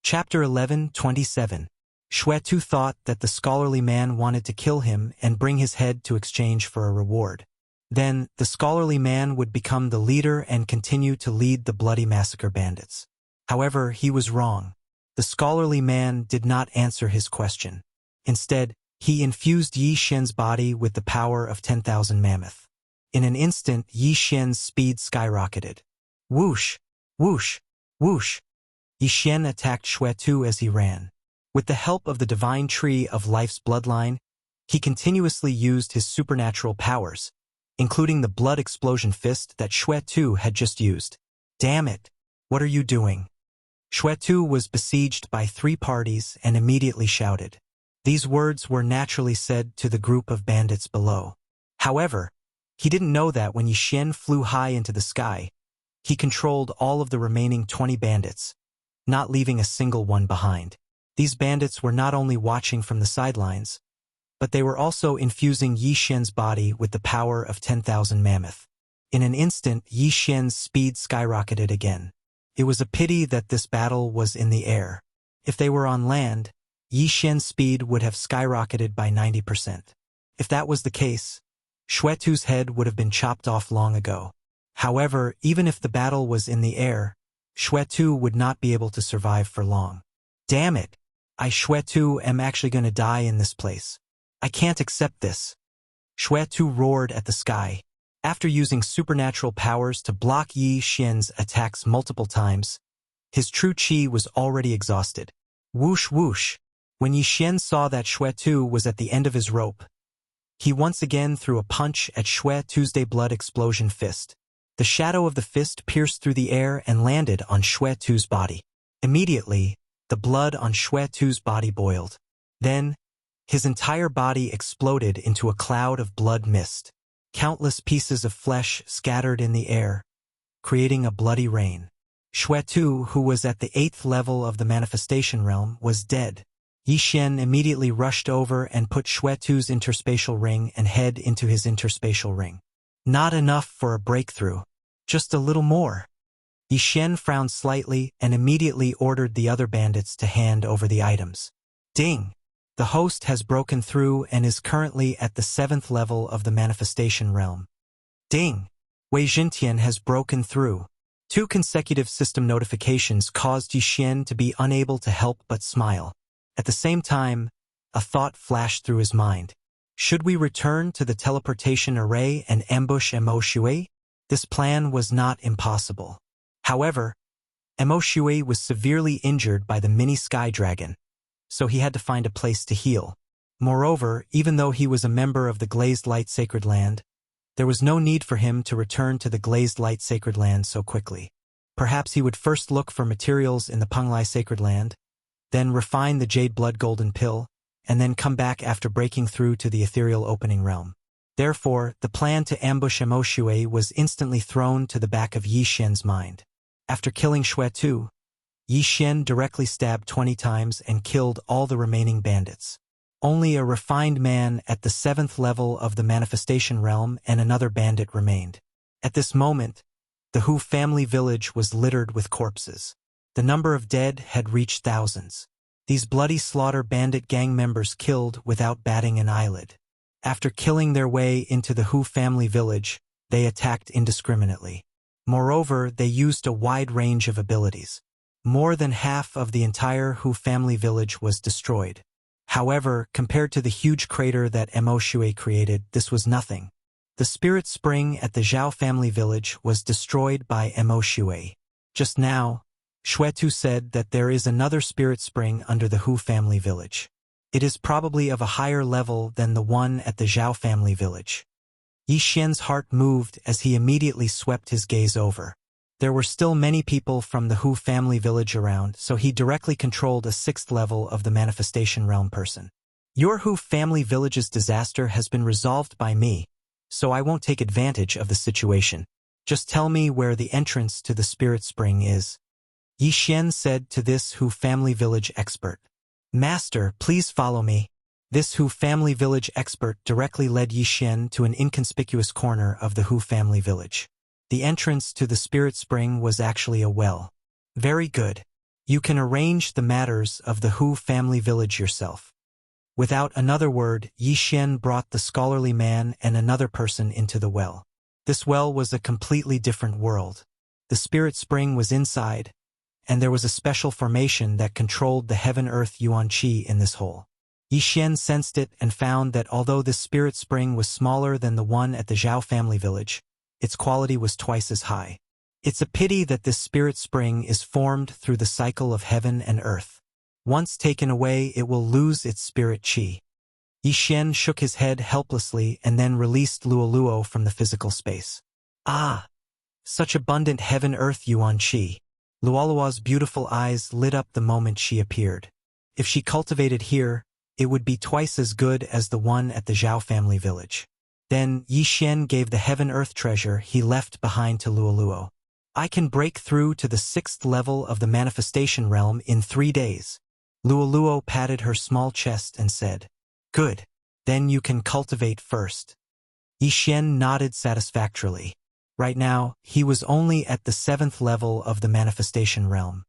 Chapter 11:27. Xuetu thought that the scholarly man wanted to kill him and bring his head to exchange for a reward. Then, the scholarly man would become the leader and continue to lead the bloody massacre bandits. However, he was wrong. The scholarly man did not answer his question. Instead, he infused Yi Xian's body with the power of 10,000 mammoth. In an instant, Yi Xian's speed skyrocketed. Whoosh! Whoosh! Whoosh! Yi Xian attacked Xuetu as he ran. With the help of the divine tree of life's bloodline, he continuously used his supernatural powers, including the blood explosion fist that Xuetu had just used. Damn it! What are you doing? Xuetu was besieged by 3 parties and immediately shouted. These words were naturally said to the group of bandits below. However, he didn't know that when Yi Xian flew high into the sky, he controlled all of the remaining 20 bandits, not leaving a single one behind. These bandits were not only watching from the sidelines, but they were also infusing Yi Xian's body with the power of 10,000 mammoth. In an instant, Yi Xian's speed skyrocketed again. It was a pity that this battle was in the air. If they were on land, Yi Xian's speed would have skyrocketed by 90%. If that was the case, Xuetu's head would have been chopped off long ago. However, even if the battle was in the air, Xuetu would not be able to survive for long. Damn it! I Xuetu am actually going to die in this place. I can't accept this. Xuetu roared at the sky. After using supernatural powers to block Yi Xian's attacks multiple times, his true chi was already exhausted. Whoosh whoosh! When Yi Xian saw that Xuetu was at the end of his rope, he once again threw a punch at Xuetu's blood explosion fist. The shadow of the fist pierced through the air and landed on Xuetu's body. Immediately, the blood on Xuetu's body boiled. Then, his entire body exploded into a cloud of blood mist. Countless pieces of flesh scattered in the air, creating a bloody rain. Xuetu, who was at the 8th level of the manifestation realm, was dead. Yi Xian immediately rushed over and put Xuetu's interspatial ring and head into his interspatial ring. Not enough for a breakthrough. Just a little more. Yi Xian frowned slightly and immediately ordered the other bandits to hand over the items. Ding! The host has broken through and is currently at the 7th level of the manifestation realm. Ding! Wei Jintian has broken through. 2 consecutive system notifications caused Yi Xian to be unable to help but smile. At the same time, a thought flashed through his mind. Should we return to the teleportation array and ambush Mo Shui? This plan was not impossible. However, Mo Shui was severely injured by the mini sky dragon, so he had to find a place to heal. Moreover, even though he was a member of the Glazed Light Sacred Land, there was no need for him to return to the Glazed Light Sacred Land so quickly. Perhaps he would first look for materials in the Penglai Sacred Land, then refine the Jade Blood Golden Pill, and then come back after breaking through to the ethereal opening realm. Therefore, the plan to ambush Mo Shui was instantly thrown to the back of Yi Xian's mind. After killing Xuetu, Yi Xian directly stabbed 20 times and killed all the remaining bandits. Only a refined man at the 7th level of the manifestation realm and another bandit remained. At this moment, The Hu family village was littered with corpses. The number of dead had reached thousands. These bloody slaughter bandit gang members killed without batting an eyelid. After killing their way into the Hu family village, they attacked indiscriminately. Moreover, they used a wide range of abilities. More than half of the entire Hu family village was destroyed. However, compared to the huge crater that Mo Shui created, this was nothing. The spirit spring at the Zhao family village was destroyed by Mo Shui. Just now, Xuetu said that there is another spirit spring under the Hu family village. It is probably of a higher level than the one at the Zhao family village. Yi Xian's heart moved as he immediately swept his gaze over. There were still many people from the Hu family village around, so he directly controlled a 6th level of the manifestation realm person. Your Hu family village's disaster has been resolved by me, so I won't take advantage of the situation. Just tell me where the entrance to the spirit spring is. Yi Xian said to this Hu family village expert. Master, please follow me. This Hu family village expert directly led Yi Xian to an inconspicuous corner of the Hu family village. The entrance to the spirit spring was actually a well. Very good. You can arrange the matters of the Hu family village yourself. Without another word, Yi Xian brought the scholarly man and another person into the well. This well was a completely different world. The spirit spring was inside, and there was a special formation that controlled the heaven-earth yuan qi in this hole. Yi Xian sensed it and found that although this spirit spring was smaller than the one at the Zhao family village, its quality was twice as high. It's a pity that this spirit spring is formed through the cycle of heaven and earth. Once taken away, it will lose its spirit qi. Yi Xian shook his head helplessly and then released Luoluo from the physical space. Ah! Such abundant heaven-earth yuan qi. Luoluo's beautiful eyes lit up the moment she appeared. If she cultivated here, it would be twice as good as the one at the Zhao family village. Then Yi Xian gave the heaven-earth treasure he left behind to Luoluo. I can break through to the 6th level of the manifestation realm in 3 days. Luoluo patted her small chest and said, Good. Then you can cultivate first. Yi Xian nodded satisfactorily. Right now, he was only at the 7th level of the manifestation realm.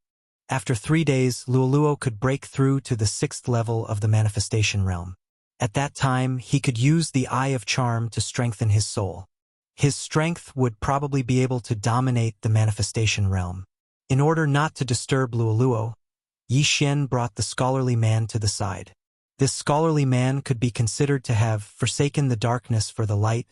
After 3 days, Luoluo could break through to the 6th level of the manifestation realm. At that time, he could use the Eye of Charm to strengthen his soul. His strength would probably be able to dominate the manifestation realm. In order not to disturb Luoluo, Yi Xian brought the scholarly man to the side. This scholarly man could be considered to have forsaken the darkness for the light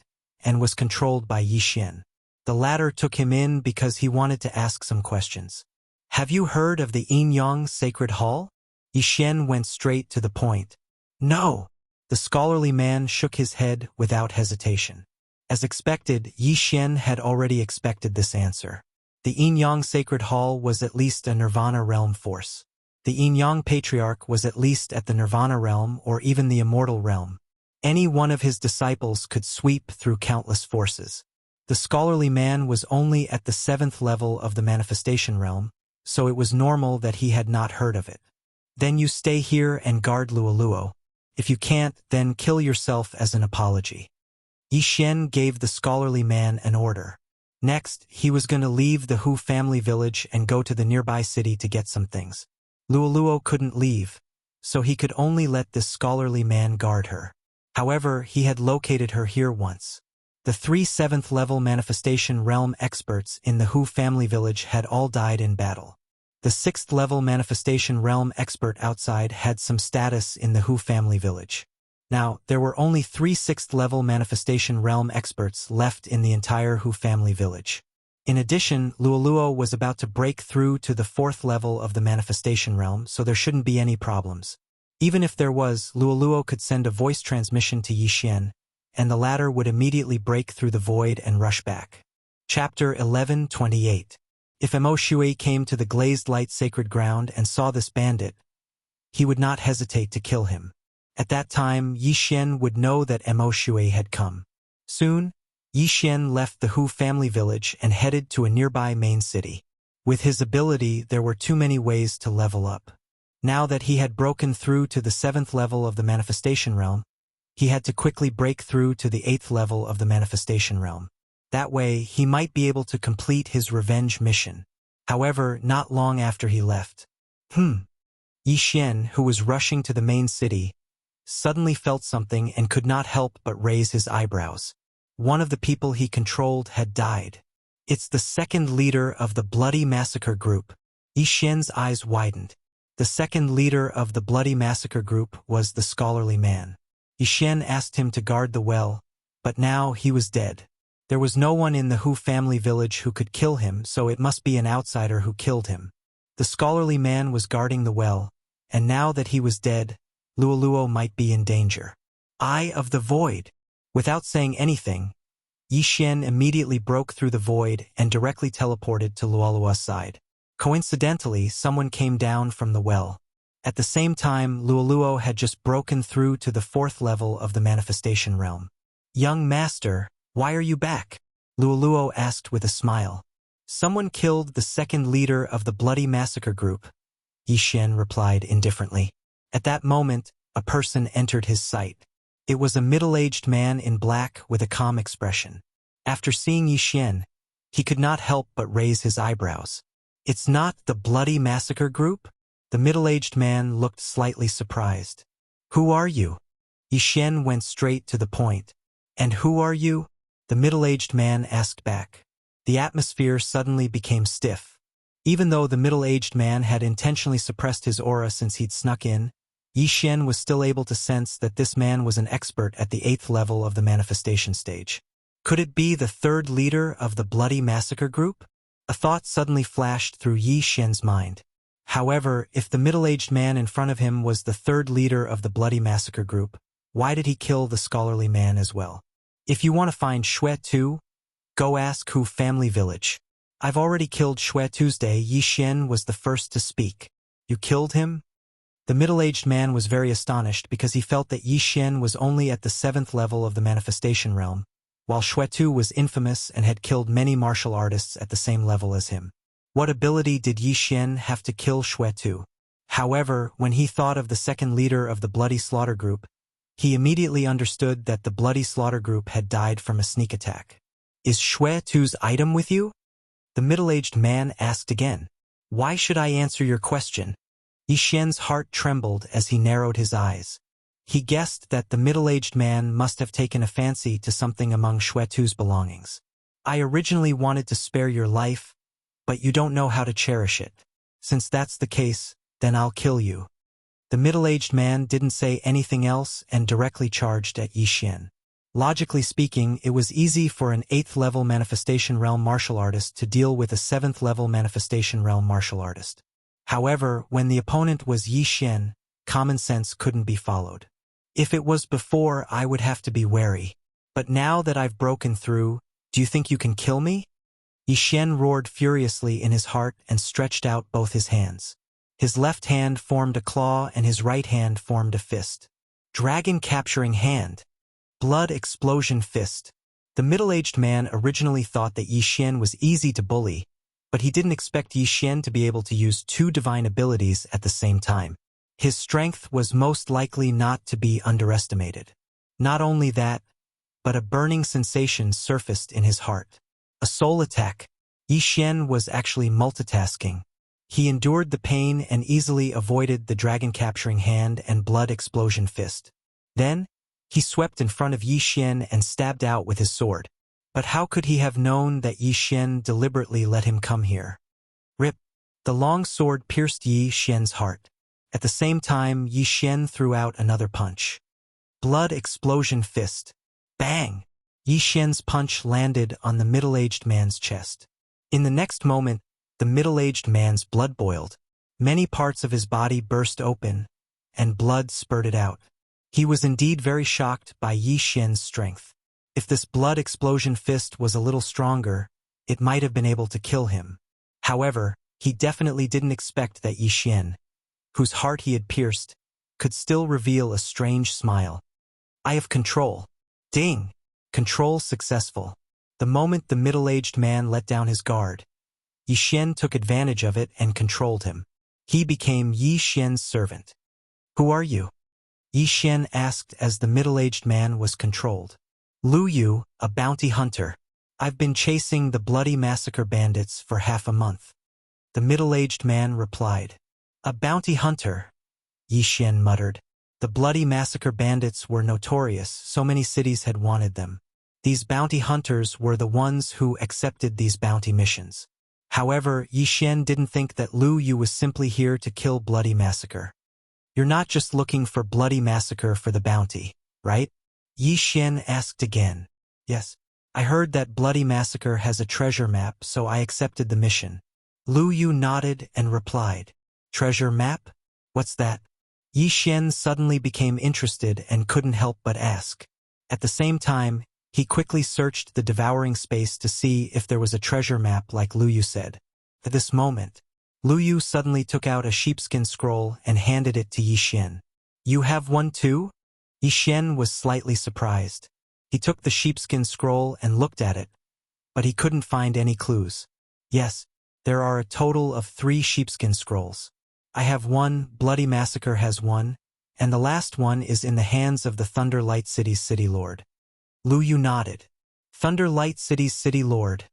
and was controlled by Yi Xian. The latter took him in because he wanted to ask some questions. Have you heard of the Yin-Yang Sacred Hall? Yi Xian went straight to the point. No. The scholarly man shook his head without hesitation. As expected, Yi Xian had already expected this answer. The Yin-Yang Sacred Hall was at least a Nirvana realm force. The Yin-Yang Patriarch was at least at the Nirvana realm or even the Immortal realm. Any one of his disciples could sweep through countless forces. The scholarly man was only at the 7th level of the manifestation realm, so it was normal that he had not heard of it. Then you stay here and guard Luoluo. If you can't, then kill yourself as an apology. Yi Xian gave the scholarly man an order. Next, he was going to leave the Hu family village and go to the nearby city to get some things. Luoluo couldn't leave, so he could only let this scholarly man guard her. However, he had located her here once. The 3 7th level manifestation realm experts in the Hu family village had all died in battle. The 6th level manifestation realm expert outside had some status in the Hu family village. Now, there were only 3 6th level manifestation realm experts left in the entire Hu family village. In addition, Luoluo was about to break through to the 4th level of the manifestation realm, so there shouldn't be any problems. Even if there was, Luoluo could send a voice transmission to Yi Xian, and the latter would immediately break through the void and rush back. Chapter 1128. If Mo Shui came to the glazed light sacred ground and saw this bandit, he would not hesitate to kill him. At that time, Yi Xian would know that Mo Shui had come. Soon, Yi Xian left the Hu family village and headed to a nearby main city. With his ability, there were too many ways to level up. Now that he had broken through to the 7th level of the manifestation realm, he had to quickly break through to the 8th level of the manifestation realm. That way, he might be able to complete his revenge mission. However, not long after he left. Yi Xian, who was rushing to the main city, suddenly felt something and could not help but raise his eyebrows. One of the people he controlled had died. It's the second leader of the Bloody Massacre Group. Yi Xian's eyes widened. The second leader of the Bloody Massacre Group was the scholarly man. Yi Xian asked him to guard the well, but now he was dead. There was no one in the Hu family village who could kill him, so it must be an outsider who killed him. The scholarly man was guarding the well, and now that he was dead, Luoluo might be in danger. Eye of the Void. Without saying anything, Yi Xian immediately broke through the void and directly teleported to Luoluo's side. Coincidentally, someone came down from the well. At the same time, Luoluo had just broken through to the 4th level of the manifestation realm. "Young master, why are you back?" Luoluo asked with a smile. "Someone killed the second leader of the Bloody Massacre Group," Yi Xian replied indifferently. At that moment, a person entered his sight. It was a middle-aged man in black with a calm expression. After seeing Yi Xian, he could not help but raise his eyebrows. "It's not the Bloody Massacre Group?" The middle-aged man looked slightly surprised. "Who are you?" Yi Xian went straight to the point. "And who are you?" the middle-aged man asked back. The atmosphere suddenly became stiff. Even though the middle-aged man had intentionally suppressed his aura since he'd snuck in, Yi Xian was still able to sense that this man was an expert at the 8th level of the manifestation stage. Could it be the 3rd leader of the Bloody Massacre Group? A thought suddenly flashed through Yi Xian's mind. However, if the middle-aged man in front of him was the 3rd leader of the Bloody Massacre Group, why did he kill the scholarly man as well? If you want to find Xue Tu, go ask Hu Family Village. "I've already killed Xue Tuesday." Yi Xian was the first to speak. "You killed him?" The middle-aged man was very astonished because he felt that Yi Xian was only at the 7th level of the manifestation realm, while Xue Tu was infamous and had killed many martial artists at the same level as him. What ability did Yi Xian have to kill Xue Tu? However, when he thought of the second leader of the Bloody Slaughter Group, he immediately understood that the Bloody Slaughter Group had died from a sneak attack. "Is Xue Tu's item with you?" the middle-aged man asked again. "Why should I answer your question?" Yi Xian's heart trembled as he narrowed his eyes. He guessed that the middle-aged man must have taken a fancy to something among Xue Tu's belongings. "I originally wanted to spare your life, but you don't know how to cherish it. Since that's the case, then I'll kill you." The middle-aged man didn't say anything else and directly charged at Yi Xian. Logically speaking, it was easy for an 8th-level manifestation realm martial artist to deal with a 7th-level manifestation realm martial artist. However, when the opponent was Yi Xian, common sense couldn't be followed. "If it was before, I would have to be wary. But now that I've broken through, do you think you can kill me?" Yi Xian roared furiously in his heart and stretched out both his hands. His left hand formed a claw and his right hand formed a fist. Dragon capturing hand. Blood explosion fist. The middle-aged man originally thought that Yi Xian was easy to bully, but he didn't expect Yi Xian to be able to use 2 divine abilities at the same time. His strength was most likely not to be underestimated. Not only that, but a burning sensation surfaced in his heart. A soul attack. Yi Xian was actually multitasking. He endured the pain and easily avoided the dragon capturing hand and blood explosion fist. Then, he swept in front of Yi Xian and stabbed out with his sword. But how could he have known that Yi Xian deliberately let him come here? Rip. The long sword pierced Yi Xian's heart. At the same time, Yi Xian threw out another punch. Blood explosion fist. Bang! Yi Xian's punch landed on the middle-aged man's chest. In the next moment, the middle-aged man's blood boiled. Many parts of his body burst open, and blood spurted out. He was indeed very shocked by Yi Xian's strength. If this blood explosion fist was a little stronger, it might have been able to kill him. However, he definitely didn't expect that Yi Xian, whose heart he had pierced, could still reveal a strange smile. "I have control." Ding! Control successful. The moment the middle-aged man let down his guard, Yi Xian took advantage of it and controlled him. He became Yi Xian's servant. "Who are you?" Yi Xian asked as the middle-aged man was controlled. "Lu Yu, a bounty hunter. I've been chasing the bloody massacre bandits for half a month. The middle-aged man replied. A bounty hunter, Yi Xian muttered. The bloody massacre bandits were notorious, so many cities had wanted them. These bounty hunters were the ones who accepted these bounty missions. However, Yi Xian didn't think that Lu Yu was simply here to kill bloody massacre. You're not just looking for bloody massacre for the bounty, right? Yi Xian asked again. Yes. I heard that bloody massacre has a treasure map, so I accepted the mission. Lu Yu nodded and replied. Treasure map? What's that? Yi Xian suddenly became interested and couldn't help but ask. At the same time, he quickly searched the devouring space to see if there was a treasure map like Lu Yu said. At this moment, Lu Yu suddenly took out a sheepskin scroll and handed it to Yi Xian. You have one too? Yi Xian was slightly surprised. He took the sheepskin scroll and looked at it, but he couldn't find any clues. Yes, there are a total of 3 sheepskin scrolls. I have one, Bloody Massacre has one, and the last one is in the hands of the Thunder Light City's city lord. Lu Yu nodded. Thunder Light City's city lord.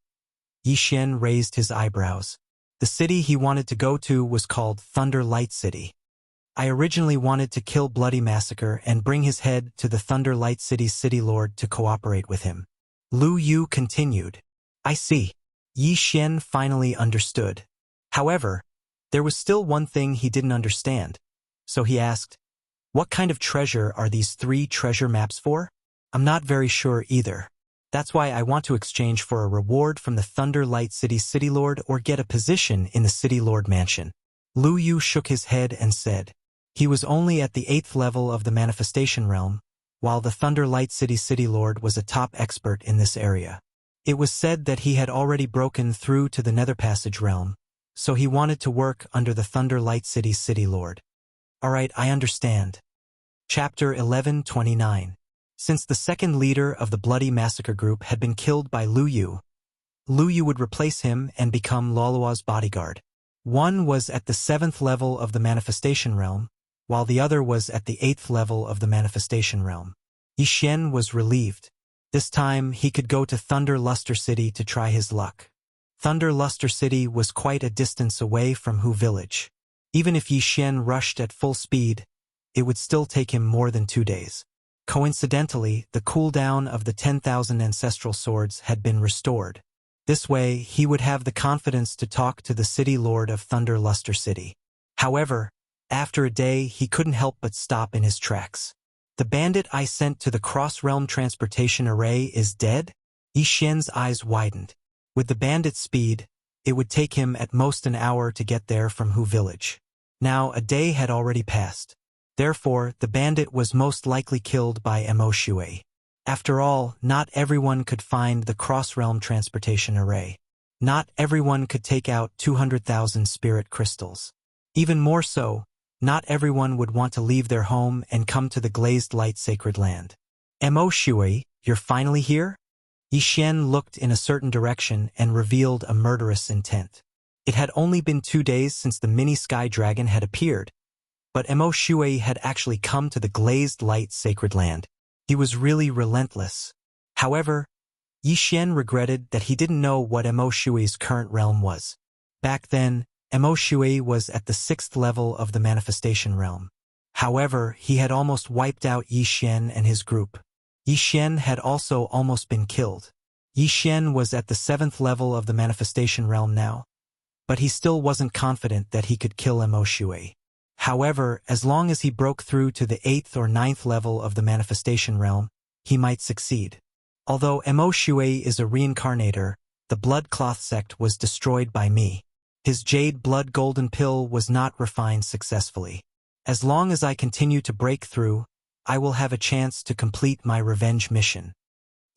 Yi Xian raised his eyebrows. The city he wanted to go to was called Thunder Light City. I originally wanted to kill Bloody Massacre and bring his head to the Thunder Light City's city lord to cooperate with him. Lu Yu continued. I see. Yi Xian finally understood. However, there was still one thing he didn't understand. So he asked, what kind of treasure are these 3 treasure maps for? I'm not very sure either. That's why I want to exchange for a reward from the Thunder Light City's city lord or get a position in the city lord mansion. Lu Yu shook his head and said, he was only at the 8th level of the manifestation realm, while the Thunder Light City's city lord was a top expert in this area. It was said that he had already broken through to the Nether Passage realm, so he wanted to work under the Thunder Light City's city lord. Alright, I understand. Chapter 11:29. Since the second leader of the Bloody Massacre group had been killed by Lu Yu would replace him and become Lolua's bodyguard. One was at the 7th level of the manifestation realm, while the other was at the 8th level of the manifestation realm. Yi Xian was relieved. This time he could go to Thunder Luster City to try his luck. Thunder Luster City was quite a distance away from Hu Village. Even if Yi Xian rushed at full speed, it would still take him more than 2 days. Coincidentally, the cooldown of the 10,000 ancestral swords had been restored. This way, he would have the confidence to talk to the city lord of Thunder Luster City. However, after a day, he couldn't help but stop in his tracks. The bandit I sent to the cross-realm transportation array is dead? Yi Xian's eyes widened. With the bandit's speed, it would take him at most an hour to get there from Hu Village. Now, a day had already passed. Therefore, the bandit was most likely killed by Mo Shui. After all, not everyone could find the cross-realm transportation array. Not everyone could take out 200,000 spirit crystals. Even more so, not everyone would want to leave their home and come to the glazed light sacred land. Mo Shui, you're finally here? Yi Xian looked in a certain direction and revealed a murderous intent. It had only been 2 days since the mini sky dragon had appeared, but Mo Shui had actually come to the glazed light sacred land. He was really relentless. However, Yi Xian regretted that he didn't know what Mo Shui's current realm was. Back then, Mo Shui was at the 6th level of the manifestation realm. However, he had almost wiped out Yi Xian and his group. Yi Xian had also almost been killed. Yi Xian was at the 7th level of the manifestation realm now, but he still wasn't confident that he could kill Mo Shui. However, as long as he broke through to the 8th or 9th level of the manifestation realm, he might succeed. Although Mo Shui is a reincarnator, the Blood Cloth sect was destroyed by me. His Jade Blood Golden Pill was not refined successfully. As long as I continue to break through, I will have a chance to complete my revenge mission.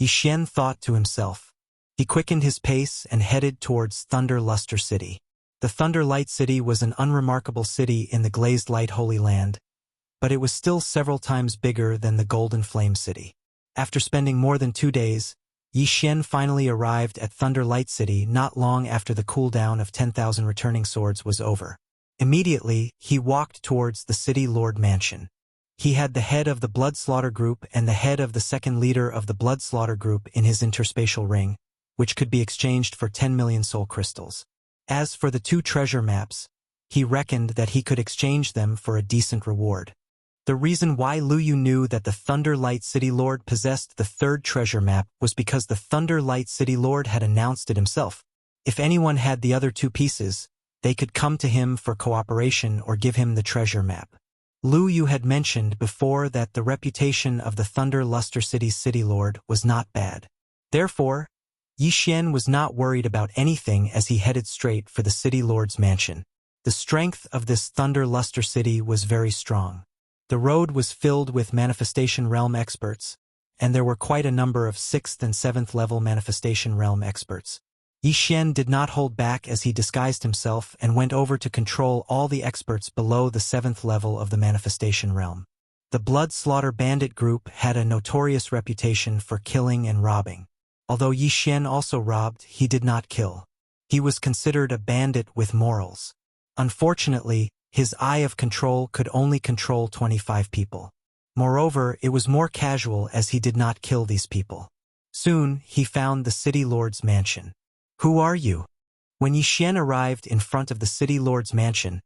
Yi Xian thought to himself. He quickened his pace and headed towards Thunder Luster City. The Thunder Light City was an unremarkable city in the Glazed Light Holy Land, but it was still several times bigger than the Golden Flame City. After spending more than 2 days, Yi Xian finally arrived at Thunder Light City not long after the cooldown of 10,000 returning swords was over. Immediately, he walked towards the City Lord Mansion. He had the head of the Blood Slaughter Group and the head of the second leader of the Blood Slaughter Group in his interspatial ring, which could be exchanged for 10 million soul crystals. As for the 2 treasure maps, he reckoned that he could exchange them for a decent reward. The reason why Lu Yu knew that the Thunder Light City Lord possessed the 3rd treasure map was because the Thunder Light City Lord had announced it himself. If anyone had the other 2 pieces, they could come to him for cooperation or give him the treasure map. Lu Yu had mentioned before that the reputation of the Thunder Luster City's City Lord was not bad. Therefore, Yi Xian was not worried about anything as he headed straight for the City Lord's mansion. The strength of this Thunder Luster City was very strong. The road was filled with Manifestation Realm experts, and there were quite a number of 6th and 7th level Manifestation Realm experts. Yi Xian did not hold back as he disguised himself and went over to control all the experts below the 7th level of the Manifestation Realm. The Blood Slaughter Bandit group had a notorious reputation for killing and robbing. Although Yi Xian also robbed, he did not kill. He was considered a bandit with morals. Unfortunately, his eye of control could only control 25 people. Moreover, it was more casual as he did not kill these people. Soon, he found the City Lord's mansion. "Who are you?" When Yi Xian arrived in front of the City Lord's mansion,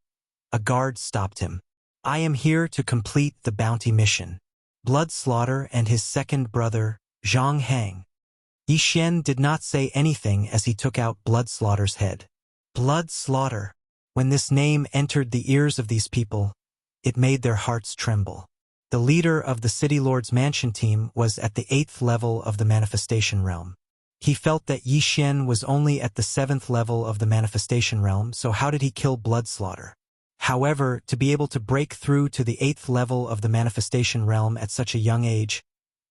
a guard stopped him. "I am here to complete the bounty mission. Blood Slaughter and his second brother, Zhang Hang." Yi Xian did not say anything as he took out Blood Slaughter's head. Blood Slaughter. When this name entered the ears of these people, it made their hearts tremble. The leader of the City Lord's mansion team was at the 8th level of the Manifestation Realm. He felt that Yi Xian was only at the 7th level of the Manifestation Realm, so how did he kill Blood Slaughter? However, to be able to break through to the 8th level of the Manifestation Realm at such a young age,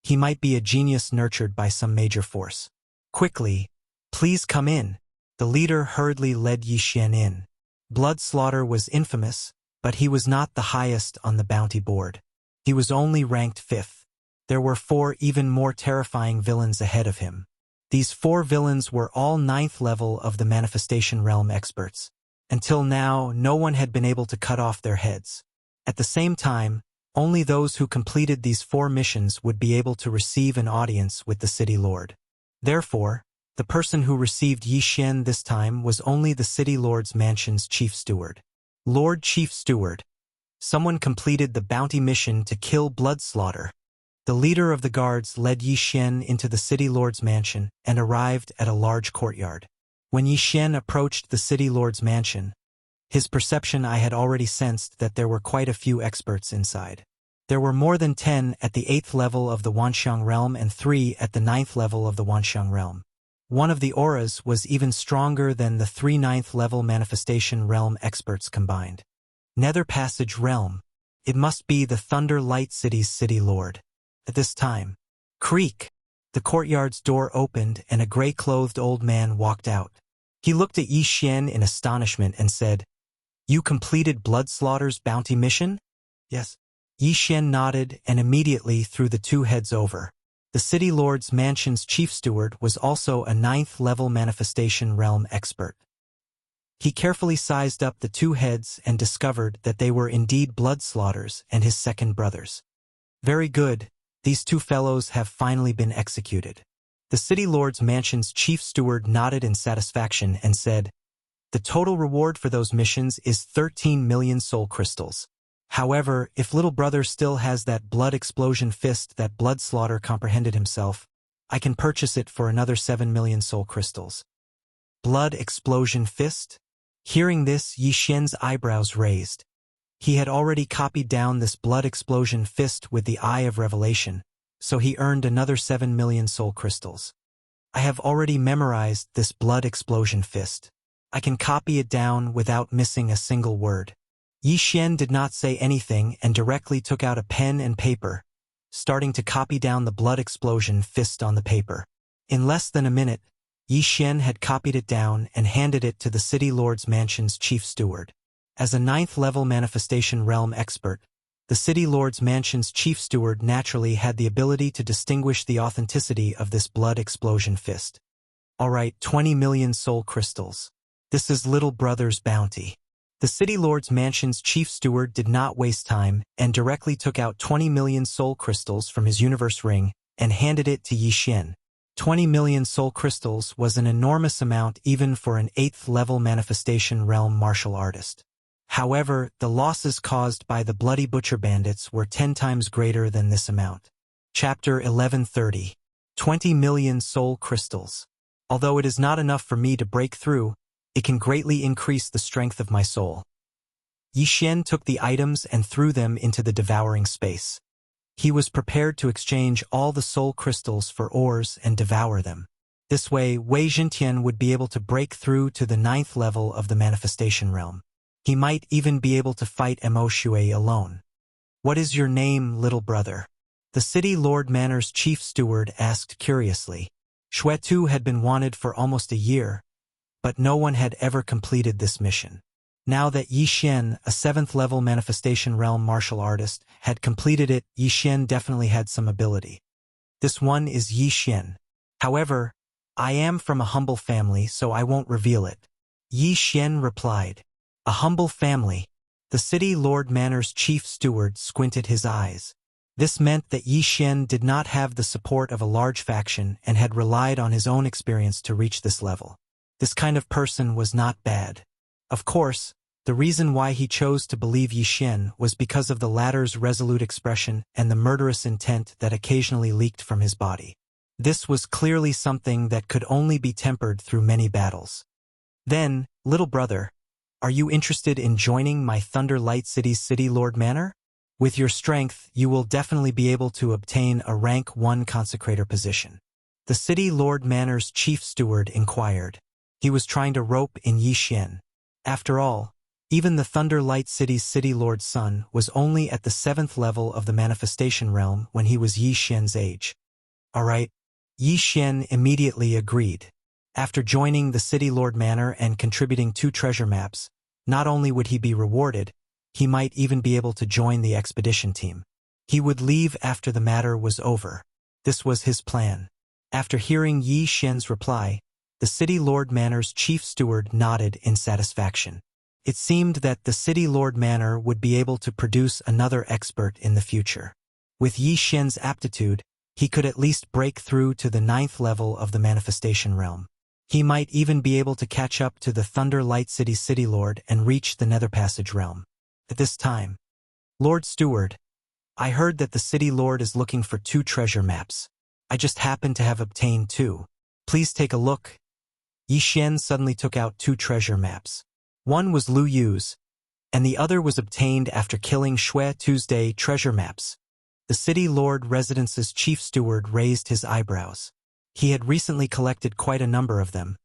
he might be a genius nurtured by some major force. "Quickly, please come in." The leader hurriedly led Yi Xian in. Blood Slaughter was infamous, but he was not the highest on the bounty board. He was only ranked 5th. There were 4 even more terrifying villains ahead of him. These 4 villains were all 9th level of the Manifestation Realm experts. Until now, no one had been able to cut off their heads. At the same time, only those who completed these 4 missions would be able to receive an audience with the City Lord. Therefore, the person who received Yi Xian this time was only the City Lord's mansion's chief steward. "Lord Chief Steward, someone completed the bounty mission to kill Blood Slaughter." The leader of the guards led Yi Xian into the City Lord's mansion and arrived at a large courtyard. When Yi Xian approached the City Lord's mansion, his perception I had already sensed that there were quite a few experts inside. There were more than 10 at the 8th level of the Wanxiang realm and 3 at the 9th level of the Wanxiang realm. One of the auras was even stronger than the 3 9th level Manifestation Realm experts combined. Nether Passage Realm. It must be the Thunder Light City's City Lord. At this time, creak! The courtyard's door opened and a gray-clothed old man walked out. He looked at Yi Xian in astonishment and said, "You completed Blood Slaughter's bounty mission?" "Yes." Yi Xian nodded and immediately threw the 2 heads over. The City Lord's mansion's chief steward was also a 9th level Manifestation Realm expert. He carefully sized up the 2 heads and discovered that they were indeed Blood Slaughter's and his second brother's. "Very good. These 2 fellows have finally been executed." The City Lord's mansion's chief steward nodded in satisfaction and said, "The total reward for those missions is 13 million soul crystals. However, if little brother still has that blood explosion fist that Blood Slaughter comprehended himself, I can purchase it for another 7 million soul crystals." Blood explosion fist? Hearing this, Yi Xian's eyebrows raised. He had already copied down this blood explosion fist with the Eye of Revelation, so he earned another 7 million soul crystals. "I have already memorized this blood explosion fist. I can copy it down without missing a single word." Yi Xian did not say anything and directly took out a pen and paper, starting to copy down the blood explosion fist on the paper. In less than a minute, Yi Xian had copied it down and handed it to the City Lord's mansion's chief steward. As a 9th level Manifestation Realm expert, the City Lord's mansion's chief steward naturally had the ability to distinguish the authenticity of this blood explosion fist. "All right, 20 million soul crystals. This is little brother's bounty." The City Lord's mansion's chief steward did not waste time and directly took out 20 million soul crystals from his universe ring and handed it to Yi Xian. 20 million soul crystals was an enormous amount even for an 8th-level manifestation realm martial artist. However, the losses caused by the Bloody Butcher bandits were 10 times greater than this amount. Chapter 1130. 20 million soul crystals. Although it is not enough for me to break through, it can greatly increase the strength of my soul. Yi Xian took the items and threw them into the devouring space. He was prepared to exchange all the soul crystals for ores and devour them. This way, Wei Zhentian would be able to break through to the 9th level of the manifestation realm. He might even be able to fight Mo Shui alone. "What is your name, little brother?" The city Lord Manor's chief steward asked curiously. Shui Tu had been wanted for almost a year, but no one had ever completed this mission. Now that Yi Xian, a 7th-level manifestation realm martial artist, had completed it, Yi Xian definitely had some ability. "This one is Yi Xian. However, I am from a humble family, so I won't reveal it." Yi Xian replied. "A humble family?" The city Lord Manor's chief steward squinted his eyes. This meant that Yi Xian did not have the support of a large faction and had relied on his own experience to reach this level. This kind of person was not bad. Of course, the reason why he chose to believe Yi Xian was because of the latter's resolute expression and the murderous intent that occasionally leaked from his body. This was clearly something that could only be tempered through many battles. "Then, little brother, are you interested in joining my Thunder Light City's City Lord Manor? With your strength, you will definitely be able to obtain a rank 1 consecrator position." The City Lord Manor's chief steward inquired. He was trying to rope in Yi Xian. After all, even the Thunder Light City's City Lord's son was only at the 7th level of the manifestation realm when he was Yi Xian's age. "All right." Yi Xian immediately agreed. After joining the City Lord Manor and contributing 2 treasure maps, not only would he be rewarded, he might even be able to join the expedition team. He would leave after the matter was over. This was his plan. After hearing Yi Xian's reply, the City Lord Manor's chief steward nodded in satisfaction. It seemed that the City Lord Manor would be able to produce another expert in the future. With Yi Xian's aptitude, he could at least break through to the 9th level of the manifestation realm. He might even be able to catch up to the Thunder Light City's City Lord and reach the Nether Passage realm. At this time, "Lord Steward, I heard that the City Lord is looking for 2 treasure maps. I just happen to have obtained 2. Please take a look." Yi Xian suddenly took out 2 treasure maps. One was Lu Yu's, and the other was obtained after killing Shui Tuesday treasure maps. The City Lord Residence's chief steward raised his eyebrows. He had recently collected quite a number of them,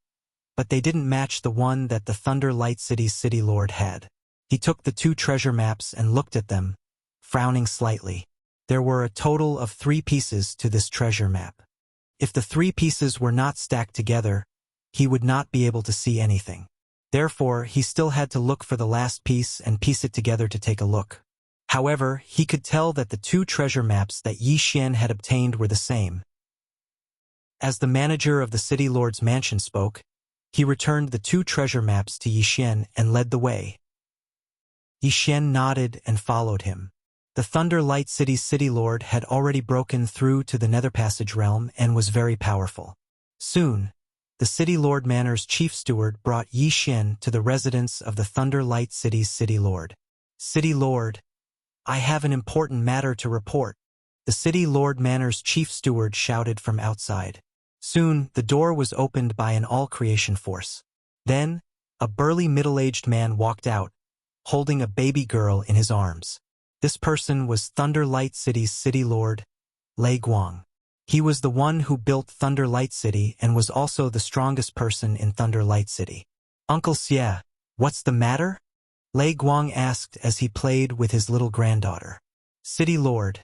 but they didn't match the one that the Thunder Light City's City Lord had. He took the 2 treasure maps and looked at them, frowning slightly. There were a total of 3 pieces to this treasure map. If the 3 pieces were not stacked together, he would not be able to see anything. Therefore, he still had to look for the last piece and piece it together to take a look. However, he could tell that the 2 treasure maps that Yi Xian had obtained were the same. As the manager of the City Lord's mansion spoke, he returned the 2 treasure maps to Yi Xian and led the way. Yi Xian nodded and followed him. The Thunder Light City's City Lord had already broken through to the Nether Passage realm and was very powerful. Soon, the City Lord Manor's chief steward brought Yi Xian to the residence of the Thunder Light City's City Lord. "City Lord, I have an important matter to report," the City Lord Manor's chief steward shouted from outside. Soon, the door was opened by an all-creation force. Then, a burly middle-aged man walked out, holding a baby girl in his arms. This person was Thunder Light City's City Lord, Lei Guang. He was the one who built Thunder Light City and was also the strongest person in Thunder Light City. "Uncle Xie, what's the matter?" Lei Guang asked as he played with his little granddaughter. "City Lord,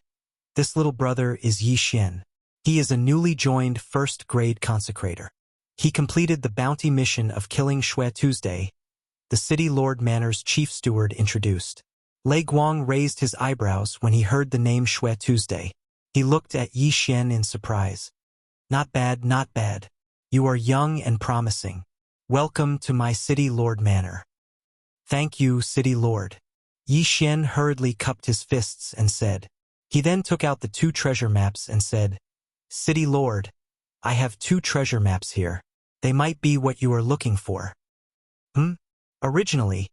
this little brother is Yi Xian. He is a newly joined first-grade consecrator. He completed the bounty mission of killing Shui Tuesday," the City Lord Manor's chief steward introduced. Lei Guang raised his eyebrows when he heard the name Shui Tuesday. He looked at Yi Xian in surprise. "Not bad, not bad. You are young and promising. Welcome to my City Lord Manor." "Thank you, City Lord." Yi Xian hurriedly cupped his fists and said. He then took out the 2 treasure maps and said, "City Lord, I have 2 treasure maps here. They might be what you are looking for. Originally,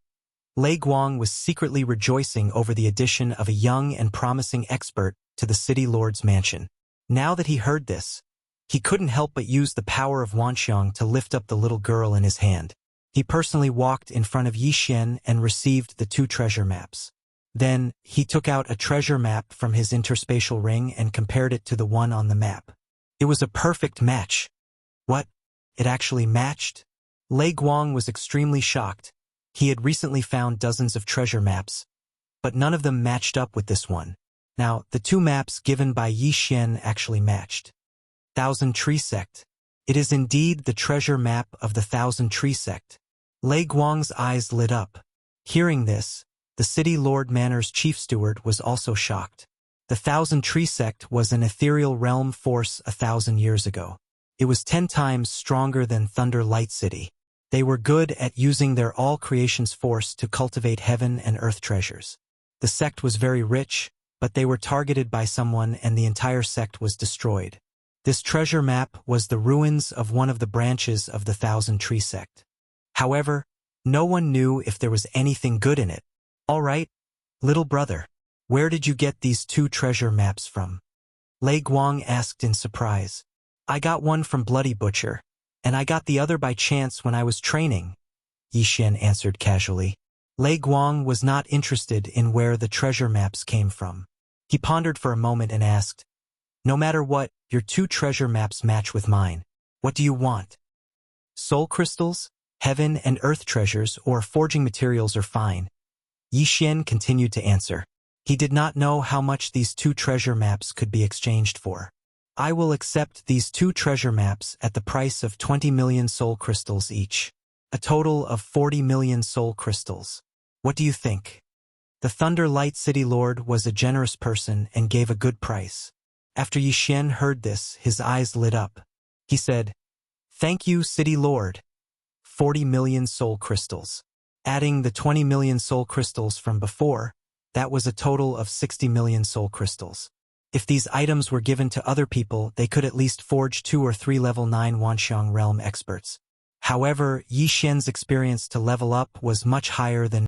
Lei Guang was secretly rejoicing over the addition of a young and promising expert to the city lord's mansion. Now that he heard this, he couldn't help but use the power of Wanxiang to lift up the little girl in his hand. He personally walked in front of Yi Xian and received the 2 treasure maps. Then, he took out a treasure map from his interspatial ring and compared it to the one on the map. It was a perfect match. What? It actually matched? Lei Guang was extremely shocked. He had recently found dozens of treasure maps, but none of them matched up with this one. Now, the 2 maps given by Yi Xian actually matched. Thousand Tree Sect. It is indeed the treasure map of the Thousand Tree Sect. Lei Guang's eyes lit up. Hearing this, the city Lord Manor's chief steward was also shocked. The Thousand Tree Sect was an ethereal realm force 1,000 years ago. It was 10 times stronger than Thunder Light City. They were good at using their all-creations force to cultivate heaven and earth treasures. The sect was very rich, but they were targeted by someone and the entire sect was destroyed. This treasure map was the ruins of one of the branches of the Thousand Tree Sect. However, no one knew if there was anything good in it. All right, little brother, where did you get these 2 treasure maps from? Lei Guang asked in surprise. I got one from Bloody Butcher, and I got the other by chance when I was training, Yi Xian answered casually. Lei Guang was not interested in where the treasure maps came from. He pondered for a moment and asked, no matter what, your 2 treasure maps match with mine. What do you want? Soul crystals, heaven and earth treasures, or forging materials are fine. Yi Xian continued to answer. He did not know how much these 2 treasure maps could be exchanged for. I will accept these 2 treasure maps at the price of 20 million soul crystals each. A total of 40 million soul crystals. What do you think? The Thunder Light City Lord was a generous person and gave a good price. After Yi Xian heard this, his eyes lit up. He said, thank you, City Lord. 40 million soul crystals. Adding the 20 million soul crystals from before, that was a total of 60 million soul crystals. If these items were given to other people, they could at least forge 2 or 3 level 9 Wanxiang realm experts. However, Yi Xian's experience to level up was much higher than